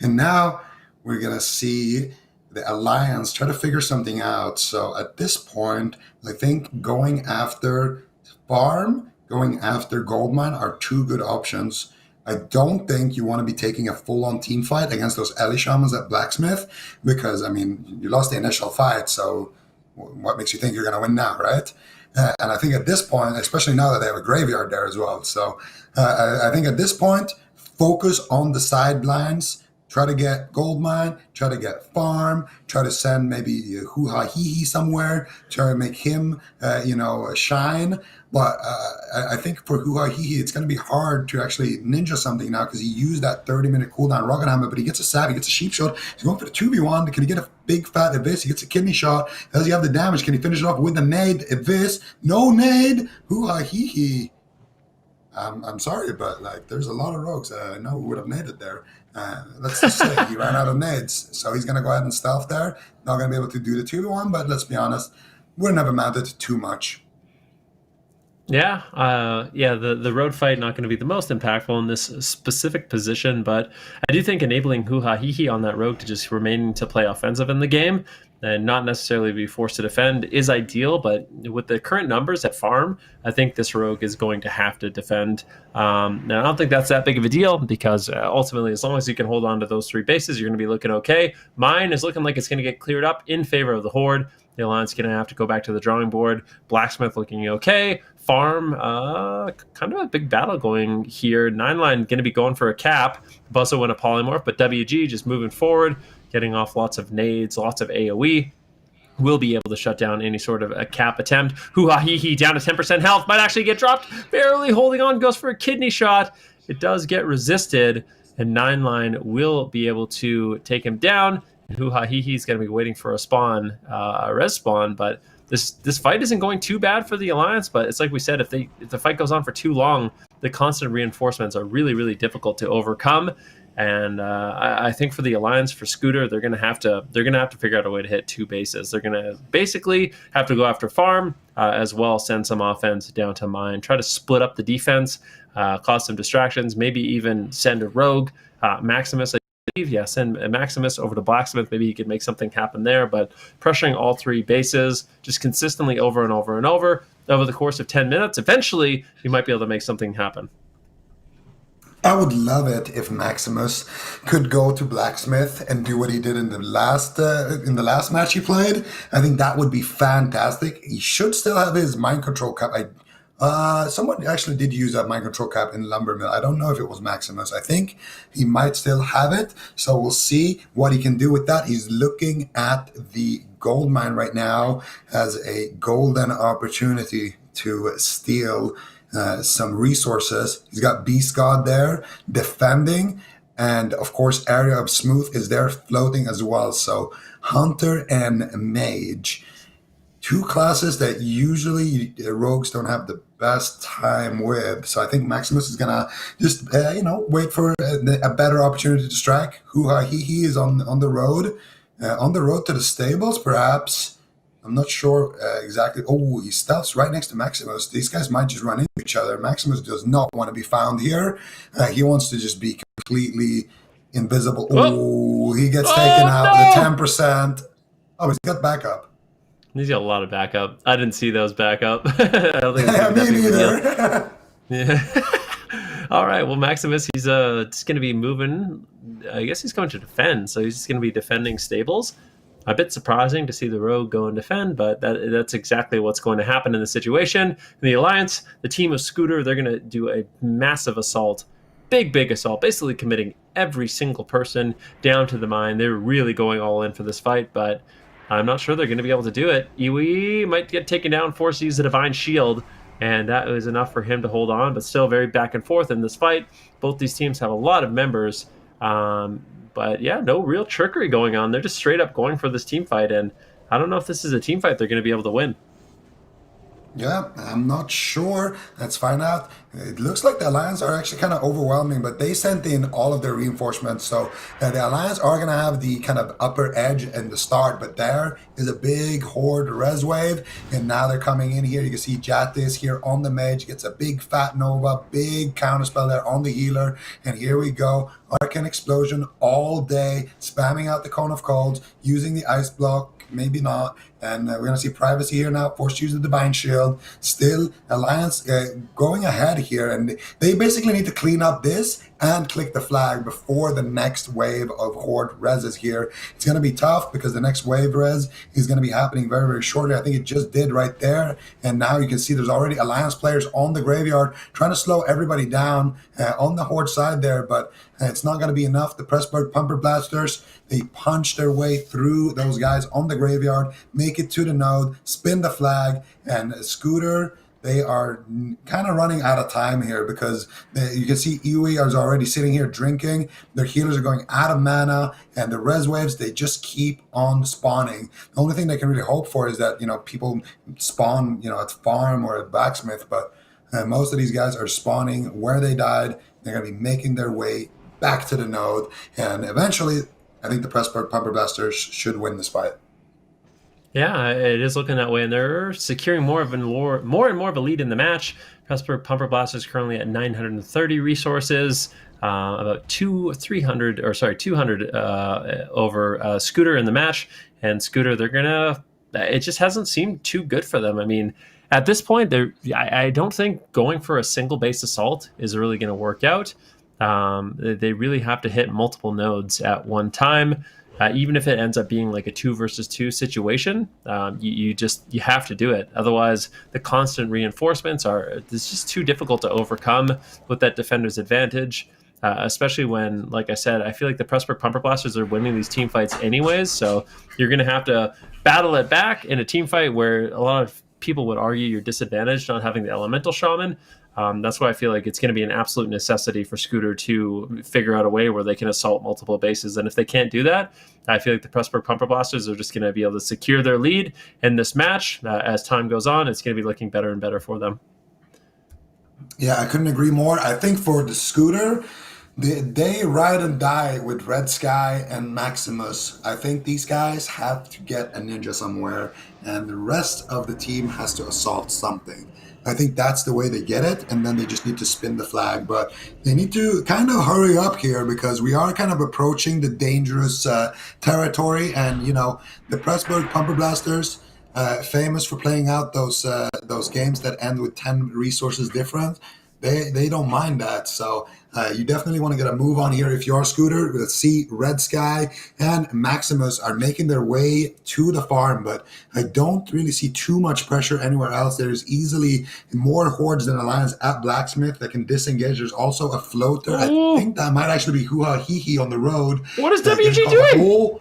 And now we're going to see the Alliance try to figure something out. So at this point, I think going after farm, going after gold mine are 2 good options. I don't think you want to be taking a full-on team fight against those Ellie Shamans at Blacksmith because, I mean, you lost the initial fight, so what makes you think you're going to win now, right? And I think at this point, especially now that they have a graveyard there as well, so I think at this point, focus on the sidelines. Try to get gold mine, try to get farm, try to send maybe Hoo Ha Hee Hee somewhere, try to make him, shine. But I think for Hoo Ha Hee Hee, it's going to be hard to actually ninja something now because he used that 30-minute cooldown rocket hammer, but he gets a stab, he gets a sheep shot. He's going for the 2v1. Can he get a big fat Abyss? He gets a kidney shot. Does he have the damage? Can he finish it off with a nade? Abyss? No nade? Hoo Ha Hee Hee. I'm sorry, but like, there's a lot of rogues I know who would have naded there. Let's just say he ran out of nades, so he's going to go ahead and stealth there. Not going to be able to do the 2v1, but let's be honest, wouldn't have amounted to too much. Yeah, the road fight not going to be the most impactful in this specific position, but I do think enabling Hoo Ha Hee Hee on that rogue to just remain to play offensive in the game and not necessarily be forced to defend is ideal. But with the current numbers at farm, I think this rogue is going to have to defend. Now, I don't think that's that big of a deal because ultimately, as long as you can hold on to those 3 bases, you're going to be looking okay. Mine is looking like it's going to get cleared up in favor of the Horde. The Alliance going to have to go back to the drawing board. Blacksmith looking okay. Farm, kind of a big battle going here. 9-line going to be going for a cap. Buzzle win a polymorph, but WG just moving forward, getting off lots of nades, lots of AoE. Will be able to shut down any sort of a cap attempt. Hoo Ha Hee Hee down to 10% health. Might actually get dropped. Barely holding on. Goes for a kidney shot. It does get resisted. And 9-line will be able to take him down. Hoo Ha Hee Hee is going to be waiting for a spawn, a res spawn, but this fight isn't going too bad for the Alliance. But it's like we said, if the fight goes on for too long, the constant reinforcements are really, really difficult to overcome. And I think for the Alliance, for Scooter, they're gonna have to figure out a way to hit 2 bases. They're gonna basically have to go after farm as well, send some offense down to mine, try to split up the defense, cause some distractions, maybe even send a rogue, Maximus. Yeah, send Maximus over to Blacksmith. Maybe he could make something happen there. But pressuring all 3 bases just consistently over and over and over the course of 10 minutes, eventually you might be able to make something happen. I would love it if Maximus could go to Blacksmith and do what he did in the last match he played. I think that would be fantastic. He should still have his mind control cap. Someone actually did use that mind control cap in Lumbermill. I don't know if it was Maximus. I think he might still have it. So we'll see what he can do with that. He's looking at the gold mine right now as a golden opportunity to steal some resources. He's got Beast God there defending, and of course Area of Smooth is there floating as well. So Hunter and Mage, 2 classes that usually rogues don't have the best time with. So I think Maximus is gonna just wait for a better opportunity to strike. Hoo Ha Hee Hee is on the road to the stables perhaps. I'm not sure exactly. Oh, he stealths right next to Maximus. These guys might just run into each other. Maximus does not want to be found here. He wants to just be completely invisible. Oh, he gets taken out with 10%. Oh, he's got backup. He's got a lot of backup. I didn't see those backup. I don't think me neither. Yeah. All right. Well, Maximus, he's just going to be moving. I guess he's going to defend. So he's just going to be defending stables. A bit surprising to see the rogue go and defend, but that's exactly what's going to happen in the situation. In the Alliance, the team of Scooter, they're going to do a massive assault, big assault, basically committing every single person down to the mine. They're really going all in for this fight, but I'm not sure they're going to be able to do it. Iwi might get taken down, forced to use the Divine Shield, and that was enough for him to hold on, but still very back and forth in this fight. Both these teams have a lot of members, but yeah, no real trickery going on. They're just straight up going for this team fight, and I don't know if this is a team fight they're going to be able to win. Yeah, I'm not sure. Let's find out. It looks like the Alliance are actually kind of overwhelming, but they sent in all of their reinforcements. So the Alliance are going to have the kind of upper edge in the start, but there is a big Horde res wave, and now they're coming in here. You can see Jatis here on the Mage, gets a big fat Nova, big counterspell there on the healer, and here we go. Arcane Explosion all day, spamming out the Cone of Colds, using the Ice Block, maybe not, And we're going to see Privacy here now, forced to use the Divine Shield. Still, Alliance going ahead here. And they basically need to clean up this and click the flag before the next wave of Horde reses here. It's going to be tough because the next wave res is going to be happening very, very shortly. I think it just did right there. And now you can see there's already Alliance players on the graveyard trying to slow everybody down on the Horde side there. But it's not going to be enough. The Pressburg Pumper Blasters, they punch their way through those guys on the graveyard, make it to the node, spin the flag, and Scooter, they are kind of running out of time here because you can see Iwi is already sitting here drinking. Their healers are going out of mana, and the res waves, they just keep on spawning. The only thing they can really hope for is that, people spawn, at farm or at blacksmith, but most of these guys are spawning where they died. They're going to be making their way back to the node, and eventually, I think the Pressburg Pumper Blasters should win this fight. Yeah, it is looking that way, and they're securing more and more of a lead in the match. Pressburg Pumper Blasters currently at 930 resources, about 200 over Scooter in the match. And Scooter, it just hasn't seemed too good for them. I mean, at this point, I don't think going for a single base assault is really going to work out. They really have to hit multiple nodes at one time. Even if it ends up being like a 2 versus 2 situation, you have to do it. Otherwise, the constant reinforcements it's just too difficult to overcome with that defender's advantage. Especially when, like I said, I feel like the Pressburg Pumper Blasters are winning these team fights anyways. So you're going to have to battle it back in a team fight where a lot of people would argue you're disadvantaged not having the Elemental Shaman. That's why I feel like it's going to be an absolute necessity for Scooter to figure out a way where they can assault multiple bases. And if they can't do that, I feel like the Pressburg Pumper Blasters are just going to be able to secure their lead in this match. As time goes on, it's going to be looking better and better for them. Yeah, I couldn't agree more. I think for the Scooter, they ride and die with Red Sky and Maximus. I think these guys have to get a ninja somewhere, and the rest of the team has to assault something. I think that's the way they get it, and then they just need to spin the flag. But they need to kind of hurry up here because we are kind of approaching the dangerous territory. And, the Pressburg Pumper Blasters, famous for playing out those games that end with 10 resources different. They don't mind that. So you definitely want to get a move on here if you're Scooter. Let's see, Red Sky and Maximus are making their way to the farm, but I don't really see too much pressure anywhere else. There's easily more hordes than Alliance at Blacksmith that can disengage. There's also a floater. Ooh. I think that might actually be Hoo-Ha Hee-Hee on the road. What is WG doing?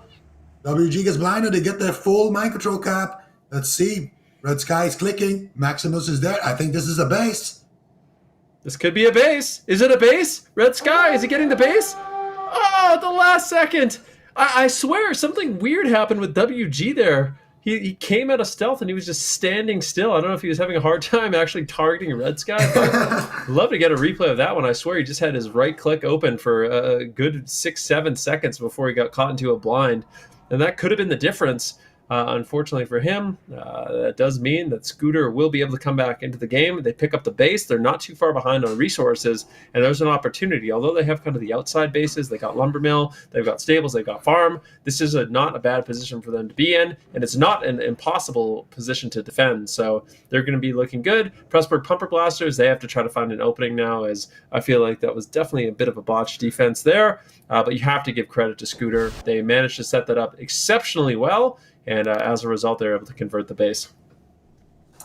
WG gets blinded. They get their full mind control cap. Let's see. Red Sky is clicking. Maximus is there. I think this is a base. This could be a base. Is it a base? Red Sky, is he getting the base? Oh, at the last second. I swear something weird happened with WG there. He came out of stealth and he was just standing still. I don't know if he was having a hard time actually targeting Red Sky, but I'd love to get a replay of that one. I swear he just had his right click open for a good 6-7 seconds before he got caught into a blind. And that could have been the difference. Unfortunately for him, that does mean that Scooter will be able to come back into the game. They pick up the base. They're not too far behind on resources, and there's an opportunity. Although they have kind of the outside bases, they got Lumber Mill, they've got stables, they've got farm. This is not a bad position for them to be in, and it's not an impossible position to defend. So they're going to be looking good. Pressburg Pumper Blasters, they have to try to find an opening now, as I feel like that was definitely a bit of a botched defense there. But you have to give credit to Scooter. They managed to set that up exceptionally well. And as a result, they're able to convert the base.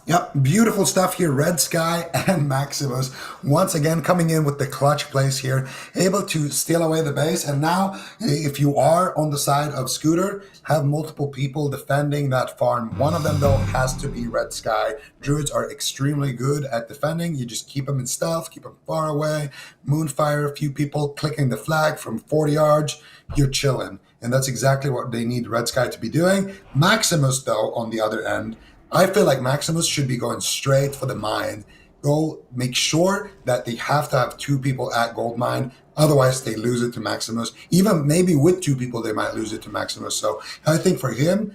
Yep, beautiful stuff here. Red Sky and Maximus once again coming in with the clutch plays here, able to steal away the base. And now, if you are on the side of Scooter, have multiple people defending that farm. One of them, though, has to be Red Sky. Druids are extremely good at defending. You just keep them in stealth, keep them far away, Moonfire, a few people clicking the flag from 40 yards, you're chilling. And that's exactly what they need Red Sky to be doing. Maximus, though, on the other end, I feel like Maximus should be going straight for the mine. Go make sure that they have to have 2 people at gold mine. Otherwise, they lose it to Maximus. Even maybe with 2 people, they might lose it to Maximus. So I think for him,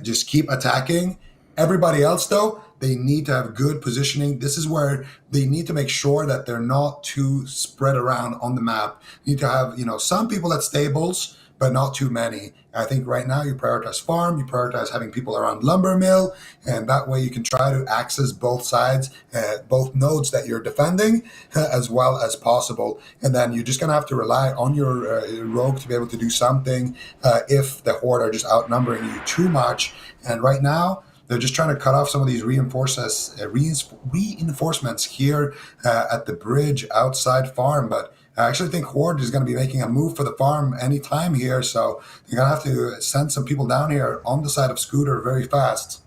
just keep attacking. Everybody else, though, they need to have good positioning. This is where they need to make sure that they're not too spread around on the map. You need to have, some people at stables, but not too many. I think right now you prioritize farm, you prioritize having people around lumber mill, and that way you can try to access both sides, both nodes that you're defending, as well as possible. And then you're just going to have to rely on your rogue to be able to do something if the horde are just outnumbering you too much. And right now, they're just trying to cut off some of these reinforcements here at the bridge outside farm. But I actually think Horde is going to be making a move for the farm anytime here. So you're going to have to send some people down here on the side of Scooter very fast.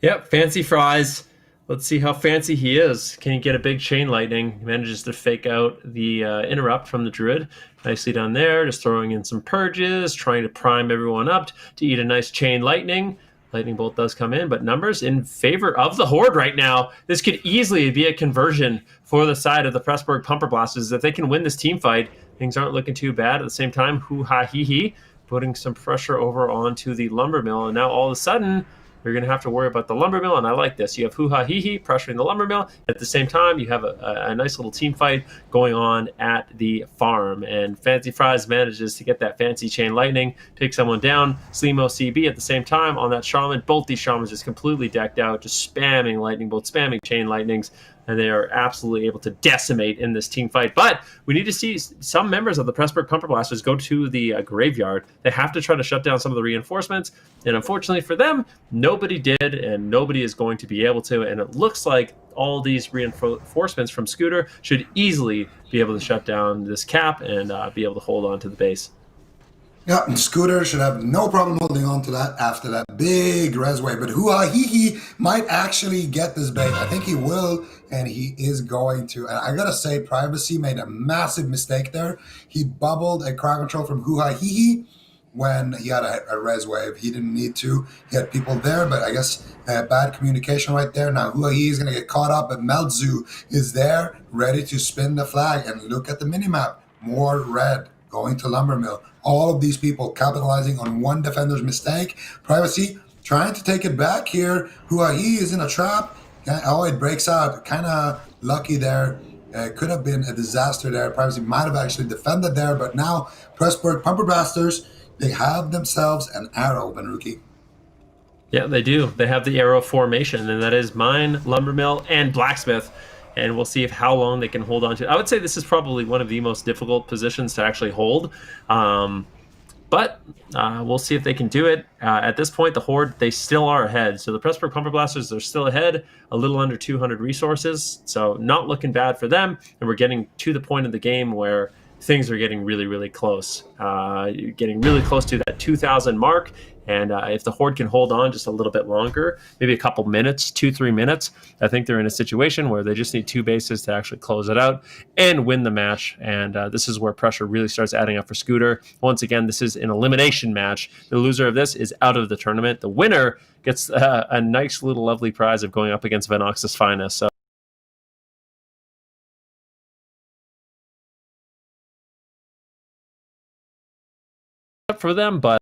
Yep, fancy fries. Let's see how fancy he is. Can he get a big chain lightning? He manages to fake out the interrupt from the druid. Nicely done there. Just throwing in some purges, trying to prime everyone up to eat a nice chain lightning. Lightning bolt does come in, but numbers in favor of the horde right now. This could easily be a conversion for the side of the Pressburg Pumper Blasters. If they can win this team fight, things aren't looking too bad. At the same time, hoo-ha-hee-hee, putting some pressure over onto the lumber mill. And now all of a sudden, you're going to have to worry about the lumber mill, and I like this. You have hoo-ha-hee-hee pressuring the lumber mill. At the same time, you have a nice little team fight going on at the farm. And Fancy Fries manages to get that fancy chain lightning, take someone down. Slimo CB at the same time on that shaman. Both these shamans just completely decked out, just spamming lightning bolts, spamming chain lightnings, and they are absolutely able to decimate in this team fight. But we need to see some members of the Pressburg Pumper Blasters go to the graveyard. They have to try to shut down some of the reinforcements, and unfortunately for them, nobody did, and nobody is going to be able to. And it looks like all these reinforcements from Scooter should easily be able to shut down this cap and be able to hold on to the base. Yeah, and Scooter should have no problem holding on to that after that big res wave. But hoo-ha-hee-hee might actually get this bait. I think he will, and he is going to. And I gotta say, Privacy made a massive mistake there. He bubbled a crowd control from hoo-ha-hee-hee when he had a res wave. He didn't need to. He had people there, but I guess bad communication right there. Now hoo-ha-hee is gonna get caught up, but Meltzu is there, ready to spin the flag. And look at the minimap. More red going to lumber mill. All of these people capitalizing on one defender's mistake. Privacy trying to take it back here. Hoo-ha-hee is in a trap. Oh, it breaks out. Kind of lucky there. Could have been a disaster there. Privacy might have actually defended there, but now Pressburg Pumper Blasters, they have themselves an arrow, Benruki. Yeah, they do. They have the arrow formation, and that is mine, lumbermill, and blacksmith. And we'll see how long they can hold on to it. I would say this is probably one of the most difficult positions to actually hold. But we'll see if they can do it. At this point, the Horde, they still are ahead. So the Pressburg Pumper Blasters are still ahead, a little under 200 resources. So not looking bad for them. And we're getting to the point of the game where things are getting really, really close. You're getting really close to that 2,000 mark. And if the Horde can hold on just a little bit longer, maybe a couple minutes, 2-3 minutes, I think they're in a situation where they just need two bases to actually close it out and win the match. And this is where pressure really starts adding up for Scooter. Once again, this is an elimination match. The loser of this is out of the tournament. The winner gets a nice little lovely prize of going up against Venox's Finest. So for them, but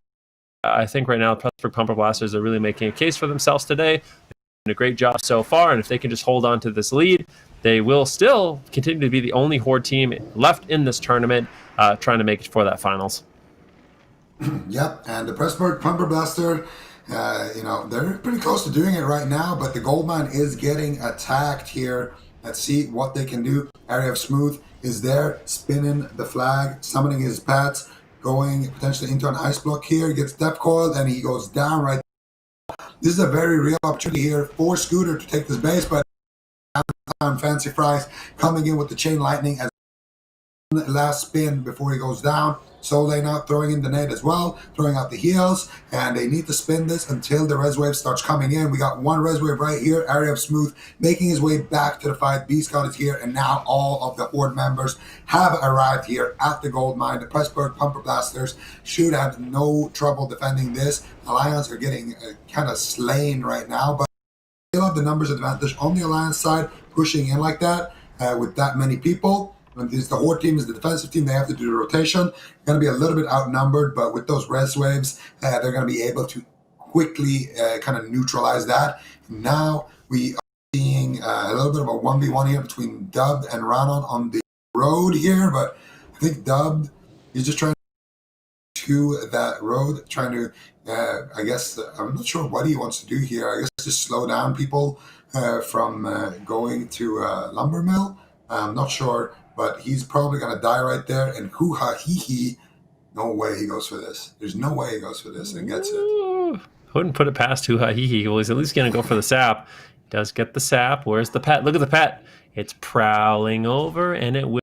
I think right now Pressburg Pumper Blasters are really making a case for themselves today. They've done a great job so far, and if they can just hold on to this lead, they will still continue to be the only Horde team left in this tournament trying to make it for that finals. Yep, and the Pressburg Pumper Blaster, they're pretty close to doing it right now, but the gold mine is getting attacked here. Let's see what they can do. Area of Smooth is there, spinning the flag, summoning his pets, going potentially into an ice block here, gets depth coiled, and he goes down right there. This is a very real opportunity here for Scooter to take this base, but Fancy Fries coming in with the chain lightning as last spin before he goes down. Soleil now throwing in the nade as well, throwing out the heals, and they need to spin this until the res wave starts coming in. We got one res wave right here, Area of Smooth making his way back to the fight. B-Scout is here, and now all of the Horde members have arrived here at the gold mine. The Pressburg Pumper Blasters should have no trouble defending this. Alliance are getting kind of slain right now, but still have the numbers advantage on the Alliance side, pushing in like that with that many people. When the Horde team is the defensive team, they have to do the rotation. Going to be a little bit outnumbered, but with those res waves, they're going to be able to quickly kind of neutralize that. Now we are seeing a little bit of a 1v1 here between Dubbed and Ranon on the road here, but I think Dubbed is just trying to that road, trying to, I guess, I'm not sure what he wants to do here. I guess just slow down people from going to lumber mill. I'm not sure, but he's probably going to die right there. And hoo-ha-hee-hee, no way he goes for this. There's no way he goes for this and gets it. Ooh, wouldn't put it past hoo-ha-hee-hee. Well, he's at least going to go for the sap. He does get the sap. Where's the pet? Look at the pet. It's prowling over, and it will.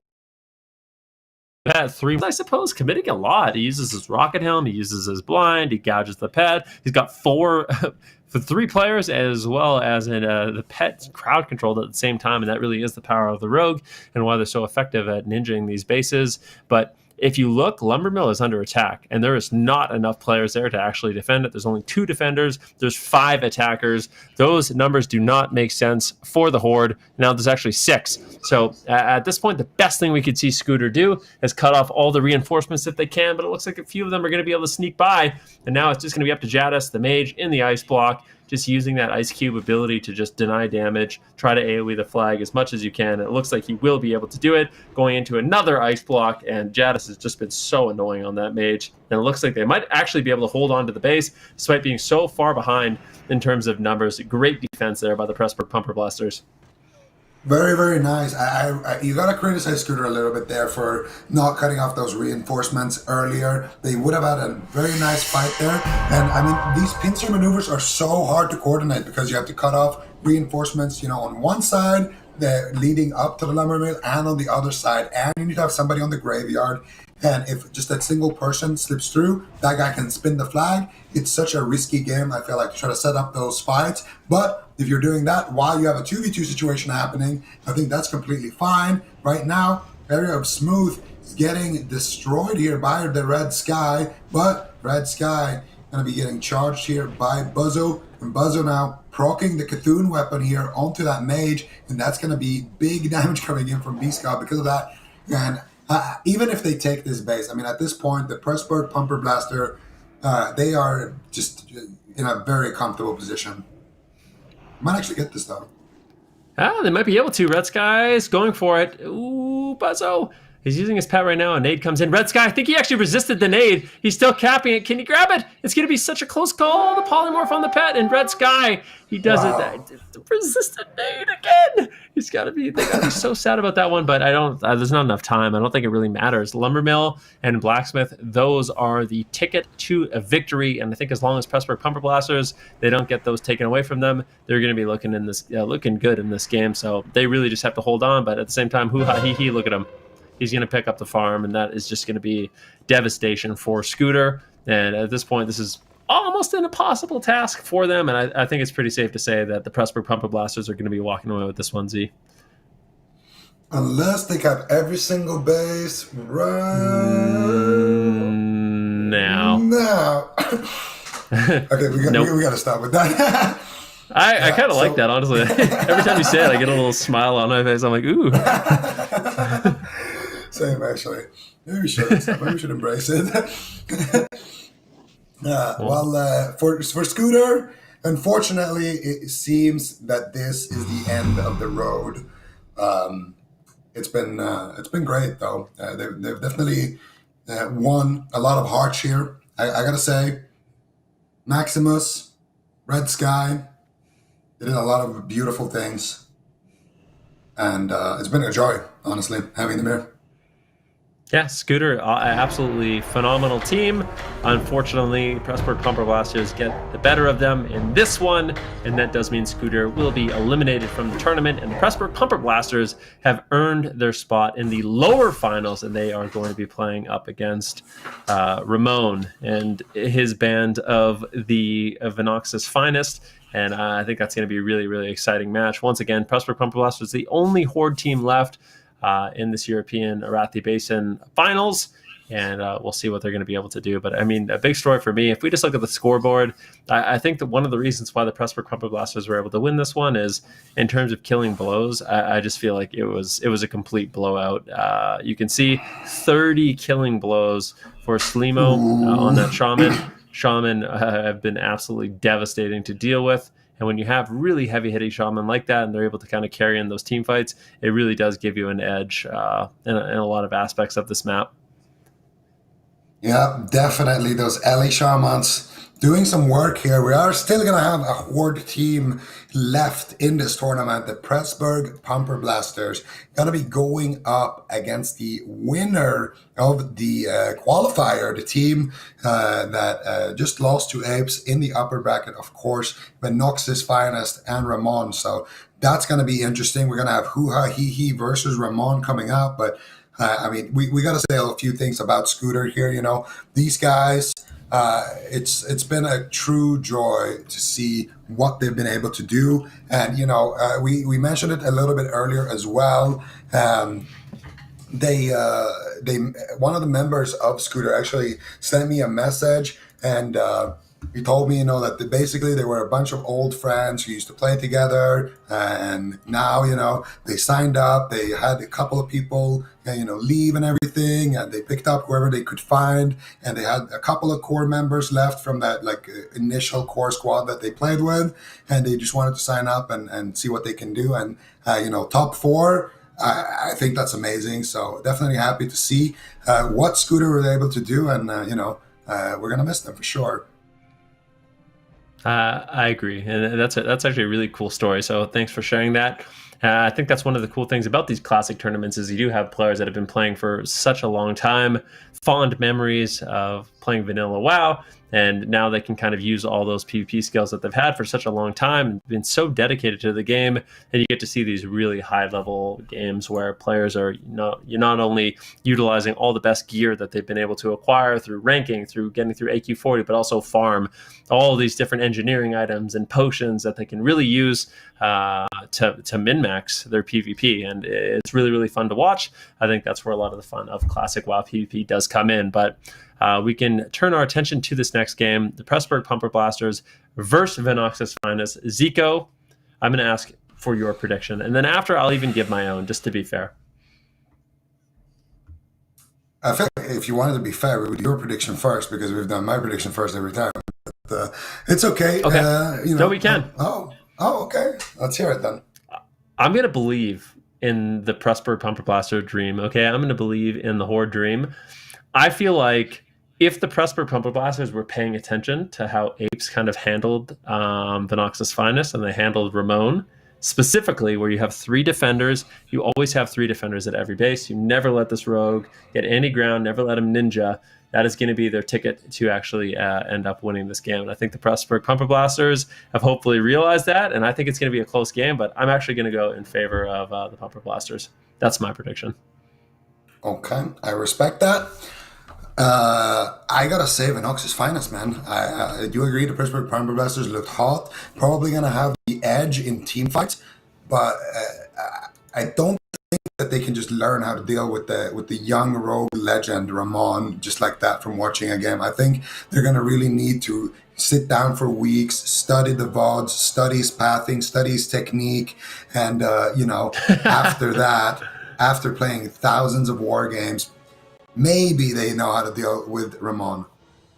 Pet 3, I suppose, committing a lot. He uses his rocket helm, he uses his blind, he gouges the pet. He's got 4 for 3 players, as well as in the pet crowd controlled at the same time, and that really is the power of the rogue and why they're so effective at ninjaing these bases. But if you look, Lumbermill is under attack, and there is not enough players there to actually defend it. There's only 2 defenders. There's 5 attackers. Those numbers do not make sense for the Horde. Now there's actually 6. So at this point, the best thing we could see Scooter do is cut off all the reinforcements if they can, but it looks like a few of them are going to be able to sneak by, and now it's just going to be up to Jadis, the mage, in the ice block, just using that Ice Cube ability to just deny damage, try to AoE the flag as much as you can. It looks like he will be able to do it, going into another ice block, and Jadis has just been so annoying on that mage. And it looks like they might actually be able to hold on to the base, despite being so far behind in terms of numbers. Great defense there by the Pressburg Pumper Blasters. Very, very nice. You got to criticize Scooter a little bit there for not cutting off those reinforcements earlier. They would have had a very nice fight there. And I mean, these pincer maneuvers are so hard to coordinate because you have to cut off reinforcements, on one side, leading up to the lumber mill, and on the other side. And you need to have somebody on the graveyard. And if just that single person slips through, that guy can spin the flag. It's such a risky game, I feel like, to try to set up those fights. But if you're doing that while you have a 2v2 situation happening, I think that's completely fine. Right now, area of Smooth is getting destroyed here by the Red Sky. But Red Sky going to be getting charged here by Buzzo. And Buzzo now proccing the Cthulhu weapon here onto that mage. And that's going to be big damage coming in from Beast God because of that. And even if they take this base, I mean, at this point, the Pressburg Pumper Blaster, they are just in a very comfortable position. Might actually get this, though. They might be able to. Red Sky's going for it. Ooh, Buzzo. He's using his pet right now. A nade comes in. Red Sky, I think he actually resisted the nade. He's still capping it. Can he grab it? It's going to be such a close call. The polymorph on the pet. And Red Sky, he does it. Resisted nade again. He's got to be, they got to be so sad about that one. But there's not enough time. I don't think it really matters. Lumbermill and Blacksmith, those are the ticket to a victory. And I think as long as Pressburg Pumper Blasters, they don't get those taken away from them, they're going to be looking good in this game. So they really just have to hold on. But at the same time, hoo-ha-hee-hee, look at him. He's going to pick up the farm, and that is just going to be devastation for Scooter. And at this point, this is almost an impossible task for them, and I think it's pretty safe to say that the Pressburg Pumper Blasters are going to be walking away with this one, Z. Unless they got every single base right now. Okay, we got to stop with that. I kind of like that, honestly. Every time you say it, I get a little smile on my face. I'm like, ooh. Same, actually. Maybe we should embrace it. For Scooter, unfortunately, it seems that this is the end of the road. It's been great, though. They've definitely won a lot of hearts here. I gotta say, Maximus, Red Sky, they did a lot of beautiful things. And it's been a joy, honestly, having them here. Yeah, Scooter, absolutely phenomenal team. Unfortunately, Pressburg Pumper Blasters get the better of them in this one, and that does mean Scooter will be eliminated from the tournament, and the Pressburg Pumper Blasters have earned their spot in the lower finals, and they are going to be playing up against Ramon and his band of the Venox's finest. And I think that's going to be a really, really exciting match. Once again, Pressburg Pumper Blasters, the only Horde team left in this European Arathi Basin finals, and we'll see what they're going to be able to do. But I mean, a big story for me, if we just look at the scoreboard, I think that one of the reasons why the Pressburg Pumper Blasters were able to win this one is in terms of killing blows. I just feel like it was a complete blowout. You can see 30 killing blows for Slimo on that Shaman. Shaman have been absolutely devastating to deal with. And when you have really heavy-hitting Shaman like that, and they're able to kind of carry in those team fights, it really does give you an edge in a lot of aspects of this map. Yeah, definitely those LA Shamans doing some work here. We are still going to have a Horde team left in this tournament. The Pressburg Pumper Blasters going to be going up against the winner of the qualifier, the team that just lost to Apes in the upper bracket, of course, Venox's Finest and Ramon. So that's going to be interesting. We're going to have Hoo Ha Hee Hee versus Ramon coming up, but I mean, we got to say a few things about Scooter here. You know, these guys. It's been a true joy to see what they've been able to do, and you know, we mentioned it a little bit earlier as well. They one of the members of Scooter actually sent me a message, and he told me, you know, that basically they were a bunch of old friends who used to play together, and now, you know, they signed up. They had a couple of people, you know, leave and everything, and they picked up whoever they could find, and they had a couple of core members left from that like initial core squad that they played with, and they just wanted to sign up and see what they can do, and you know, top four. I think that's amazing. So definitely happy to see what Scooter was able to do, and you know, we're gonna miss them for sure. I agree, and that's actually a really cool story. So thanks for sharing that. I think that's one of the cool things about these classic tournaments is you do have players that have been playing for such a long time, fond memories of playing vanilla WoW, and now they can kind of use all those PvP skills that they've had for such a long time and been so dedicated to the game. And you get to see these really high level games where players are, you know, you're not only utilizing all the best gear that they've been able to acquire through ranking, through getting through AQ40, but also farm all these different engineering items and potions that they can really use to min-max their PvP. And it's really, really fun to watch. I think that's where a lot of the fun of classic WoW PvP does come in. But we can turn our attention to this next game, the Pressburg Pumper Blasters versus Venox's Finest. Zico, I'm going to ask for your prediction. And then after, I'll even give my own, just to be fair. I think if you wanted to be fair, we would do your prediction first because we've done my prediction first every time. But, it's okay. Okay. You know, No, we can. Okay. Let's hear it then. I'm going to believe in the Pressburg Pumper Blaster dream. Okay. I'm going to believe in the Horde dream. I feel like if the Pressburg Pumper Blasters were paying attention to how Apes kind of handled Venox's Finest and they handled Ramon, specifically where you have three defenders, you always have three defenders at every base. You never let this rogue get any ground, never let him ninja. That is going to be their ticket to actually end up winning this game. And I think the Pressburg Pumper Blasters have hopefully realized that, and I think it's going to be a close game, but I'm actually going to go in favor of the Pumper Blasters. That's my prediction. Okay. I respect that. I gotta say, Venox's Finest, man. I do agree the Pittsburgh Pumper Blasters looked hot. Probably gonna have the edge in team fights, but I don't think that they can just learn how to deal with the young rogue legend Ramon just like that from watching a game. I think they're gonna really need to sit down for weeks, study the VODs, study his pathing, study his technique, and you know, after that, after playing thousands of war games, maybe they know how to deal with Ramon.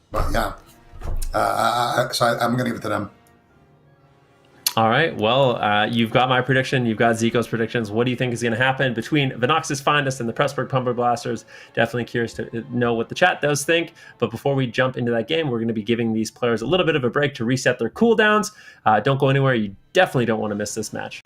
But yeah, I'm going to give it to them. All right. Well, you've got my prediction. You've got Zico's predictions. What do you think is going to happen between Venox's Finest and the Pressburg Pumper Blasters? Definitely curious to know what the chat does think. But before we jump into that game, we're going to be giving these players a little bit of a break to reset their cooldowns. Don't go anywhere. You definitely don't want to miss this match.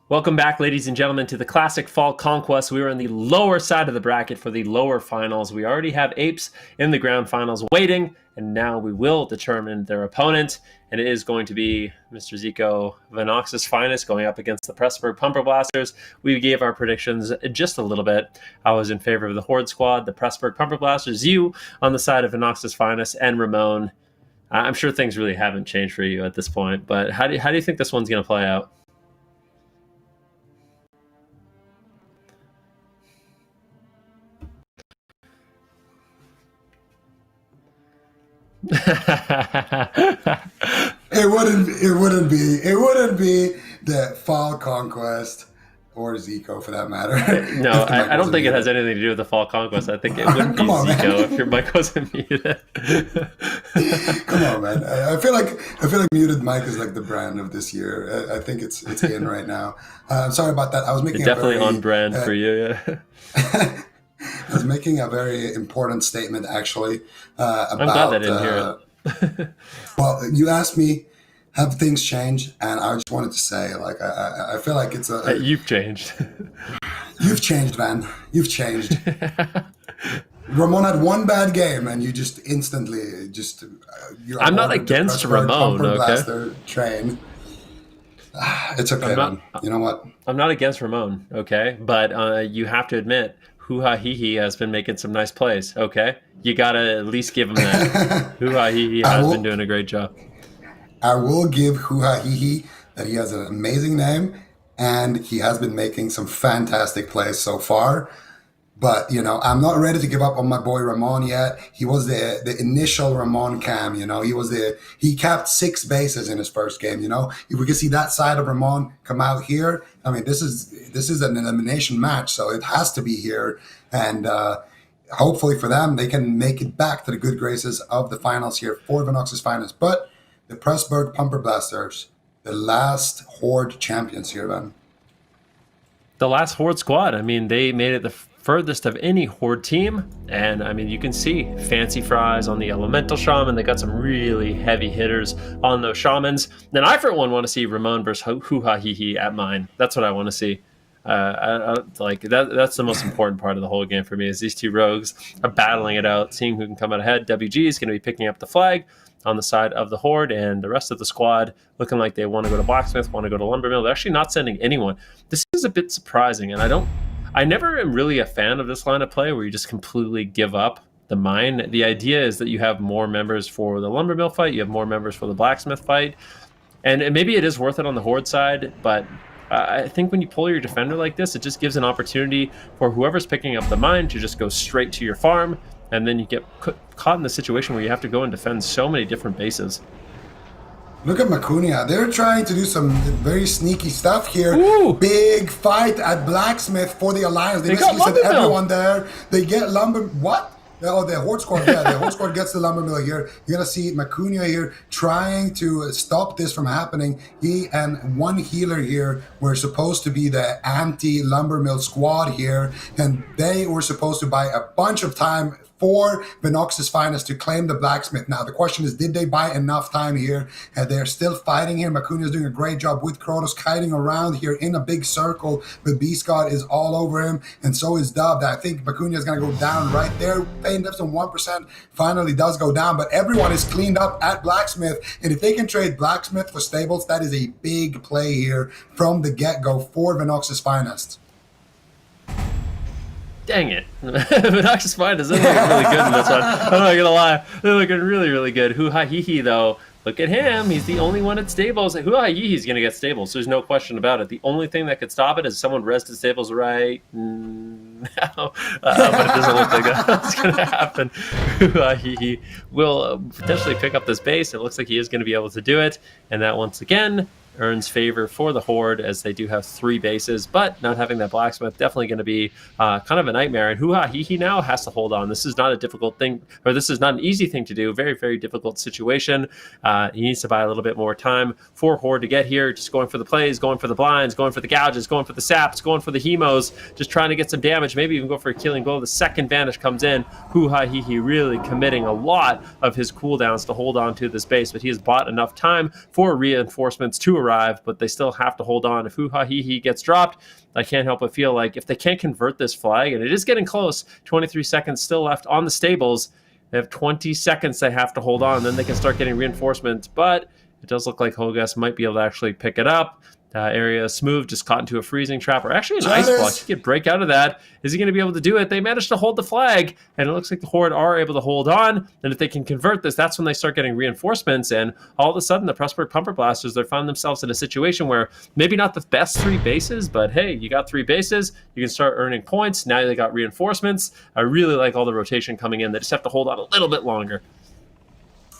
Welcome back, ladies and gentlemen, to the Classic Fall Conquest. We are on the lower side of the bracket for the lower finals. We already have Apes in the ground finals waiting, and now we will determine their opponent. And it is going to be Mr. Zico Venox's Finest going up against the Pressburg Pumper Blasters. We gave our predictions just a little bit. I was in favor of the Horde squad, the Pressburg Pumper Blasters, you on the side of Venox's Finest, and Ramon. I'm sure things really haven't changed for you at this point, but how do you think this one's going to play out? it wouldn't be the Fall Conquest or Zico for that matter. No, I don't think it has anything to do with the Fall Conquest. I think it wouldn't be Zico if your mic wasn't muted. Come on, man. I feel like muted mic is like the brand of this year. I think it's in right now. Sorry about that. I was making definitely on brand for you. Yeah. I was making a very important statement actually about. I'm glad I didn't hear it. Well, you asked me, have things changed? And I just wanted to say, like, I feel like it's a. You've changed. You've changed, man. You've changed. Ramon had one bad game, and you just instantly just. I'm not against Ramon. Okay. Train. It's okay, man. You know what? I'm not against Ramon. Okay, but you have to admit, Hoo-Ha Hee-Hee has been making some nice plays. Okay, you gotta at least give him that. Hoo-Ha Hee-Hee has been doing a great job. I will give Hoo-Ha Hee-Hee that he has an amazing name, and he has been making some fantastic plays so far. But, you know, I'm not ready to give up on my boy Ramon yet. He was the initial Ramon cam, you know. He capped 6 bases in his first game, you know. If we can see that side of Ramon come out here, I mean, this is an elimination match, so it has to be here. And hopefully for them, they can make it back to the good graces of the finals here for Venox's Finest. But the Pressburg Pumper Blasters, the last Horde champions here, man. The last Horde squad. I mean, they made it the furthest of any Horde team, and I mean, you can see Fancy Fries on the Elemental Shaman. They got some really heavy hitters on those Shamans. Then I, for one, want to see Ramon versus Hoo-Ha Hee-Hee at mine. That's what I want to see. I like that. That's the most important part of the whole game for me, is these two rogues are battling it out, seeing who can come out ahead. WG is going to be picking up the flag on the side of the Horde, and the rest of the squad looking like they want to go to Blacksmith, want to go to Lumbermill. They're actually not sending anyone. This is a bit surprising, and I never am really a fan of this line of play where you just completely give up the mine. The idea is that you have more members for the Lumbermill fight, you have more members for the Blacksmith fight, and maybe it is worth it on the Horde side, but I think when you pull your defender like this, it just gives an opportunity for whoever's picking up the mine to just go straight to your farm, and then you get caught in the situation where you have to go and defend so many different bases. Look at Macunia. They're trying to do some very sneaky stuff here. Ooh. Big fight at Blacksmith for the Alliance. They basically said everyone there. They get Lumber... What? Oh, the Horde squad. Yeah, the Horde squad gets the Lumbermill here. You're going to see Macunia here trying to stop this from happening. He and one healer here were supposed to be the anti-Lumbermill squad here, and they were supposed to buy a bunch of time for Venox's Finest to claim the Blacksmith. Now, the question is, did they buy enough time here? They're still fighting here. Macunia is doing a great job with Kronos kiting around here in a big circle, but Beast God is all over him, and so is Dubbed. I think Macunia is going to go down right there. Paying Dips on 1% finally does go down, but everyone is cleaned up at Blacksmith, and if they can trade Blacksmith for Stables, that is a big play here from the get-go for Venox's Finest. Dang it. Venox's Finest isn't looking really good in this one. I'm not going to lie. They're looking really, really good. Hoo-Ha Hee-Hee, though, look at him. He's the only one at Stables. Hoo-Ha Hee-Hee's going to get Stables. There's no question about it. The only thing that could stop it is someone rested Stables right now. But it doesn't look like that's going to happen. Hoo-Ha Hee-Hee will potentially pick up this base. It looks like he is going to be able to do it. And that, once again, earns favor for the Horde, as they do have 3 bases, but not having that Blacksmith definitely going to be kind of a nightmare. And Hoo-Ha Hee-Hee now has to hold on. This is not a difficult thing, or this is not an easy thing to do. Very, very difficult situation. He needs to buy a little bit more time for Horde to get here. Just going for the plays, going for the blinds, going for the gouges, going for the saps, going for the hemos, just trying to get some damage, maybe even go for a killing blow. The second Vanish comes in. Hoo-Ha Hee-Hee really committing a lot of his cooldowns to hold on to this base, but he has bought enough time for reinforcements to arrive, but they still have to hold on. If Hoo-Ha-Hee-Hee gets dropped, I can't help but feel like if they can't convert this flag, and it is getting close, 23 seconds still left on the stables, they have 20 seconds they have to hold on, then they can start getting reinforcements, but it does look like Hogas might be able to actually pick it up. Area smooth, just caught into a freezing trap, or actually an ice block. He could break out of that. Is he going to be able to do it? They managed to hold the flag, and it looks like the Horde are able to hold on. And if they can convert this, that's when they start getting reinforcements. And all of a sudden, the Pressburg Pumper Blasters, they found themselves in a situation where maybe not the best 3 bases, but hey, you got 3 bases. You can start earning points. Now they got reinforcements. I really like all the rotation coming in. They just have to hold on a little bit longer.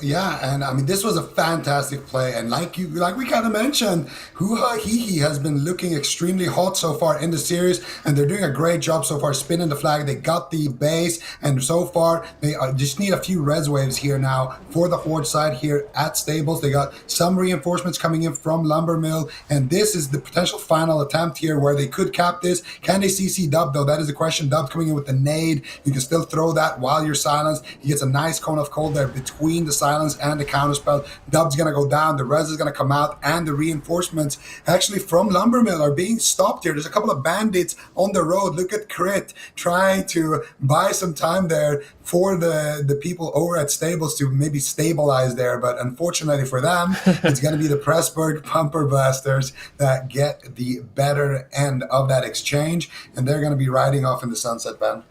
Yeah, and I mean this was a fantastic play, and like we kind of mentioned, Hoo-Ha-Hee-Hee has been looking extremely hot so far in the series, and they're doing a great job so far spinning the flag. They got the base, and so far they just need a few res waves here now for the Horde side here at stables. They got some reinforcements coming in from Lumber Mill, and this is the potential final attempt here where they could cap this. Can they CC Dub though? That is the question. Dub coming in with the nade. You can still throw that while you're silenced. He gets a nice cone of cold there between the silence and the counterspell. Dub's gonna go down, the res is gonna come out, and the reinforcements actually from Lumbermill are being stopped here. There's a couple of bandits on the road. Look at Crit trying to buy some time there for the people over at stables to maybe stabilize there, but unfortunately for them, it's gonna be the Pressburg Pumper Blasters that get the better end of that exchange, and they're gonna be riding off in the sunset, Ben.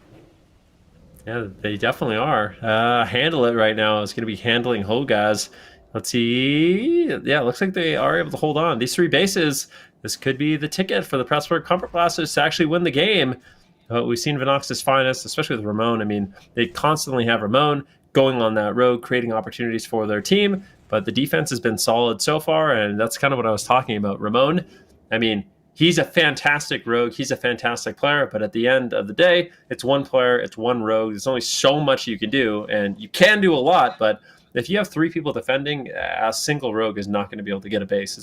Yeah, they definitely are. Handle it right now is going to be handling Hogas. Let's see. Yeah, it looks like they are able to hold on. These 3 bases, this could be the ticket for the Pressburg Pumper Blasters to actually win the game. We've seen Vinox's finest, especially with Ramon. I mean, they constantly have Ramon going on that road, creating opportunities for their team, but the defense has been solid so far, and that's kind of what I was talking about. Ramon, I mean, he's a fantastic rogue. He's a fantastic player. But at the end of the day, it's one player. It's one rogue. There's only so much you can do. And you can do a lot. But if you have 3 people defending, a single rogue is not going to be able to get a base.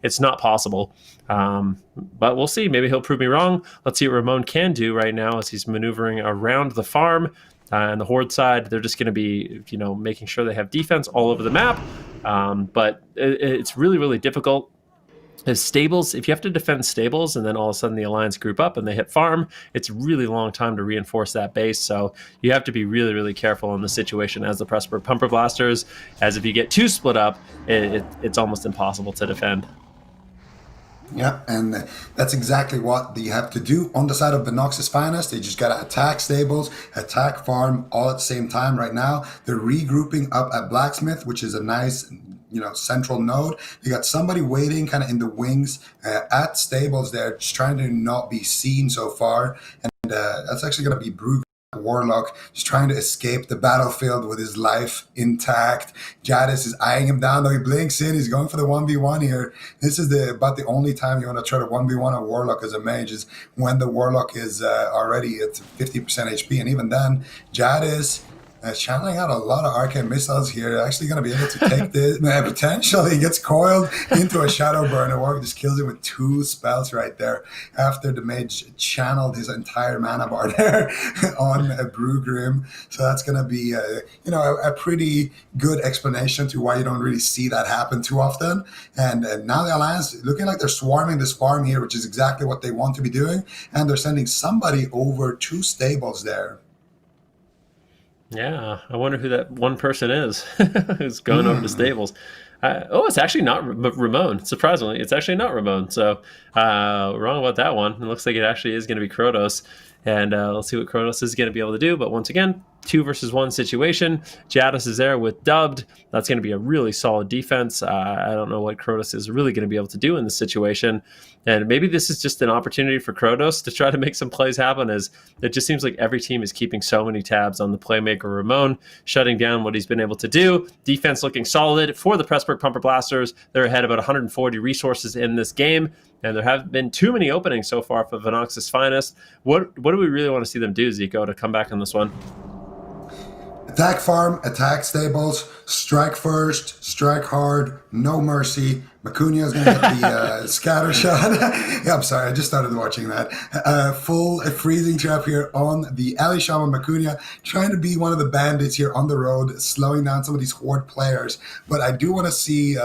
It's not possible. But we'll see. Maybe he'll prove me wrong. Let's see what Ramon can do right now as he's maneuvering around the farm. And the Horde side, they're just going to be, making sure they have defense all over the map. But it's really, really difficult. As stables, if you have to defend stables and then all of a sudden the alliance group up and they hit farm, it's a really long time to reinforce that base. So you have to be really, really careful in the situation as the Pressburg Pumper Blasters, as if you get 2 split up, it's almost impossible to defend. Yeah, and that's exactly what you have to do on the side of Binox's finest. They just got to attack stables, attack farm all at the same time right now. They're regrouping up at Blacksmith, which is a nice central node. You got somebody waiting kind of in the wings at stables there, just trying to not be seen so far. And that's actually going to be Brug Warlock, just trying to escape the battlefield with his life intact. Jadis is eyeing him down, though he blinks in. He's going for the 1v1 here. This is about the only time you want to try to 1v1 a Warlock as a mage is when the Warlock is already at 50% HP. And even then, Jadis channeling out a lot of arcane missiles here, actually going to be able to take this. Potentially, he gets coiled into a Shadow Burner. Warlock just kills him with 2 spells right there after the mage channeled his entire mana bar there on a Brugrim. So that's going to be a pretty good explanation to why you don't really see that happen too often. And now the Alliance looking like they're swarming this farm here, which is exactly what they want to be doing. And they're sending somebody over to stables there. Yeah, I wonder who that one person is who's going over to stables. It's actually not Ramon. Surprisingly, it's actually not Ramon. So wrong about that one. It looks like it actually is going to be Krotos. And let's see what Krotos is going to be able to do. But once again, 2 versus 1 situation. Jadis is there with Dubbed. That's going to be a really solid defense. I don't know what Krotos is really going to be able to do in this situation. And maybe this is just an opportunity for Krotos to try to make some plays happen, as it just seems like every team is keeping so many tabs on the playmaker Ramon, shutting down what he's been able to do. Defense looking solid for the Pressburg Pumper Blasters. They're ahead about 140 resources in this game, and there haven't been too many openings so far for Vinox's finest. What do we really want to see them do, Zico, to come back on this one? Attack farm, attack stables, strike first, strike hard, no mercy, Macunia is going to get the scatter shot. Yeah, I'm sorry. I just started watching that. Full freezing trap here on the Ali Shaman Macunia, trying to be one of the bandits here on the road, slowing down some of these Horde players. But I do want to see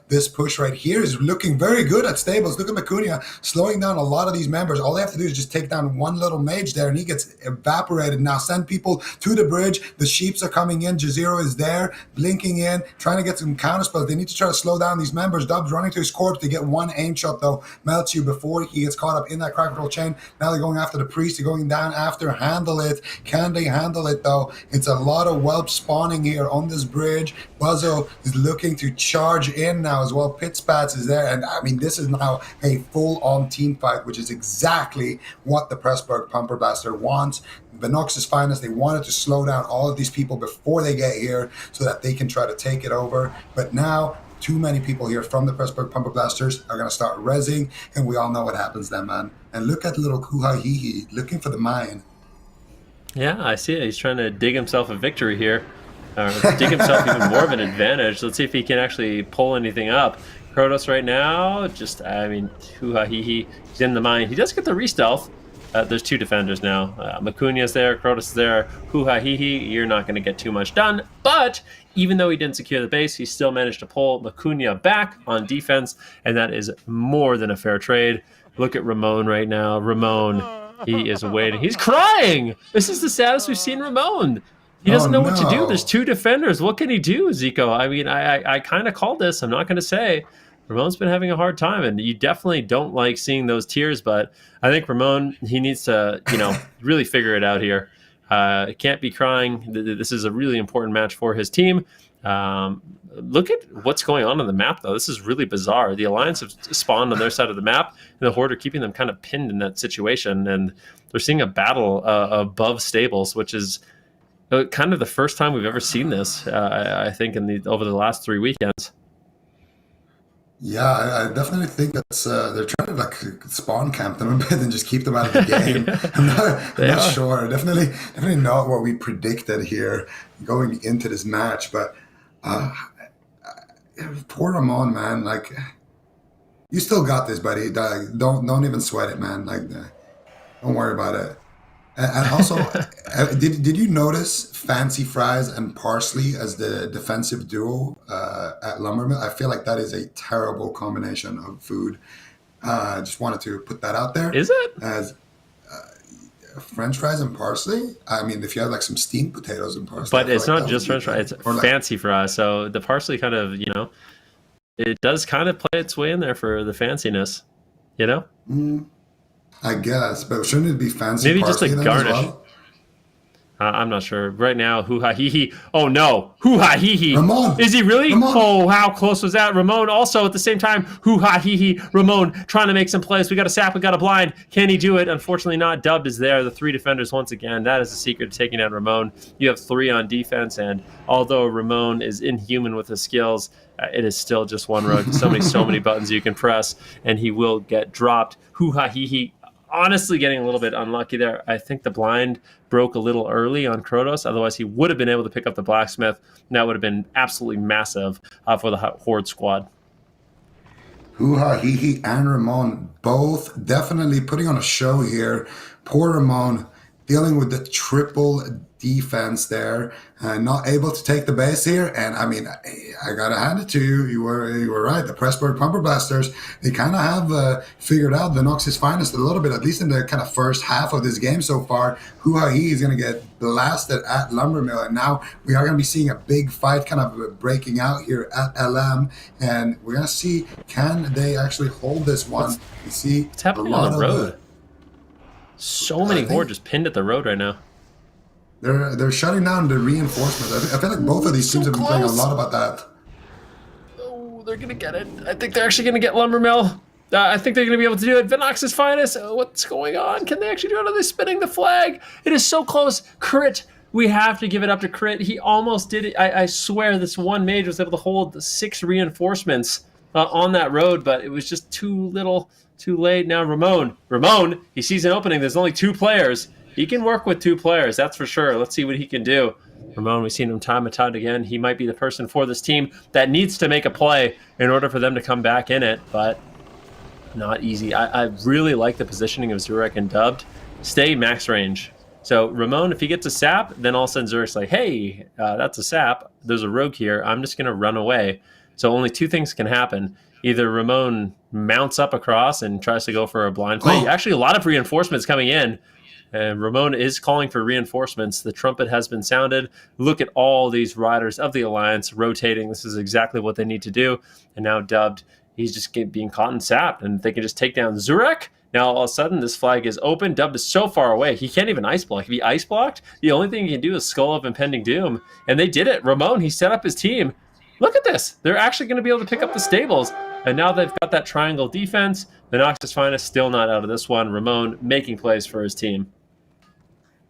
this push right here is looking very good at stables. Look at Macunia slowing down a lot of these members. All they have to do is just take down one little mage there, and he gets evaporated. Now send people to the bridge. The sheeps are coming in. Jazero is there, blinking in, trying to get some counter spells. They need to try to slow down these members. Dubs running to his corpse to get one aim shot, though, melts you before he gets caught up in that crack roll chain. Now they're going after the priest. They're going down after. Handle it. Can they handle it, though? It's a lot of whelp spawning here on this bridge. Buzzo is looking to charge in now as well. Pitspats is there. And, I mean, this is now a full-on team fight, which is exactly what the Pressburg Pumper Blaster wants. Venox's finest, they wanted to slow down all of these people before they get here so that they can try to take it over. But now, too many people here from the Pressburg Pumper Blasters are going to start rezzing, and we all know what happens then, man. And look at little Kuha-Hihi looking for the mine. Yeah, I see it. He's trying to dig himself a victory here. Dig himself even more of an advantage. Let's see if he can actually pull anything up. Krotos right now, just, I mean, Kuha-Hihi, he's in the mine. He does get the re-stealth. There's two defenders now. Macunia's there, Krotos is there. Kuha-Hihi, you're not going to get too much done. But even though he didn't secure the base, he still managed to pull Macunia back on defense, and that is more than a fair trade. Look at Ramon right now. Ramon, he is waiting. He's crying! This is the saddest we've seen Ramon. He doesn't know what to do. There's two defenders. What can he do, Zico? I mean, I kind of called this. I'm not going to say. Ramon's been having a hard time, and you definitely don't like seeing those tears, but I think Ramon, he needs to, really figure it out here. Can't be crying. This is a really important match for his team. Look at what's going on the map, though. This is really bizarre. The Alliance have spawned on their side of the map, and the Horde are keeping them kind of pinned in that situation, and they're seeing a battle above stables, which is kind of the first time we've ever seen this, I think, over the last 3 weekends. Yeah, I definitely think that's they're trying to spawn camp them a bit and just keep them out of the game. Yeah, I'm not sure. Definitely not what we predicted here going into this match. But poor Ramon, man. Like, you still got this, buddy. Don't even sweat it, man. Like, don't worry about it. And also, did you notice Fancy Fries and Parsley as the defensive duo at Lumbermill? I feel like that is a terrible combination of food. I just wanted to put that out there. Is it? As French fries and parsley? I mean, if you had like some steamed potatoes and parsley. But it's not just French fries, it's fancy fries. So the parsley kind of, it does kind of play its way in there for the fanciness, I guess, but shouldn't it be fancy? Maybe just a garnish. Well? I'm not sure. Right now, hoo-ha-hee-hee. Oh, no. Hoo-ha-hee-hee. Ramon. Is he really? Ramon. Oh, how close was that? Ramon also at the same time. Hoo-ha-hee-hee. Ramon trying to make some plays. We got a sap. We got a blind. Can he do it? Unfortunately not. Dubbed is there. The three defenders once again. That is the secret to taking out Ramon. You have 3 on defense, and although Ramon is inhuman with his skills, it is still just one road. So many buttons you can press, and he will get dropped. Hoo-ha-hee-hee. Honestly, getting a little bit unlucky there. I think the blind broke a little early on Krotos. Otherwise, he would have been able to pick up the blacksmith. And that would have been absolutely massive for the Horde squad. Hoo-ha-hee-hee and Ramon both definitely putting on a show here. Poor Ramon dealing with the triple defense there, not able to take the base here. And I mean, I gotta hand it to you. You were right. The Pressburg Pumper Blasters, they kind of have figured out Venox's finest a little bit, at least in the kind of first half of this game so far. Hoo-ha-hee is going to get blasted at Lumbermill, and now we are going to be seeing a big fight kind of breaking out here at LM, and we're going to see, can they actually hold this one? You see, what's happening on the road? So many Horde just pinned at the road right now. They're shutting down the reinforcements. I feel like both of these teams have been playing a lot about that. Oh, they're going to get it. I think they're actually going to get Lumbermill. I think they're going to be able to do it. Venox's finest. What's going on? Can they actually do it? Are they spinning the flag? It is so close. Crit. We have to give it up to Crit. He almost did it. I swear this one mage was able to hold the 6 reinforcements on that road, but it was just too little, too late. Now Ramon, he sees an opening. There's only 2 players. He can work with 2 players, that's for sure. Let's see what he can do. Ramon, we've seen him time and time again. He might be the person for this team that needs to make a play in order for them to come back in it, but not easy. I really like the positioning of Zurek and Dubbed. Stay max range. So Ramon, if he gets a sap, then all of a sudden Zurek's like, hey, that's a sap. There's a rogue here. I'm just going to run away. So only two things can happen. Either Ramon mounts up across and tries to go for a blind play. Actually, a lot of reinforcements coming in. And Ramon is calling for reinforcements. The trumpet has been sounded. Look at all these riders of the Alliance rotating. This is exactly what they need to do. And now Dubbed, he's just being caught and sapped. And they can just take down Zurek. Now, all of a sudden, this flag is open. Dubbed is so far away. He can't even ice block. If he ice blocked, the only thing he can do is Skull of Impending Doom. And they did it. Ramon, he set up his team. Look at this. They're actually going to be able to pick up the stables. And now they've got that triangle defense. The Noxus Finest still not out of this one. Ramon making plays for his team.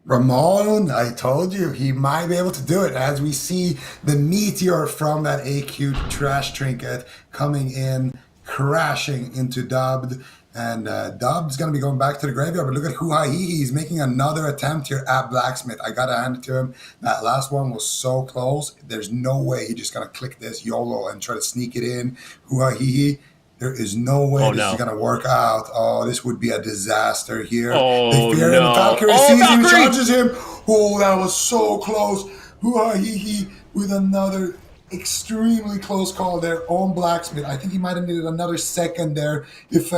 Ramon, I told you, he might be able to do it as we see the meteor from that AQ trash trinket coming in, crashing into Dubbed. And Dubb's going to be going back to the graveyard. But look at Huahihi. He's making another attempt here at Blacksmith. I got to hand it to him. That last one was so close. There's no way he's just going to click this YOLO and try to sneak it in. Huahihi. There is no way this is going to work out. Oh, this would be a disaster here. Oh, they fear him. Valkyrie sees him, charges him. Oh, that was so close. Huahihi with another extremely close call there on Blacksmith. I think he might have needed another second there. If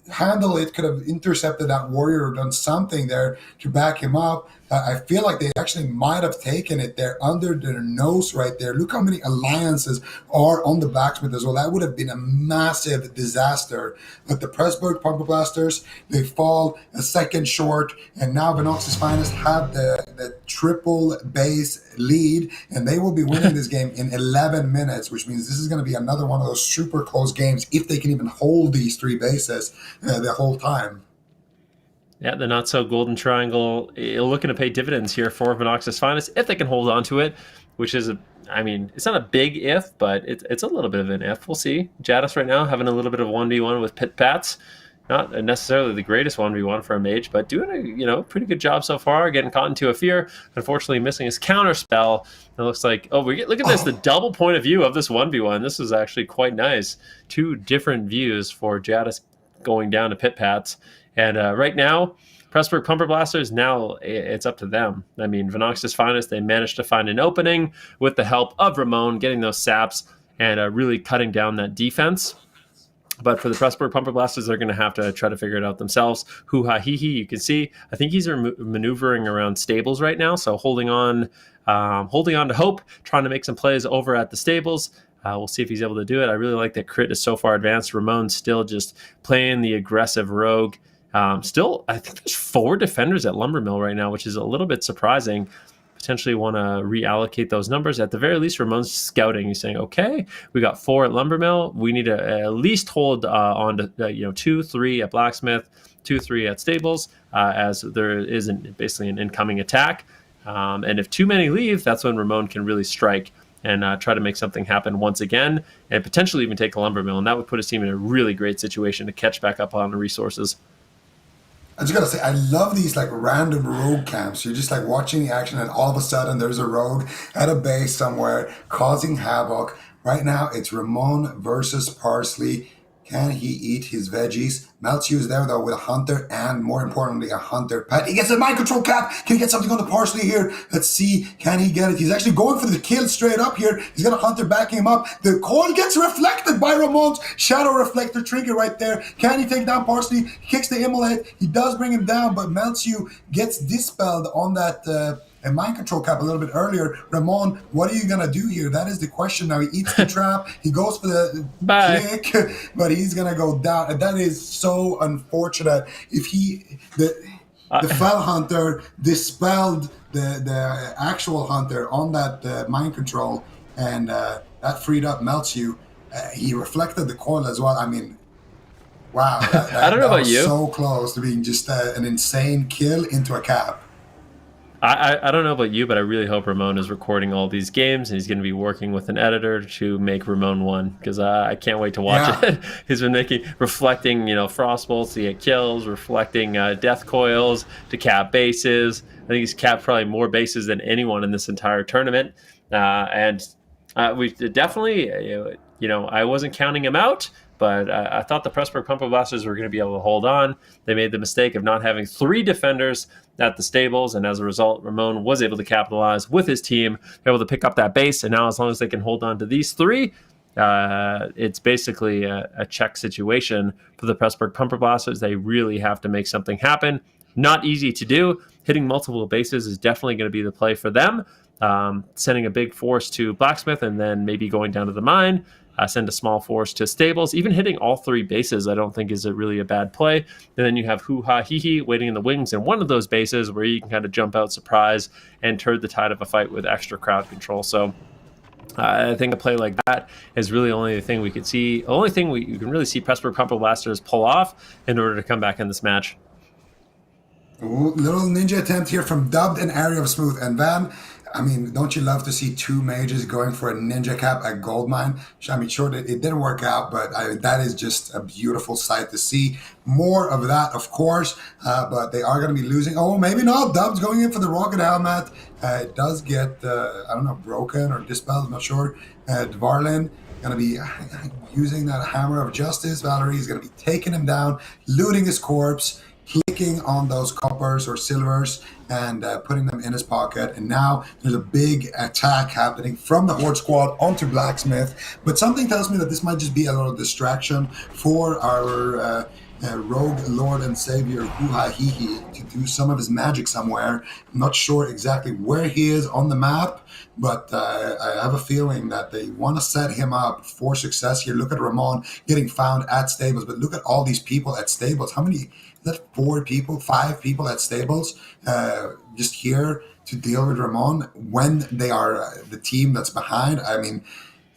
Handle It could have intercepted that warrior or done something there to back him up, I feel like they actually might have taken it there under their nose right there. Look how many alliances are on the Blacksmith as well. That would have been a massive disaster. But the Pressburg Pumper Blasters, they fall a second short, and now Venox's Finest have the triple base lead, and they will be winning this game in 11 minutes, which means this is going to be another one of those super close games if they can even hold these three bases the whole time. Yeah, the not-so-golden triangle looking to pay dividends here for Venox's Finest if they can hold on to it, which is, it's not a big if, but it's a little bit of an if. We'll see. Jadis right now having a little bit of 1v1 with Pit Pats. Not necessarily the greatest 1v1 for a mage, but doing a pretty good job so far, getting caught into a fear. Unfortunately, missing his counter spell. It looks like, look at this, the double point of view of this 1v1. This is actually quite nice. Two different views for Jadis going down to Pit Pats. And right now, Pressburg Pumper Blasters, now it's up to them. Venox's Finest, they managed to find an opening with the help of Ramon, getting those saps and really cutting down that defense. But for the Pressburg Pumper Blasters, they're going to have to try to figure it out themselves. Huahihi, you can see, I think he's maneuvering around stables right now, so holding on to hope, trying to make some plays over at the stables. We'll see if he's able to do it. I really like that Crit is so far advanced. Ramon's still just playing the aggressive rogue. Still, I think there's 4 defenders at Lumbermill right now, which is a little bit surprising. Potentially want to reallocate those numbers. At the very least, Ramon's scouting. He's saying, okay, we got 4 at Lumbermill. We need to at least hold on to 2, 3 at Blacksmith, 2, 3 at Stables, as there isn't basically an incoming attack. And if too many leave, that's when Ramon can really strike and try to make something happen once again, and potentially even take a Lumbermill. And that would put his team in a really great situation to catch back up on the resources. I just gotta say, I love these random rogue camps. You're just watching the action, and all of a sudden there's a rogue at a base somewhere causing havoc. Right now it's Ramon versus Parsley. Can he eat his veggies? Meltsu is there though with a hunter and more importantly a hunter pet. He gets a mind control cap. Can he get something on the Parsley here? Let's see. Can he get it? He's actually going for the kill straight up here. He's got a hunter backing him up. The coil gets reflected by Ramon's shadow reflector trigger right there. Can he take down Parsley? He kicks the immolate. He does bring him down, but Meltsu gets dispelled on that and mind control cap a little bit earlier. Ramon, what are you going to do here? That is the question now. He eats the trap. He goes for the click, but he's going to go down. And that is so unfortunate. If the fell hunter dispelled the actual hunter on that mind control, and that freed up Meltsu. He reflected the coil as well. Wow. I don't know about you. So close to being just an insane kill into a cap. I don't know about you, but I really hope Ramon is recording all these games and he's going to be working with an editor to make Ramon 1 because I can't wait to watch Yeah. it. He's been reflecting, frost bolts to get kills, reflecting death coils to cap bases. I think he's capped probably more bases than anyone in this entire tournament. And we definitely, I wasn't counting him out, but I thought the Pressburg Pumper Blasters were going to be able to hold on. They made the mistake of not having 3 defenders at the stables, and as a result, Ramon was able to capitalize with his team, able to pick up that base, and now as long as they can hold on to these 3, it's basically a check situation for the Pressburg Pumper Blasters. They really have to make something happen. Not easy to do. Hitting multiple bases is definitely going to be the play for them. Sending a big force to Blacksmith and then maybe going down to the mine, send a small force to stables. Even hitting all 3 bases I don't think is really a bad play. And then you have Hoo-Ha Hee-Hee waiting in the wings in one of those bases where you can kind of jump out, surprise, and turn the tide of a fight with extra crowd control. So I think a play like that is really only the thing we could see. The only thing you can really see Pressburg Pumper Blasters pull off in order to come back in this match. Ooh, little ninja attempt here from Dubbed and Area of Smooth. And Van, I mean, don't you love to see 2 mages going for a ninja cap at Goldmine? I mean, sure, it didn't work out, but that is just a beautiful sight to see. More of that, of course, but they are going to be losing. Oh, maybe not. Dubb's going in for the rocket helmet. It does get, I don't know, broken or dispelled, I'm not sure. Dvarlin going to be using that Hammer of Justice. Valerie is going to be taking him down, looting his corpse, clicking on those coppers or silvers and putting them in his pocket. And now there's a big attack happening from the Horde squad onto Blacksmith. But something tells me that this might just be a little distraction for our rogue lord and savior Hoo-Ha Hee-Hee to do some of his magic somewhere. I'm not sure exactly where he is on the map, but I have a feeling that they want to set him up for success here. Look at Ramon getting found at stables, but look at all these people at stables. How many? Is that 4 people, 5 people at stables just here to deal with Ramon when they are the team that's behind? I mean,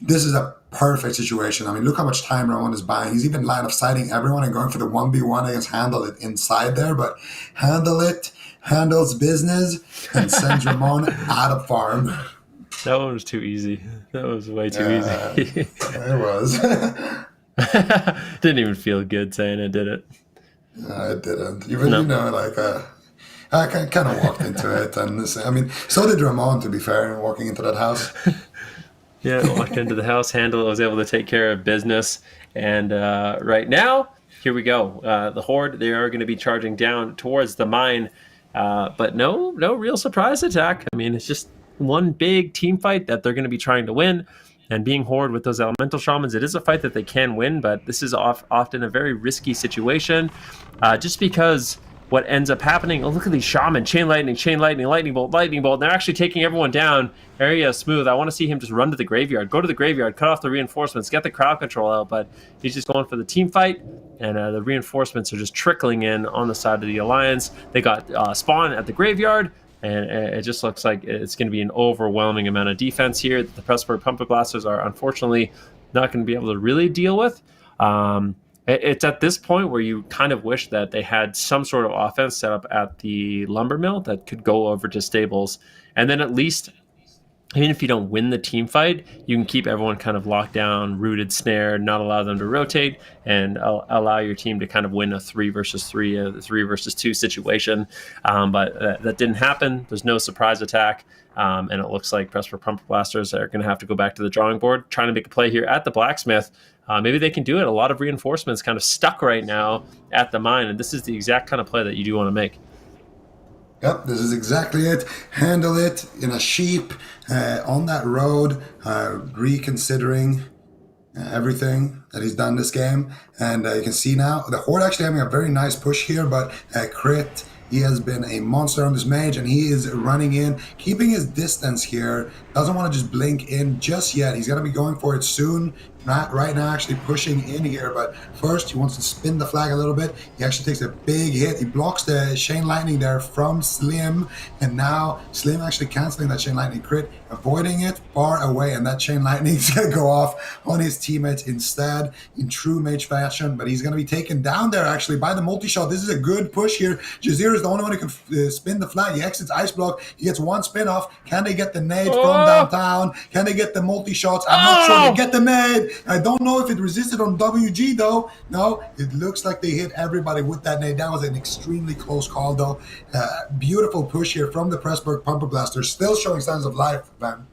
this is a perfect situation. I mean, look how much time Ramon is buying. He's even line of sighting everyone and going for the 1v1 against Handle It inside there, but Handle It handles business and sends Ramon out of farm. That one was too easy. That was way too easy. It was. Didn't even feel good saying it, did it? I didn't. Even, I kind of walked into it. And I mean, so did Ramon, to be fair, walking into that house. Yeah, walked into the house, Handle It was able to take care of business. And right now, here we go. The Horde, they are going to be charging down towards the mine. But no real surprise attack. I mean, it's just one big team fight that they're going to be trying to win. And being Horde with those elemental shamans, it is a fight that they can win, but this is often a very risky situation. Just because what ends up happening, oh, look at these shaman, chain lightning, lightning bolt. And they're actually taking everyone down. Area Smooth, I want to see him just run to the graveyard, go to the graveyard, cut off the reinforcements, get the crowd control out, but he's just going for the team fight, and the reinforcements are just trickling in on the side of the Alliance. They got spawn at the graveyard, and it just looks like it's going to be an overwhelming amount of defense here that the Pressburg Pumper Blasters are unfortunately not going to be able to really deal with. It's at this point where you kind of wish that they had some sort of offense set up at the lumber mill that could go over to stables. And then at least, even if you don't win the team fight, you can keep everyone kind of locked down, rooted, snared, not allow them to rotate, and allow your team to kind of win a 3 versus 3, a 3 versus 2 situation. But that didn't happen. There's no surprise attack. And it looks like Pressburg Pumper Blasters are going to have to go back to the drawing board, trying to make a play here at the Blacksmith. Maybe they can do it. A lot of reinforcements kind of stuck right now at the mine, and this is the exact kind of play that you do want to make. Yep, this is exactly it. Handle it in a sheep on that road, reconsidering everything that he's done this game. And you can see now the Horde actually having a very nice push here, but Crit, he has been a monster on this mage, and he is running in, keeping his distance here. Doesn't want to just blink in just yet. He's going to be going for it soon. right now actually pushing in here, but first he wants to spin the flag a little bit. He actually takes a big hit. He blocks the Chain Lightning there from Slim, and now Slim actually canceling that Chain Lightning crit, avoiding it far away, and that Chain Lightning is going to go off on his teammates instead in true mage fashion, but he's going to be taken down there actually by the multi-shot. This is a good push here. Jazeer is the only one who can spin the flag. He exits Ice Block. He gets one spin off. Can they get the nade from downtown? Can they get the multi-shots? I'm not sure. They get the nade. I don't know if it resisted on WG though. No, it looks like they hit everybody with that nade. That was an extremely close call though. Beautiful push here from the Pressburg Pumper Blasters. Still showing signs of life, man.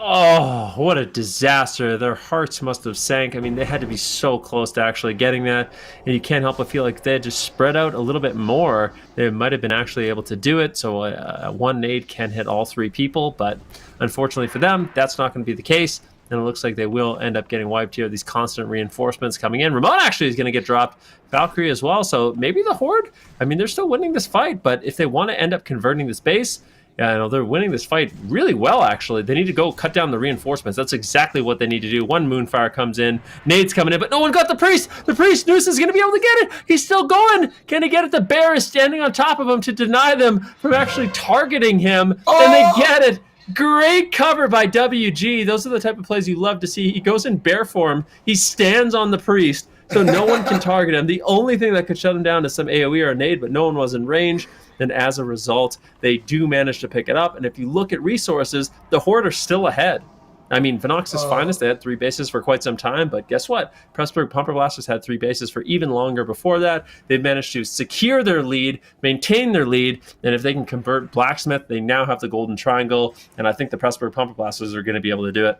Oh, what a disaster. Their hearts must have sank. I mean, they had to be so close to actually getting that. And you can't help but feel like they had just spread out a little bit more. They might have been actually able to do it. So one nade can hit all three people. But unfortunately for them, that's not going to be the case. And it looks like they will end up getting wiped here. These constant reinforcements coming in. Ramon actually is going to get dropped. Valkyrie as well. So maybe the Horde, I mean, they're still winning this fight. But if they want to end up converting this base, yeah, I know they're winning this fight really well, actually. They need to go cut down the reinforcements. That's exactly what they need to do. One Moonfire comes in. Nade's coming in, but no one got the Priest. The Priest, Noose is going to be able to get it. He's still going. Can he get it? The Bear is standing on top of him to deny them from actually targeting him. And they get it. Great cover by WG. Those are the type of plays you love to see. He goes in bear form. He stands on the Priest, so no one can target him. The only thing that could shut him down is some AoE or a nade, but no one was in range. And as a result, they do manage to pick it up. And if you look at resources, the Horde are still ahead. I mean, Vinox's finest, they had 3 bases for quite some time, but guess what? Pressburg Pumper Blasters had 3 bases for even longer before that. They've managed to secure their lead, maintain their lead, and if they can convert Blacksmith, they now have the golden triangle, and I think the Pressburg Pumper Blasters are going to be able to do it.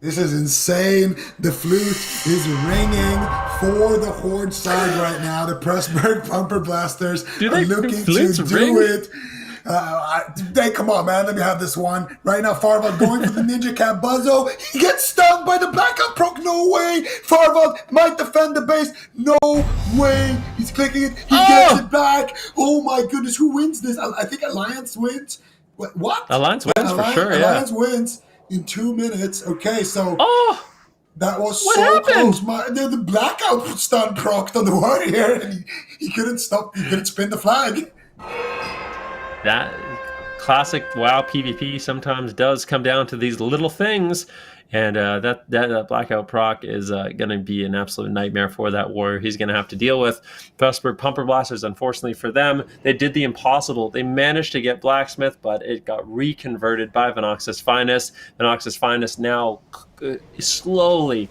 This is insane. The flute is ringing for the Horde side right now. The Pressburg Pumper Blasters are looking to do it. Come on, man. Let me have this one. Right now, Farvad going for the Ninja Cat Buzzo. He gets stunned by the blackout proc. No way. Farvad might defend the base. No way. He's clicking it. He gets it back. Oh my goodness. Who wins this? I think Alliance wins. What? Alliance wins for sure, yeah. Alliance wins in 2 minutes. Okay, so that was what so happened? close. The blackout stun procced on the warrior, and he couldn't stop. He couldn't spin the flag. That classic WoW PvP sometimes does come down to these little things, and that blackout proc is going to be an absolute nightmare for that warrior. He's going to have to deal with Pressburg Pumper Blasters. Unfortunately for them, they did the impossible. They managed to get Blacksmith, but it got reconverted by Vinox's finest. Vinox's finest now slowly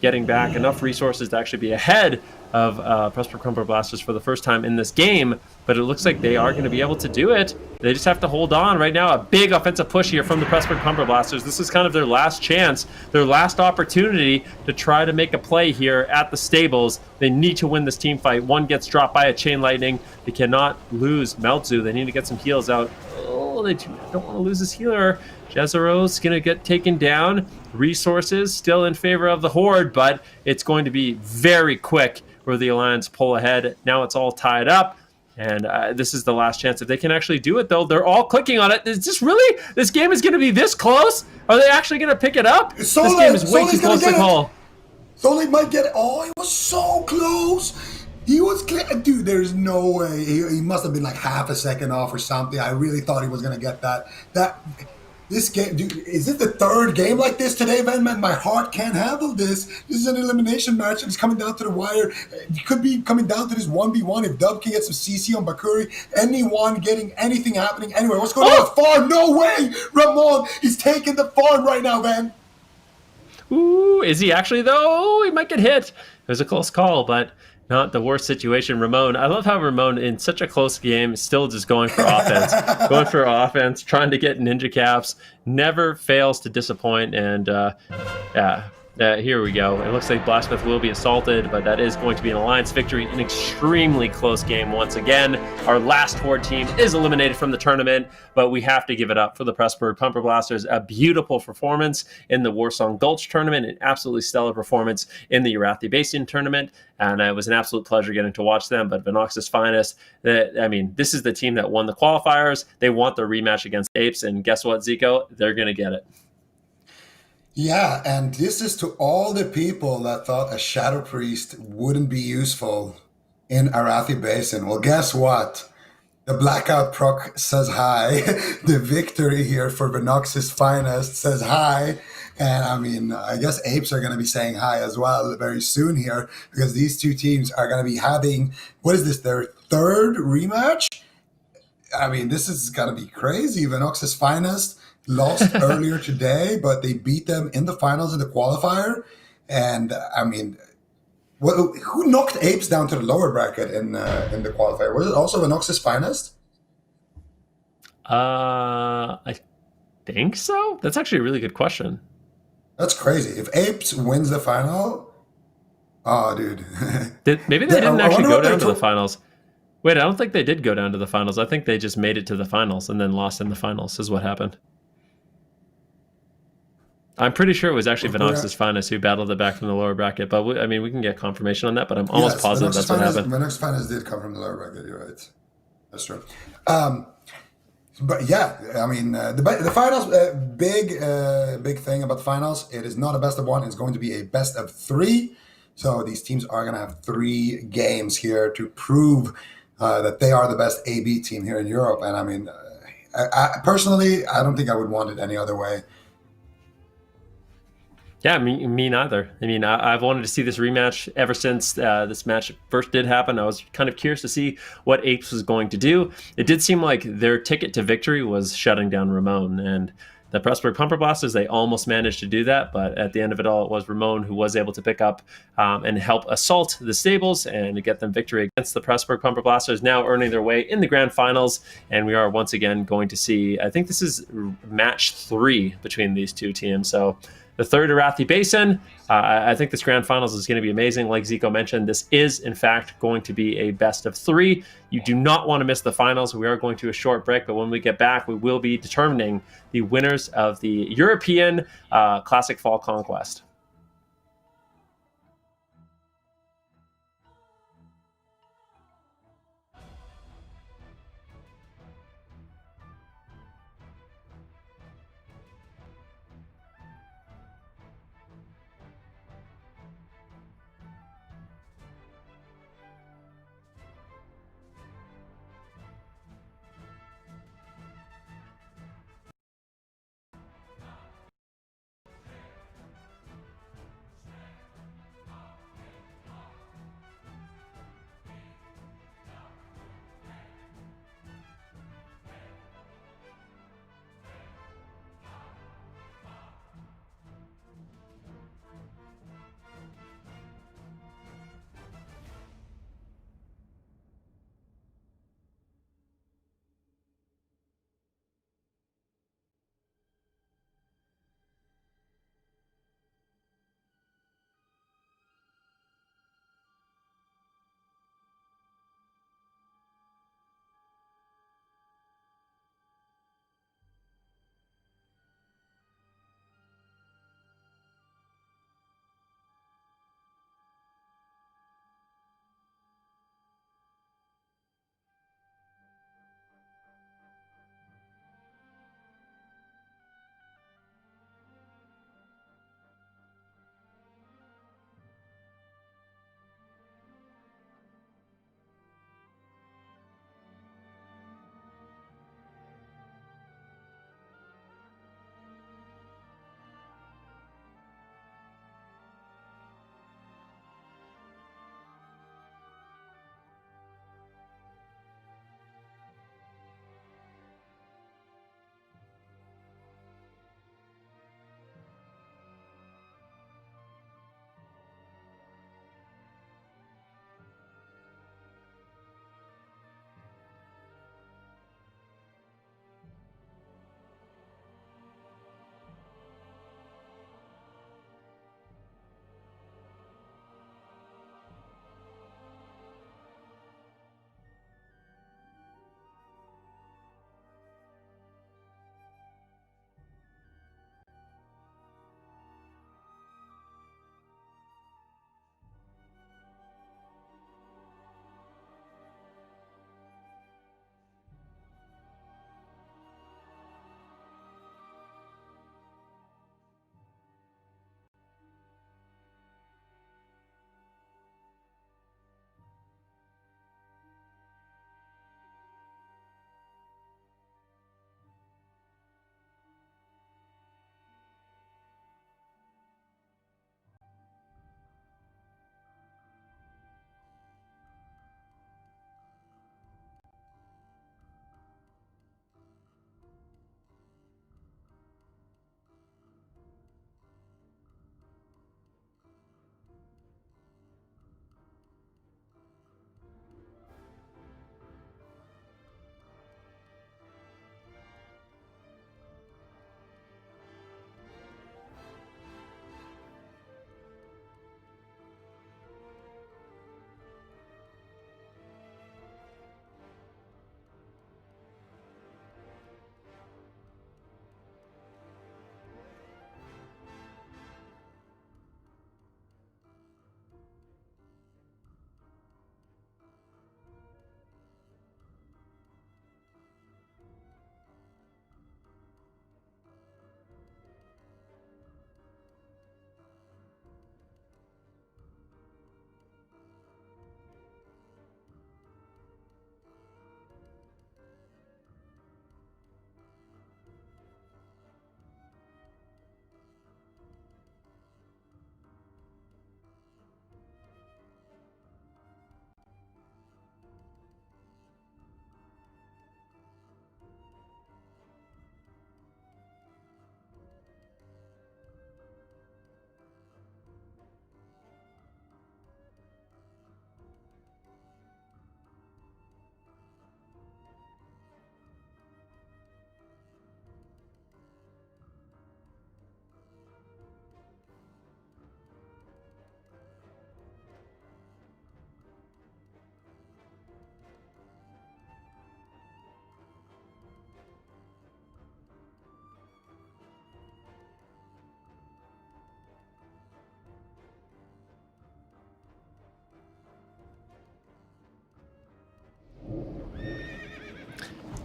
getting back enough resources to actually be ahead of Pressburg Pumper Blasters for the first time in this game, but it looks like they are going to be able to do it. They just have to hold on right now. A big offensive push here from the Pressburg Pumper Blasters. This is kind of their last chance, their last opportunity to try to make a play here at the stables. They need to win this team fight. One gets dropped by a Chain Lightning. They cannot lose Meltzu. They need to get some heals out. Oh, they don't want to lose this healer. Jezero's going to get taken down. Resources still in favor of the Horde, but it's going to be very quick where the Alliance pull ahead. Now it's all tied up, and this is the last chance. If they can actually do it, though, they're all clicking on it. Is this really? This game is going to be this close? Are they actually going to pick it up? This game is way too close to call. Soleil might get it. Oh, it was so close. He was dude, there's no way. He must have been like half a second off or something. I really thought he was going to get that. This game, dude, is it the 3rd game like this today, man? My heart can't handle this. This is an elimination match, and it's coming down to the wire. It could be coming down to this 1v1 if Dub can get some CC on Bakuri. Anyone getting anything happening anywhere. What's going on with Farm? No way! Ramon, he's taking the farm right now, man. Ooh, is he actually, though? He might get hit. It was a close call, but not the worst situation. Ramon, I love how Ramon, in such a close game, is still just going for offense, trying to get ninja caps, never fails to disappoint, and here we go. It looks like Blacksmith will be assaulted, but that is going to be an Alliance victory. An extremely close game once again. Our last Horde team is eliminated from the tournament, but we have to give it up for the Pressburg Pumper Blasters. A beautiful performance in the Warsong Gulch tournament, an absolutely stellar performance in the Urathi Basin tournament, and it was an absolute pleasure getting to watch them. But Vinox's finest, I mean, this is the team that won the qualifiers. They want their rematch against Apes, and guess what, Zico? They're going to get it. Yeah, and this is to all the people that thought a Shadow Priest wouldn't be useful in Arathi Basin. Well, guess what? The Blackout proc says hi. The victory here for Venox's finest says hi. And I mean, I guess Apes are going to be saying hi as well very soon here because these two teams are going to be having, what is this, their third rematch? I mean, this is going to be crazy. Venox's finest lost earlier today, but they beat them in the finals in the qualifier. And I mean, who knocked Apes down to the lower bracket in the qualifier? Was it also Venox's finest? I think so. That's actually a really good question. That's crazy. If Apes wins the final, oh, dude. Maybe they didn't I actually wonder go what their down to the finals. Wait, I don't think they did go down to the finals. I think they just made it to the finals and then lost in the finals. Is what happened. I'm pretty sure it was actually Vinox's finest who battled it back from the lower bracket. But I mean, we can get confirmation on that. But I'm almost yes, positive that's what happened. Venox's finest did come from the lower bracket. You're right. That's true. Um, but yeah, I mean, the finals, big thing about the finals. It is not a best of one. It's going to be a best of three. So these teams are going to have 3 games here to prove that they are the best AB team here in Europe. And I mean, personally, I don't think I would want it any other way. Yeah, me neither. I mean, I've wanted to see this rematch ever since this match first did happen. I was kind of curious to see what Apes was going to do. It did seem like their ticket to victory was shutting down Ramon, and the Pressburg Pumper Blasters, they almost managed to do that, but at the end of it all, it was Ramon who was able to pick up and help assault the stables and get them victory against the Pressburg Pumper Blasters, now earning their way in the grand finals. And we are once again going to see, I think this is match 3 between these two teams. So the third Arathi Basin. I think this grand finals is going to be amazing. Like Zico mentioned, this is, in fact, going to be a best of 3. You do not want to miss the finals. We are going to a short break, but when we get back, we will be determining the winners of the European Classic Fall Conquest.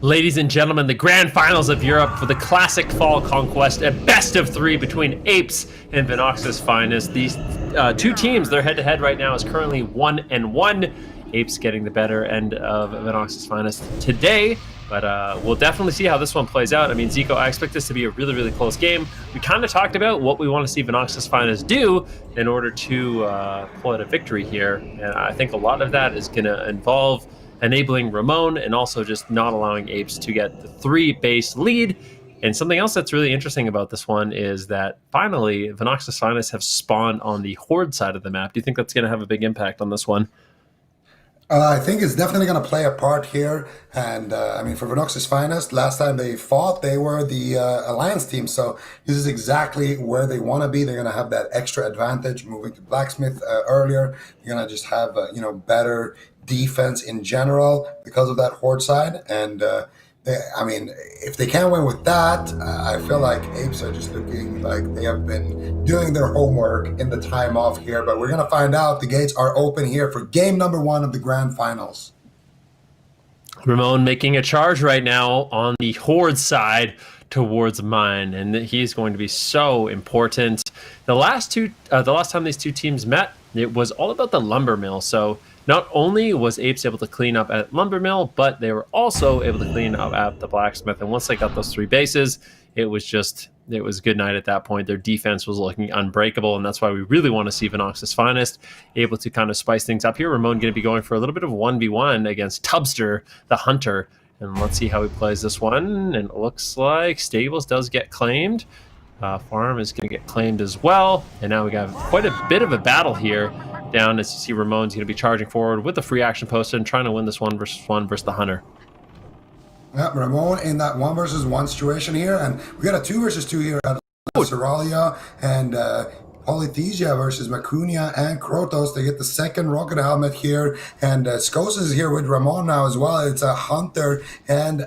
Ladies and gentlemen, the grand finals of Europe for the classic fall conquest, a best of three between Apes and Venox's Finest. These two teams, their head-to-head right now is currently 1-1. Apes getting the better end of Venox's Finest today, but we'll definitely see how this one plays out. I mean, Zico, I expect this to be a really, really close game. We kind of talked about what we want to see Venox's Finest do in order to pull out a victory here, and I think a lot of that is going to involve enabling Ramon and also just not allowing Apes to get the 3 base lead. And something else that's really interesting about this one is that finally Venox's Finest have spawned on the Horde side of the map. Do you think that's going to have a big impact on this one? I think it's definitely going to play a part here. And I mean, for Venox's Finest, last time they fought, they were the Alliance team. So this is exactly where they want to be. They're going to have that extra advantage moving to Blacksmith earlier. You're going to just have, better defense in general because of that Horde side. And I mean, if they can't win with that, I feel like Apes are just looking like they have been doing their homework in the time off here. But we're going to find out. The gates are open here for game number 1 of the grand finals. Ramon making a charge right now on the Horde side towards mine, and he's going to be so important. The last time these two teams met, it was all about the lumber mill. So not only was Apes able to clean up at lumber mill, but they were also able to clean up at the blacksmith. And once they got those 3 bases, it was good night at that point. Their defense was looking unbreakable, and that's why we really want to see Venox's Finest able to kind of spice things up here. Ramon going to be going for a little bit of 1v1 against Tubster, the Hunter, and let's see how he plays this one. And it looks like Stables does get claimed. Farm is going to get claimed as well, and now we got quite a bit of a battle here down as you see Ramon's going to be charging forward with the free action posted and trying to win this 1v1 versus the Hunter. Yeah, Ramon in that 1 versus 1 situation here, and we got a 2 versus 2 here at Seralia and Polythesia versus Macunia and Krotos. They get the second rocket helmet here, and Skos is here with Ramon now as well. It's a Hunter and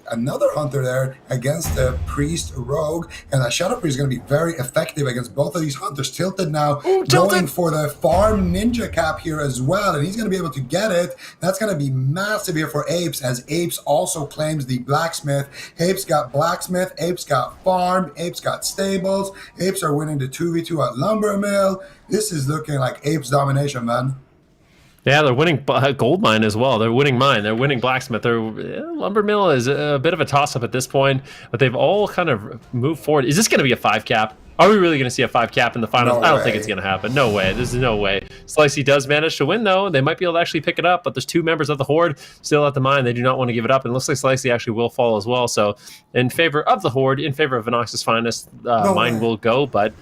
another Hunter there against the Priest Rogue, and that Shadow Priest is going to be very effective against both of these Hunters. Tilted now, going for the Farm Ninja Cap here as well, and he's going to be able to get it. That's going to be massive here for Apes, as Apes also claims the Blacksmith. Apes got Blacksmith, Apes got Farm, Apes got Stables. Apes are winning the 2v2 at lumber mill. This is looking like Apes domination, man. Yeah, they're winning gold mine as well. They're winning mine. They're winning blacksmith. Lumber mill is a bit of a toss-up at this point, but they've all kind of moved forward. Is this going to be a 5 cap? Are we really going to see a 5 cap in the finals? No I don't way. think it's going to happen. No way. There's no way. Slicey does manage to win, though. They might be able to actually pick it up, but there's 2 members of the Horde still at the mine. They do not want to give it up, and it looks like Slicey actually will fall as well. So in favor of the Horde, in favor of Venox's Finest, mine will go, but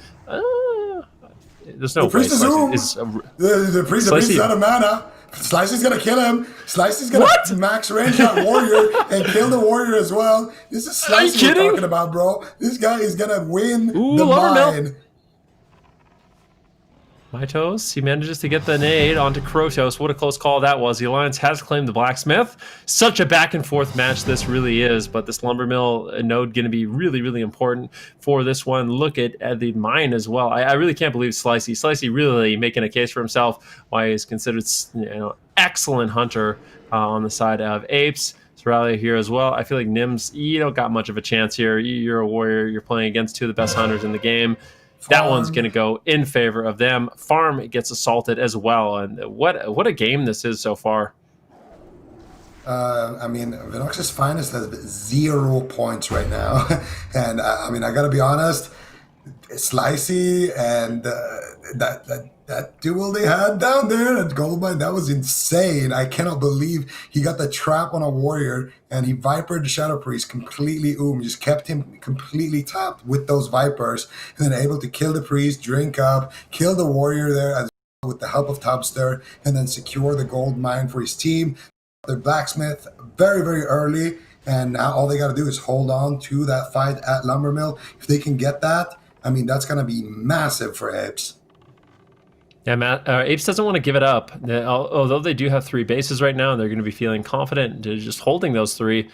there's no The priest is way. the priest is out of mana. Slicey's gonna kill him. Slicey's gonna max range that warrior and kill the warrior as well. This is Slicey we're talking about, bro. This guy is gonna win the mine. Mytos, he manages to get the nade onto Krotos. What a close call that was. The Alliance has claimed the Blacksmith. Such a back and forth match this really is, but this lumber mill node going to be really, really important for this one. Look at the mine as well. I really can't believe Slicey. Slicey really making a case for himself why he's considered excellent hunter on the side of Apes. Seralia here as well. I feel like Nims, you don't got much of a chance here. You're a warrior. You're playing against 2 of the best hunters in the game. That one's going to go in favor of them. Farm gets assaulted as well. And what a game this is so far. I mean, Venox's Finest has 0 points right now. And I mean, I got to be honest, Slicey and that duel they had down there at Goldmine, that was insane. I cannot believe he got the trap on a warrior and he vipered the Shadow Priest completely. Just kept him completely tapped with those vipers, and then able to kill the priest, drink up, kill the warrior there as well with the help of Tubster, and then secure the gold mine for his team. The Blacksmith very, very early, and now all they got to do is hold on to that fight at Lumber Mill. If they can get that, I mean, that's going to be massive for Apes. Yeah, Matt, Apes doesn't want to give it up. Although they do have 3 bases right now, they're going to be feeling confident to just holding those 3.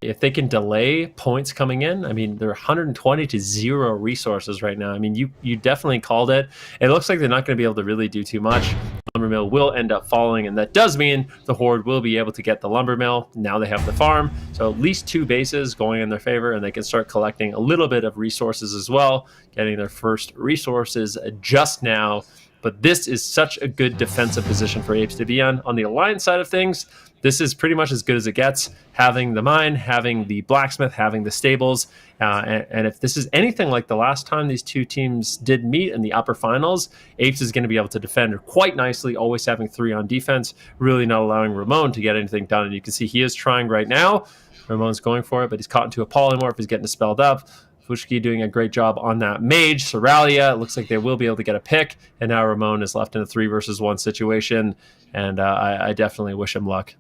If they can delay points coming in, I mean, they're 120 to 0 resources right now. I mean, you definitely called it. It looks like they're not going to be able to really do too much. Lumber mill will end up falling, and that does mean the Horde will be able to get the lumber mill. Now they have the farm, so at least 2 bases going in their favor, and they can start collecting a little bit of resources as well, getting their first resources just now. But this is such a good defensive position for Apes to be on. On the Alliance side of things, this is pretty much as good as it gets. Having the mine, having the blacksmith, having the stables. And if this is anything like the last time these two teams did meet in the upper finals, Apes is going to be able to defend quite nicely, always having 3 on defense, really not allowing Ramon to get anything done. And you can see he is trying right now. Ramon's going for it, but he's caught into a polymorph. He's getting dispelled up. Fushki doing a great job on that mage. Soralia, it looks like they will be able to get a pick. And now Ramon is left in a 3 versus 1 situation. And I definitely wish him luck.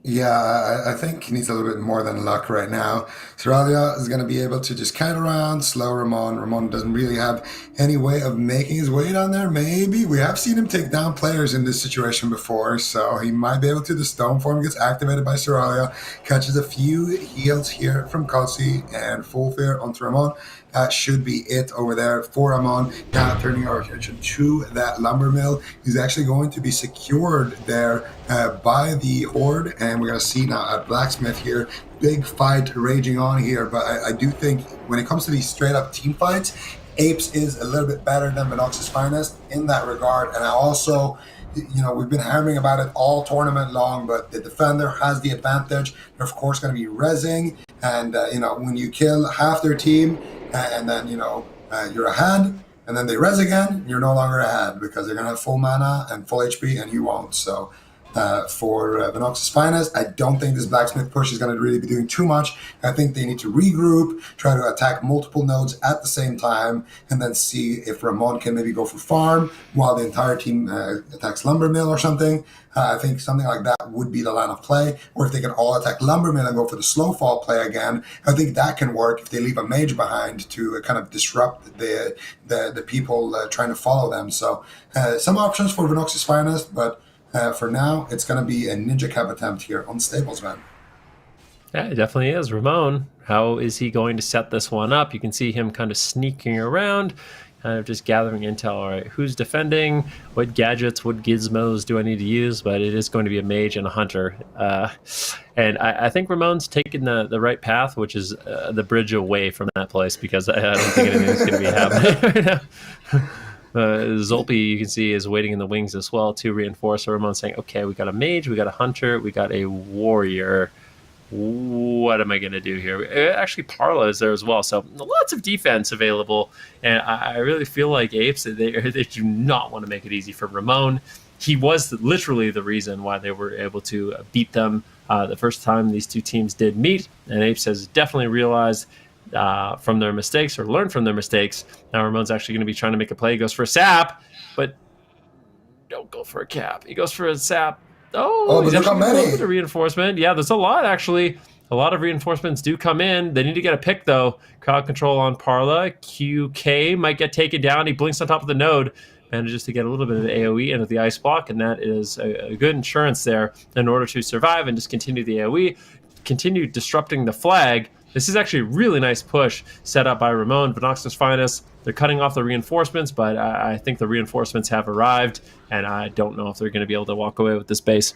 Yeah, I think he needs a little bit more than luck right now. Soralia is going to be able to just kite around, slow Ramon. Ramon doesn't really have any way of making his way down there. Maybe. We have seen him take down players in this situation before, so he might be able to. The stone form gets activated by Soralia, catches a few heals here from Kotzi, and full fear onto Ramon. That should be it over there for Ramon. Now turning our attention to that lumber mill. He's actually going to be secured there by the Horde, and we're going to see now a blacksmith here. Big fight raging on here, but I do think when it comes to these straight up team fights, Apes is a little bit better than Venox's Finest in that regard. And I also, we've been hammering about it all tournament long, but the defender has the advantage. They're of course going to be rezzing, and when you kill half their team, and then you're ahead, and then they res again, you're no longer ahead because they're going to have full mana and full HP, and you won't. So for Venox's Finest, I don't think this blacksmith push is going to really be doing too much. I think they need to regroup, try to attack multiple nodes at the same time, and then see if Ramon can maybe go for farm while the entire team attacks lumber mill or something. I think something like that would be the line of play. Or if they can all attack lumber mill and go for the slow fall play again, I think that can work if they leave a mage behind to kind of disrupt the people trying to follow them. So some options for Venox's Finest, but for now, it's going to be a ninja cap attempt here on Stables, man. Yeah, it definitely is. Ramon, how is he going to set this one up? You can see him kind of sneaking around, kind of just gathering intel. All right, who's defending? What gadgets, what gizmos do I need to use? But it is going to be a mage and a hunter. And I think Ramon's taking the right path, which is the bridge away from that place, because I don't think anything's going to be happening right now. Zolpi, you can see, is waiting in the wings as well to reinforce. So Ramon's saying, okay, we got a mage, we got a hunter, we got a warrior. What am I going to do here? Actually, Parla is there as well. So lots of defense available. And I really feel like Apes, they do not want to make it easy for Ramon. He was literally the reason why they were able to beat them the first time these two teams did meet. And Apes has definitely realized from their mistakes, or learn from their mistakes. Now Ramon's actually going to be trying to make a play. He goes for a sap, but don't go for a cap. He goes for a sap. He's actually a little bit of reinforcement. Yeah, there's a lot, actually. A lot of reinforcements do come in. They need to get a pick, though. Crowd control on Parla. QK might get taken down. He blinks on top of the node. Manages to get a little bit of AoE into the ice block, and that is a good insurance there in order to survive and just continue the AoE, continue disrupting the flag. This is actually a really nice push set up by Ramon, Venox's Finest. They're cutting off the reinforcements, but I think the reinforcements have arrived, and I don't know if they're going to be able to walk away with this base.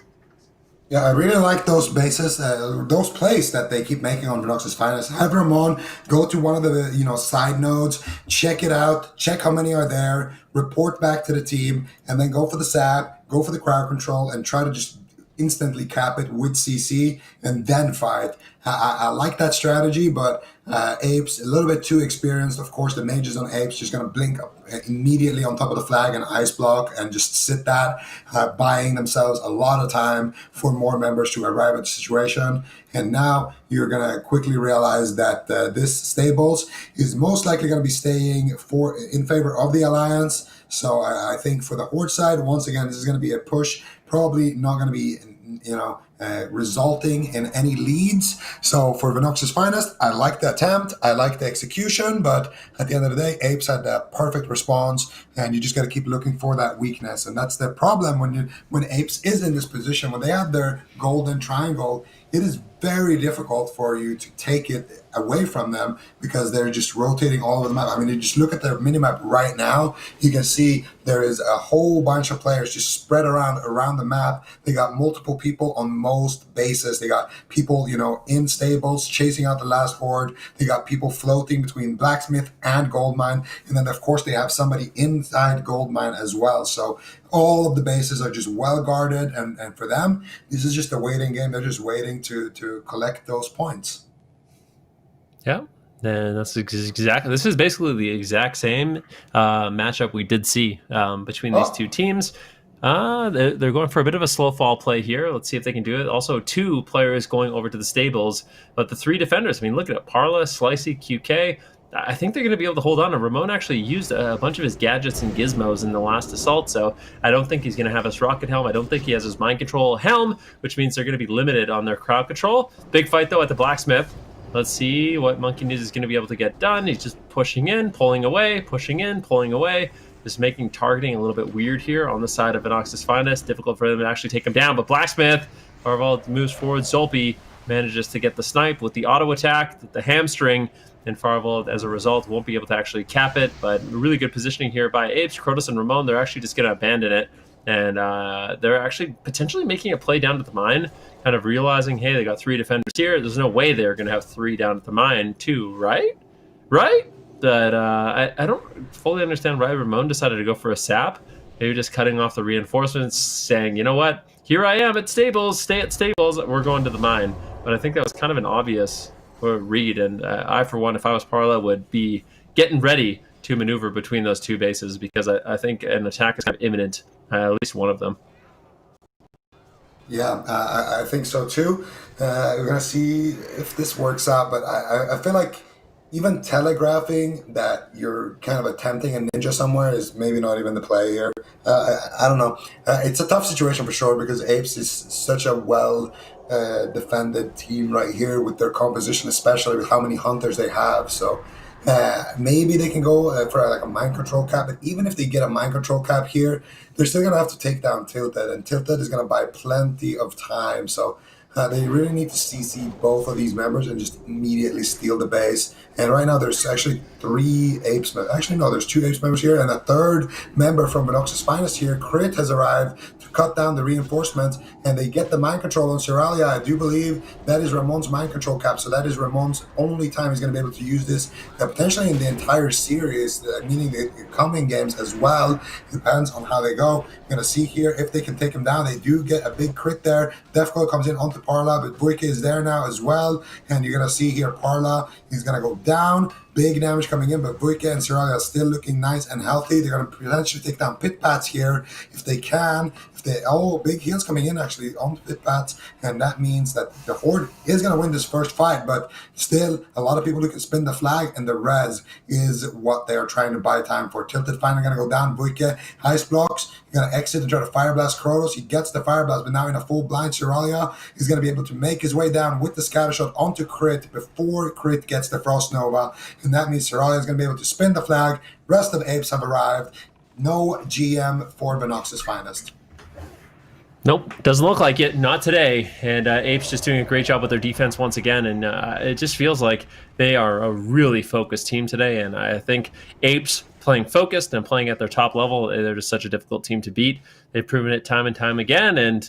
Yeah, I really like those bases, those plays that they keep making on Venox's Finest. Have Ramon go to one of the side nodes, check it out, check how many are there, report back to the team, and then go for the sap, go for the crowd control, and try to just instantly cap it with CC and then fight. I like that strategy, but Apes, a little bit too experienced. Of course, the mages on Apes just going to blink up immediately on top of the flag and ice block and just sit that, buying themselves a lot of time for more members to arrive at the situation. And now you're going to quickly realize that this Stables is most likely going to be staying in favor of the Alliance. So I think for the Horde side, once again, this is going to be a push. Probably not going to be, resulting in any leads. So for Vinox's Finest, I like the attempt, I like the execution, but at the end of the day, Apes had the perfect response, and you just got to keep looking for that weakness. And that's the problem when Apes is in this position, when they have their golden triangle, it is very difficult for you to take it away from them because they're just rotating all over the map. I mean, you just look at their minimap right now, you can see there is a whole bunch of players just spread around the map. They got multiple people on most bases. They got people, in stables chasing out the last horde. They got people floating between blacksmith and gold mine. And then, of course, they have somebody inside gold mine as well. So all of the bases are just well guarded. And for them, this is just a waiting game. They're just waiting to collect those points. Yeah, and this is basically the exact same matchup we did see between these two teams. They're going for a bit of a slow fall play here. Let's see if they can do it. Also, 2 players going over to the stables, but the 3 defenders, I mean, look at it. Parla, Slicey, QK, I think they're going to be able to hold on. And Ramon actually used a bunch of his gadgets and gizmos in the last assault, so I don't think he's going to have his rocket helm. I don't think he has his mind control helm, which means they're going to be limited on their crowd control. Big fight, though, at the blacksmith. Let's see what Monkey News is going to be able to get done. He's just pushing in, pulling away, pushing in, pulling away. Just making targeting a little bit weird here on the side of Vinox's Finest. Difficult for them to actually take him down. But Blacksmith, Farval moves forward. Zolpi manages to get the snipe with the auto attack, the hamstring. And Farval, as a result, won't be able to actually cap it. But really good positioning here by Apes, Crotus, and Ramon. They're actually just going to abandon it. And they're actually potentially making a play down to the mine, kind of realizing, hey, they got 3 defenders here. There's no way they're going to have 3 down at the mine, too, right? Right? That I don't fully understand why Ramon decided to go for a sap. Maybe just cutting off the reinforcements, saying, you know what, here I am at stables, stay at stables, we're going to the mine. But I think that was kind of an obvious read, and I, for one, if I was Parla, would be getting ready to maneuver between those 2 bases, because I think an attack is kind of imminent, at least one of them. Yeah, I think so too. We're going to see if this works out, but I feel like even telegraphing that you're kind of attempting a ninja somewhere is maybe not even the play here. I don't know. It's a tough situation for sure because Apes is such a well defended team right here with their composition, especially with how many hunters they have. So maybe they can go for like a mind control cap, but even if they get a mind control cap here, they're still going to have to take down Tilted, and Tilted is going to buy plenty of time. So they really need to CC both of these members and just immediately steal the base. And right now there's actually 3 Apes members. Actually, no, there's 2 Apes members here, and a 3rd member from Vinox's Finest here. Crit has arrived to cut down the reinforcements, and they get the mind control on Seralia. I do believe that is Ramon's mind control cap, so that is Ramon's only time he's going to be able to use this, potentially in the entire series, meaning the coming games as well. Depends on how they go. We're going to see here if they can take him down. They do get a big crit there. Defco comes in onto Parla, but Buike is there now as well, and you're going to see here Parla, he's going to go down. Big damage coming in, but Buike and Seralia are still looking nice and healthy. They're going to potentially take down Pit Pats here if they can. Big heals coming in actually on Pit Pats, and that means that the Horde is going to win this first fight, but still a lot of people who can spin the flag, and the res is what they are trying to buy time for. Tilted finally going to go down. Buike, ice blocks, going to exit and try to fire blast Kronos. He gets the fire blast, but now in a full blind, Seralia is going to be able to make his way down with the scatter shot onto Crit before Crit gets the Frost Nova, and that means Seralia is going to be able to spin the flag. Rest of Apes have arrived. No GM for Vinox's Finest. Nope, doesn't look like it. Not today. And Apes just doing a great job with their defense once again. And it just feels like they are a really focused team today. And I think Apes playing focused and playing at their top level, they're just such a difficult team to beat. They've proven it time and time again. And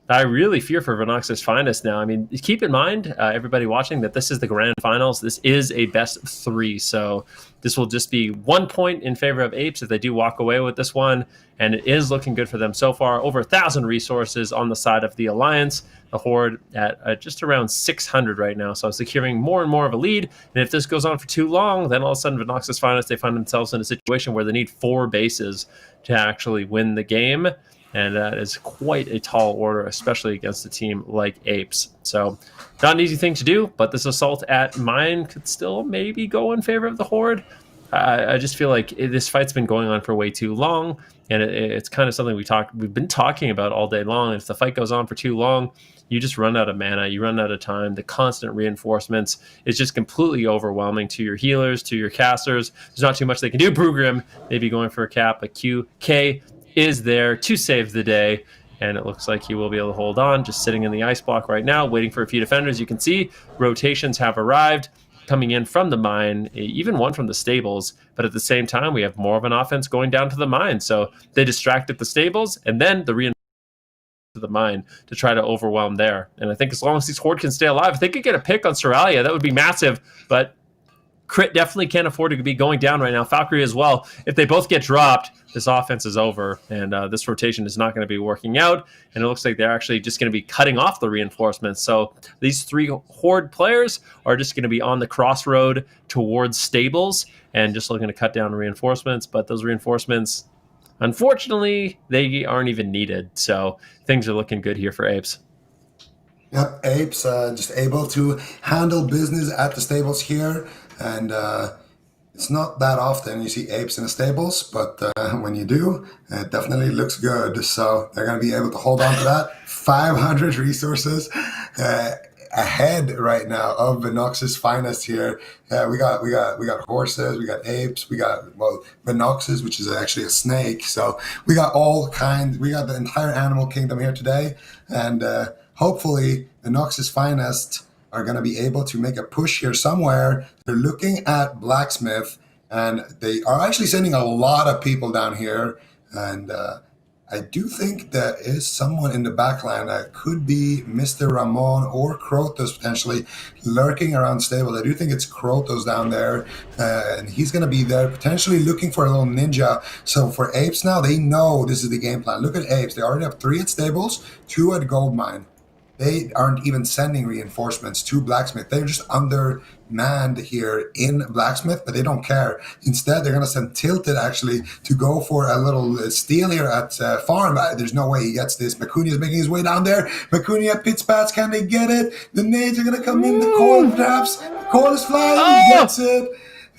I really fear for Vinox's Finest now. I mean, keep in mind, everybody watching, that this is the grand finals. This is a best 3. So this will just be 1 point in favor of Apes if they do walk away with this one. And it is looking good for them so far. Over 1,000 resources on the side of the Alliance. The Horde at just around 600 right now. So securing more and more of a lead. And if this goes on for too long, then all of a sudden Vinox's Finest, they find themselves in a situation where they need 4 bases to actually win the game. And that is quite a tall order, especially against a team like Apes. So not an easy thing to do, but this assault at mine could still maybe go in favor of the Horde. I just feel like this fight's been going on for way too long. And it's kind of something we've been talking about all day long. And if the fight goes on for too long, you just run out of mana, you run out of time. The constant reinforcements is just completely overwhelming to your healers, to your casters. There's not too much they can do. Brugrim maybe going for a cap, but QK is there to save the day. And it looks like he will be able to hold on, just sitting in the ice block right now, waiting for a few defenders. You can see rotations have arrived, coming in from the mine, even one from the stables. But at the same time, we have more of an offense going down to the mine. So they distracted the stables, and then the reinforcements to the mine to try to overwhelm there. And I think as long as these Horde can stay alive, if they could get a pick on Soralia, that would be massive. But Crit definitely can't afford to be going down right now. Valkyrie as well. If they both get dropped, this offense is over, and this rotation is not going to be working out. And it looks like they're actually just going to be cutting off the reinforcements. So these 3 Horde players are just going to be on the crossroad towards stables and just looking to cut down reinforcements. But those reinforcements, unfortunately, they aren't even needed. So things are looking good here for Apes. Yep, Apes just able to handle business at the stables here. And it's not that often you see apes in the stables, but when you do, it definitely looks good. So they're going to be able to hold on to that. 500 resources ahead right now of Venox's finest here. We got horses, we got apes, we got Venox's, which is actually a snake. So we got all kinds. We got the entire animal kingdom here today, and hopefully Venox's finest are going to be able to make a push here somewhere. They're looking at Blacksmith, and they are actually sending a lot of people down here. And I do think there is someone in the backline that could be Mr. Ramon or Krotos potentially lurking around stables. I do think it's Krotos down there, and he's going to be there potentially looking for a little ninja. So for Apes now, they know this is the game plan. Look at Apes. They already have 3 at stables, 2 at Goldmine. They aren't even sending reinforcements to Blacksmith. They're just undermanned here in Blacksmith, but they don't care. Instead, they're going to send Tilted, actually, to go for a little steal here at Farm. There's no way he gets this. Makuni is making his way down there. Makuni at Pitspats. Can they get it? The nades are going to come in. The coil traps. The coil is flying. He gets it.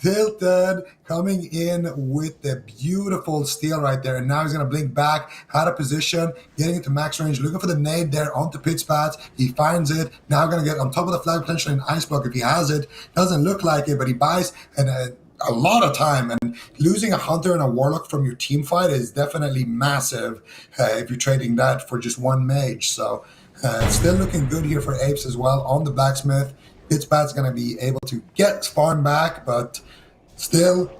Tilted coming in with the beautiful steal right there. And now he's going to blink back, out of position, getting into max range, looking for the nade there onto Pitspats. He finds it. Now going to get on top of the flag, potentially an ice block if he has it. Doesn't look like it, but he buys a lot of time. And losing a hunter and a warlock from your team fight is definitely massive if you're trading that for just 1 mage. So still looking good here for Apes as well on the Blacksmith. Pitspat's going to be able to get Farm back, but still,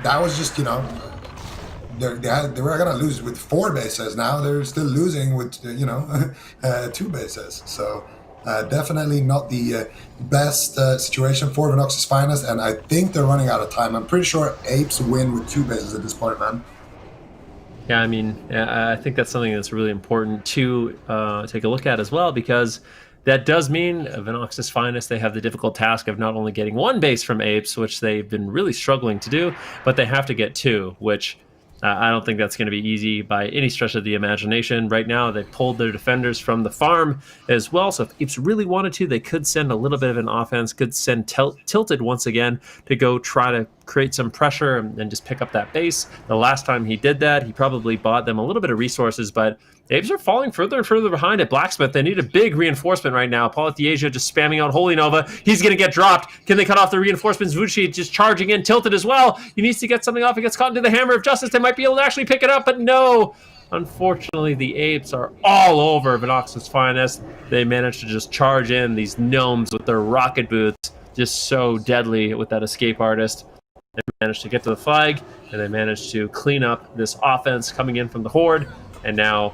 that was just, they were going to lose with 4 bases. Now they're still losing with, 2 bases. So definitely not the best situation for Venox's finest, and I think they're running out of time. I'm pretty sure Apes win with 2 bases at this point, man. Yeah, I mean, I think that's something that's really important to take a look at as well, because that does mean Venox's finest, they have the difficult task of not only getting 1 base from Apes, which they've been really struggling to do, but they have to get 2, which I don't think that's going to be easy by any stretch of the imagination. Right now, they've pulled their defenders from the farm as well, so if Apes really wanted to, they could send a little bit of an offense, could send Tilted once again to go try to create some pressure and just pick up that base. The last time he did that, he probably bought them a little bit of resources, but Apes are falling further and further behind at Blacksmith. They need a big reinforcement right now. Polytheasia just spamming out Holy Nova. He's going to get dropped. Can they cut off the reinforcements? Vucci just charging in. Tilted as well. He needs to get something off. He gets caught into the Hammer of Justice. They might be able to actually pick it up, but no. Unfortunately, the Apes are all over Venox's finest. They managed to just charge in these gnomes with their rocket boots. Just so deadly with that escape artist. They managed to get to the flag, and they managed to clean up this offense coming in from the Horde, and now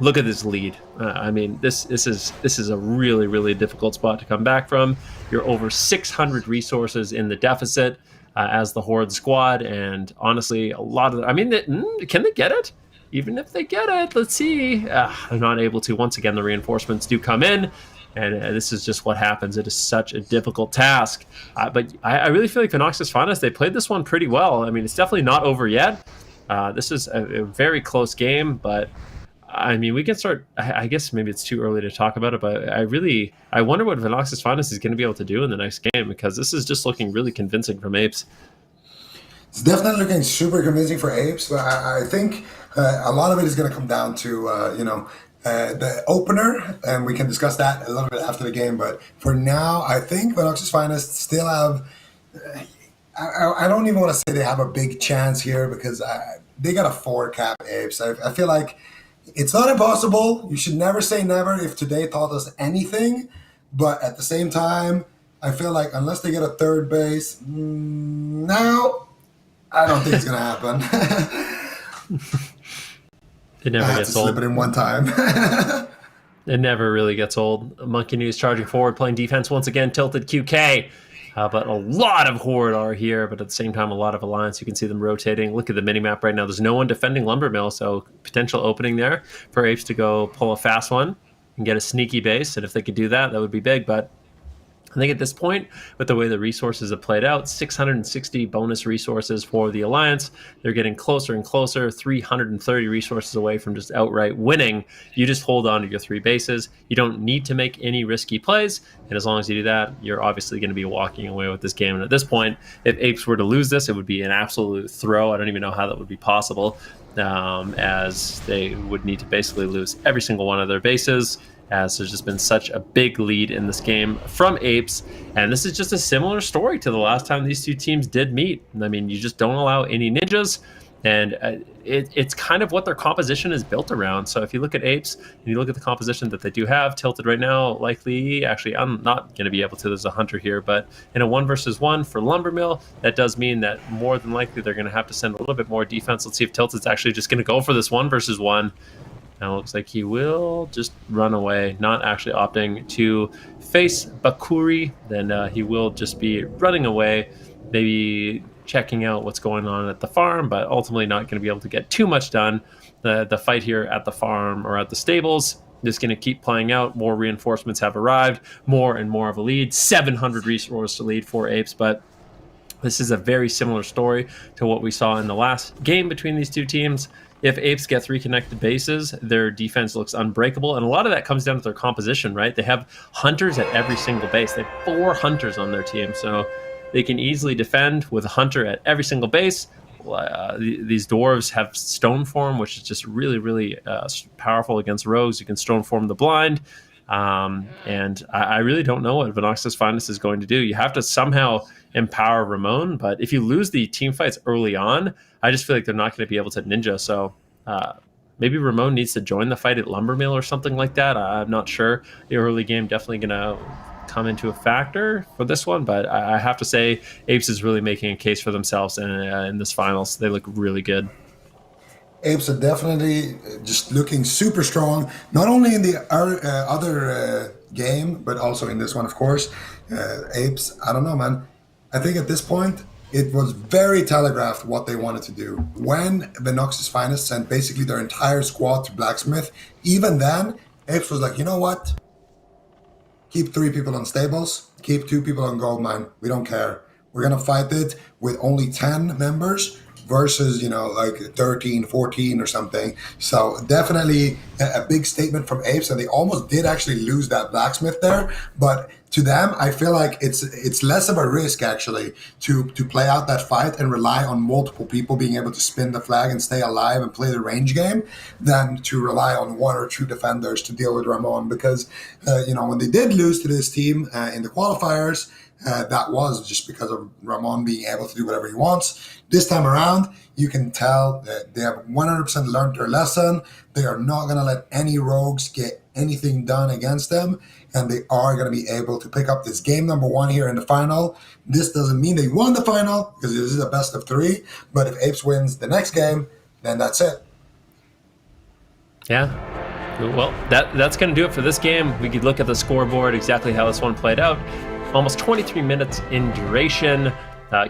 look at this lead. I mean, this is a really, really difficult spot to come back from. You're over 600 resources in the deficit as the Horde squad, and honestly, a lot of... can they get it? Even if they get it, let's see. They're not able to. Once again, the reinforcements do come in, and this is just what happens. It is such a difficult task. But I really feel like Venox's finest, they played this one pretty well. I mean, it's definitely not over yet. This is a very close game, but I mean, we can start. I guess maybe it's too early to talk about it, but I wonder what Venox's finest is going to be able to do in the next game, because this is just looking really convincing from Apes. It's definitely looking super convincing for Apes, but I think a lot of it is going to come down to the opener, and we can discuss that a little bit after the game. But for now, I think Venox's Finest still have. I don't even want to say they have a big chance here because they got a 4 cap Apes. I feel like it's not impossible. You should never say never if today taught us anything. But at the same time, I feel like unless they get a third base, no, I don't think it's going to happen. It never I had to gets old. slip it in one time. It never really gets old. Monkey News charging forward, playing defense once again, tilted QK. But a lot of Horde are here, but at the same time, a lot of Alliance. You can see them rotating. Look at the minimap right now. There's no one defending Lumbermill, so potential opening there for Apes to go pull a fast one and get a sneaky base. And if they could do that, that would be big. But I think at this point, with the way the resources have played out, 660 bonus resources for the Alliance. They're getting closer and closer, 330 resources away from just outright winning. You just hold on to your 3 bases. You don't need to make any risky plays. And as long as you do that, you're obviously going to be walking away with this game. And at this point, if Apes were to lose this, it would be an absolute throw. I don't even know how that would be possible, as they would need to basically lose every single one of their bases, as there's just been such a big lead in this game from Apes. And this is just a similar story to the last time these two teams did meet. I mean, you just don't allow any ninjas, and it's kind of what their composition is built around. So if you look at Apes and you look at the composition that they do have, tilted right now, likely, actually, I'm not going to be able to, there's a hunter here, but in a 1v1 for Lumbermill, that does mean that more than likely they're going to have to send a little bit more defense. Let's see if Tilted's actually just going to go for this 1v1. Now it looks like he will just run away, not actually opting to face Bakuri. Then he will just be running away, maybe checking out what's going on at the farm, but ultimately not going to be able to get too much done. The fight here at the farm or at the stables is going to keep playing out. More reinforcements have arrived, more and more of a lead, 700 resource lead for Apes, but this is a very similar story to what we saw in the last game between these two teams. If Apes get 3 connected bases, their defense looks unbreakable. And a lot of that comes down to their composition, right? They have hunters at every single base. They have 4 hunters on their team. So they can easily defend with a hunter at every single base. These dwarves have stone form, which is just really, really powerful against rogues. You can stone form the blind. And I really don't know what Venox's Finest is going to do. You have to somehow empower Ramon, but if you lose the team fights early on, I just feel like they're not going to be able to ninja. So maybe Ramon needs to join the fight at Lumbermill or something like that. I'm not sure. The early game definitely going to come into a factor for this one, but I have to say Apes is really making a case for themselves in this finals. They look really good. Apes are definitely just looking super strong, not only in the other game, but also in this one, of course. Apes, I don't know, man. I think at this point, it was very telegraphed what they wanted to do. When Venox's Finest sent basically their entire squad to Blacksmith, even then, Apes was like, you know what? Keep 3 people on stables, keep 2 people on gold mine. We don't care. We're going to fight it with only 10 members versus, like 13, 14 or something. So definitely a big statement from Apes, and they almost did actually lose that Blacksmith there. But to them, I feel like it's less of a risk actually to play out that fight and rely on multiple people being able to spin the flag and stay alive and play the range game than to rely on 1 or 2 defenders to deal with Ramon. Because when they did lose to this team in the qualifiers, that was just because of Ramon being able to do whatever he wants. This time around, you can tell that they have 100% learned their lesson. They are not going to let any rogues get anything done against them, and they are going to be able to pick up this game number 1 here in the final. This doesn't mean they won the final, because this is a best of 3, but if Apes wins the next game, then that's it. Yeah. Well, that's going to do it for this game. We could look at the scoreboard, exactly how this one played out. Almost 23 minutes in duration.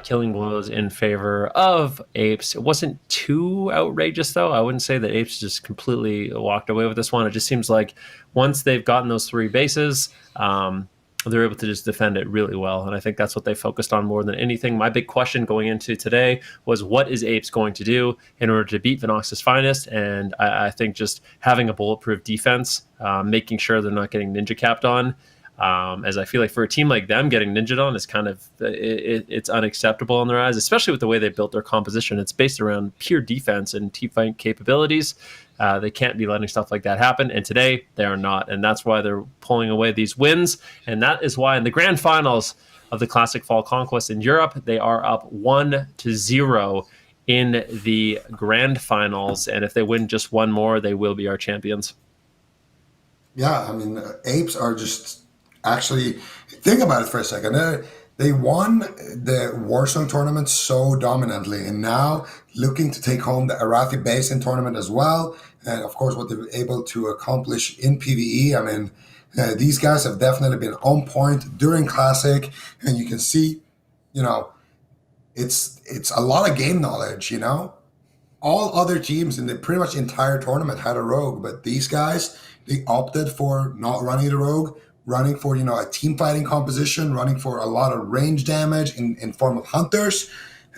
Killing blows in favor of Apes. It wasn't too outrageous, though. I wouldn't say that Apes just completely walked away with this one. It just seems like once they've gotten those 3 bases, they're able to just defend it really well. And I think that's what they focused on more than anything. My big question going into today was, what is Apes going to do in order to beat Venox's Finest? And I think just having a bulletproof defense, making sure they're not getting ninja capped on, As I feel like for a team like them, getting ninja'd on is kind of it's unacceptable in their eyes, especially with the way they built their composition. It's based around pure defense and team fight capabilities. They can't be letting stuff like that happen, and today they are not, and that's why they're pulling away these wins, and that is why in the grand finals of the Classic Fall Conquest in Europe, they are up 1-0 in the grand finals, and if they win just one more, they will be our champions. Yeah, I mean, apes are just actually think about it for a second. They won the Warzone tournament so dominantly, and now looking to take home the Arathi Basin tournament as well. And of course, what they're able to accomplish in PvE. I mean, these guys have definitely been on point during Classic, and you can see, you know, it's a lot of game knowledge. All other teams in the pretty much entire tournament had a rogue, but these guys, they opted for not running the rogue, running for a team fighting composition, running for a lot of range damage in form of hunters,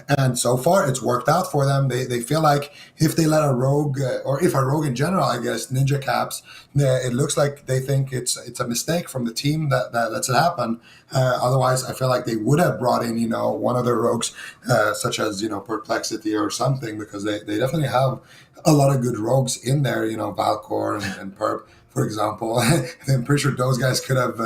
and so far it's worked out for them. They feel like if they let a rogue, or if a rogue in general, I guess, ninja caps, it looks like they think it's a mistake from the team that lets it happen. Otherwise, I feel like they would have brought in one of their rogues, such as Perplexity or something, because they definitely have a lot of good rogues in there. Valcor and Perp, for example. I'm pretty sure those guys could have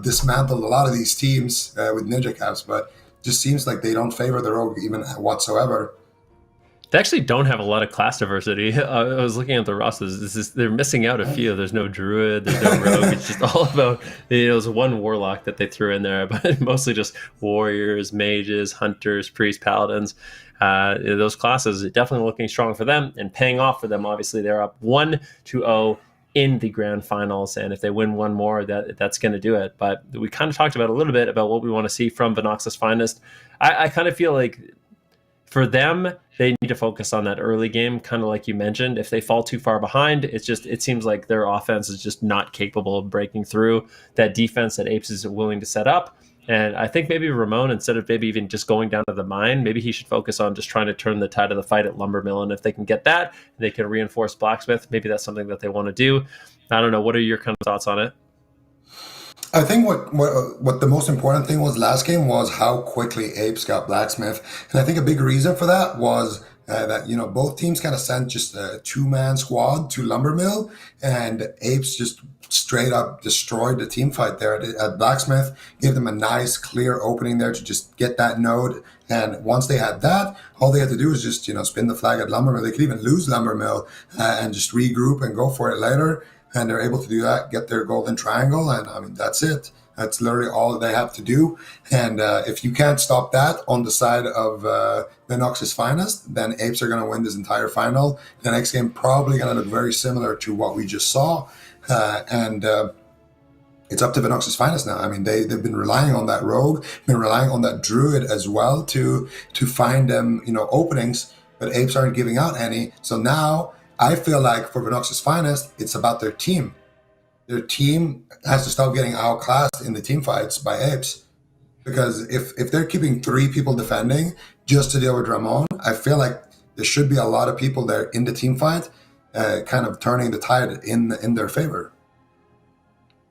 dismantled a lot of these teams with ninja caps, but just seems like they don't favor the rogue even whatsoever. They actually don't have a lot of class diversity. I was looking at the rosters. They're missing out a few. There's no druid, there's no rogue. It's just all about there's one warlock that they threw in there, but mostly just warriors, mages, hunters, priests, paladins. Those classes are definitely looking strong for them and paying off for them. Obviously, they're up 1-0 in the grand finals, and if they win one more, that's going to do it. But we kind of talked about a little bit about what we want to see from Vinox's Finest. I kind of feel like for them, they need to focus on that early game, kind of like you mentioned. If they fall too far behind, it seems like their offense is just not capable of breaking through that defense that Apes is willing to set up. And I think maybe Ramon, instead of maybe even just going down to the mine, maybe he should focus on just trying to turn the tide of the fight at Lumbermill. And if they can get that, they can reinforce Blacksmith. Maybe that's something that they want to do. I don't know. What are your kind of thoughts on it? I think what the most important thing was last game was how quickly Apes got Blacksmith, and I think a big reason for that was that both teams kind of sent just a 2-man squad to Lumbermill, and Apes just straight up destroyed the team fight there at Blacksmith, gave them a nice clear opening there to just get that node. And once they had that, all they had to do was just spin the flag at Lumbermill. They could even lose Lumbermill and just regroup and go for it later. And they're able to do that, get their golden triangle, and I mean that's it. That's literally all they have to do. And if you can't stop that on the side of Vinox's Finest, then Apes are going to win this entire final. The next game probably going to look very similar to what we just saw, and it's up to Vinox's Finest now. I mean, they've been relying on that rogue, been relying on that druid as well to find them openings, but Apes aren't giving out any. So now I feel like for Vinox's Finest, it's about their team. Their team has to stop getting outclassed in the team fights by Apes. Because if they're keeping 3 people defending just to deal with Ramon, I feel like there should be a lot of people there in the team fight, kind of turning the tide in their favor.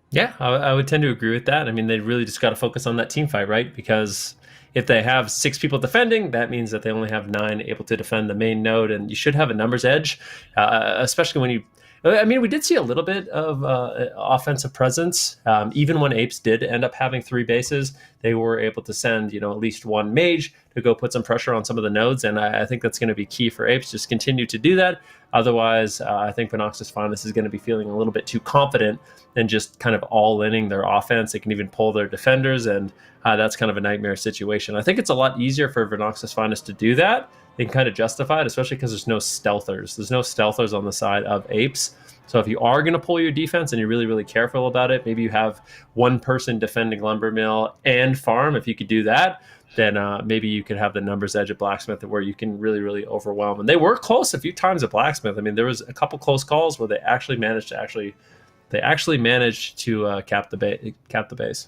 Yeah, I would tend to agree with that. I mean, they really just got to focus on that team fight, right? Because if they have 6 people defending, that means that they only have 9 able to defend the main node, and you should have a numbers edge, especially when we did see a little bit of offensive presence. Even when Apes did end up having 3 bases, they were able to send, at least 1 mage to go put some pressure on some of the nodes, and I think that's going to be key for Apes. Just continue to do that. Otherwise, I think Vinox's Finest is going to be feeling a little bit too confident and just kind of all-inning their offense. They can even pull their defenders, and that's kind of a nightmare situation. I think it's a lot easier for Vinox's Finest to do that. They can kind of justify it, especially because there's no stealthers. There's no stealthers on the side of Apes. So if you are going to pull your defense and you're really, really careful about it, maybe you have 1 person defending Lumbermill and farm. If you could do that, then maybe you could have the numbers edge at Blacksmith where you can really, really overwhelm. And they were close a few times at Blacksmith. I mean, there was a couple close calls where they actually managed to cap the base.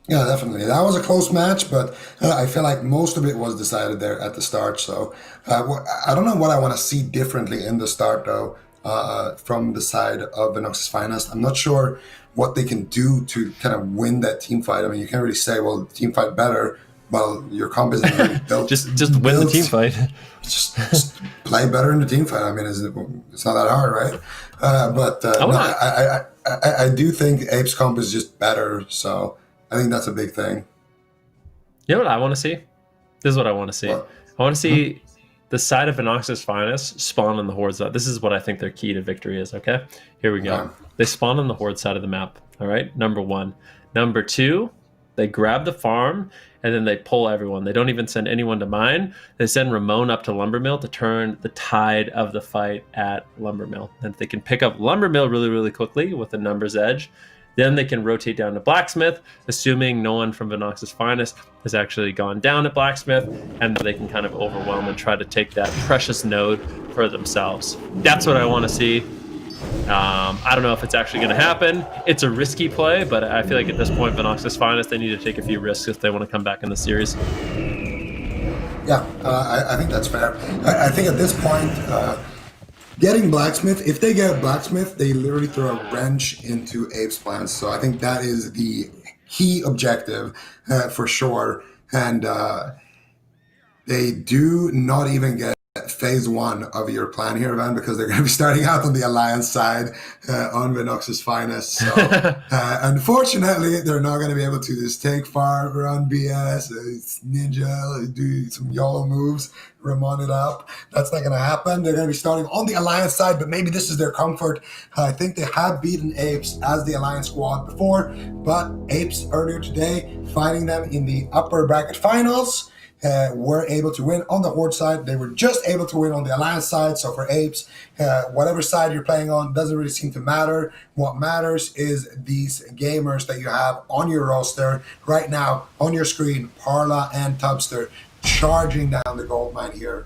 Yeah, definitely. That was a close match, but I feel like most of it was decided there at the start. So I don't know what I want to see differently in the start, though. from the side of Venox's Finest. I'm not sure what they can do to kind of win that team fight. I mean, you can't really say, well, the team fight better. Well, your comp isn't really built. just win the team fight. Just play better in the team fight. I mean, it's not that hard, right? I do think Ape's comp is just better. So I think that's a big thing. You know what I want to see? This is what I want to see. What? I want to see the side of Venox's Finest spawn on the Horde side. This is what I think their key to victory is, okay? Here we go. Okay. They spawn on the Horde side of the map, all right? Number 1. Number 2, they grab the farm, and then they pull everyone. They don't even send anyone to mine. They send Ramon up to Lumbermill to turn the tide of the fight at Lumbermill. And if they can pick up Lumbermill really, really quickly with a numbers edge, then they can rotate down to Blacksmith, assuming no one from Venox's Finest has actually gone down at Blacksmith, and they can kind of overwhelm and try to take that precious node for themselves. That's what I want to see. I don't know if it's actually going to happen. It's a risky play, but I feel like at this point, Venox's Finest, they need to take a few risks if they want to come back in the series. Yeah, I think that's fair. I think at this point, getting Blacksmith, if they get Blacksmith, they literally throw a wrench into Ape's plans. So I think that is the key objective for sure. And they do not even get phase 1 of your plan here, Van, because they're going to be starting out on the Alliance side on Venox's Finest. So unfortunately, they're not going to be able to just take far, run BS, ninja, do some YOLO moves, Ramon it up. That's not going to happen. They're going to be starting on the Alliance side, but maybe this is their comfort. I think they have beaten Apes as the Alliance squad before, but Apes earlier today, fighting them in the upper bracket finals, were able to win on the Horde side. They were just able to win on the Alliance side. So for Apes, whatever side you're playing on doesn't really seem to matter. What matters is these gamers that you have on your roster right now on your screen, Parla and Tubster, charging down the gold mine here.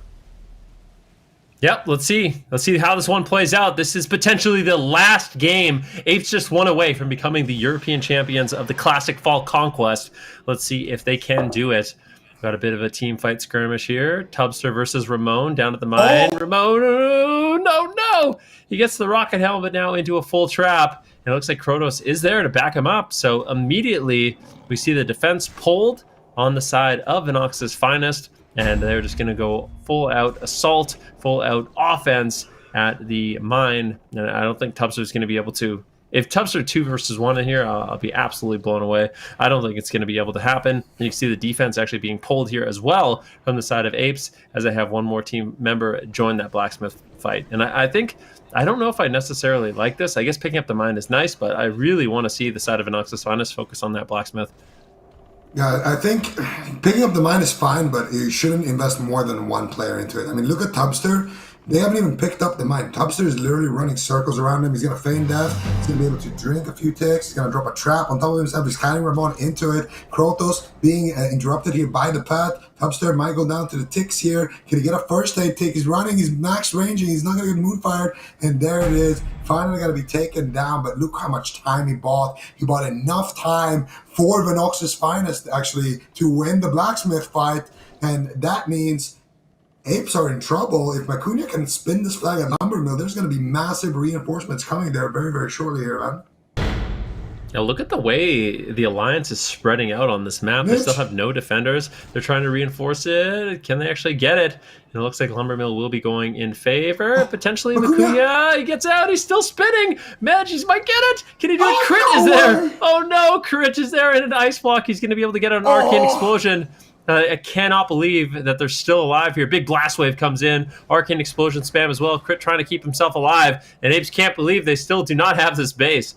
Yep, let's see. Let's see how this one plays out. This is potentially the last game. Apes just one away from becoming the European champions of the Classic Fall Conquest. Let's see if they can do it. Got a bit of a team fight skirmish here. Tubster versus Ramon down at the mine. Oh. Ramon, no! He gets the rocket helmet now into a full trap. And it looks like Kronos is there to back him up. So immediately we see the defense pulled on the side of Venox's Finest. And they're just going to go full out assault, full out offense at the mine. And I don't think Tubster's going to be able to. If Tubster 2 versus 1 in here, I'll be absolutely blown away. I don't think it's going to be able to happen. And you can see the defense actually being pulled here as well from the side of Apes, as I have one more team member join that Blacksmith fight. And I think, I don't know if I necessarily like this. I guess picking up the mine is nice, but I really want to see the side of Venox's Finest focus on that Blacksmith. Yeah, I think picking up the mine is fine, but you shouldn't invest more than one player into it. I mean, look at Tubster. They haven't even picked up the mine. Tubster is literally running circles around him. He's going to feign death. He's going to be able to drink a few ticks. He's going to drop a trap on top of himself. He's carrying Ramon into it. Krotos being interrupted here by the path. Tubster might go down to the ticks here. Can he get a first aid tick? He's running. He's max ranging. He's not going to get moon fired. And there it is. Finally going to be taken down. But look how much time he bought. He bought enough time for Venox's Finest, actually, to win the Blacksmith fight. And that means Apes are in trouble. If Macunia can spin this flag at Lumbermill, there's going to be massive reinforcements coming there very, very shortly here, man. Now look at the way the Alliance is spreading out on this map. They still have no defenders. They're trying to reinforce it. Can they actually get it? And it looks like Lumbermill will be going in favor. Potentially Macunia. He gets out. He's still spinning. Magis might get it. Can he do it? Crit is there. Oh no, Crit is there in an ice block. He's going to be able to get an Arcane Explosion. I cannot believe that they're still alive here. Big blast wave comes in. Arcane Explosion spam as well. Crit trying to keep himself alive. And Apes can't believe they still do not have this base.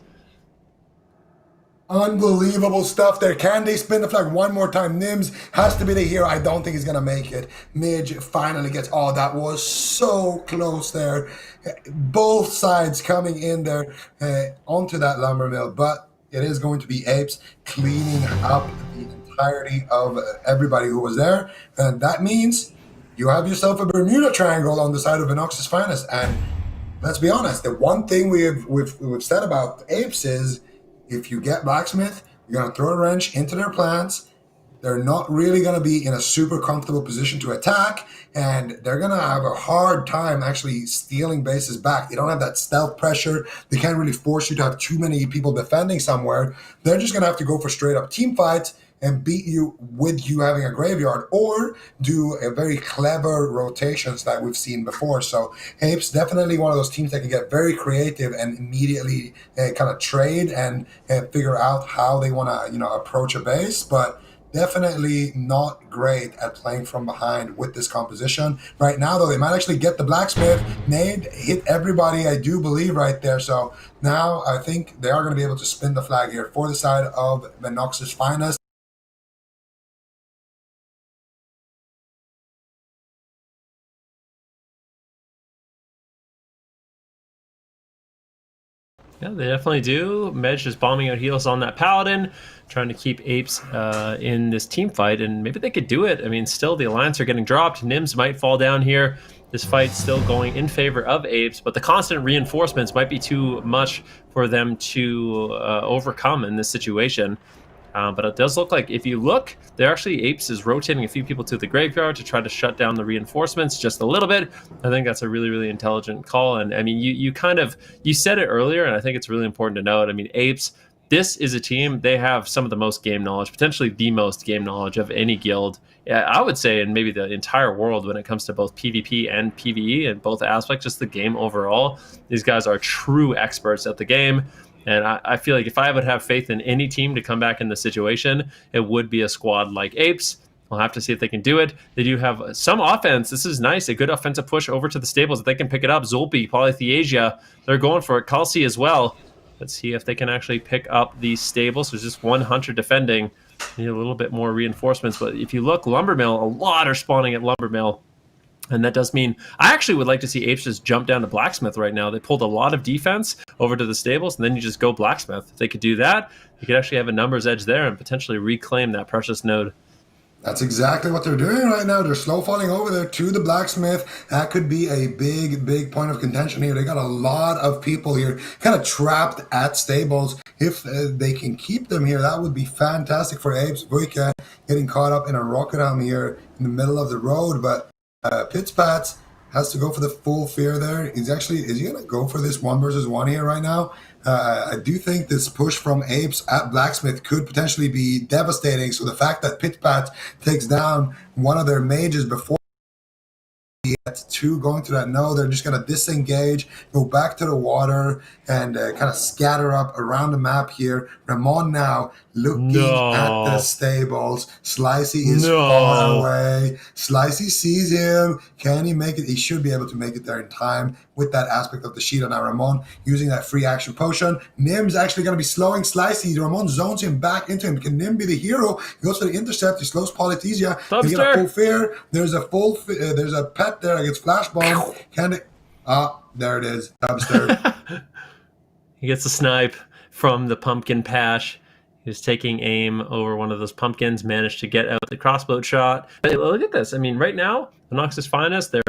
Unbelievable stuff there. Can they spin the flag one more time? Nims has to be the hero. I don't think he's going to make it. Midge finally gets... Oh, that was so close there. Both sides coming in there onto that Lumbermill. But it is going to be Apes cleaning up the entirety of everybody who was there. And that means you have yourself a Bermuda Triangle on the side of Venox's Finest. And let's be honest, the one thing we've said about Apes is if you get Blacksmith, you're going to throw a wrench into their plans. they're not really going to be in a super comfortable position to attack, and they're going to have a hard time actually stealing bases back. They don't have that stealth pressure. They can't really force you to have too many people defending somewhere. They're just going to have to go for straight up team fights and beat you with you having a graveyard, or do a very clever rotations that we've seen before. So Apes definitely one of those teams that can get very creative and immediately kind of trade and figure out how they want to approach a base, but definitely not great at playing from behind with this composition. Right now, though, they might actually get the blacksmith. Nade hit everybody, I do believe, right there. So now I think they are going to be able to spin the flag here for the side of Venox's Finest. Yeah, they definitely do. Medj just bombing out heals on that Paladin, trying to keep Apes in this team fight, and maybe they could do it. I mean, still, the Alliance are getting dropped. Nims might fall down here. This fight's still going in favor of Apes, but the constant reinforcements might be too much for them to overcome in this situation. But it does look like, if you look, they're actually, Apes is rotating a few people to the graveyard to try to shut down the reinforcements just a little bit. I think that's a really, really intelligent call. And I mean, you said it earlier, and I think it's really important to note. I mean, Apes, this is a team, they have some of the most game knowledge, potentially the most game knowledge of any guild, I would say, in maybe the entire world when it comes to both PvP and PvE and both aspects, just the game overall. These guys are true experts at the game. And I feel like if I would have faith in any team to come back in this situation, it would be a squad like Apes. We'll have to see if they can do it. They do have some offense. This is nice. A good offensive push over to the stables. If they can pick it up, Zulpi, Polytheasia, they're going for it. Kelsey as well. Let's see if they can actually pick up these stables. There's just one hunter defending. Need a little bit more reinforcements. But if you look, Lumbermill, a lot are spawning at Lumbermill. And that does mean I actually would like to see Apes just jump down to Blacksmith right now. They pulled a lot of defense over to the stables, and then you just go Blacksmith. If they could do that, you could actually have a numbers edge there and potentially reclaim that precious node. That's exactly what they're doing right now. They're slow falling over there to the blacksmith. That could be a big point of contention here. They got a lot of people here kind of trapped at stables. If they can keep them here, that would be fantastic for Apes. Vuika getting caught up in a rocket arm here in the middle of the road, but Pitspats has to go for the full fear there. Is he going to go for this 1-versus-1 here right now? I do think this push from Apes at Blacksmith could potentially be devastating. So the fact that Pitpat takes down one of their mages before get to going to that node, they're just going to disengage, go back to the water, and kind of scatter up around the map here. Ramon now looking at the stables. Slicey is far away. Slicey sees him. Can he make it? He should be able to make it there in time with that aspect of the Sheeta. Now Ramon using that free action potion. Nim's actually going to be slowing Slicey. Ramon zones him back into him. Can Nim be the hero? He goes for the intercept. He slows Polythesia. He get a full fear. There's a pet there that gets flash bomb. Can it? There it is. Dubster. He gets a snipe from the pumpkin patch. He was taking aim over one of those pumpkins, managed to get out the crossbow shot. But look at this. I mean, right now, the Noxus Finest, they're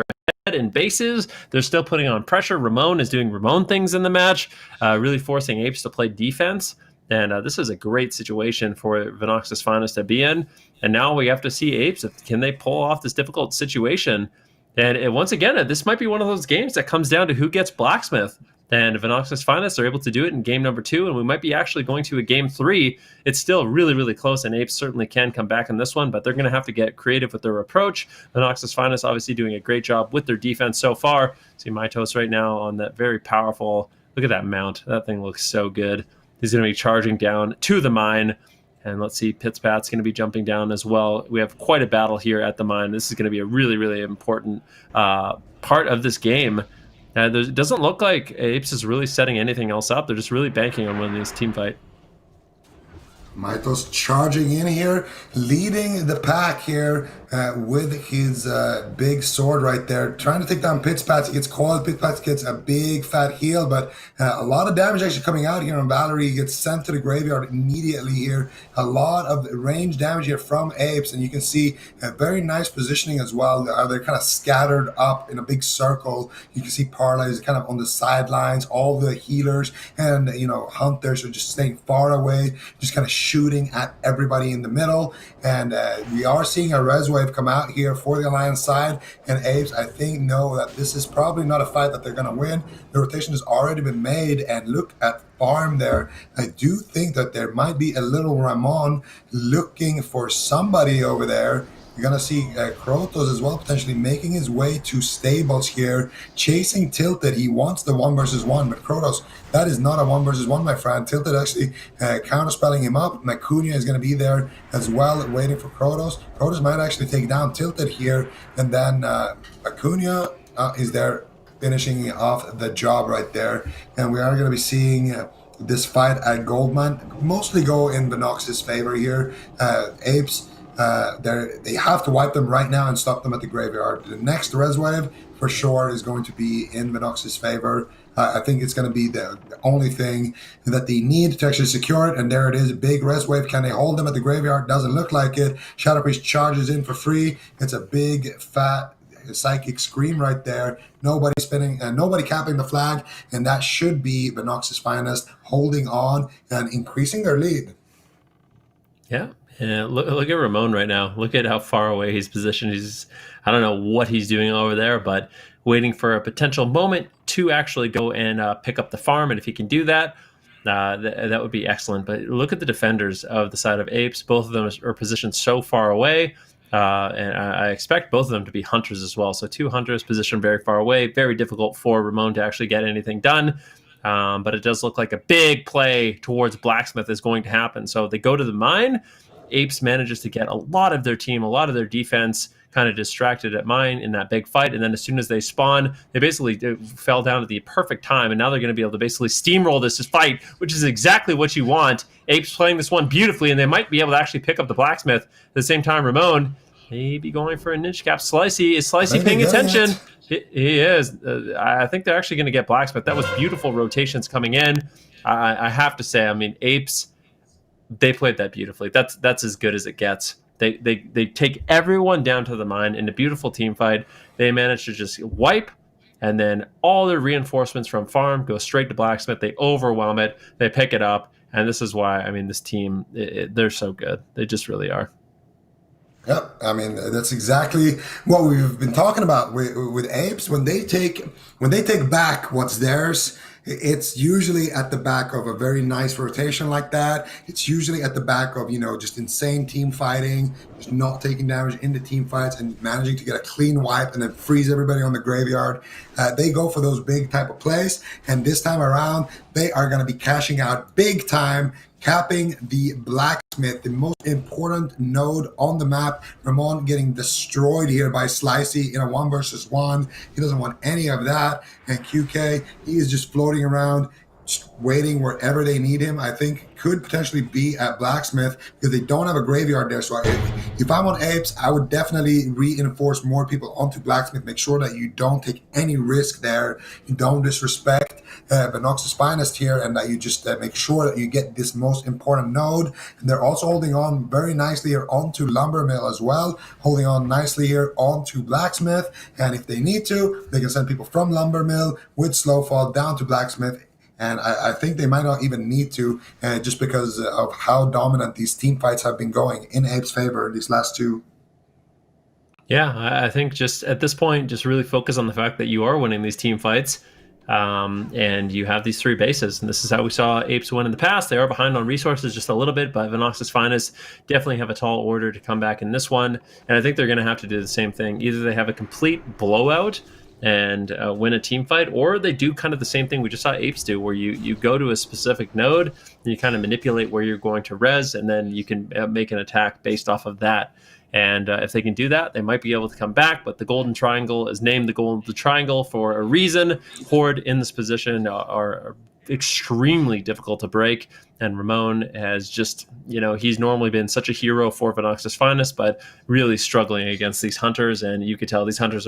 ahead in bases. They're still putting on pressure. Ramon is doing Ramon things in the match, really forcing Apes to play defense. And this is a great situation for Venox's Finest to be in. And now we have to see Apes. Can they pull off this difficult situation? And once again, this might be one of those games that comes down to who gets Blacksmith. And Venox's Finest are able to do it in game number 2, and we might be actually going to a game 3. It's still really, really close, and Apes certainly can come back in this one, but they're going to have to get creative with their approach. Venox's Finest obviously doing a great job with their defense so far. See Mytos right now on that very powerful, look at that mount. That thing looks so good. He's going to be charging down to the mine. And let's see, Pitspat's going to be jumping down as well. We have quite a battle here at the mine. This is going to be a really, really important part of this game. It doesn't look like Apes is really setting anything else up. They're just really banking on winning this team fight. Mythos charging in here, leading the pack here with his big sword right there, trying to take down Pitspats. He gets caught. Pitspats gets a big fat heal, but a lot of damage actually coming out here on Valerie. He gets sent to the graveyard immediately here. A lot of range damage here from Apes, and you can see a very nice positioning as well. They're kind of scattered up in a big circle. You can see Parlay is kind of on the sidelines. All the healers and hunters are just staying far away, just kind of shooting at everybody in the middle. And we are seeing a res wave come out here for the Alliance side. And Apes, I think, know that this is probably not a fight that they're going to win. The rotation has already been made. And look at farm there. I do think that there might be a little Ramon looking for somebody over there. You're going to see Krotos as well, potentially making his way to stables here, chasing Tilted. He wants the 1 versus 1, but Krotos, that is not a 1 versus 1, my friend. Tilted actually counterspelling him up. Macunia is going to be there as well, waiting for Krotos. Krotos might actually take down Tilted here, and then Macunia is there finishing off the job right there. And we are going to be seeing this fight at Goldmine mostly go in Venox's favor here. Apes, they have to wipe them right now and stop them at the graveyard. The next res wave for sure is going to be in Venox's favor. I think it's going to be the only thing that they need to actually secure it. And there it is, a big res wave. Can they hold them at the graveyard? Doesn't look like it. Shadow Priest charges in for free. It's a big fat psychic scream right there. Nobody spinning and nobody capping the flag, and that should be Venox's finest holding on and increasing their lead. Yeah. Look at Ramon right now. Look at how far away he's positioned. I don't know what he's doing over there, but waiting for a potential moment to actually go and pick up the farm. And if he can do that, that would be excellent. But look at the defenders of the side of Apes. Both of them are positioned so far away. And I expect both of them to be hunters as well. So 2 hunters positioned very far away. Very difficult for Ramon to actually get anything done. But it does look like a big play towards Blacksmith is going to happen. So they go to the mine. Apes manages to get a lot of their team, a lot of their defense kind of distracted at mine in that big fight. And then as soon as they spawn, they basically fell down at the perfect time. And now they're going to be able to basically steamroll this fight, which is exactly what you want. Apes playing this one beautifully, and they might be able to actually pick up the Blacksmith. At the same time, Ramon may be going for a ninja cap. Slicey, is Slicey paying attention? He is. I think they're actually going to get Blacksmith. That was beautiful rotations coming in. I have to say, I mean, Apes, they played that beautifully. That's as good as it gets. They take everyone down to the mine in a beautiful team fight. They manage to just wipe, and then all their reinforcements from farm go straight to Blacksmith. They overwhelm it. They pick it up, and this is why, I mean, this team, they're so good. They just really are. Yep, I mean that's exactly what we've been talking about with Apes. When they take back what's theirs, it's usually at the back of a very nice rotation like that. It's usually at the back of, just insane team fighting, just not taking damage in the team fights and managing to get a clean wipe and then freeze everybody on the graveyard. They go for those big type of plays, and this time around they are going to be cashing out big time, capping the Blacksmith, the most important node on the map. Ramon getting destroyed here by Slicey in a 1 versus 1. He doesn't want any of that. And QK, he is just floating around, just waiting wherever they need him. I think could potentially be at Blacksmith because they don't have a graveyard there. So if I'm on Apes, I would definitely reinforce more people onto Blacksmith. Make sure that you don't take any risk there. You don't disrespect Venox's finest here, and that you just make sure that you get this most important node. And they're also holding on very nicely here onto Lumbermill as well, holding on nicely here onto Blacksmith. And if they need to, they can send people from Lumbermill with Slowfall down to Blacksmith. And I think they might not even need to, just because of how dominant these team fights have been going in Ape's favor these last 2. Yeah, I think just at this point, just really focus on the fact that you are winning these team fights. And you have these 3 bases, and this is how we saw Apes win in the past. They are behind on resources just a little bit, but Venox's finest definitely have a tall order to come back in this one. And I think they're going to have to do the same thing. Either they have a complete blowout and win a team fight, or they do kind of the same thing we just saw Apes do, where you go to a specific node and you kind of manipulate where you're going to res, and then you can make an attack based off of that. And if they can do that, they might be able to come back. But the Golden Triangle is named the Golden Triangle for a reason. Horde in this position are extremely difficult to break. And Ramon has just, he's normally been such a hero for Venox's finest, but really struggling against these hunters. And you could tell these hunters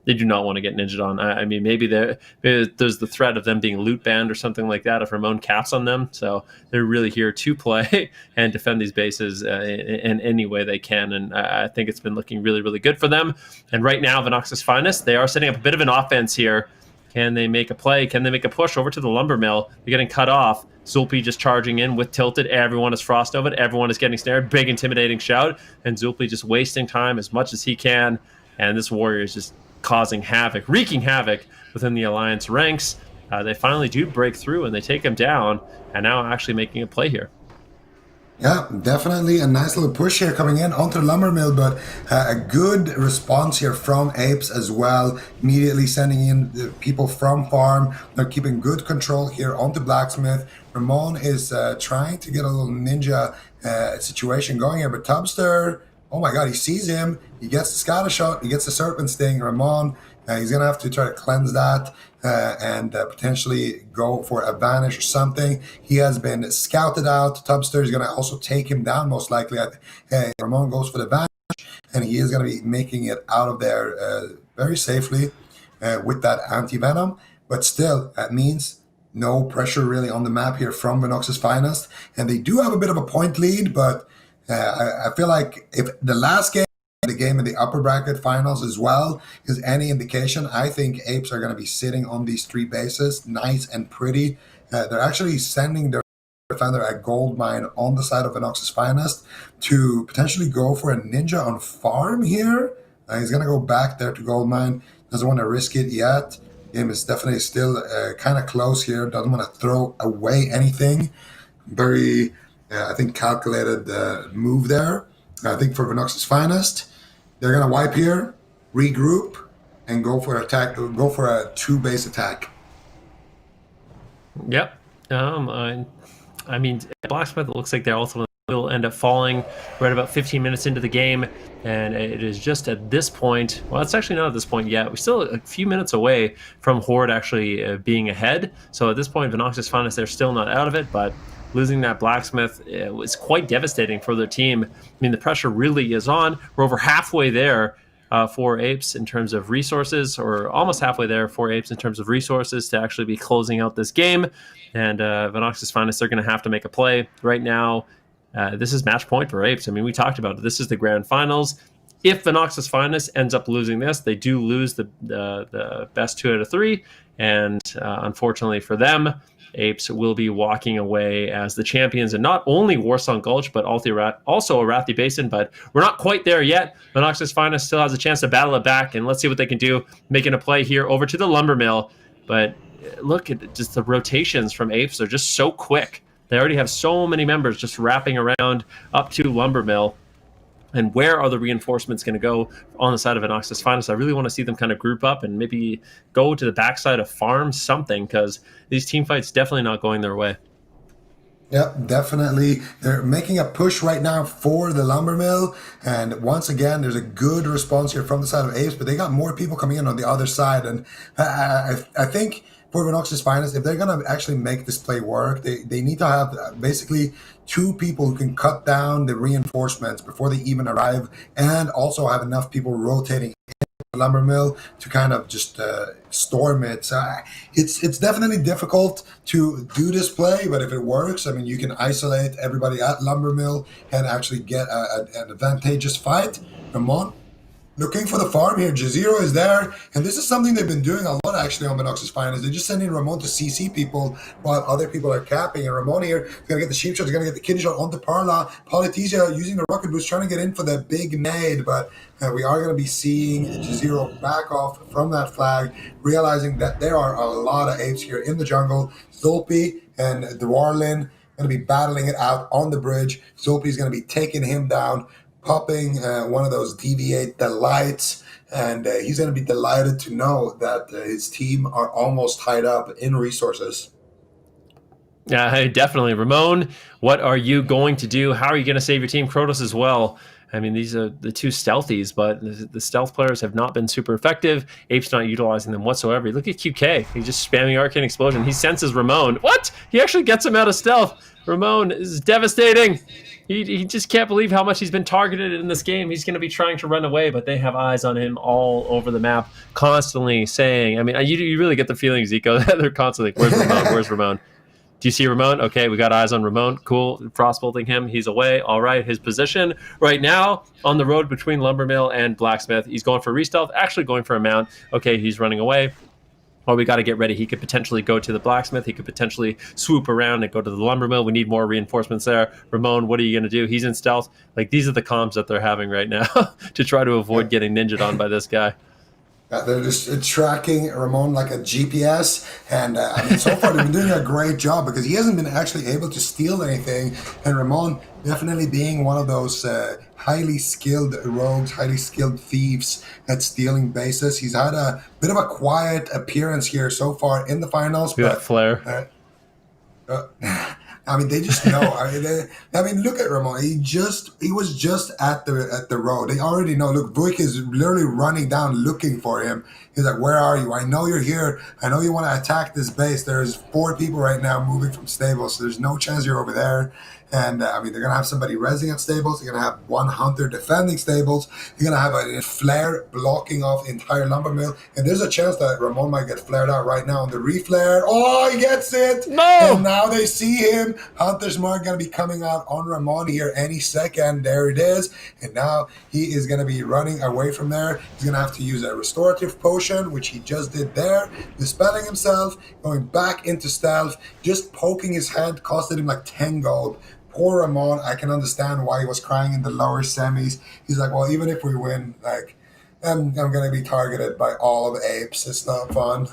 they do not want to get ninja'd on. I mean, maybe there's the threat of them being loot banned or something like that if Ramon caps on them. So they're really here to play and defend these bases in any way they can. And I think it's been looking really, really good for them. And right now, Venox's finest, they are setting up a bit of an offense here. Can they make a play? Can they make a push over to the lumber mill? They're getting cut off. Zulpi just charging in with tilted. Everyone is frostnova. Everyone is getting snared. Big intimidating shout. And Zulpi just wasting time as much as he can. And this warrior is just causing havoc, wreaking havoc within the Alliance ranks. They finally do break through and they take him down. And now actually making a play here. Yeah, definitely a nice little push here coming in onto the lumber mill, but a good response here from Apes as well. Immediately sending in the people from farm. They're keeping good control here onto blacksmith. Ramon is trying to get a little ninja situation going here, but Tubster, oh my god, he sees him. He gets the scatter shot. He gets the serpent sting. Ramon, he's gonna have to try to cleanse that. And potentially go for a vanish or something. He has been scouted out. Tubster is going to also take him down, most likely. Ramon goes for the vanish, and he is going to be making it out of there very safely with that anti-venom. But still, that means no pressure really on the map here from Venox's Finest. And they do have a bit of a point lead, but I feel like if the last game, the game in the upper bracket finals as well is any indication, I think Apes are going to be sitting on these 3 bases, nice and pretty. They're actually sending their defender at Goldmine on the side of Venox's Finest to potentially go for a ninja on farm here. He's going to go back there to Goldmine. Doesn't want to risk it yet. Game is definitely still kind of close here. Doesn't want to throw away anything. Very, I think, calculated move there. I think for Venox's Finest, they're gonna wipe here, regroup, and go for attack. Go for a 2-base attack. Yep. I mean, Blacksmith, it looks like they ultimately will end up falling right about 15 minutes into the game, and it is just at this point. Well, it's actually not at this point yet. We're still a few minutes away from Horde actually being ahead. So at this point, Venox's Finest, they're still not out of it, but losing that Blacksmith was quite devastating for their team. I mean, the pressure really is on. We're over halfway there for Apes in terms of resources, or almost halfway there for Apes in terms of resources to actually be closing out this game. And Venox's Finest, they're going to have to make a play right now. This is match point for Apes. I mean, we talked about it. This is the grand finals. If Venox's Finest ends up losing this, they do lose the best 2 out of 3. And unfortunately for them, Apes will be walking away as the champions, and not only Warsong Gulch, but also Arathi Basin. But we're not quite there yet. Venox's Finest still has a chance to battle it back, and let's see what they can do, making a play here over to the lumber mill. But look at just the rotations from Apes. They're just so quick. They already have so many members just wrapping around up to lumber mill. And where are the reinforcements going to go on the side of Venox's Finest? I really want to see them kind of group up and maybe go to the backside of farm something, because these team fights definitely not going their way. Yep, definitely. They're making a push right now for the lumber mill. And once again, there's a good response here from the side of Apes, but they got more people coming in on the other side. And I think for Venox's Finest, if they're going to actually make this play work, they need to have basically 2 people who can cut down the reinforcements before they even arrive, and also have enough people rotating the lumber mill to kind of just storm it. So it's definitely difficult to do this play, but if it works, I mean, you can isolate everybody at lumber mill and actually get an advantageous fight. Ramon looking for the farm here. Jazero is there, and this is something they've been doing a lot actually on Venox's Finest. They're just sending Ramon to CC people while other people are capping, and Ramon here is going to get the sheep shot, he's going to get the kidney shot onto Parla. Polytesia using the rocket boost, trying to get in for the big nade, but we are going to be seeing Jazero back off from that flag, realizing that there are a lot of apes here in the jungle. Zulpi and Dwarlin going to be battling it out on the bridge. Zulpi is going to be taking him down, popping one of those deviate delights, and he's going to be delighted to know that his team are almost tied up in resources. Yeah, hey, definitely. Ramon, what are you going to do? How are you going to save your team? Krotos as well. I mean, these are the 2 stealthies, but the stealth players have not been super effective. Ape's not utilizing them whatsoever. Look at QK. He's just spamming Arcane Explosion. He senses Ramon. What? He actually gets him out of stealth. Ramon is devastating. He just can't believe how much he's been targeted in this game. He's going to be trying to run away, but they have eyes on him all over the map, constantly saying, I mean, you really get the feeling, Zico, that they're constantly like, where's Ramon? Where's Ramon? Do you see Ramon? Okay, we got eyes on Ramon. Cool. Frostbolting him. He's away. All right. His position right now on the road between Lumbermill and Blacksmith. He's going for restealth, actually going for a mount. Okay, he's running away. well, we got to get ready. He could potentially go to the blacksmith. He could potentially swoop around and go to the lumber mill. We need more reinforcements there. Ramon, what are you going to do? He's in stealth. Like, these are the comms that they're having right now to try to avoid getting ninja'd on by this guy. They're just tracking Ramon like a GPS, and I mean, so far they've been doing a great job because he hasn't been actually able to steal anything. And Ramon definitely being one of those highly skilled rogues, highly skilled thieves at stealing bases. He's had a bit of a quiet appearance here so far in the finals. Look at that flare. I mean, they just know. I mean, look at Ramon. He was just at the road. They already know. Look, Vuik is literally running down, looking for him. He's like, "Where are you? I know you're here. I know you want to attack this base. There's 4 people right now moving from stables, so there's no chance you're over there." And I mean, they're gonna have somebody rezzing at stables. They're gonna have one hunter defending stables. You're gonna have a flare blocking off the entire lumber mill. And there's a chance that Ramon might get flared out right now on the reflare. Oh, he gets it! No! And now they see him. Hunter's Mark gonna be coming out on Ramon here any second. There it is. And now he is gonna be running away from there. He's gonna have to use a restorative potion, which he just did there. Dispelling himself, going back into stealth, just poking his head, costed him like 10 gold. Poor Ramon, I can understand why he was crying in the lower semis. He's like, well, even if we win, like, I'm going to be targeted by all of the apes. It's not fun.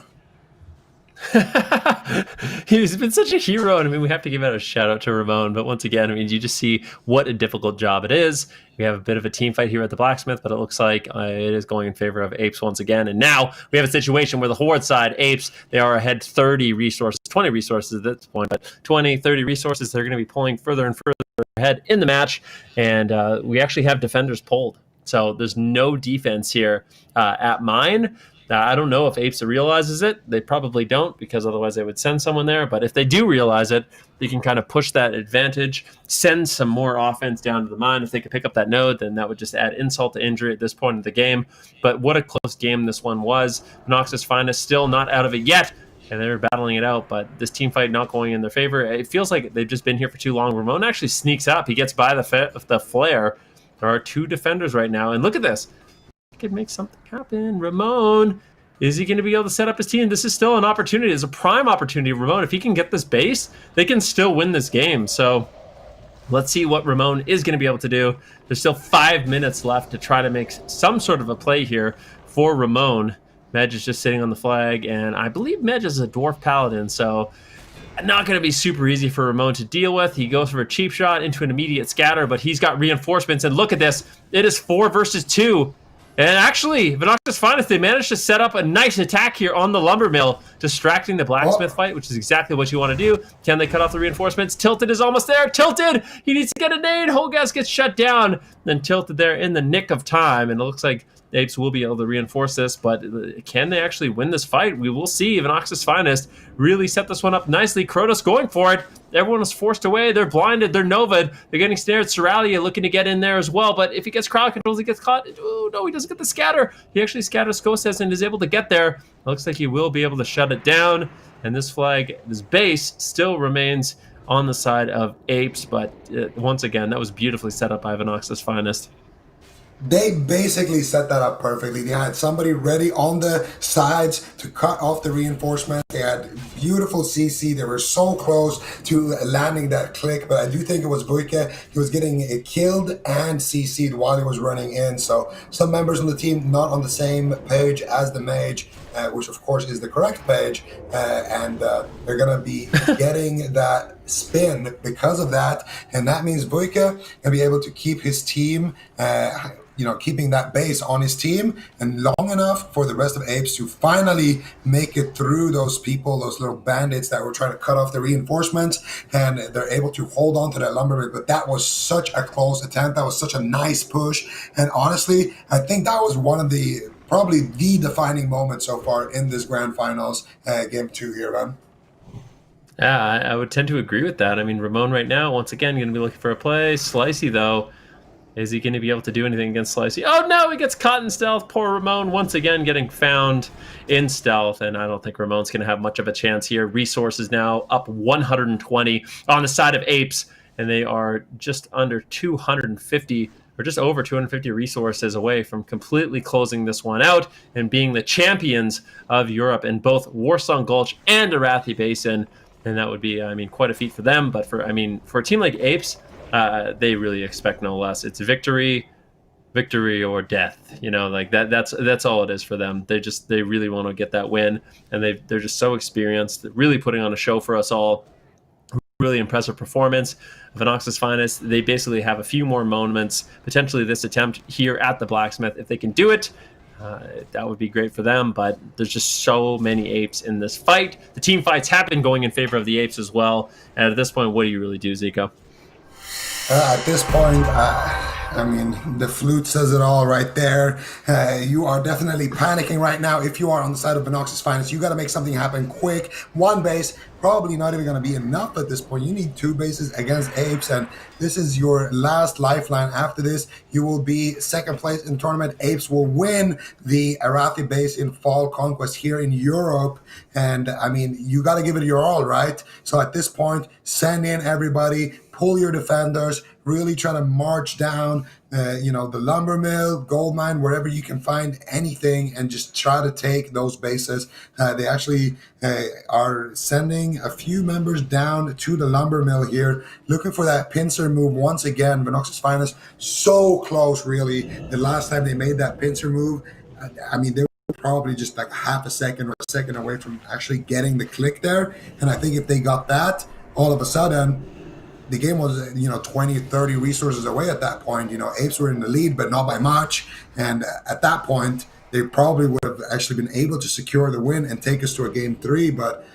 He's been such a hero, and I mean, we have to give out a shout out to Ramon. But once again, I mean, you just see what a difficult job it is. We have a bit of a team fight here at the blacksmith, but it looks like it is going in favor of apes once again. And now we have a situation where the horde side apes, they are ahead 30 resources, 20 resources at this point, but 20, 30 resources. They're going to be pulling further and further ahead in the match, and we actually have defenders pulled. So there's no defense here at mine. I don't know if Apes realizes it. They probably don't, because otherwise they would send someone there. But if they do realize it, they can kind of push that advantage, send some more offense down to the mine. If they could pick up that node, then that would just add insult to injury at this point of the game. But what a close game this one was. Noxus Finest still not out of it yet, and they're battling it out. But this team fight not going in their favor. It feels like they've just been here for too long. Ramon actually sneaks up. He gets by the flare. There are 2 defenders right now. And look at this. Could make something happen. Ramon, is he going to be able to set up his team? This is still an opportunity. It's a prime opportunity. Ramon, if he can get this base, they can still win this game. So let's see what Ramon is going to be able to do. There's still 5 minutes left to try to make some sort of a play here for Ramon. Medj is just sitting on the flag, and I believe Medj is a dwarf paladin, so not going to be super easy for Ramon to deal with. He goes for a cheap shot into an immediate scatter, but he's got reinforcements, and look at this. It is 4 versus 2. And actually, Vinox's Finest, they managed to set up a nice attack here on the lumber mill, distracting the blacksmith fight, which is exactly what you want to do. Can they cut off the reinforcements? Tilted is almost there. Tilted! He needs to get a nade. Holgas gets shut down. Then Tilted there in the nick of time. And it looks like the Apes will be able to reinforce this, but can they actually win this fight? We will see. Vinox's Finest really set this one up nicely. Krotos going for it. Everyone is forced away. They're blinded. They're novad. They're getting snared. Seralia looking to get in there as well, but if he gets crowd controls, he gets caught. Oh, no, he doesn't get the scatter. He actually scatters Skoses and is able to get there. Looks like he will be able to shut it down, and this flag, this base, still remains on the side of Apes, but once again, that was beautifully set up by Vinox's Finest. They basically set that up perfectly. They had somebody ready on the sides to cut off the reinforcement. They had beautiful CC. They were so close to landing that click, but I do think it was Buike. He was getting killed and CC'd while he was running in. So some members on the team not on the same page as the mage, which of course is the correct page, and they're going to be getting that spin because of that. And that means Buike can be able to keep his team keeping that base on his team, and long enough for the rest of Apes to finally make it through those people, those little bandits that were trying to cut off the reinforcements, and they're able to hold on to that lumber. But that was such a close attempt. That was such a nice push. And honestly, I think that was one of probably the defining moment so far in this grand finals, game 2 here, man. Yeah, I would tend to agree with that. I mean, Ramon right now, once again, going to be looking for a play. Slicey, though, is he going to be able to do anything against Slicey? Oh, no, he gets caught in stealth. Poor Ramon, once again, getting found in stealth, and I don't think Ramon's going to have much of a chance here. Resources now up 120 on the side of Apes, and they are just under 250 or just over 250 resources away from completely closing this one out and being the champions of Europe in both Warsong Gulch and Arathi Basin. And that would be, I mean, quite a feat for them. But for a team like Apes, they really expect no less. It's victory or death, like that's all it is for them. They really want to get that win, and they're just so experienced, really putting on a show for us all. Really impressive performance of Venox's finest. They basically have a few more moments, potentially this attempt here at the Blacksmith. If they can do it, that would be great for them, but there's just so many Apes in this fight. The team fights have been going in favor of the Apes as well, and at this point, what do you really do, Zico? At this point, I mean, the flute says it all right there. You are definitely panicking right now. If you are on the side of Venox's finest, you got to make something happen quick. One base, probably not even going to be enough at this point. You need 2 bases against Apes, and this is your last lifeline. After this, you will be second place in the tournament. Apes will win the Arathi base in Fall Conquest here in Europe. And, I mean, you got to give it your all, right? So at this point, send in everybody, pull your defenders, really try to march down, the lumber mill, gold mine, wherever you can find anything, and just try to take those bases. They actually are sending a few members down to the lumber mill here, looking for that pincer move once again. Venox's finest, so close, really. The last time they made that pincer move, I mean, they were probably just like half a second or a second away from actually getting the click there. And I think if they got that, all of a sudden, the game was, 20, 30 resources away at that point. Apes were in the lead, but not by much. And at that point, they probably would have actually been able to secure the win and take us to a game 3. But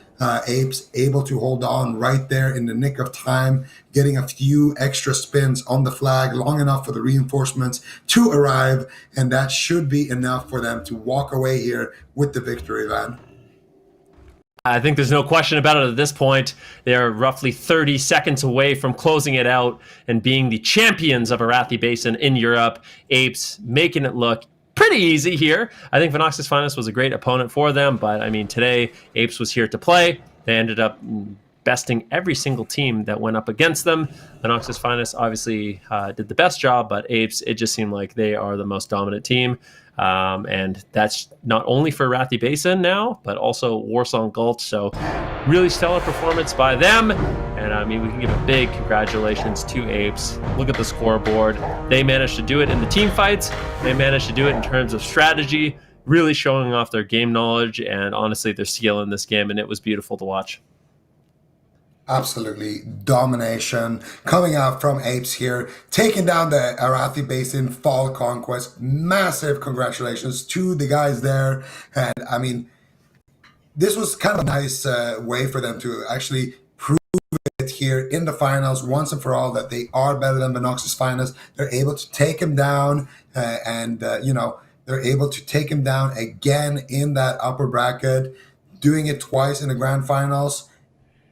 Apes able to hold on right there in the nick of time, getting a few extra spins on the flag long enough for the reinforcements to arrive. And that should be enough for them to walk away here with the victory, Van. I think there's no question about it at this point. They're roughly 30 seconds away from closing it out and being the champions of Arathi Basin in Europe. Apes making it look pretty easy here. I think Venox's finest was a great opponent for them, but I mean, today Apes was here to play. They ended up besting every single team that went up against them. Venox's finest obviously did the best job, but Apes, it just seemed like they are the most dominant team. And that's not only for Arathi Basin now, but also Warsong Gulch. So really stellar performance by them. And I mean, we can give a big congratulations to Apes. Look at the scoreboard. They managed to do it in the team fights. They managed to do it in terms of strategy, really showing off their game knowledge and honestly their skill in this game. And it was beautiful to watch. Absolutely domination coming out from Apes here, taking down the Arathi Basin Fall Conquest. Massive congratulations to the guys there. And I mean, this was kind of a nice way for them to actually prove it here in the finals once and for all that they are better than Venox's finest. They're able to take him down and they're able to take him down again in that upper bracket, doing it twice in the grand finals.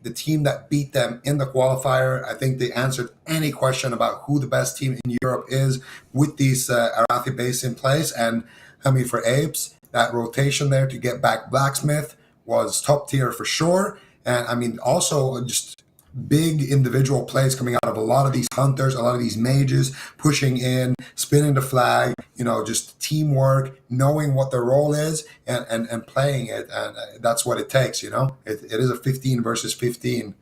The team that beat them in the qualifier, I think they answered any question about who the best team in Europe is with these Arathi base in place. And I mean, for Apes, that rotation there to get back Blacksmith was top tier for sure. And I mean, also just big individual plays coming out of a lot of these hunters, a lot of these mages, pushing in, spinning the flag, just teamwork, knowing what their role is and playing it. And that's what it takes, it is a 15 versus 15.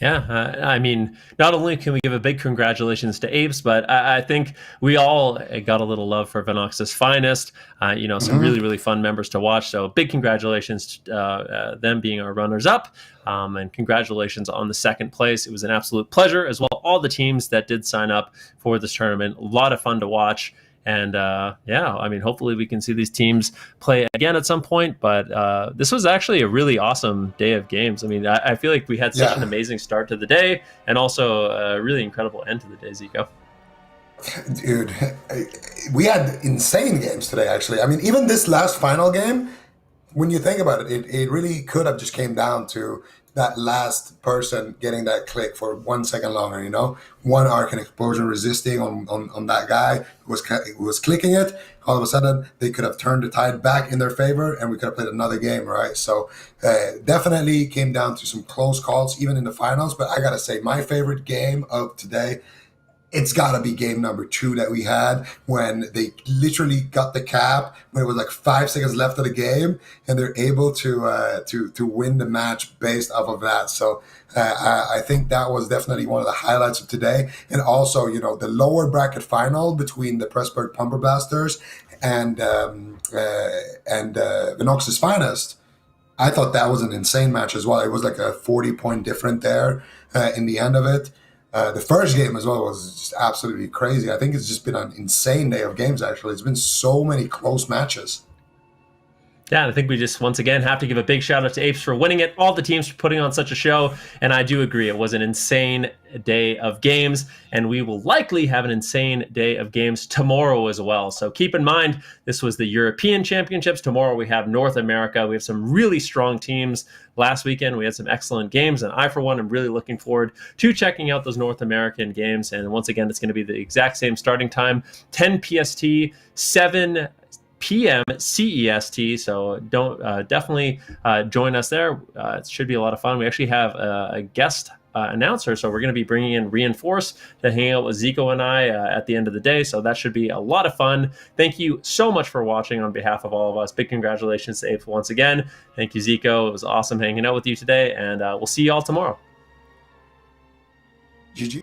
Yeah, I mean, not only can we give a big congratulations to Apes, but I think we all got a little love for Venox's finest. Some really, really fun members to watch. So big congratulations to them being our runners-up, and congratulations on the second place. It was an absolute pleasure, as well all the teams that did sign up for this tournament. A lot of fun to watch. And I mean, hopefully we can see these teams play again at some point. But this was actually a really awesome day of games. I mean, I feel like we had such an amazing start to the day and also a really incredible end to the day, Zico. Dude, we had insane games today, actually. I mean, even this last final game, when you think about it, it really could have just came down to that last person getting that click for 1 second longer, one Arcane Explosion resisting on that guy who was clicking it. All of a sudden, they could have turned the tide back in their favor and we could have played another game, right? So definitely came down to some close calls, even in the finals. But I got to say, my favorite game of today, it's got to be game number 2 that we had when they literally got the cap when it was like 5 seconds left of the game, and they're able to win the match based off of that. So I think that was definitely one of the highlights of today. And also, the lower bracket final between the Pressburg Pumper Blasters and Vinox's Finest. I thought that was an insane match as well. It was like a 40-point difference there in the end of it. The first game as well was just absolutely crazy. I think it's just been an insane day of games, actually. It's been so many close matches. Yeah, I think we just once again have to give a big shout out to Apes for winning it, all the teams for putting on such a show, and I do agree it was an insane day of games, and we will likely have an insane day of games tomorrow as well. So keep in mind, this was the European Championships. Tomorrow we have North America. We have some really strong teams. Last weekend we had some excellent games, and I, for one, am really looking forward to checking out those North American games. And once again, it's going to be the exact same starting time, 10 PST, 7 p.m. CEST. So don't definitely join us there. It should be a lot of fun. We actually have a guest announcer, so we're going to be bringing in Reinforce to hang out with Zico and I at the end of the day. So that should be a lot of fun. Thank you so much for watching on behalf of all of us. Big congratulations to Apes once again. Thank you, Zico. It was awesome hanging out with you today, and we'll see you all tomorrow. GG.